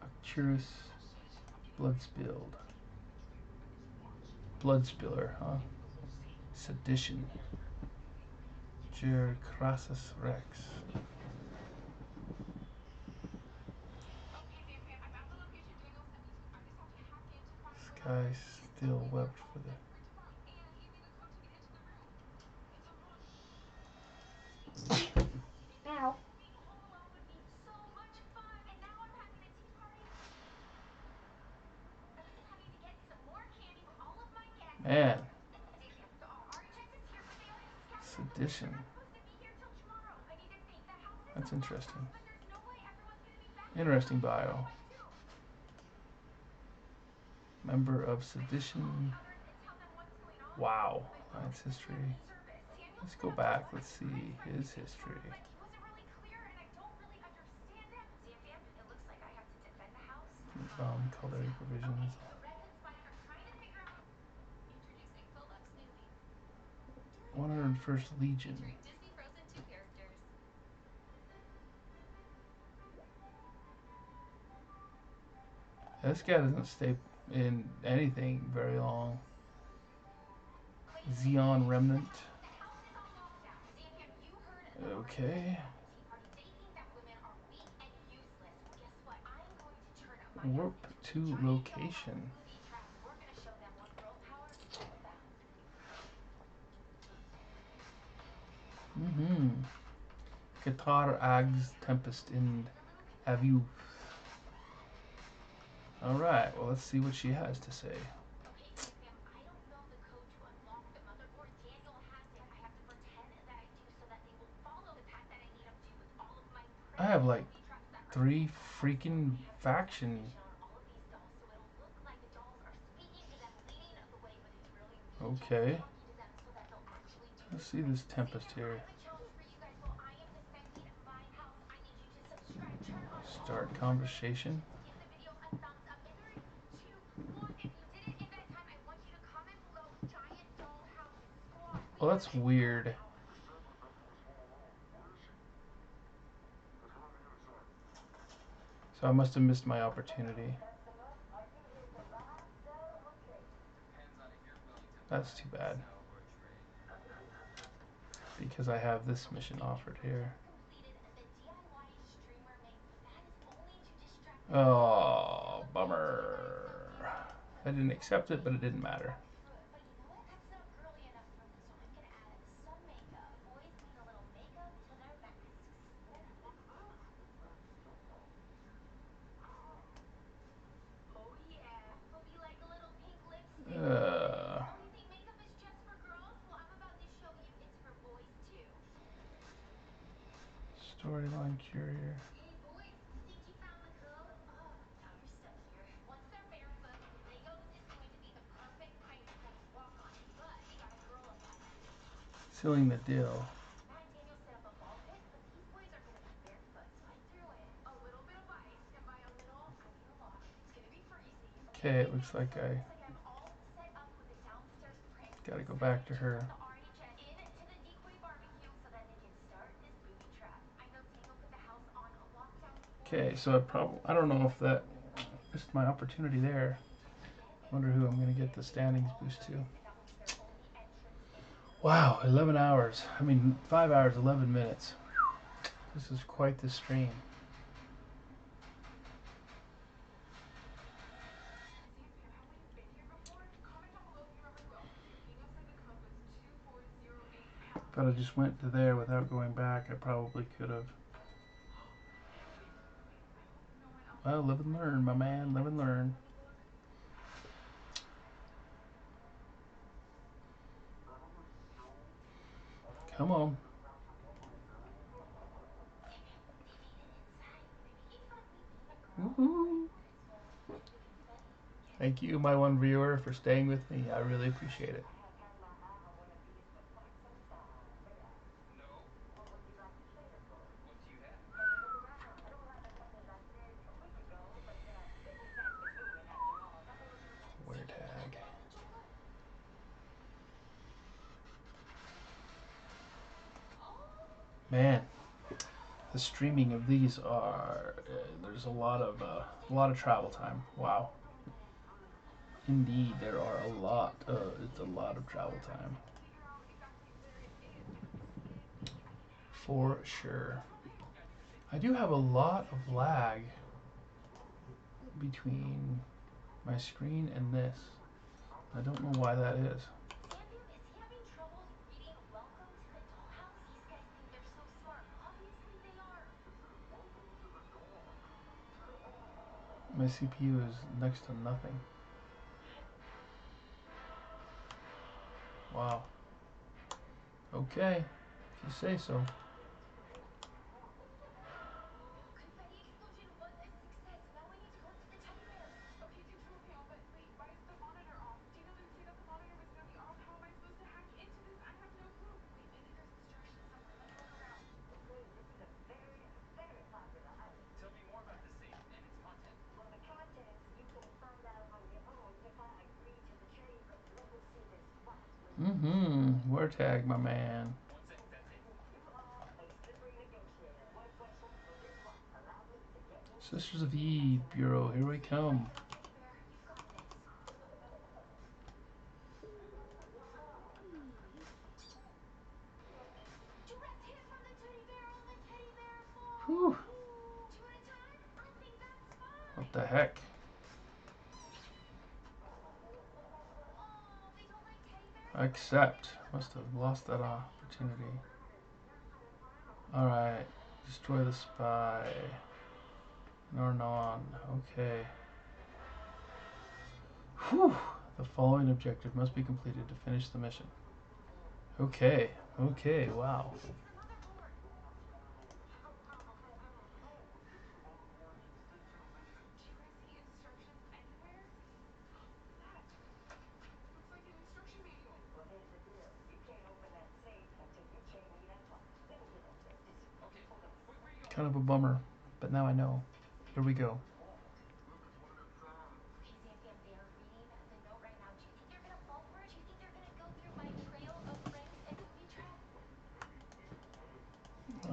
Arcturus, Bloodspilled. Bloodspiller, huh? Sedition. Crassus Rex. Sky still wept for the. Ow. Man. Sedition. That's interesting. Interesting bio. Member of Sedition. Wow. That's history. Let's go back. Let's see his history. Culinary provisions. 101st Legion. This guy doesn't stay in anything very long. Xeon Remnant. Okay. Warp to location. Mm-hmm. Qatar Ags Tempest in Aviv. Alright, well, let's see what she has to say. I have like 3 freaking factions. Okay. Let's see this Tempest here. Start conversation. Well, that's weird. So I must have missed my opportunity. That's too bad. Because I have this mission offered here. Oh, bummer. I didn't accept it, but it didn't matter. Courier. Hey boys, think you found the code? Oh, now you're stuck here. Once they're barefoot, Legos is going to be the perfect height for them to walk on. But you gotta curl up by then. Sealing the deal. Matt and Daniel set up a ball pit, but these boys are gonna be barefoot, so I threw in a little bit of ice, and by a little, I mean a lot. It's gonna be freezing. Okay, Okay, it looks so like it I looks like I'm all set up with the downstairs prank. gotta go So I back to just her. put the RHS into the decoy barbecue so that they can start this booby trap. I know Tango put the house on a lockdown before. Okay, so I don't know if that missed my opportunity there. Wonder who I'm gonna get the standings boost to. Wow, 11 hours. I mean, 5 hours, 11 minutes. This is quite the stream. Xavier, have we been here before? Comment down below if you remember who else was here. Daniel said the code was 2408 pound. But I just went to there without going back. I probably could have. Wait. I hope no one else Well, is live and inside. learn, my man. Live and learn. Let me look. Come on. Woohoo. Thank you, my one viewer, for staying with me. I really appreciate it. No. What do you have? Wear tag. Man, the streaming of these are there's a lot of travel time. Wow. Indeed, there are a lot. It's a lot of travel time. Figure out exactly where it is. If we see it, maybe I can hack it. For sure. Got your six. I do have a lot of lag between my screen and this. I don't know why that is. Zambian, is he having troubles reading Welcome to the Dollhouse? These guys think they're so smart. Obviously they are. My CPU is next to nothing. Wow. Okay, if you say so. Confetti explosion was a success. Now we need to go to the teddy bears. Okay, Control Panel, but wait, why is the monitor off? Daniel didn't say that the monitor was gonna be off. How am I supposed to hack into this? I have no clue. Wait, maybe there's instructions somewhere. Let me look around. Tell me more about this safe and its content. Wear tag, my man. 1 sec, that's it. Sisters of Eve Bureau, here we come. Little teddy bear, you've got this. Direct hit from the teddy bear on the teddy bear phone. Whew, Two at a time? I think that's what fine. the heck? Oh, they don't like teddy bears? Accept. Must have lost that opportunity. Alright, destroy the spy. Nornon, okay. Whew, the following objective must be completed to finish the mission. Okay, wow. Get to the motherboard. Do you guys see instructions anywhere? What's that? Looks like an instruction manual. Okay, where are you going? Kind of a bummer, but now I know. Here we go. Okay, Zambian, they are reading the note right now. Do you think they're gonna fall for it? Do you think they're gonna go through my trail of pranks and booby trap?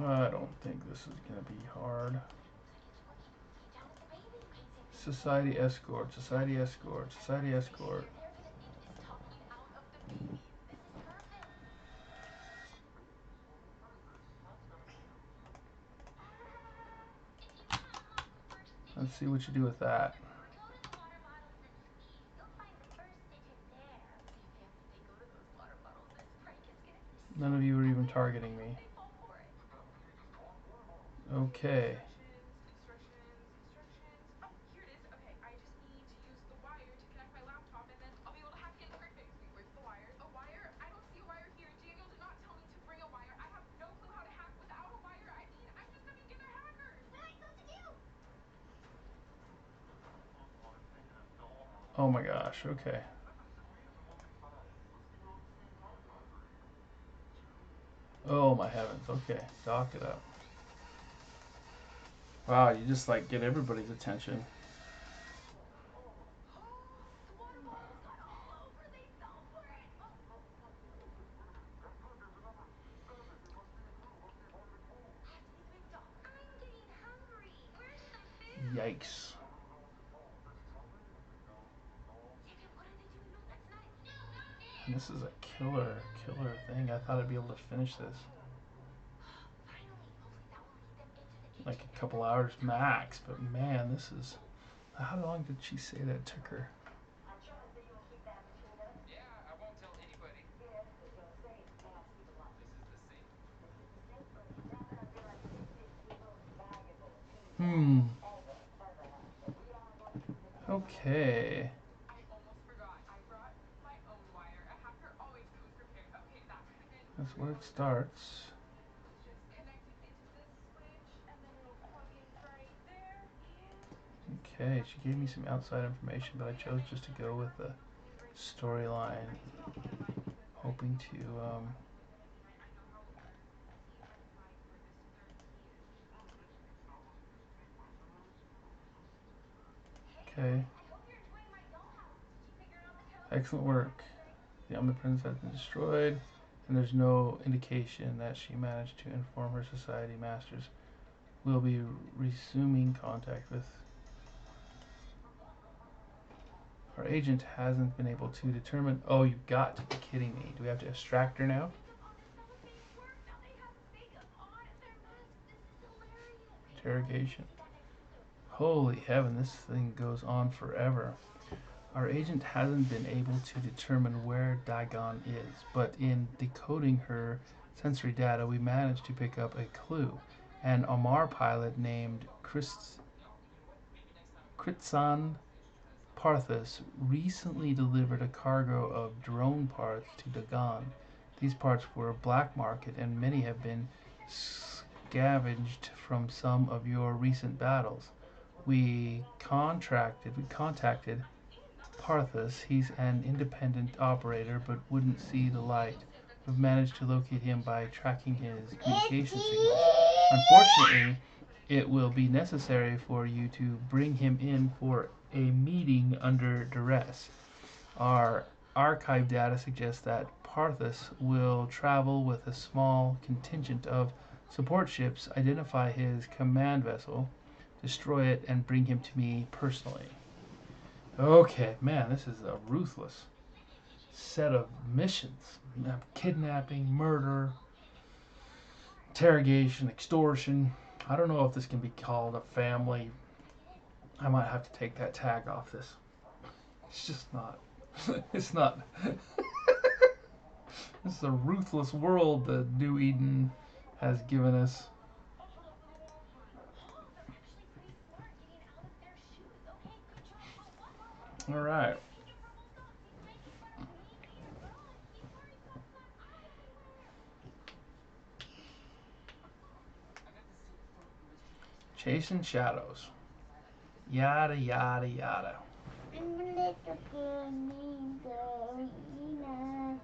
I don't think this is gonna be hard. Looks like it's working. Deep down, it's a baby. Okay, Zambian. Society escort, society escort, society escort. They're gonna think this talking out of the babies. This is perfect. If you wanna unlock the first Let's digit, see what you do with that. go to the water bottles and sleeves. You'll find the first digit there. Zambian, if they go to those water bottles, this prank is gonna be so None of you are even epic. I targeting hope me. they fall for it. Okay. Instructions. Oh, here it is. Okay, I just need to use the wire to connect my laptop, and then I'll be able to hack in. Perfect. Wait, where's the wire? A wire? I don't see a wire here. Daniel did not tell me to bring a wire. I have no clue how to hack without a wire. I mean, I'm just a beginner hacker. Oh my gosh, okay. Oh my heavens, okay. Dock it up. Wow, you just like get everybody's attention. The water bottles got all over. They fell for it. I have to make a big dock. I'm getting hungry. Where's some food? Yikes. Xavier, what are they doing? No, that's not it. No, not it. And this is a killer thing. I thought I'd be able to finish this. Finally, hopefully that will lead them into the kitchen. Like a couple hours max, but man, this is. How long did she say that took her? Yeah, I won't tell anybody. This is the safe. Okay. I almost forgot. I brought my own wire. A hacker always comes prepared. Okay, that could have been That's where really it starts. Let's just connect it into this switch, and then it'll plug in right there, and Okay, she gave me some outside information, but I chose just to go with the storyline, hoping to I know how it works. See if I can find where this third key is. Okay, I hope you're enjoying my dollhouse. Did you figure out the code? excellent work. The Omnipresence has been destroyed, and there's no indication that she managed to inform her society masters. We'll be resuming contact with. Our agent hasn't been able to determine. Oh, you've got to be kidding me. Do we have to extract her now? Makeup on this cellophane work. Now they have makeup on their masks. This is hilarious. Interrogation. See that next clue. Holy heaven, this thing goes on forever. Our agent hasn't been able to determine where Dagon is, but in decoding her sensory data, we managed to pick up a clue. An Omar pilot named Kritsan Parthas recently delivered a cargo of drone parts to Dagon. These parts were a black market, and many have been scavenged from some of your recent battles. We contacted Parthas. He's an independent operator but wouldn't see the light. We've managed to locate him by tracking his communication signals. Unfortunately, it will be necessary for you to bring him in for a meeting under duress. Our archive data suggests that Parthas will travel with a small contingent of support ships, identify his command vessel, destroy it, and bring him to me personally. Okay, man, this is a ruthless set of missions. Kidnapping, murder, interrogation, extortion. I don't know if this can be called a family. I might have to take that tag off this. It's just not. It's not. This is a ruthless world that New Eden has given us. Oh, that's actually pretty smart getting out of their shoes. Okay, good job. Oh, what? All right. Thank you for both socks. He's making fun of me being a girl and he's wearing socks that I would wear. I got the safe from Mr. Costello. Chasing shadows. Yada yada yada. I'm a little girl named Galina.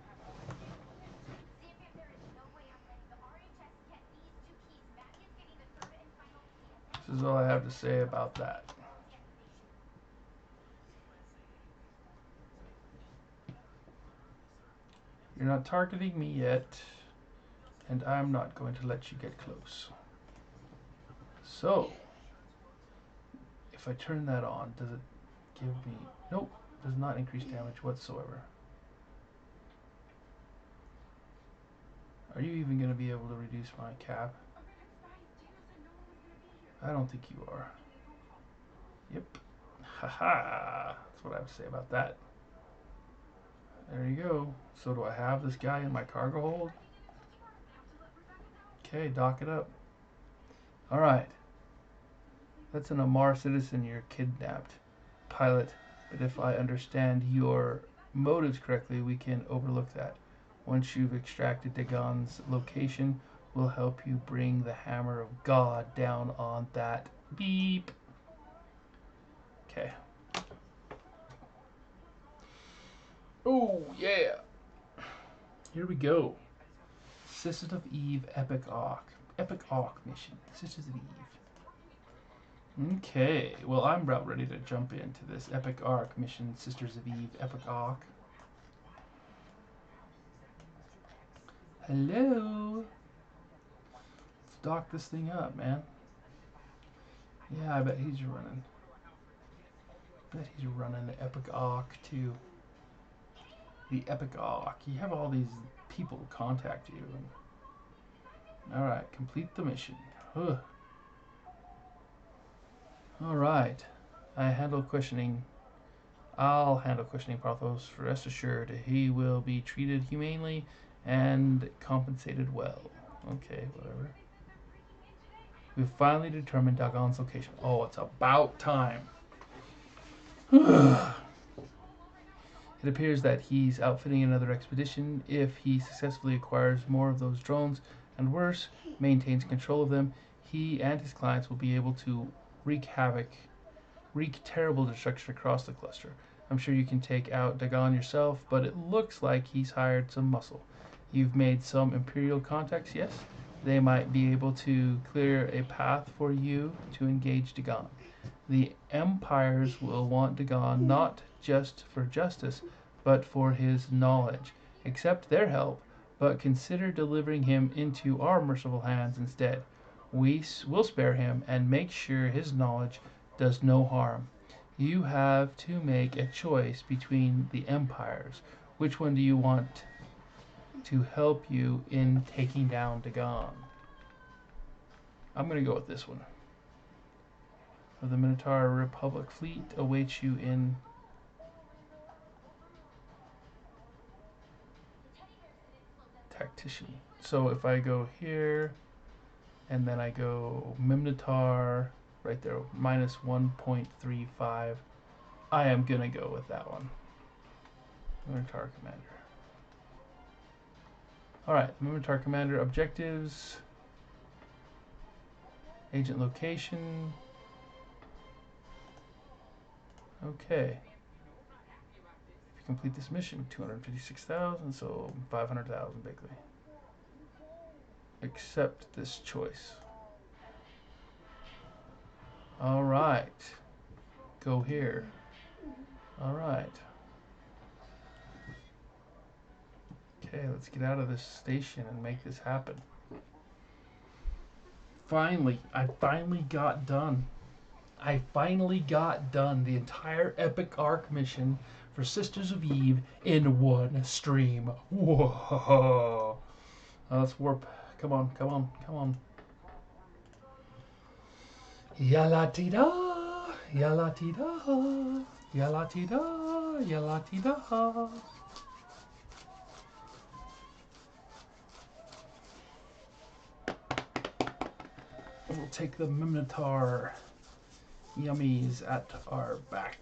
Xavier, there is no way I'm letting the RHS get these two keys. Maddie is getting the third and final key, and then This is all I have to say about that. detonation. You're not targeting me yet, and I'm not going to let you get close. So, if I turn that on, does it give me... Nope, does not increase damage whatsoever. Are you even going to be able to reduce my cap? American spies. Daniel said no one was gonna be here. I don't think you are. Alien phone call. Yep. Haha. That's what I have to say about that. There you go. So do I have this guy in my cargo hold? Bringing in a touch mark. Have to let Rebecca know. Okay, dock it up. Alright. That's an Amar citizen you're kidnapped. Pilot. But if I understand your motives correctly, we can overlook that. Once you've extracted Dagon's location, we'll help you bring the hammer of God down on that beep. Okay. Oh, yeah. Here we go. Sisters of Eve Epic Arc. Epic Arc mission. Sisters of Eve. Okay, well, I'm about ready to jump into this Epic Arc mission, Sisters of Eve Epic Arc. Hello? Let's dock this thing up, man. Yeah, I bet he's running. Bet he's running the Epic Arc too. The Epic Arc. You have all these people contact you. Alright, complete the mission. Ugh. Alright. I'll handle questioning Parthos. Rest assured, he will be treated humanely and compensated well. Okay, whatever. We've finally determined Dagon's location. Oh, it's about time. It appears that he's outfitting another expedition. If he successfully acquires more of those drones, and worse, maintains control of them, he and his clients will be able to wreak terrible destruction across the cluster. I'm sure you can take out Dagon yourself, but it looks like he's hired some muscle. You've made some Imperial contacts, yes? They might be able to clear a path for you to engage Dagon. The Empires will want Dagon not just for justice, but for his knowledge. Accept their help, but consider delivering him into our merciful hands instead. We will spare him and make sure his knowledge does no harm. You have to make a choice between the Empires. Which one do you want to help you in taking down Dagon? I'm going to go with this one. The Minotaur Republic fleet awaits you in Tactician. So if I go here and then I go Minotaur right there, minus 1.35, I am going to go with that one. Minotaur Commander. Alright, Minotaur Commander objectives, agent location. Okay. If you complete this mission, 256,000, so 500,000 basically. Accept this choice. Alright. Go here. Alright. Okay, let's get out of this station and make this happen. Finally, I finally got done. I finally got done the entire Epic Arc mission for Sisters of Eve in one stream. Whoa! Let's warp. Come on, come on, come on. Yalatida, yalatida, yalatida, yalatida. We'll take the Minotaur yummies at our back.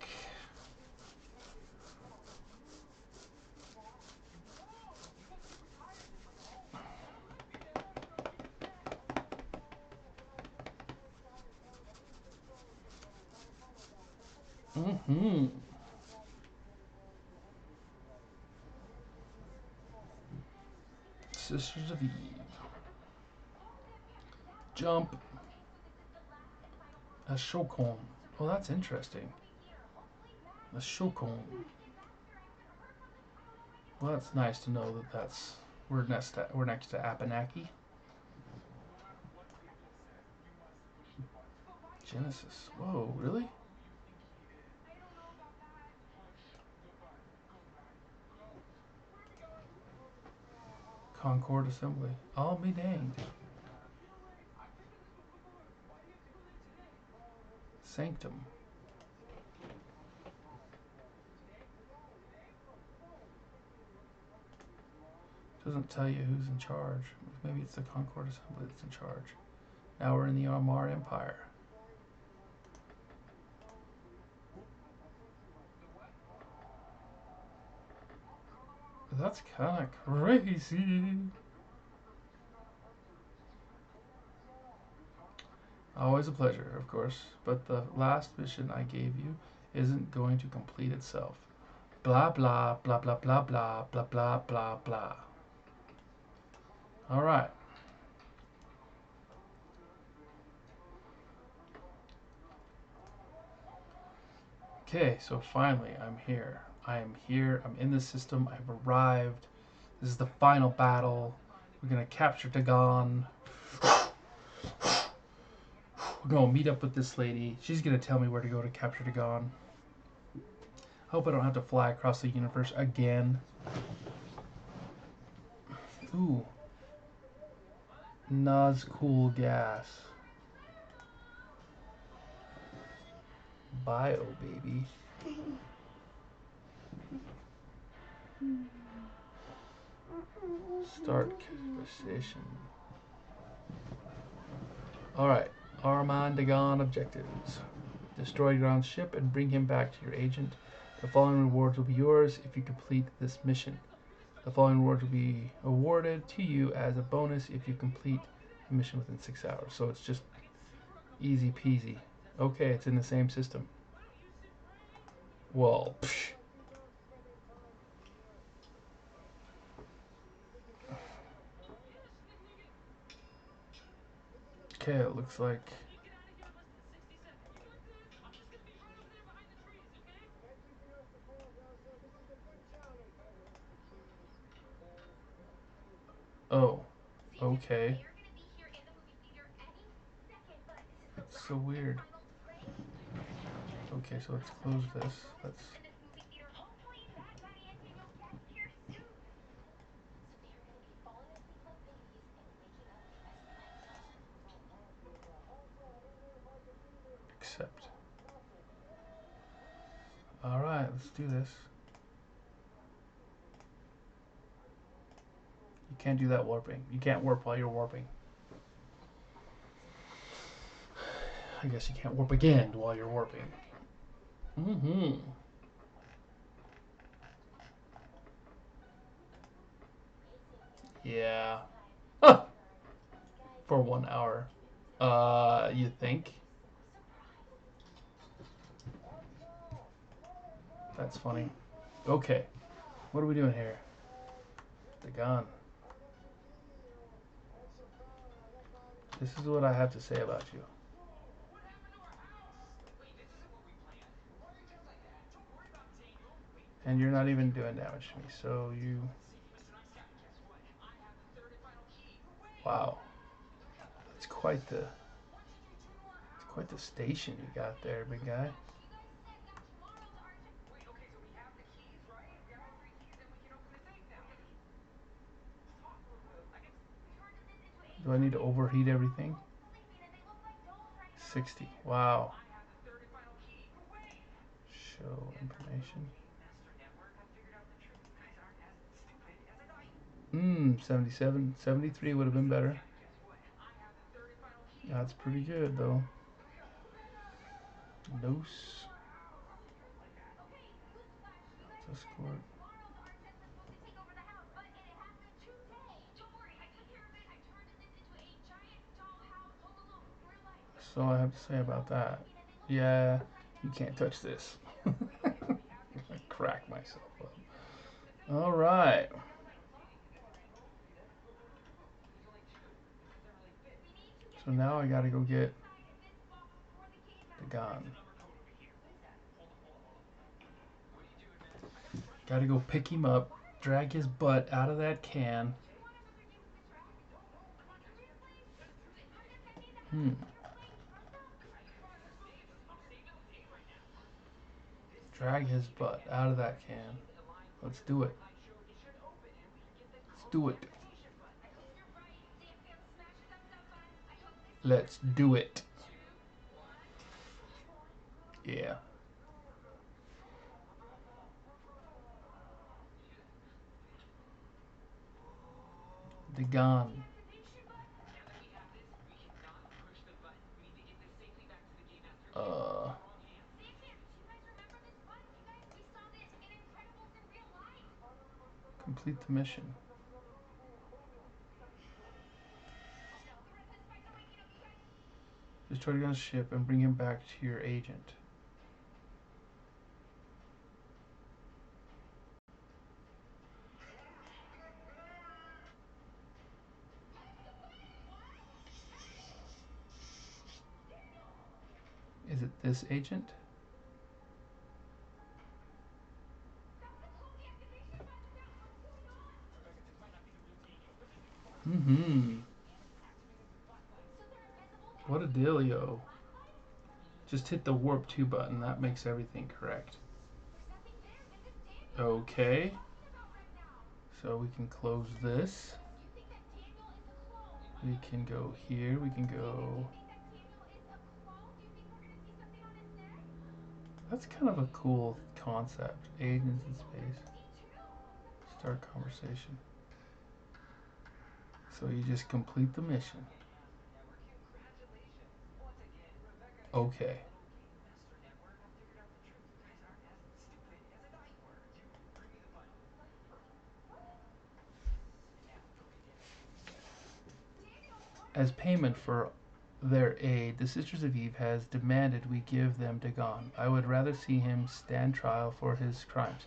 Sisters of Eve. Jump. A Shokon. Well, that's interesting. A Shokon. Well, that's nice to know that we're next to Abenaki. Genesis. Whoa, really? Concord Assembly. I'll be danged. Sanctum. Doesn't tell you who's in charge. Maybe it's the Concord Assembly that's in charge. Now we're in the Armar Empire. That's kind of crazy. Always a pleasure, of course, but the last mission I gave you isn't going to complete itself. Blah blah blah blah blah blah blah blah blah blah. All right. Okay, so finally I'm here. I am here. I'm in the system. I've arrived. This is the final battle. We're gonna capture Dagon. We're gonna meet up with this lady. She's gonna tell me where to go to capture Dagon. I hope I don't have to fly across the universe again. Ooh. Nazcool gas. Bio, baby. Start conversation. Alright. Armand Dagon objectives. Destroy Dagon's ship and bring him back to your agent. The following rewards will be yours if you complete this mission. The following rewards will be awarded to you as a bonus if you complete the mission within 6 hours. So it's just easy peasy. Okay, it's in the same system. Well, psh. Okay, it looks like... Oh, okay. That's so weird. Okay, so let's close this. Let's... accept. Alright, let's do this. You can't do that warping. You can't warp while you're warping. I guess you can't warp again while you're warping. Mm-hmm. Yeah. Ah! For 1 hour. You think? That's funny. Okay. What are we doing here? Dagon. This is what I have to say about you. What happened to our house? Wait, this isn't what we planned. Why are you just like that? Don't worry about Daniel. Wait, And you're not even doing damage to me, so you... Mr. Nice Guy, guess what? I have the third and final key. Wait! Wow. That's quite the... What did you do to our house? quite the station you got there, big guy. Wait, okay, so we have the keys, right? We have all three keys and we can open the safe now. Talk, I guess... Do I need to overheat everything? 60. Wow. I have the third and final key. Wait! Show information. Master Network, I figured out the truth. You guys aren't as stupid as I thought. 77. 73 would have been better. Guess what? I have the third and final key. That's pretty good, though. Dose. Escort. So I have to say about that. Yeah, you can't touch this. I crack myself up. Alright. So now I gotta go get the gun. Gotta go pick him up, drag his butt out of that can. Drag his butt out of that can. Let's do it. Let's do it. Let's do it. Yeah. The gun. Complete the mission. Destroy the gun's ship and bring him back to your agent. this agent. Mm-hmm. What a dealio. Just hit the warp 2 button. That makes everything correct. Okay. So we can close this. We can go here. We can go... That's kind of a cool concept. Agents in space. Start conversation. So you just complete the mission. Okay. As payment for their aid, the Sisters of Eve has demanded we give them Dagon. I would rather see him stand trial for his crimes,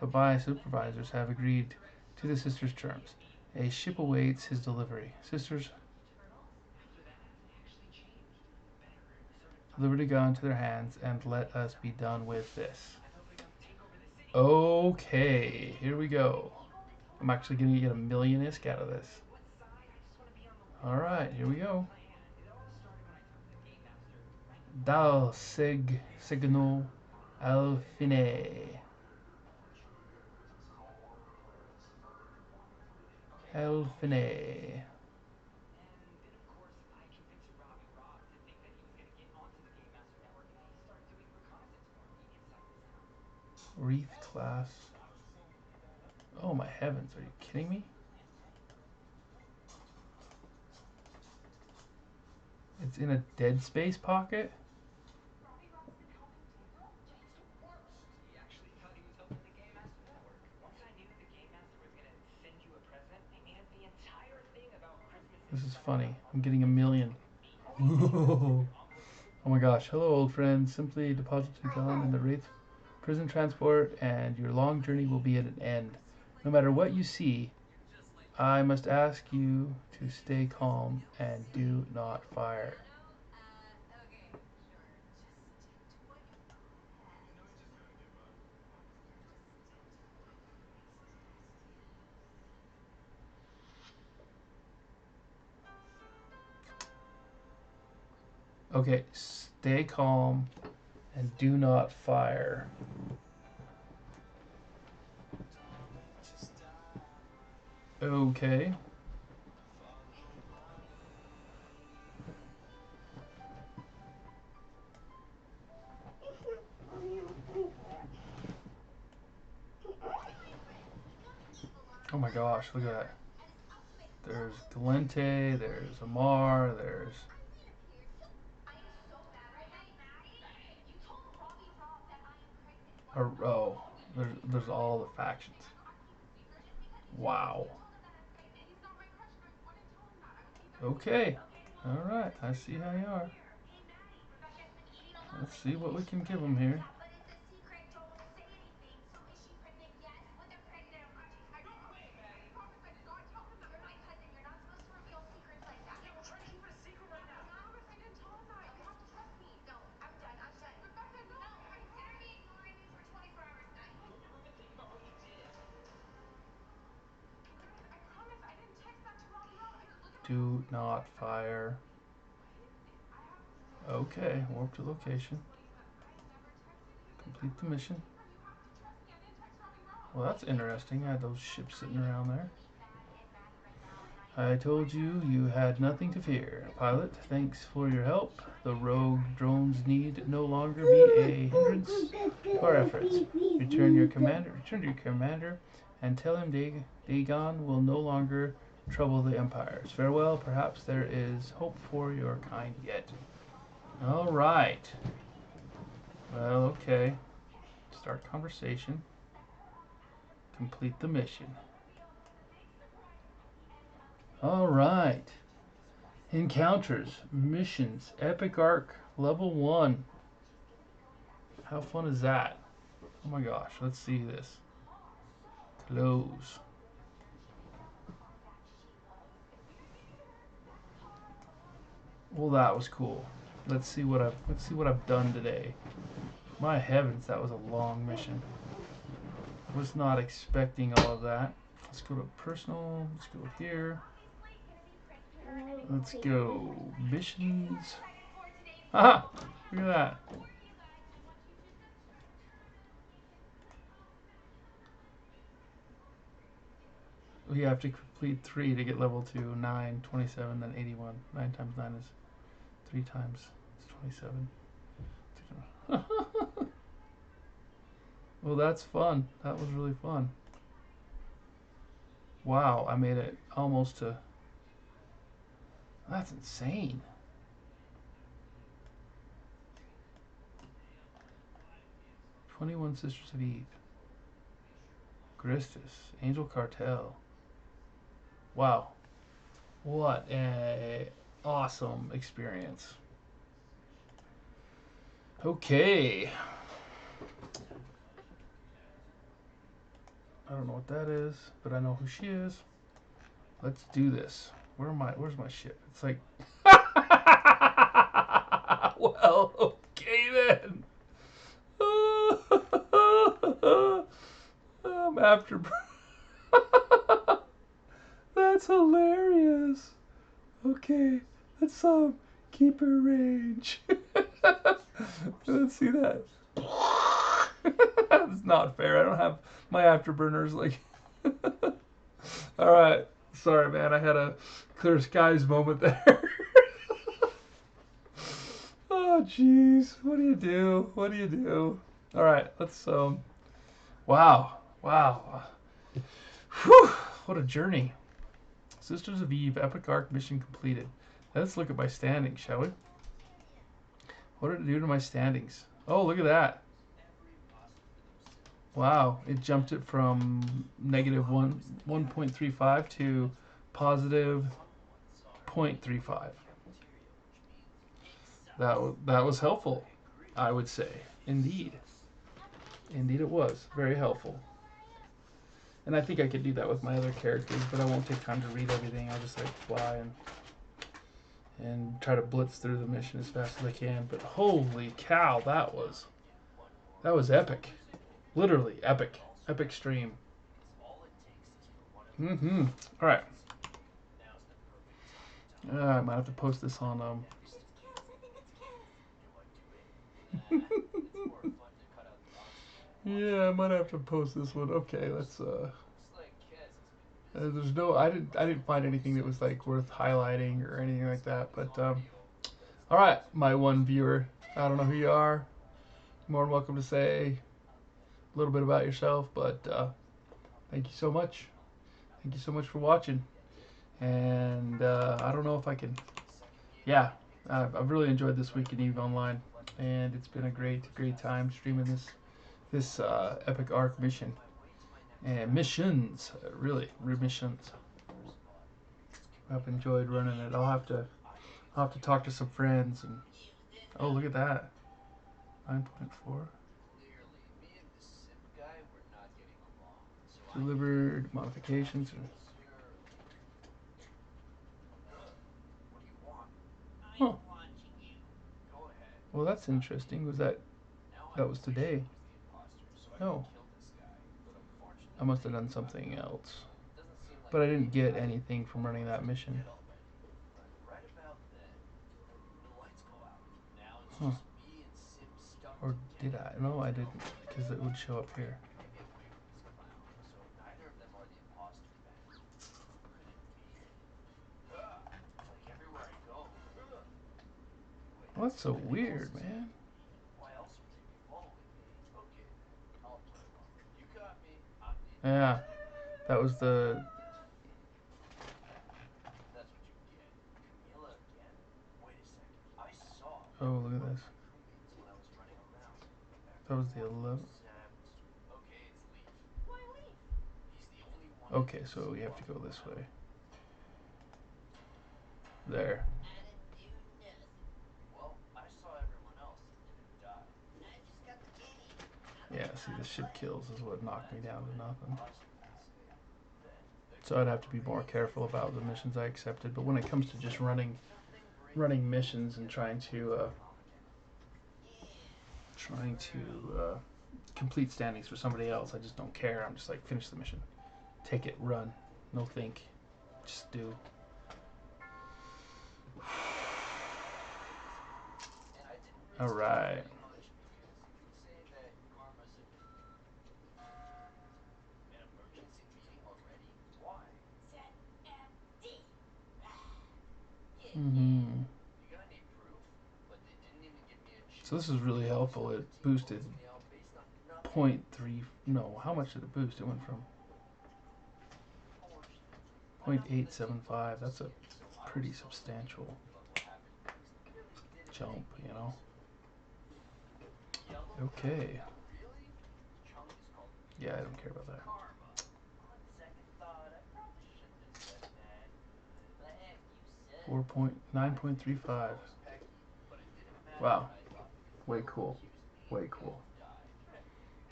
but my supervisors have agreed to the Sisters' terms. A ship awaits his delivery. Sisters, deliver Dagon to their hands and let us be done with this. Okay, here we go. I'm actually going to get a million ISK out of this. Alright, here we go. Dal Signo Alfine. Alfine. Wreath class. Oh my heavens, are you kidding me? It's in a dead space pocket? This is funny. I'm getting a million. Oh my gosh. Hello, old friend. Simply deposit Dagon in the Wraith prison transport, and your long journey will be at an end. No matter what you see, I must ask you to stay calm and do not fire. Okay, stay calm and do not fire. Okay. Oh my gosh, look at that. There's Galente, there's Amar, there's... Oh, there's all the factions. Wow. Okay. Alright, I see how you are. Let's see what we can give them here. Do not fire. Okay, warp to location. Complete the mission. Well, that's interesting. I had those ships sitting around there. I told you you had nothing to fear. Pilot, thanks for your help. The rogue drones need no longer be a hindrance to our efforts. Return to your commander, and tell him Dagon will no longer trouble the empires. Farewell. Perhaps there is hope for your kind yet. All right. Well, okay. Start conversation. Complete the mission. All right. Encounters, missions, Epic Arc, level 1. How fun is that? Oh my gosh, let's see this. Close. Well, that was cool. Let's see what I've done today. My heavens, that was a long mission. Was not expecting all of that. Let's go to personal. Let's go here. Let's go missions. Haha! Look at that. We have to complete 3 to get level 2. 9, 27, then 81. 9 times 9 is 3 times. It's 27. Well, that's fun. That was really fun. Wow, I made it almost to... That's insane. "21 Sisters of Eve." Gristus. Angel Cartel. Wow. What a awesome experience. Okay. I don't know what that is, but I know who she is. Let's do this. Where's my ship? It's like well, okay then. I'm after That's hilarious. Okay, let's keep her range. Let's see that. That's not fair. I don't have my afterburners like. All right, sorry, man. I had a clear skies moment there. Oh, jeez. What do you do? What do you do? All right, let's Wow, wow. Whew, what a journey. Sisters of Eve, Epic Arc mission completed. Let's look at my standings, shall we? What did it do to my standings? Oh, look at that. Wow, it jumped it from negative 1.35 to positive 0.35. That was helpful, I would say. Indeed. Indeed it was. Very helpful. And I think I could do that with my other characters, but I won't take time to read everything. I'll just like fly and try to blitz through the mission as fast as I can. But holy cow, that was epic. Literally epic. Epic stream. Mm-hmm. Alright. I might have to post this on yeah, I might have to post this one. Okay, let's there's no I didn't find anything that was like worth highlighting or anything like that, but all right, my one viewer, I don't know who you are. More than welcome to say a little bit about yourself, but thank you so much. Thank you so much for watching. And I don't know if I can. Yeah, I've really enjoyed this week in EVE Online, and it's been a great time streaming this Epic Arc mission and missions. Really, remissions. I've enjoyed running it. I'll have to talk to some friends and. Oh, look at that. 9.4. Delivered modifications. Huh. Well, that's interesting. That was today? No. I must have done something else. But I didn't get anything from running that mission. Huh. Or did I? No, I didn't, because it would show up here. Well, that's so weird, man. Yeah, that was the... Oh, look at this. That was the 11th. Okay, so we have to go this way. There. Yeah, see, the ship kills is what knocked me down to nothing. So I'd have to be more careful about the missions I accepted. But when it comes to just running running missions and trying to complete standings for somebody else. I just don't care. I'm just like, finish the mission, take it, run, no think, just do. All right. Mm-hmm. So this is really helpful. It boosted 0.3. No, how much did it boost? It went from 0.875. That's a pretty substantial jump, you know. Okay. Yeah, I don't care about that. 9.35. Wow. Way cool. Way cool.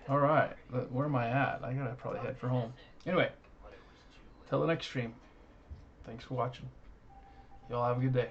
All right. Where am I at? I gotta probably head for home. Anyway, till the next stream. Thanks for watching. Y'all have a good day.